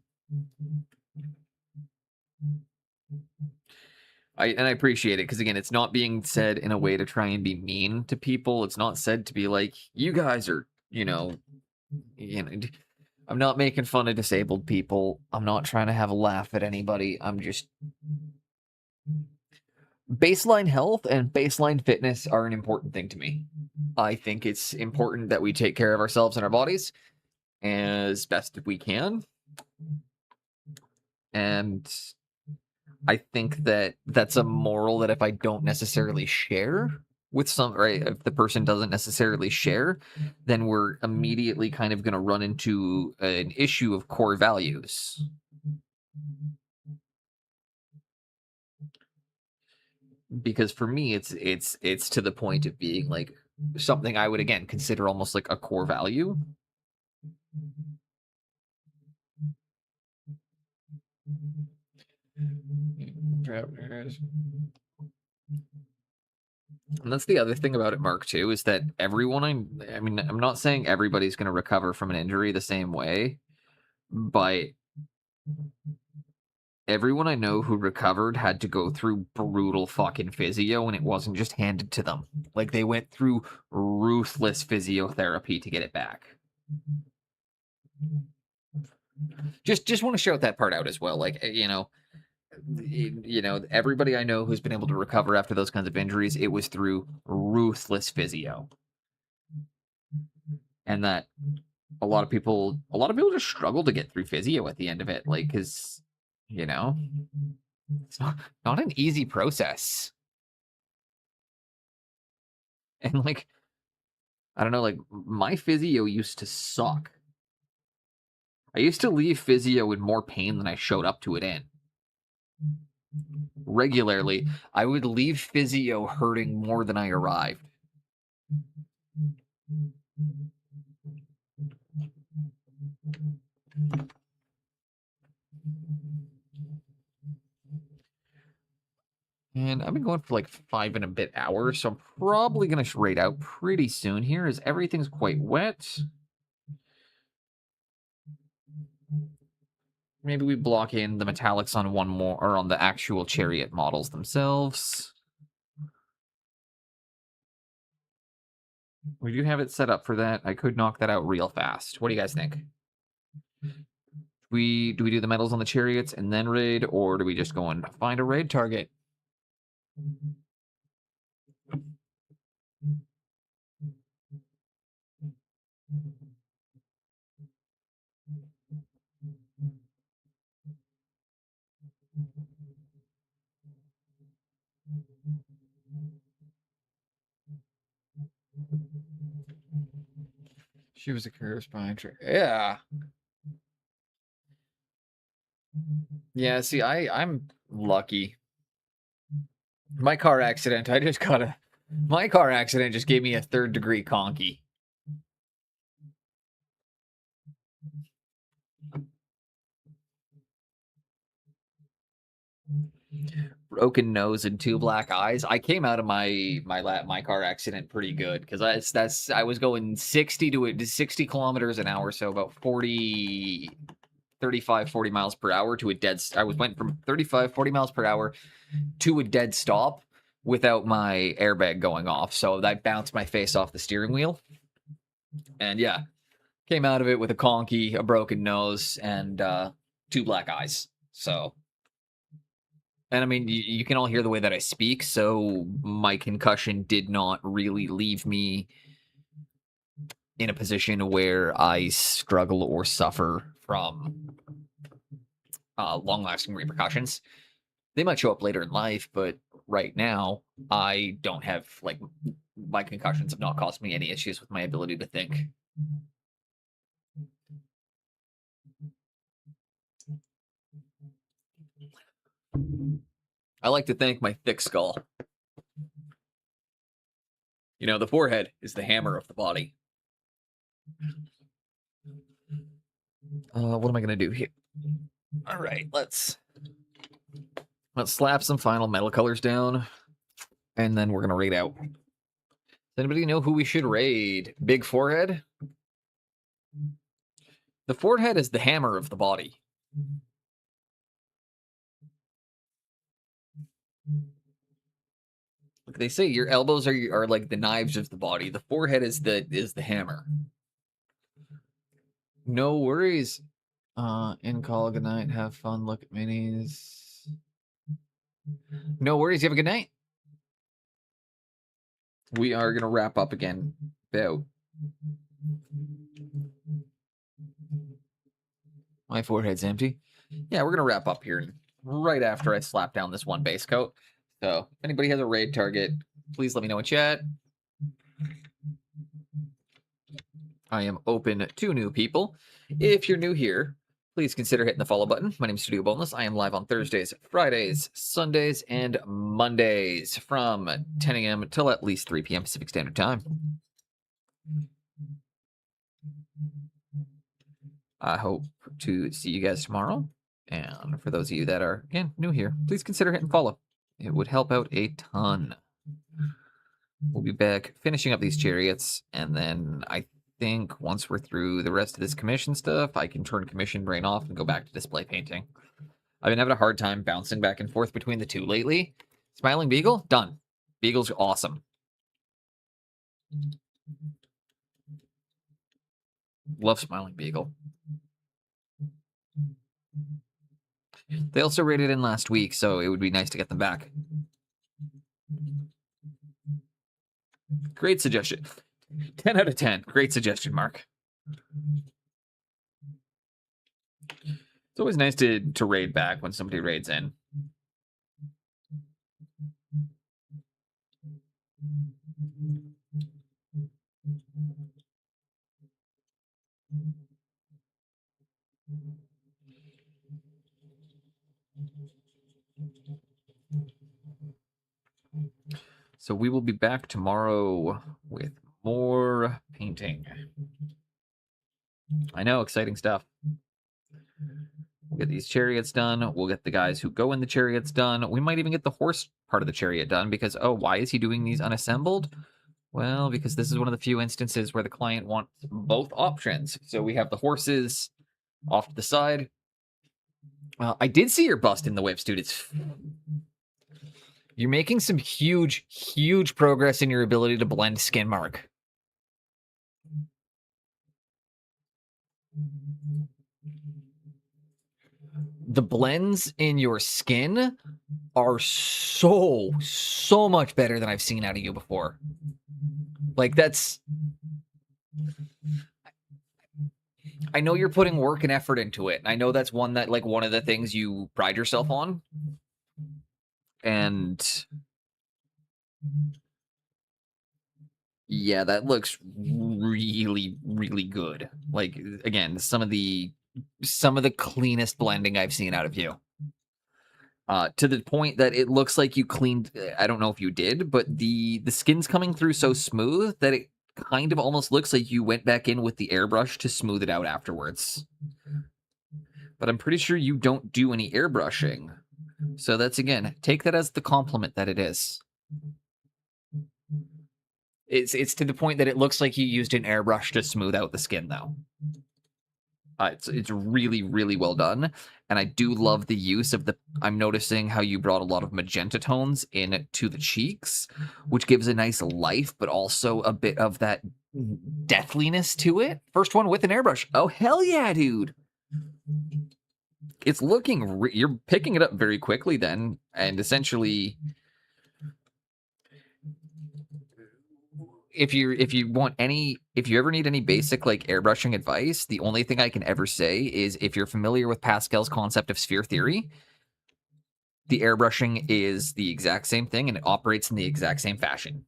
[SPEAKER 3] I appreciate it, because again, it's not being said in a way to try and be mean to people. It's not said to be like, you guys are, I'm not making fun of disabled people. I'm not trying to have a laugh at anybody. I'm just, baseline health and baseline fitness are an important thing to me. I think it's important that we take care of ourselves and our bodies as best we can. And I think that that's a moral that if I don't necessarily share with if the person doesn't necessarily share, then we're immediately kind of going to run into an issue of core values. Because for me, it's to the point of being like something I would, again, consider almost like a core value. And that's the other thing about it, Mark, too, is that everyone, I mean, I'm not saying everybody's going to recover from an injury the same way, but everyone I know who recovered had to go through brutal fucking physio, and it wasn't just handed to them. Like, they went through ruthless physiotherapy to get it back. Just want to shout that part out as well. Like, everybody I know who's been able to recover after those kinds of injuries, it was through ruthless physio. And that a lot of people just struggle to get through physio at the end of it. Like, because, it's not an easy process. And, like, I don't know, like, my physio used to suck. I used to leave physio in more pain than I showed up to it in. Regularly, I would leave physio hurting more than I arrived. And I've been going for like 5 and a bit hours, so I'm probably going to raid out pretty soon here as everything's quite wet. Maybe we block in the metallics on one more, or on the actual chariot models themselves. We do have it set up for that. I could knock that out real fast. What do you guys think? Do we do the medals on the chariots and then raid, or do we just go and find a raid target? She was a career spine. Yeah. Yeah, see, I'm lucky. My car accident just gave me a 3rd-degree conky. Broken nose and 2 black eyes. I came out of my car accident pretty good because I was going 60 kilometers an hour, so about 35, 40 miles per hour to a dead. Went from 35, 40 miles per hour to a dead stop without my airbag going off. So that bounced my face off the steering wheel. And yeah, came out of it with a conky, a broken nose, and 2 black eyes. So, and I mean, you can all hear the way that I speak. So my concussion did not really leave me in a position where I struggle or suffer from long-lasting repercussions. They might show up later in life, but right now, I don't have, like, my concussions have not caused me any issues with my ability to think. I like to thank my thick skull. The forehead is the hammer of the body. What am I going to do here? All right, let's slap some final metal colors down, and then we're going to raid out. Does anybody know who we should raid? Big forehead? The forehead is the hammer of the body. Like they say, your elbows are like the knives of the body. The forehead is the hammer. No worries. In call, good night. Have fun. Look at minis. No worries. You have a good night. We are gonna wrap up again. About. My forehead's empty. Yeah, we're gonna wrap up here right after I slap down this one base coat. So if anybody has a raid target, please let me know in chat. I am open to new people. If you're new here, please consider hitting the follow button. My name is Studio Boneless. I am live on Thursdays, Fridays, Sundays, and Mondays from 10 a.m. until at least 3 p.m. Pacific Standard Time. I hope to see you guys tomorrow. And for those of you that are, again, new here, please consider hitting follow. It would help out a ton. We'll be back finishing up these chariots, and then I think once we're through the rest of this commission stuff, I can turn commission brain off and go back to display painting. I've been having a hard time bouncing back and forth between the two lately. Smiling Beagle, done. Beagle's awesome. Love Smiling Beagle. They also rated in last week, so it would be nice to get them back. Great suggestion. 10 out of 10. Great suggestion, Mark. It's always nice to raid back when somebody raids in. So we will be back tomorrow with more painting. I know, exciting stuff. We'll get these chariots done. We'll get the guys who go in the chariots done. We might even get the horse part of the chariot done because, oh, why is he doing these unassembled? Well, because this is one of the few instances where the client wants both options. So we have the horses off to the side. I did see your bust in the whips, dude. You're making some huge, huge progress in your ability to blend skin, Mark. The blends in your skin are so much better than I've seen out of you before. Like, that's... I know you're putting work and effort into it. And I know that's one of the things you pride yourself on. And yeah, that looks really, really good. Like, again, some of the cleanest blending I've seen out of you. To the point that it looks like you cleaned, I don't know if you did, but the skin's coming through so smooth that it kind of almost looks like you went back in with the airbrush to smooth it out afterwards. But I'm pretty sure you don't do any airbrushing. So that's, again, take that as the compliment that it is. It's to the point that it looks like you used an airbrush to smooth out the skin, though. It's really, really well done. And I do love the use of I'm noticing how you brought a lot of magenta tones in to the cheeks, which gives a nice life, but also a bit of that deathliness to it. First one with an airbrush. Oh, hell yeah, dude. It's looking, you're picking it up very quickly then, and essentially, if you ever need any basic like airbrushing advice, the only thing I can ever say is if you're familiar with Pascal's concept of sphere theory, the airbrushing is the exact same thing and it operates in the exact same fashion.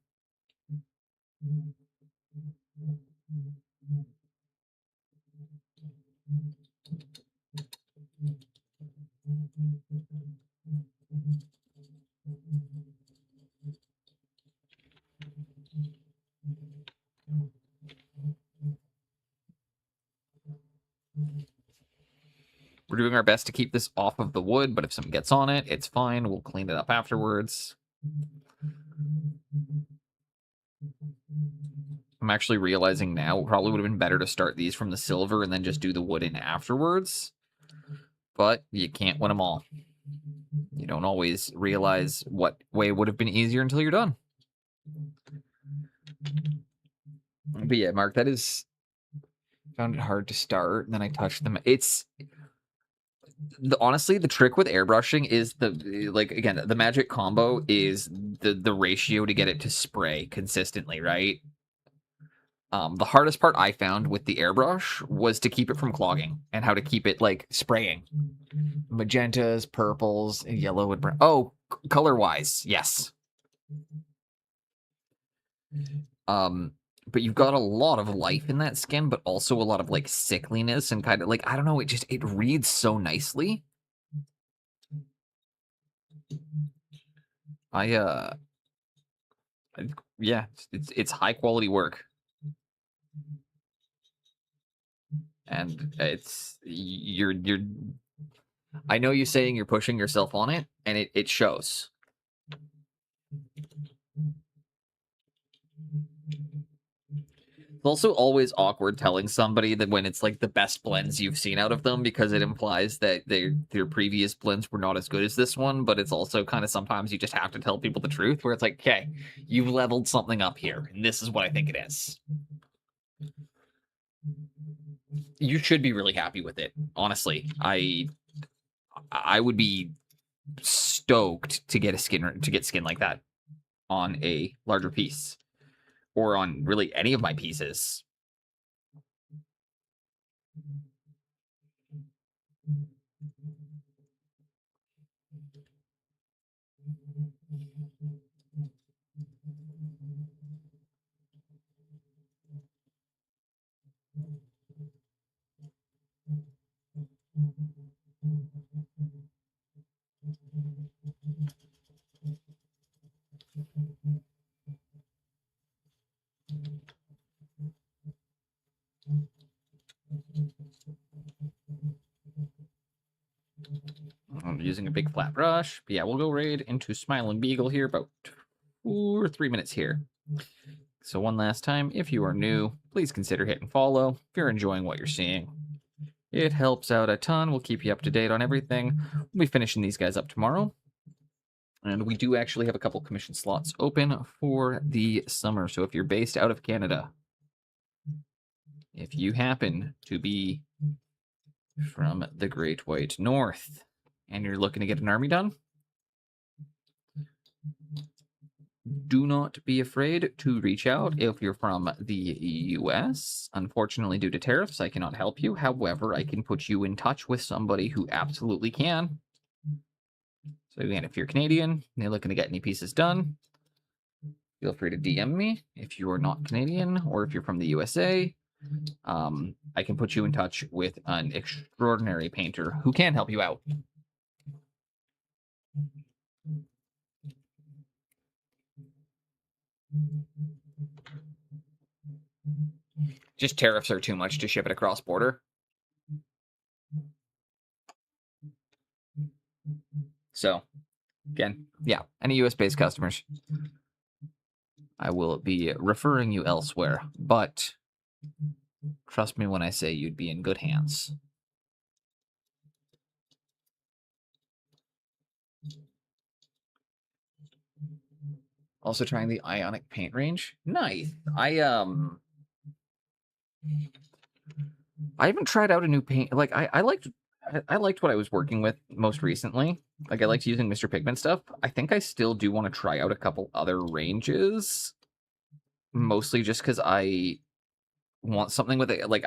[SPEAKER 3] We're doing our best to keep this off of the wood, but if something gets on it, it's fine. We'll clean it up afterwards. I'm actually realizing now it probably would have been better to start these from the silver and then just do the wood in afterwards. But you can't win them all. You don't always realize what way would have been easier until you're done. But yeah, Mark, that is... Found it hard to start, and then I touched them. It's... honestly, the trick with airbrushing is the magic combo is the ratio to get it to spray consistently, right? The hardest part I found with the airbrush was to keep it from clogging and how to keep it like spraying. Magentas, purples, yellow, and brown. Oh, color-wise, yes. But you've got a lot of life in that skin, but also a lot of like sickliness and kind of like, I don't know, it reads so nicely. Yeah, it's high quality work. And you're I know you're saying you're pushing yourself on it, and it shows. It's also always awkward telling somebody that when it's like the best blends you've seen out of them, because it implies that their previous blends were not as good as this one, but it's also kind of sometimes you just have to tell people the truth, where it's like, okay, you've leveled something up here, and this is what I think it is. You should be really happy with it. Honestly, I would be stoked to get skin like that on a larger piece, or on really any of my pieces. I'm using a big flat brush. But yeah, we'll go right into Smiling Beagle here, about 2 or 3 minutes here. So one last time, if you are new, please consider hitting follow if you're enjoying what you're seeing. It helps out a ton. We'll keep you up to date on everything. We'll be finishing these guys up tomorrow. And we do actually have a couple commission slots open for the summer. So if you're based out of Canada, if you happen to be from the Great White North and you're looking to get an army done, do not be afraid to reach out. If you're from the US, unfortunately, due to tariffs, I cannot help you. However, I can put you in touch with somebody who absolutely can. So again, if you're Canadian and you're looking to get any pieces done, feel free to DM me. If you are not Canadian, or if you're from the USA, I can put you in touch with an extraordinary painter who can help you out. Just tariffs are too much to ship it across border. So, again, yeah, any US-based customers, I will be referring you elsewhere, but trust me when I say you'd be in good hands. Also trying the Ionic paint range. Nice. I haven't tried out a new paint. Like I liked what I was working with most recently. Like I liked using Mr. Pigment stuff. I think I still do want to try out a couple other ranges. Mostly just because I want something with it. Like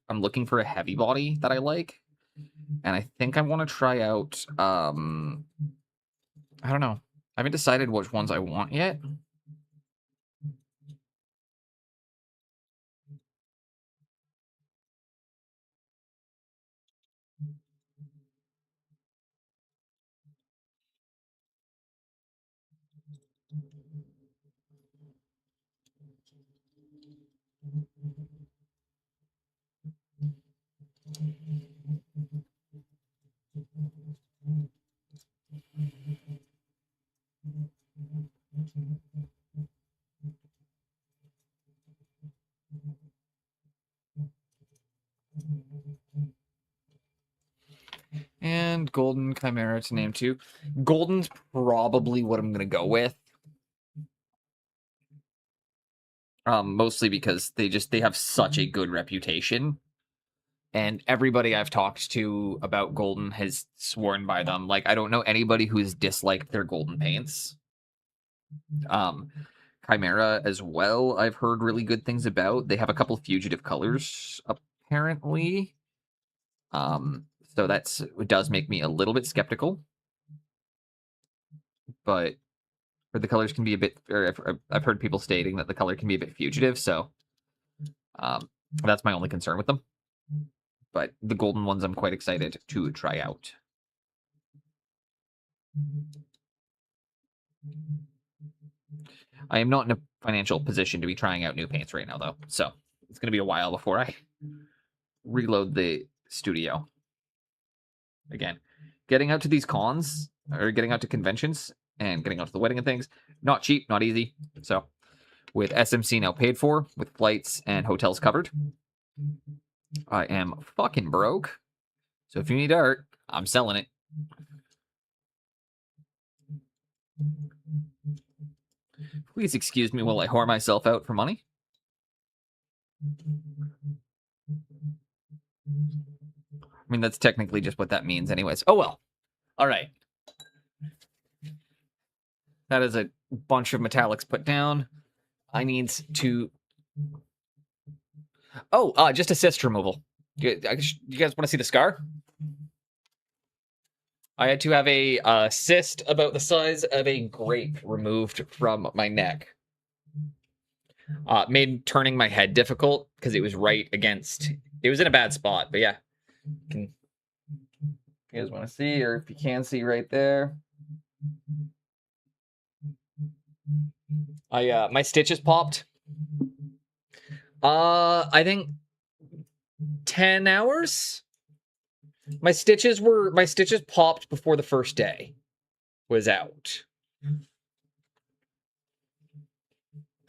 [SPEAKER 3] I'm looking for a heavy body that I like. And I think I want to try out I don't know. I haven't decided which ones I want yet. And Golden Chimera to name two. Golden's probably what I'm gonna go with. Mostly because they have such a good reputation. And everybody I've talked to about Golden has sworn by them. Like, I don't know anybody who's disliked their Golden paints. Chimera as well, I've heard really good things about. They have a couple fugitive colors, apparently. So it does make me a little bit skeptical. But the colors can be a bit, or I've heard people stating that the color can be a bit fugitive, so that's my only concern with them. But the golden ones I'm quite excited to try out. I am not in a financial position to be trying out new paints right now, though. So it's going to be a while before I reload the studio. Again, getting out to these cons, or getting out to conventions, and getting out to the wedding and things, not cheap, not easy. So with SMC now paid for, with flights and hotels covered. I am fucking broke. So if you need art, I'm selling it. Please excuse me while I whore myself out for money. I mean, that's technically just what that means anyways. Oh, well. All right. That is a bunch of metallics put down. I need to... Oh, just a cyst removal. You guys want to see the scar? I had to have a cyst about the size of a grape removed from my neck. Made turning my head difficult because it was right against... It was in a bad spot, but yeah. You guys want to see, or if you can see right there. My stitches popped. I think 10 hours. My stitches popped before the first day was out.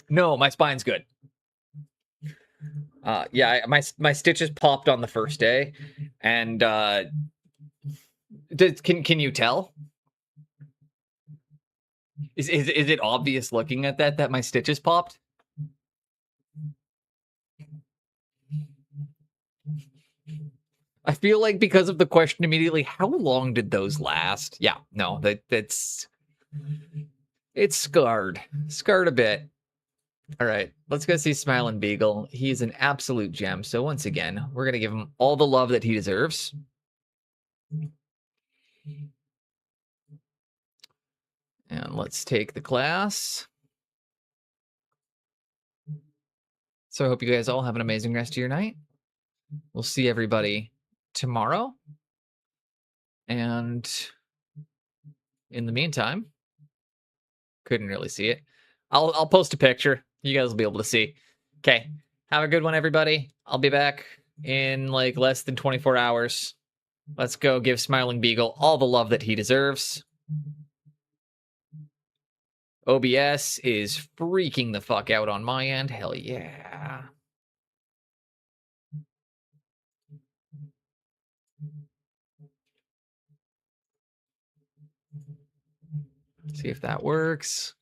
[SPEAKER 3] No, my spine's good. Yeah, my stitches popped on the first day, and can you tell? Is it obvious looking at that my stitches popped? I feel like because of the question immediately, how long did those last? Yeah, no, it's scarred a bit. All right, let's go see Smiling Beagle. He's an absolute gem. So once again, we're gonna give him all the love that he deserves. And let's take the class. So I hope you guys all have an amazing rest of your night. We'll see everybody tomorrow. And in the meantime, couldn't really see it. I'll post a picture. You guys will be able to see. Okay. Have a good one, everybody. I'll be back in like less than 24 hours. Let's go give Smiling Beagle all the love that he deserves. OBS is freaking the fuck out on my end. Hell yeah. See if that works.